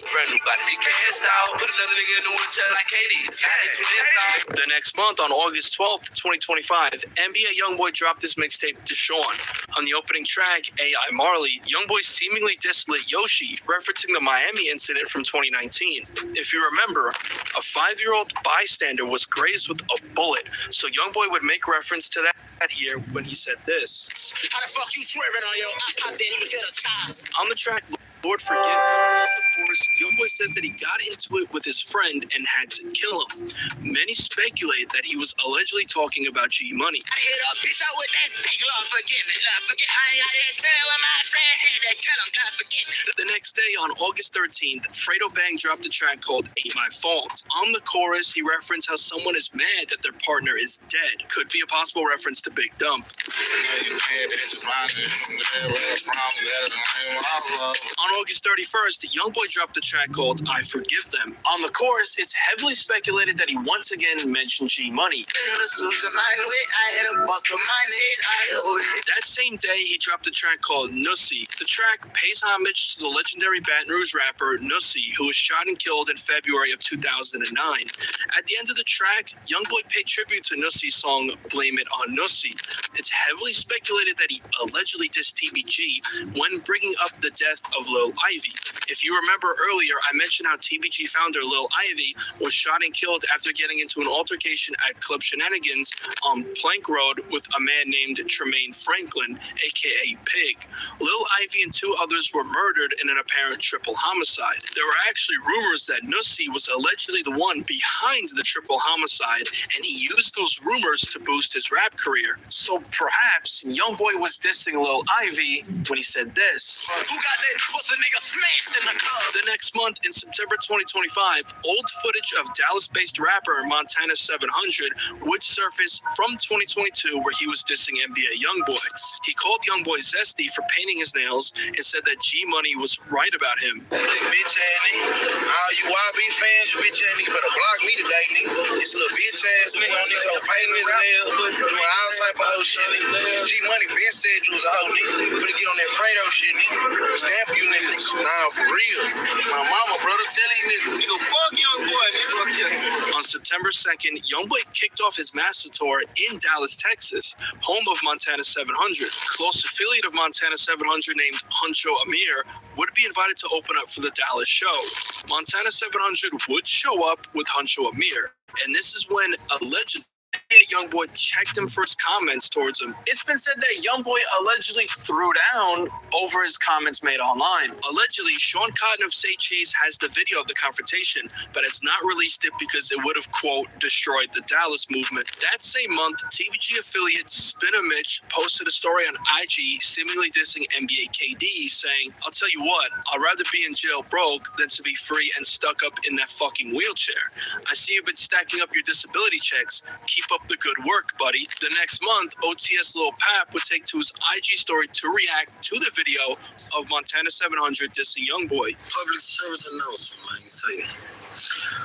The next month, on August 12th, 2025, NBA Youngboy dropped his mixtape Deshaun. On the opening track, A.I. Marley, Youngboy seemingly dissed Lil Yoshi, referencing the Miami incident from 2019. If you remember, a 5-year-old bystander was grazed with a bullet, so Youngboy would make reference to that here when he said this. How the fuck you swerving on your I didn't even hit a child. On the track Lord Forgive Me, Youngboy says that he got into it with his friend and had to kill him. Many speculate that he was allegedly talking about G Money. I hit a bitch out with that stick, Lord forgive me, Lord forgive me. I ain't tell with my friend, hey, that kill him, Lord forgive me. The next day, on August 13th, Fredo Bang dropped a track called Ain't My Fault. On the chorus, he referenced how someone is mad that their partner is dead. Could be a possible reference to Big Dump. On August 31st, Youngboy dropped a track called I Forgive Them. On the chorus, it's heavily speculated that he once again mentioned G Money. That same day, he dropped a track called Nussy. The track pays homage to the legendary Baton Rouge rapper Nussy, who was shot and killed in February of 2009. At the end of the track, Youngboy paid tribute to Nussy's song Blame It on Nussy. It's heavily speculated that he allegedly dissed TBG when bringing up the death of Lil Ivy. If you remember earlier, I mentioned how TBG founder Lil Ivy was shot and killed after getting into an altercation at Club Shenanigans on Plank Road with a man named Tremaine Franklin, aka Pig. Lil Ivy and 2 others were murdered in in an apparent triple homicide. There were actually rumors that Nussi was allegedly the one behind the triple homicide, and he used those rumors to boost his rap career. So perhaps Youngboy was dissing Lil Ivy when he said this. Who got that pussy nigga smashed in the club? The next month, in September 2025, old footage of Dallas-based rapper Montana 700 would surface from 2022 where he was dissing NBA Youngboy. He called Youngboy zesty for painting his nails and said that G-Money was right about him. Bitch ass nigga. All you YB fans, you bitch ass nigga better block me today, nigga. This little bitch ass nigga on this hoe painting his nails, doing all type of hoe shit, nigga. G-Money been said you was a hoe, nigga. You better get on that Fredo shit, nigga. Stamp you niggas. Nah, for real. My mama, brother, tell these niggas, nigga, fuck Youngboy, nigga. On September 2nd, Youngboy kicked off his master tour in Dallas, Texas, home of Montana 700. Close affiliate of Montana 700 named Huncho Amir would be invited to open up for the Dallas show. Montana 700 would show up with Huncho Amir, and this is when allegedly Youngboy checked him for his comments towards him. It's been said that Youngboy allegedly threw down over his comments made online. Allegedly, Sean Cotton of Say Cheese has the video of the confrontation, but has not released it because it would have, quote, destroyed the Dallas movement. That same month, TVG affiliate Spinner Mitch posted a story on IG seemingly dissing NBA KD, saying, I'll tell you what, I'd rather be in jail broke than to be free and stuck up in that fucking wheelchair. I see you've been stacking up your disability checks. Keep up the good work, buddy. The next month, OTS Lil Pap would take to his IG story to react to the video of Montana 700 dissing Youngboy. Public service announcement, man. Say,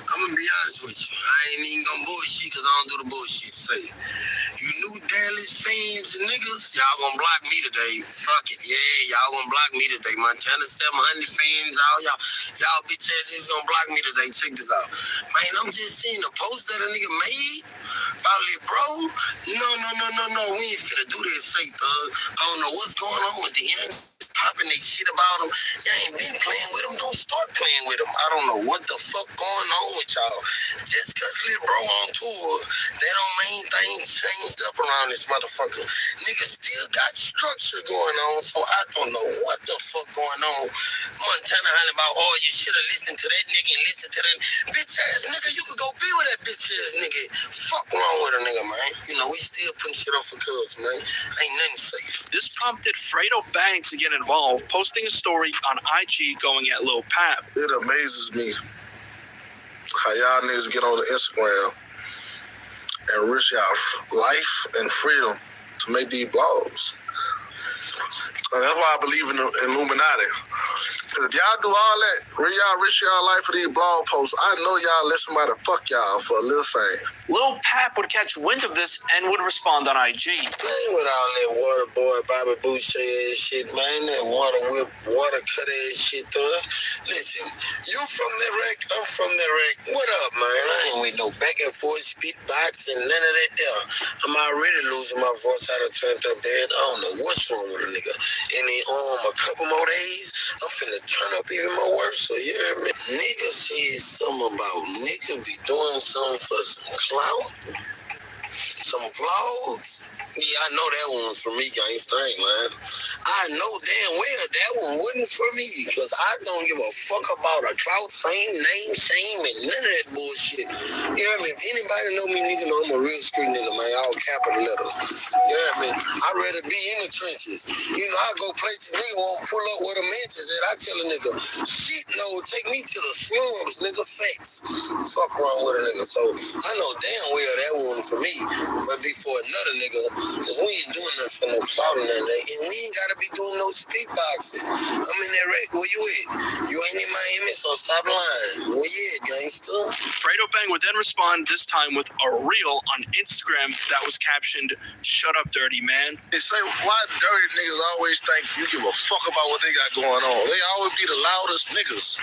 I'm gonna be honest with you. I ain't even gonna bullshit because I don't do the bullshit. Say, you new Dallas fans and niggas, y'all gonna block me today. Fuck it, yeah, y'all gonna block me today. Montana 700 fans, all y'all bitch asses gonna block me today. Check this out. Man, I'm just seeing a post that a nigga made. Probably, bro. No. We ain't finna do that, say, thug. I don't know what's going on with the end. Popping they shit about him. Y'all ain't been playing with him. Don't start playing with him. I don't know what the fuck going on with y'all. Just cause little bro on tour, that don't mean things changed up around this motherfucker. Niggas still got structure going on, so I don't know what the fuck going on. Montana hollering about, oh, you should have listened to that nigga and listened to that bitch ass nigga. You could go be with that bitch ass nigga. Fuck wrong with a nigga, man. You know, we still putting shit up for cuz, man. Ain't nothing safe. This prompted Fredo Bang to get involved, posting a story on IG going at Lil Pap. It amazes me how y'all niggas get on the Instagram and risk y'all life and freedom to make these blogs. And that's why I believe in the Illuminati. Because if y'all do all that, y'all risk y'all life for these blog posts, I know y'all let somebody fuck y'all for a little fame. Lil Pap would catch wind of this and would respond on IG. Man, with all that water boy, Bobby Boucher ass shit, man, that water whip, water cut ass shit, though. Listen, you from the wreck, I'm from the wreck. What up, man? I ain't with no back and forth spit box and none of that there. I'm already losing my voice out of turned up there. I don't know what's wrong with a nigga. And then a couple more days, I'm finna turn up even more worse. So you hear me? Nigga said something about nigga be doing something for some clout, some vlogs. Yeah, I know that one for me, gangsta, man. I know damn well that one wasn't for me because I don't give a fuck about a clout, fame, name, shame, and none of that bullshit. You hear me? If anybody know me, nigga, know I'm a real street nigga, man. All capital letters. You hear me? I'd rather be in the trenches. You know, I go places, nigga won't pull up where the mansions at. I tell a nigga, shit, no, take me to the slums, nigga, facts. Fuck wrong with a nigga. So I know damn well that one for me, but be for another nigga. Cause we ain't doing nothing for no clout or nothing, and we ain't gotta be doing no speed boxing. I'm in that wreck. Where you at? You ain't in Miami, so stop lying. Where you at, gangster? Fredo Bang would then respond, this time with a reel on Instagram that was captioned, "Shut up, dirty man." They say, why dirty niggas always think you give a fuck about what they got going on? They always be the loudest niggas.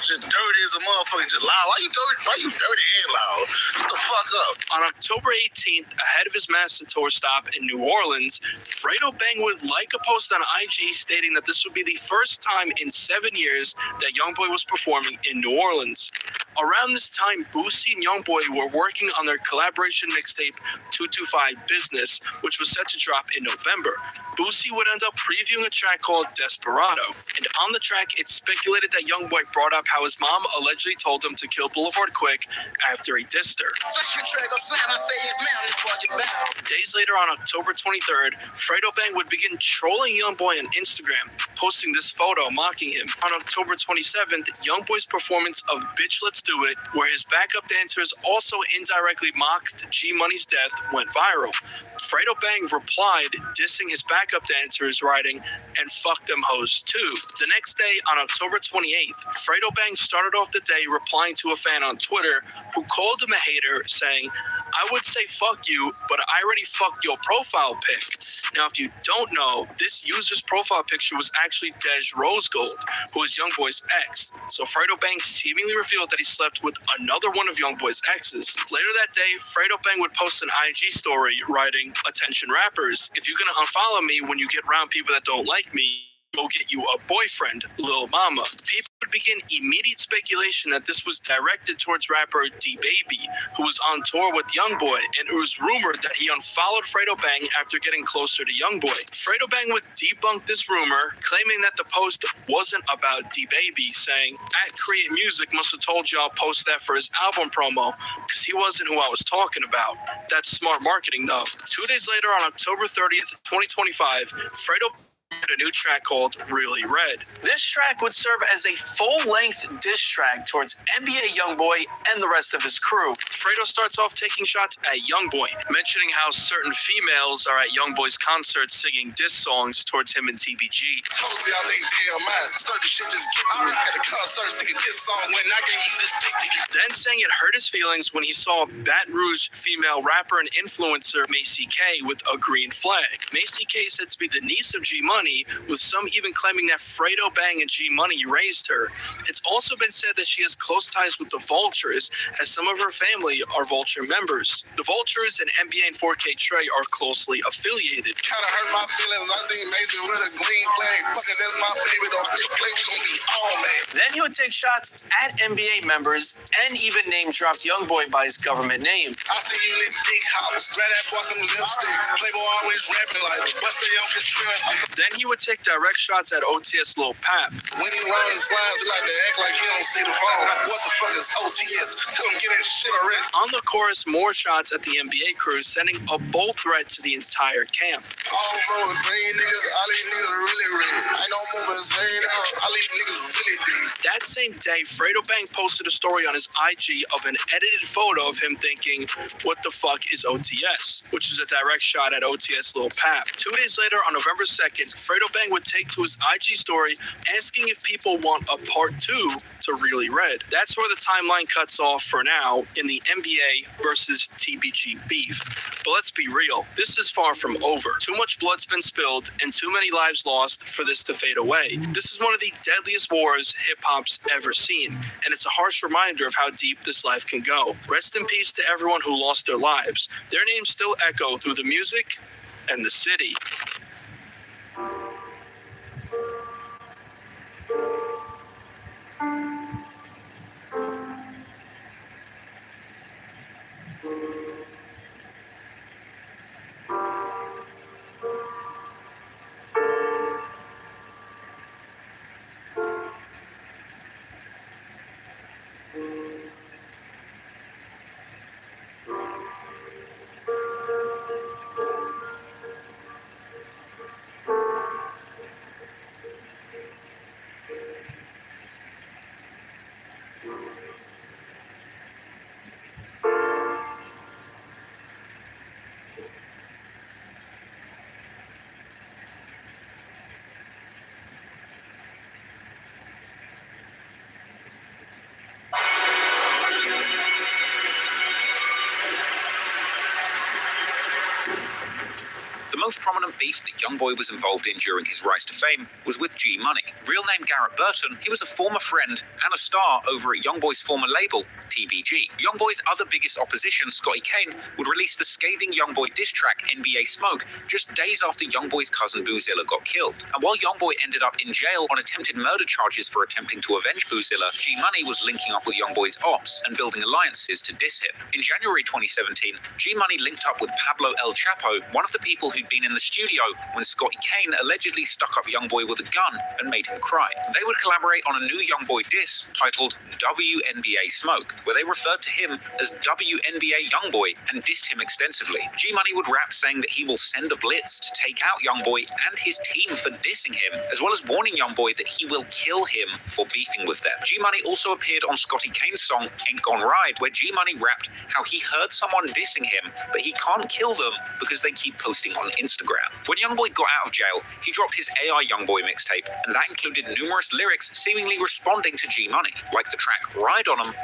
Just dirty as a motherfucker, just loud. Why you dirty and loud? Get the fuck up. On October 18th, ahead of his master tour stop in New Orleans, Fredo Bang would like a post on IG stating that this would be the first time in 7 years that Youngboy was performing in New Orleans. Around this time, Boosie and Youngboy were working on their collaboration mixtape 225 Business, which was set to drop in November. Boosie would end up previewing a track called Desperado, and on the track, it's speculated that Youngboy brought up how his mom allegedly told him to kill Boulevard quick after he dissed her. Days later, on October 23rd, Fredo Bang would begin trolling Youngboy on Instagram, posting this photo mocking him. On October 27th, Youngboy's performance of Bitch Let's Do It, where his backup dancers also indirectly mocked G Money's death, went viral. Fredo Bang replied, dissing his backup dancers, writing, "And fuck them hoes too." The next day, on October 28th, Fredo Bang started off the day replying to a fan on Twitter who called him a hater, saying, "I would say fuck you, but I already fucked your profile pic." Now, if you don't know, this user's profile picture was actually Dej Rosegold, who is Youngboy's ex. So Fredo Bang seemingly revealed that he slept with another one of Youngboy's exes. Later that day, Fredo Bang would post an IG story writing, "Attention rappers, if you're gonna unfollow me when you get around people that don't like me, go get you a boyfriend, Lil Mama." People would begin immediate speculation that this was directed towards rapper D-Baby, who was on tour with Youngboy, and it was rumored that he unfollowed Fredo Bang after getting closer to Youngboy. Fredo Bang would debunk this rumor, claiming that the post wasn't about D-Baby, saying, "@Create Music must have told you I'll post that for his album promo, because he wasn't who I was talking about. That's smart marketing, though." 2 days later, on October 30th, 2025, Fredo had a new track called Really Red. This track would serve as a full-length diss track towards NBA Youngboy and the rest of his crew. Fredo starts off taking shots at Youngboy, mentioning how certain females are at Youngboy's concerts singing diss songs towards him and TBG. Then saying it hurt his feelings when he saw Baton Rouge female rapper and influencer Macy K with a green flag. Macy K is said to be the niece of G Money, with some even claiming that Fredo Bang and G Money raised her. It's also been said that she has close ties with the Vultures, as some of her family are Vulture members. The Vultures and NBA and 4K Trey are closely affiliated. Kinda hurt my feelings. I seen Mason with a green flag. Fucking that's my baby. Don't play, we gonna be all man. Then he would take shots at NBA members and even name-dropped Youngboy by his government name. I see you lit dick house. Grab that boy some lipstick. Playboy always rapping like bust they on control. Then he would take direct shots at OTS Lil Pap. When he running slides, he like to act like he don't see the phone. What the fuck is OTS? Tell him get that shit arrested. On the chorus, more shots at the NBA crew, sending a bold threat to the entire camp. All over green niggas, all these niggas really red. Ain't no moving saying all these niggas really dead. That same day, Fredo Bang posted a story on his IG of an edited photo of him thinking, "What the fuck is OTS?" which is a direct shot at OTS Lil Pap. 2 days later, on November 2nd, Fredo Bang would take to his IG story asking if people want a part 2 to Really Red. That's where the timeline cuts off for now in the NBA versus TBG beef. But let's be real, this is far from over. Too much blood's been spilled and too many lives lost for this to fade away. This is one of the deadliest wars hip-hop's ever seen, and it's a harsh reminder of how deep this life can go. Rest in peace to everyone who lost their lives. Their names still echo through the music and the city. most prominent beef that Youngboy was involved in during his rise to fame was with G Money. Real name Garrett Burton, he was a former friend and a star over at Youngboy's former label, TBG. Youngboy's other biggest opposition, Scotty Kane, would release the scathing Youngboy diss track NBA Smoke just days after Youngboy's cousin Boozilla got killed. And while Youngboy ended up in jail on attempted murder charges for attempting to avenge Boozilla, G Money was linking up with Youngboy's ops and building alliances to diss him. In January 2017, G Money linked up with Pablo El Chapo, one of the people who'd been in the studio when Scotty Kane allegedly stuck up Youngboy with a gun and made him cry. They would collaborate on a new Youngboy diss titled WNBA Smoke, where they referred to him as WNBA Youngboy and dissed him extensively. G Money would rap saying that he will send a blitz to take out Youngboy and his team for dissing him, as well as warning Youngboy that he will kill him for beefing with them. G Money also appeared on Scotty Kane's song Ain't Gone Ride, where G Money rapped how he heard someone dissing him, but he can't kill them because they keep posting on Instagram. When Youngboy got out of jail, he dropped his AI Youngboy mixtape, and that included numerous lyrics seemingly responding to G Money, like the track Ride On 'Em.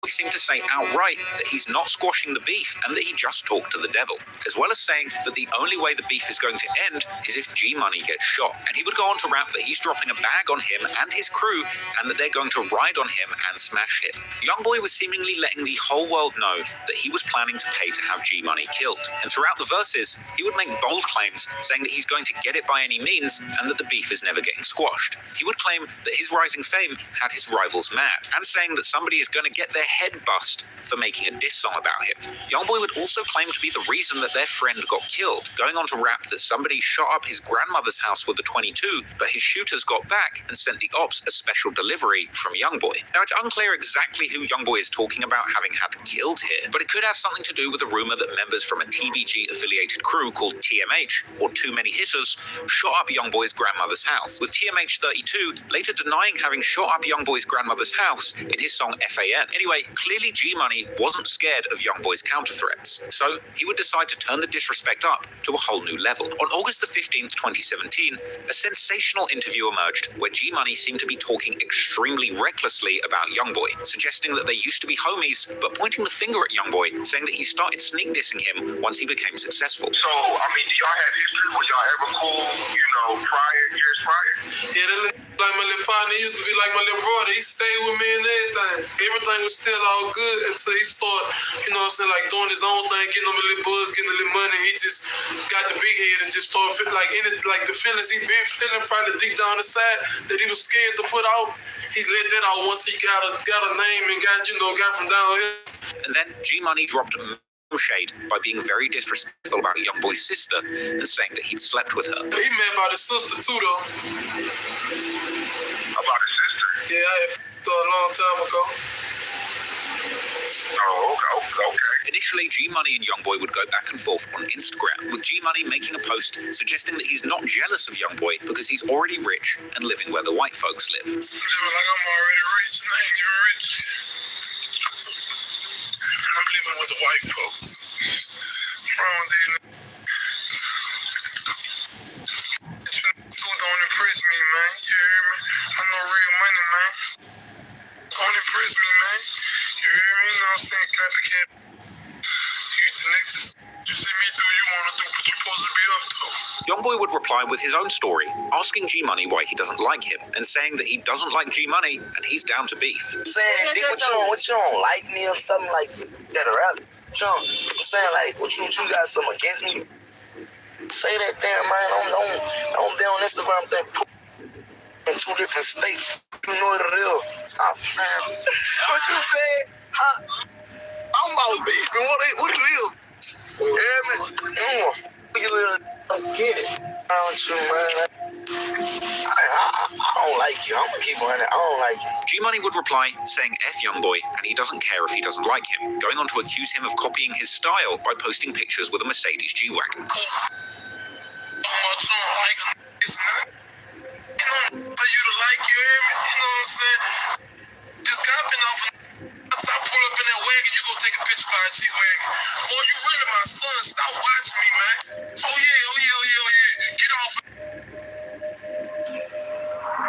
He seemed to say outright that he's not squashing the beef and that he just talked to the devil, as well as saying that the only way the beef is going to end is if G Money gets shot. And he would go on to rap that he's dropping a bag on him and his crew and that they're going to ride on him and smash him. Youngboy was seemingly letting the whole world know that he was planning to pay to have G Money killed. And throughout the verses, he would make bold claims saying that he's going to get it by any means and that the beef is never getting squashed. He would claim that his rising fame had his rivals mad, and saying that somebody is going to get their head bust for making a diss song about him. Youngboy would also claim to be the reason that their friend got killed, going on to rap that somebody shot up his grandmother's house with a .22, but his shooters got back and sent the ops a special delivery from Youngboy. Now, it's unclear exactly who Youngboy is talking about having had killed here, but it could have something to do with a rumor that members from a TBG-affiliated crew called TMH, or Too Many Hitters, shot up Youngboy's grandmother's house, with TMH32 later denying having shot up Youngboy's grandmother's house in his song FAN. Anyway, clearly G Money wasn't scared of Youngboy's counter-threats, so he would decide to turn the disrespect up to a whole new level. On August the 15th, 2017, a sensational interview emerged where G Money seemed to be talking extremely recklessly about Youngboy, suggesting that they used to be homies, but pointing the finger at Youngboy, saying that he started sneak dissing him once he became successful. So, I mean, do y'all have history? Were y'all ever cool, years prior? Yeah, that like my little partner, he used to be like my little brother. He stayed with me and everything. Everything was still all good until he started, you know what I'm saying, like doing his own thing, getting a little buzz, getting a little money. He just got the big head and just started feeling like the feelings he been feeling probably deep down inside that he was scared to put out. He let that out once he got a name and got from down here. And then G Money dropped shade by being very disrespectful about Youngboy's sister and saying that he'd slept with her. He mad about his sister too, though. About his sister? Yeah, I had her a long time ago. Oh, okay. Initially, G Money and Youngboy would go back and forth on Instagram, with G Money making a post suggesting that he's not jealous of Youngboy because he's already rich and living where the white folks live. Living like I'm already rich and I ain't even rich. I'm living with the white folks. What's wrong with these don't impress me, man. You hear me? I know real money, man. Don't impress me, man. You hear me? You know what I'm saying? Copycat. You see me do, you want to do what you're supposed to be up to. Youngboy would reply with his own story, asking G Money why he doesn't like him, and saying that he doesn't like G Money and he's down to beef. Saying, what you don't like me or something like that around? I'm saying, like, what you got something against me? Say that damn, man. Don't be on Instagram that in 2 different states. You know what it is. Stop, man. What you said? Huh? I'm about beefing. What it is? You hear me? Get it. I don't you, man. I don't like you. I'm gonna keep on it. I don't like you. G Money would reply saying F Youngboy and he doesn't care if he doesn't like him, going on to accuse him of copying his style by posting pictures with a Mercedes G-Wagon.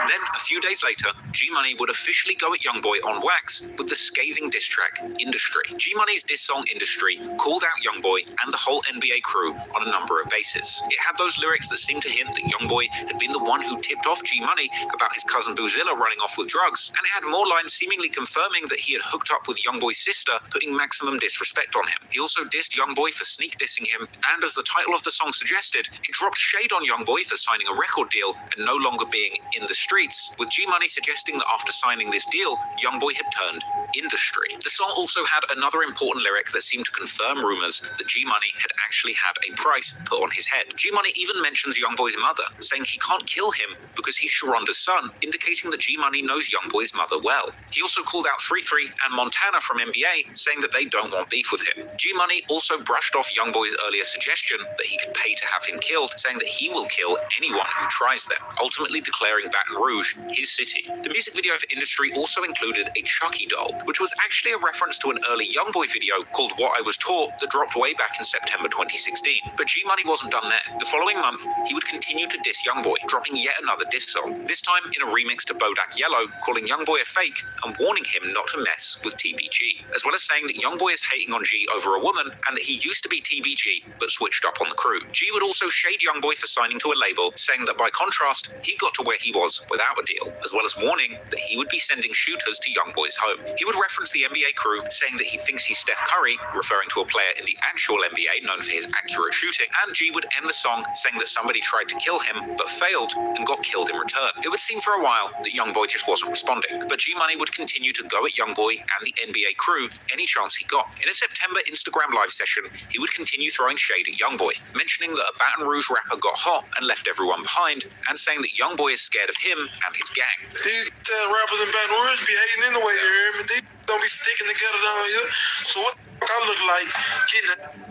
Then, a few days later, G-Money would officially go at Youngboy on wax with the scathing diss track, Industry. G-Money's diss song, Industry, called out Youngboy and the whole NBA crew on a number of bases. It had those lyrics that seemed to hint that Youngboy had been the one who tipped off G-Money about his cousin Boozilla running off with drugs, and it had more lines seemingly confirming that he had hooked up with Youngboy's sister, putting maximum disrespect on him. He also dissed Youngboy for sneak dissing him, and as the title of the song suggested, it dropped shade on Youngboy for signing a record deal and no longer being in the streets, with G-Money suggesting that after signing this deal, Youngboy had turned industry. The song also had another important lyric that seemed to confirm rumors that G-Money had actually had a price put on his head. G-Money even mentions Youngboy's mother, saying he can't kill him because he's Sharonda's son, indicating that G-Money knows Youngboy's mother well. He also called out 3-3 and Montana from NBA, saying that they don't want beef with him. G-Money also brushed off Youngboy's earlier suggestion that he could pay to have him killed, saying that he will kill anyone who tries them, ultimately declaring Baton Rouge his city. The music video for Industry also included a Chucky doll, which was actually a reference to an early Youngboy video called What I Was Taught that dropped way back in September 2016. But G-Money wasn't done there. The following month, he would continue to diss Youngboy, dropping yet another diss song, this time in a remix to Bodak Yellow, calling Youngboy a fake and warning him not to mess with TBG, as well as saying that Youngboy is hating on G over a woman and that he used to be TBG but switched up on the crew. G would also shade Youngboy for signing to a label, saying that by contrast, he got to where he was without a deal, as well as warning that he would be sending shooters to Youngboy's home. He would reference the NBA crew, saying that he thinks he's Steph Curry, referring to a player in the actual NBA known for his accurate shooting, and G would end the song saying that somebody tried to kill him but failed and got killed in return. It would seem for a while that Youngboy just wasn't responding, but G-Money would continue to go at Youngboy and the NBA crew any chance he got. In a September Instagram live session, he would continue throwing shade at Youngboy, mentioning that a Baton Rouge rapper got hot and left everyone behind, and saying that Youngboy is scared of him and his gang. These rappers in Baton Rouge be hating anyway, you hear me? They don't be sticking together down here. So what the fuck I look like getting you?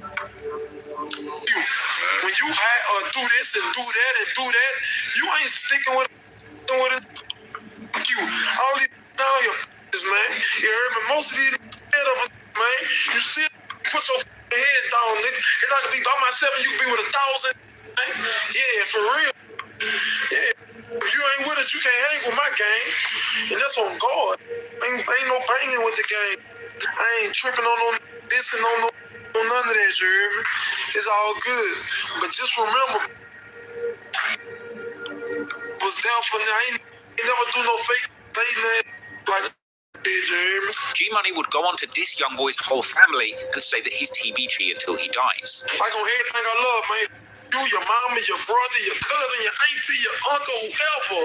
When you hide or do this and do that and do that, you ain't sticking with it. You. All these down here, man. You heard me? Most of these head of man. You see it, put your head down, nigga. If I could be by myself and you could be with 1,000, man. Yeah, for real. Yeah. If you ain't with us, you can't hang with my gang. And that's on God. Ain't no banging with the gang. I ain't tripping on no this and on none of that, you hear me? It's all good. But just remember, was down for now. I ain't never do no fake thing like that. G-Money would go on to diss Youngboy's whole family and say that he's TBG until he dies. Like on everything I love, man. You, your mama, your brother, your cousin, your auntie, your uncle, whoever.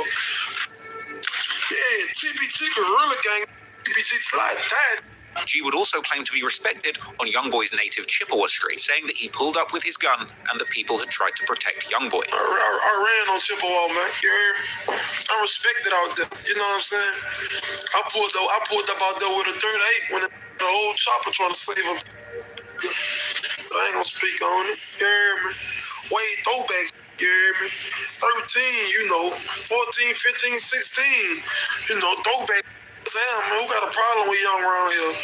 Yeah, TBG Gorilla Gang, TBG like that. G would also claim to be respected on Youngboy's native Chippewa street, saying that he pulled up with his gun and that people had tried to protect Youngboy. I ran on Chippewa, man. Yeah, I respected out there. You know what I'm saying? I pulled up out there with a 38 when the whole chopper trying to save him. But I ain't gonna speak on it. You hear me? Way throwback. You hear me? 13, you know. 14, 15, 16. You know, throwback. Damn, man, who got a problem with Young around here?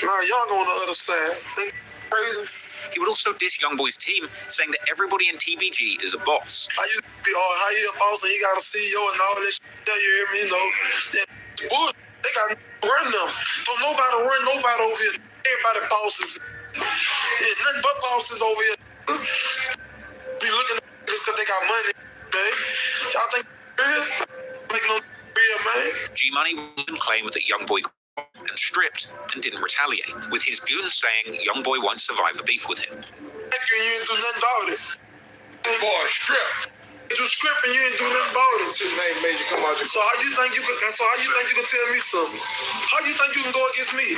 Nah, Young on the other side. Ain't crazy? He would also diss Youngboy's team, saying that everybody in TBG is a boss. How you be all how you a boss and he got a CEO and all that shit? You hear me? You know, that bullshit. They got run them. Don't nobody run nobody over here. Everybody bosses. Yeah, nothing but bosses over here. Be looking at this because they got money, man. Y'all think real? Make no real, man. G-Money would claim that Youngboy got and stripped and didn't retaliate, with his goons saying Youngboy won't survive the beef with him. You ain't do nothing about it. Boy, strip. You script and you ain't do nothing about it. So how you think you can tell me something? How you think you can go against me?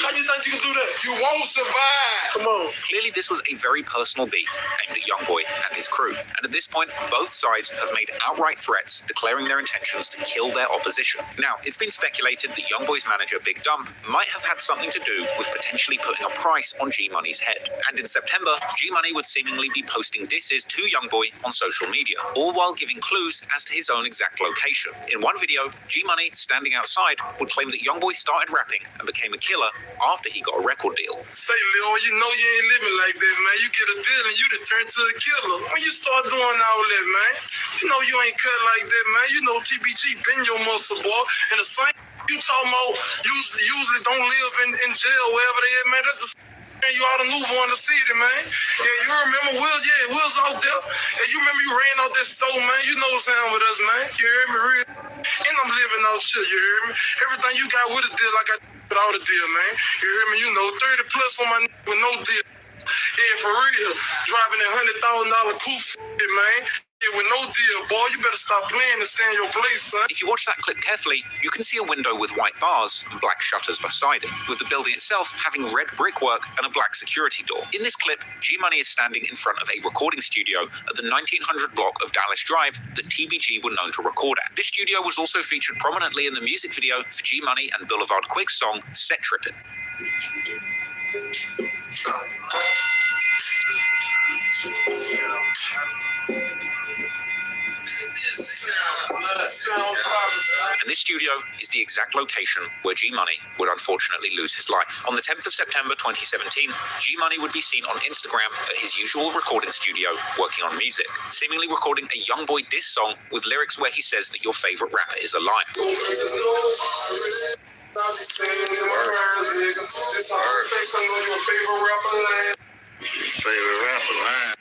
How you think you can do that? You won't survive. Come on. Clearly, this was a very personal beef aimed at Youngboy and his crew. And at this point, both sides have made outright threats, declaring their intentions to kill their opposition. Now, it's been speculated that Youngboy's manager, Big Dump, might have had something to do with potentially putting a price on G-Money's head. And in September, G-Money would seemingly be posting disses to Youngboy on social media. media, all while giving clues as to his own exact location. In one video, G Money, standing outside, would claim that YoungBoy started rapping and became a killer after he got a record deal. Say, Lil, you know you ain't living like that, man. You get a deal and you done turn to a killer. When you start doing all that, man, you know you ain't cut like that, man. You know TBG been your muscle, boy. And the same you talking about usually don't live in jail, wherever they at, man. That's the man you ought to move on the city, man. Yeah, you remember Will? Yeah, Will's out there. And you remember you ran out that store, man. You know what's happening with us, man. You hear me, real? And I'm living out shit, you hear me? Everything you got with a deal, like I without a deal, man. You hear me? You know, 30 plus on my with no deal. Yeah, for real. Driving in $100,000 coupes, man. Yeah, with no deal, boy. You better stop playing and stay in your place, son. If you watch that clip carefully, you can see a window with white bars and black shutters beside it, with the building itself having red brickwork and a black security door. In this clip, G Money is standing in front of a recording studio at the 1900 block of Dallas Drive that TBG were known to record at. This studio was also featured prominently in the music video for G Money and Boulevard Quig's song Set Trippin'. And this studio is the exact location where G Money would unfortunately lose his life. On the 10th of September 2017, G Money would be seen on Instagram at his usual recording studio working on music, seemingly recording a YoungBoy diss song with lyrics where he says that your favorite rapper is a liar. Favorite rapper line.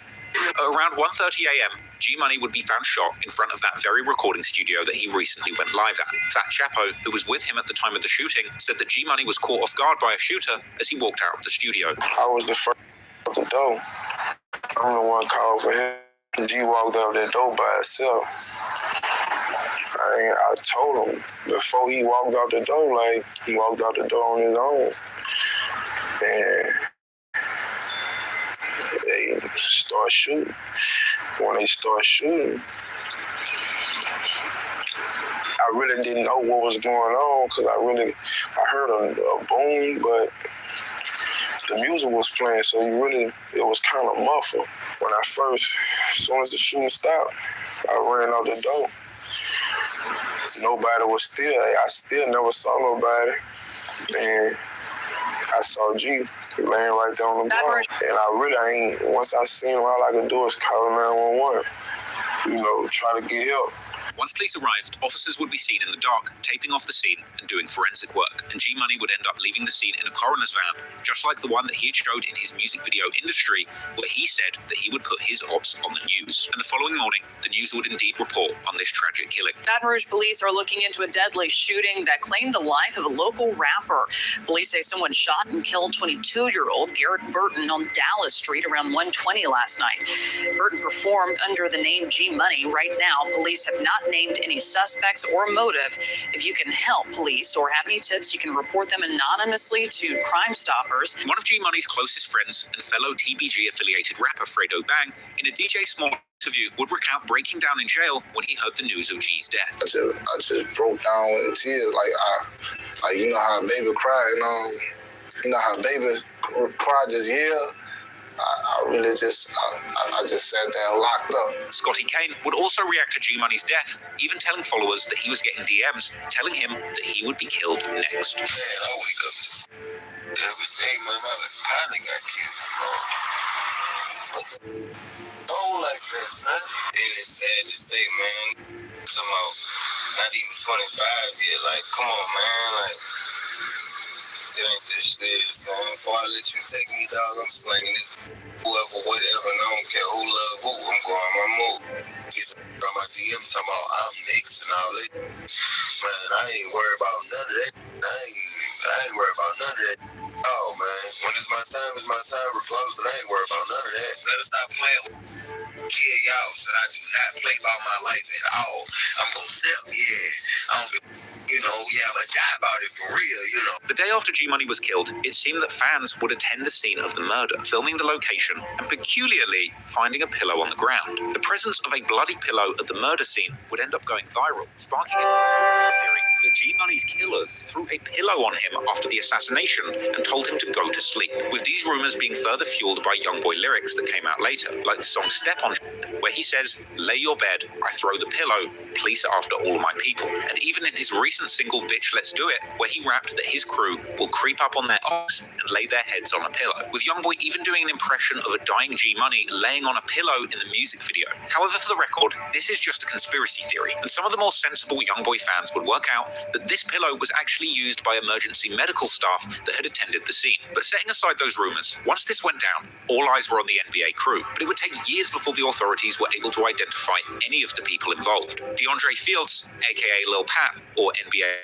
At around 1:30 a.m., G Money would be found shot in front of that very recording studio that he recently went live at. Fat Chapo, who was with him at the time of the shooting, said that G Money was caught off guard by a shooter as he walked out of the studio. I was the first out the door. I'm the one called for him. G walked out that door by himself. I told him before he walked out the door, like, he walked out the door on his own. And they start shooting. When they start shooting, I really didn't know what was going on because I heard a boom, but the music was playing, so it was kind of muffled. When as soon as the shooting stopped, I ran out the door. Nobody was still. I still never saw nobody. And I saw G laying right there on the ground. And once I seen him, all I could do is call 911. Try to get help. Once police arrived, officers would be seen in the dark, taping off the scene and doing forensic work, and G Money would end up leaving the scene in a coroner's van, just like the one that he had showed in his music video Industry, where he said that he would put his ops on the news. And the following morning, the news would indeed report on this tragic killing. Baton Rouge police are looking into a deadly shooting that claimed the life of a local rapper. Police say someone shot and killed 22-year-old Garrett Burton on Dallas Street around 1:20 last night. Burton performed under the name G Money. Right now, police have not named any suspects or motive. If you can help police or have any tips, you can report them anonymously to Crime Stoppers. One of G Money's closest friends and fellow TBG-affiliated rapper Fredo Bang, in a DJ Small interview, would recount breaking down in jail when he heard the news of G's death. I just broke down in tears, like you know how a baby cry, you know how a baby cry just yell. I just sat there and locked up. Scotty Kane would also react to G Money's death, even telling followers that he was getting DMs, telling him that he would be killed next. Man, I wake up to every day, man. My partner got killed. Oh, like that, son. And it's sad to say, man. Talking about not even 25 yet. Like, come on, man. Like, it ain't this serious, son. Before I let you take me, dog, I'm slinging this. Whoever, whatever, and I don't care who love who, I'm going my move. Get from my DM talking about I'm next and all that. Man, I ain't worried about none of that. I ain't worried about none of that. Oh, man. When it's my time, regardless, but I ain't worried about none of that. Better stop playing with kill y'all, so I do not play by my life at all. I'm gonna step, I don't be, I'm gonna die about it for real, The day after G Money was killed, it seemed that fans would attend the scene of the murder, filming the location and peculiarly finding a pillow on the ground. The presence of a bloody pillow at the murder scene would end up going viral, sparking a theory that G Money's killers threw a pillow on him after the assassination and told him to go to sleep, with these rumors being further fueled by YoungBoy lyrics that came out later, like the song Step On, where where he says, "Lay your bed, I throw the pillow, police are after all of my people." And even in his recent single Bitch Let's Do It, where he rapped that his crew will creep up on their ox and lay their heads on a pillow, with Youngboy even doing an impression of a dying G Money laying on a pillow in the music video. However, for the record, this is just a conspiracy theory, and some of the more sensible Youngboy fans would work out that this pillow was actually used by emergency medical staff that had attended the scene. But setting aside those rumors, once this went down, all eyes were on the NBA crew, but it would take years before the authorities were able to identify any of the people involved. DeAndre Fields, aka Lil Pap, or NBA,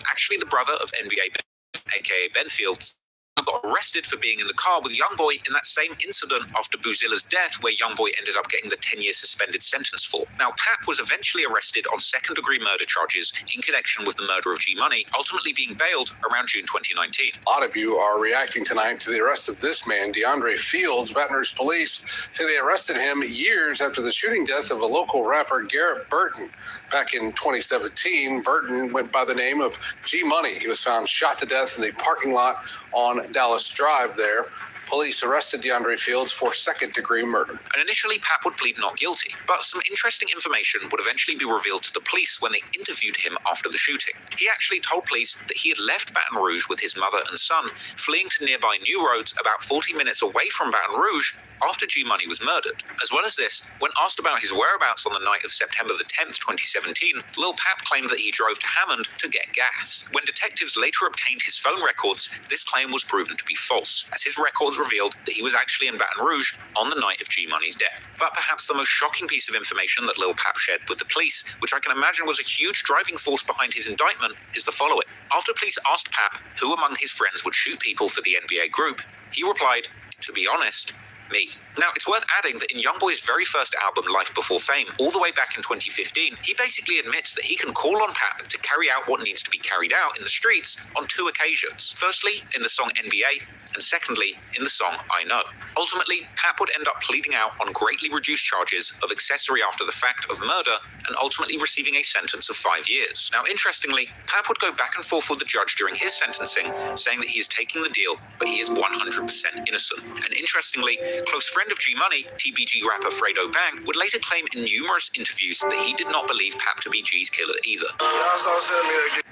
actually the brother of NBA Ben, aka Ben Fields, got arrested for being in the car with Youngboy in that same incident after Boozilla's death, where Youngboy ended up getting the 10-year suspended sentence for. Now, Pap was eventually arrested on second-degree murder charges in connection with the murder of G Money, ultimately being bailed around June 2019. A lot of you are reacting tonight to the arrest of this man, DeAndre Fields. Baton Rouge police say they arrested him years after the shooting death of a local rapper, Garrett Burton. Back in 2017, Burton went by the name of G Money. He was found shot to death in the parking lot on Dallas Drive there. Police arrested DeAndre Fields for second-degree murder. And initially, Pap would plead not guilty, but some interesting information would eventually be revealed to the police when they interviewed him after the shooting. He actually told police that he had left Baton Rouge with his mother and son, fleeing to nearby New Roads about 40 minutes away from Baton Rouge after G Money was murdered. As well as this, when asked about his whereabouts on the night of September the 10th, 2017, Lil Pap claimed that he drove to Hammond to get gas. When detectives later obtained his phone records, this claim was proven to be false, as his records revealed that he was actually in Baton Rouge on the night of G Money's death. But perhaps the most shocking piece of information that Lil Pap shared with the police, which I can imagine was a huge driving force behind his indictment, is the following. After police asked Pap who among his friends would shoot people for the NBA group, he replied, "To be honest, me." Now, it's worth adding that in Youngboy's very first album, Life Before Fame, all the way back in 2015, he basically admits that he can call on Pap to carry out what needs to be carried out in the streets on 2 occasions. Firstly, in the song NBA, and secondly, in the song I Know. Ultimately, Pap would end up pleading out on greatly reduced charges of accessory after the fact of murder and ultimately receiving a sentence of 5 years. Now, interestingly, Pap would go back and forth with the judge during his sentencing, saying that he is taking the deal, but he is 100% innocent. And interestingly, close friend of G Money, TBG rapper Fredo Bang, would later claim in numerous interviews that he did not believe Pap to be G's killer either. Y'all start telling me again.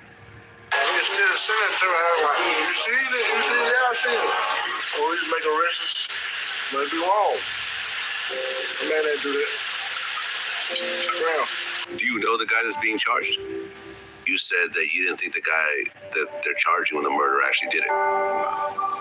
It's still the cemetery. I was like, you see it? You see it? I see it. Or we just make arrests. Might be wrong. The man ain't do that. Brown. Do you know the guy that's being charged? You said that you didn't think the guy that they're charging with the murder actually did it.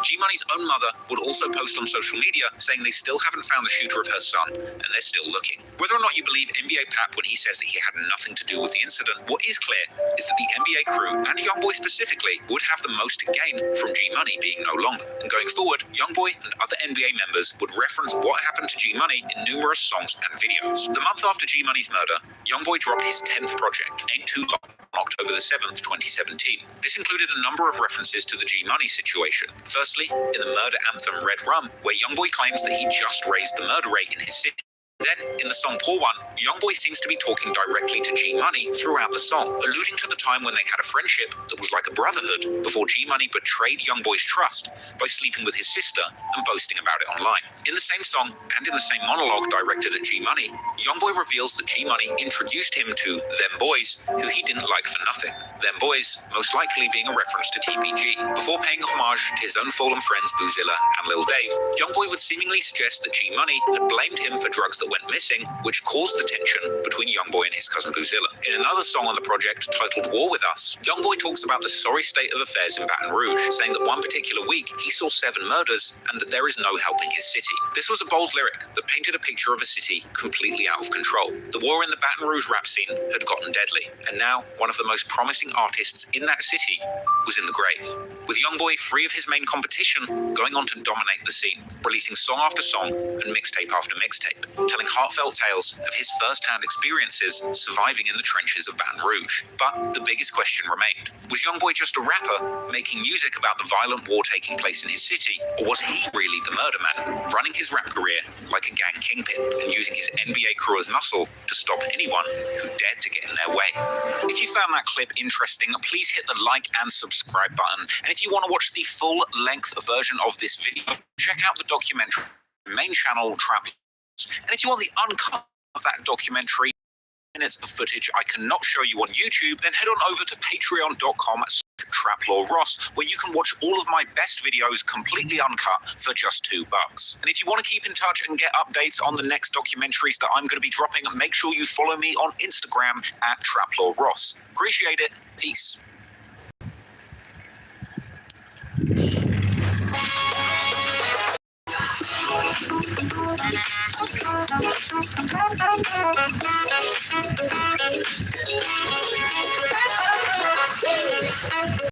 G Money's own mother would also post on social media saying they still haven't found the shooter of her son and they're still looking. Whether or not you believe NBA Pap when he says that he had nothing to do with the incident, what is clear is that the NBA crew and Youngboy specifically would have the most to gain from G Money being no longer. And going forward, Youngboy and other NBA members would reference what happened to G Money in numerous songs and videos. The month after G Money's murder, Youngboy dropped his 10th project, Ain't Too Long, on October the 7th, 2017. This included a number of references to the G Money situation. Firstly, in the murder anthem Red Rum, where Youngboy claims that he just raised the murder rate in his city. Then, in the song Poor One, Youngboy seems to be talking directly to G Money throughout the song, alluding to the time when they had a friendship that was like a brotherhood before G Money betrayed Youngboy's trust by sleeping with his sister and boasting about it online. In the same song, and in the same monologue directed at G Money, Youngboy reveals that G Money introduced him to them boys who he didn't like for nothing. Them boys, most likely being a reference to TBG. Before paying homage to his own fallen friends Boozilla and Lil Dave, Youngboy would seemingly suggest that G Money had blamed him for drugs that went missing, which caused the tension between Youngboy and his cousin Boozilla. In another song on the project titled War With Us, Youngboy talks about the sorry state of affairs in Baton Rouge, saying that one particular week he saw 7 murders and that there is no helping his city. This was a bold lyric that painted a picture of a city completely out of control. The war in the Baton Rouge rap scene had gotten deadly, and now one of the most promising artists in that city was in the grave. With Youngboy free of his main competition, going on to dominate the scene, releasing song after song and mixtape after mixtape, telling heartfelt tales of his first-hand experiences surviving in the trenches of Baton Rouge. But the biggest question remained. Was Youngboy just a rapper making music about the violent war taking place in his city, or was he really the murder man, running his rap career like a gang kingpin and using his NBA crew as muscle to stop anyone who dared to get in their way? If you found that clip interesting, please hit the like and subscribe button. And if you want to watch the full-length version of this video, check out the documentary main channel Trap. And if you want the uncut of that documentary, minutes of footage I cannot show you on YouTube, then head on over to patreon.com/TrapLawRoss, where you can watch all of my best videos completely uncut for just $2. And if you want to keep in touch and get updates on the next documentaries that I'm going to be dropping, make sure you follow me on Instagram at TrapLawRoss. Appreciate it. Peace.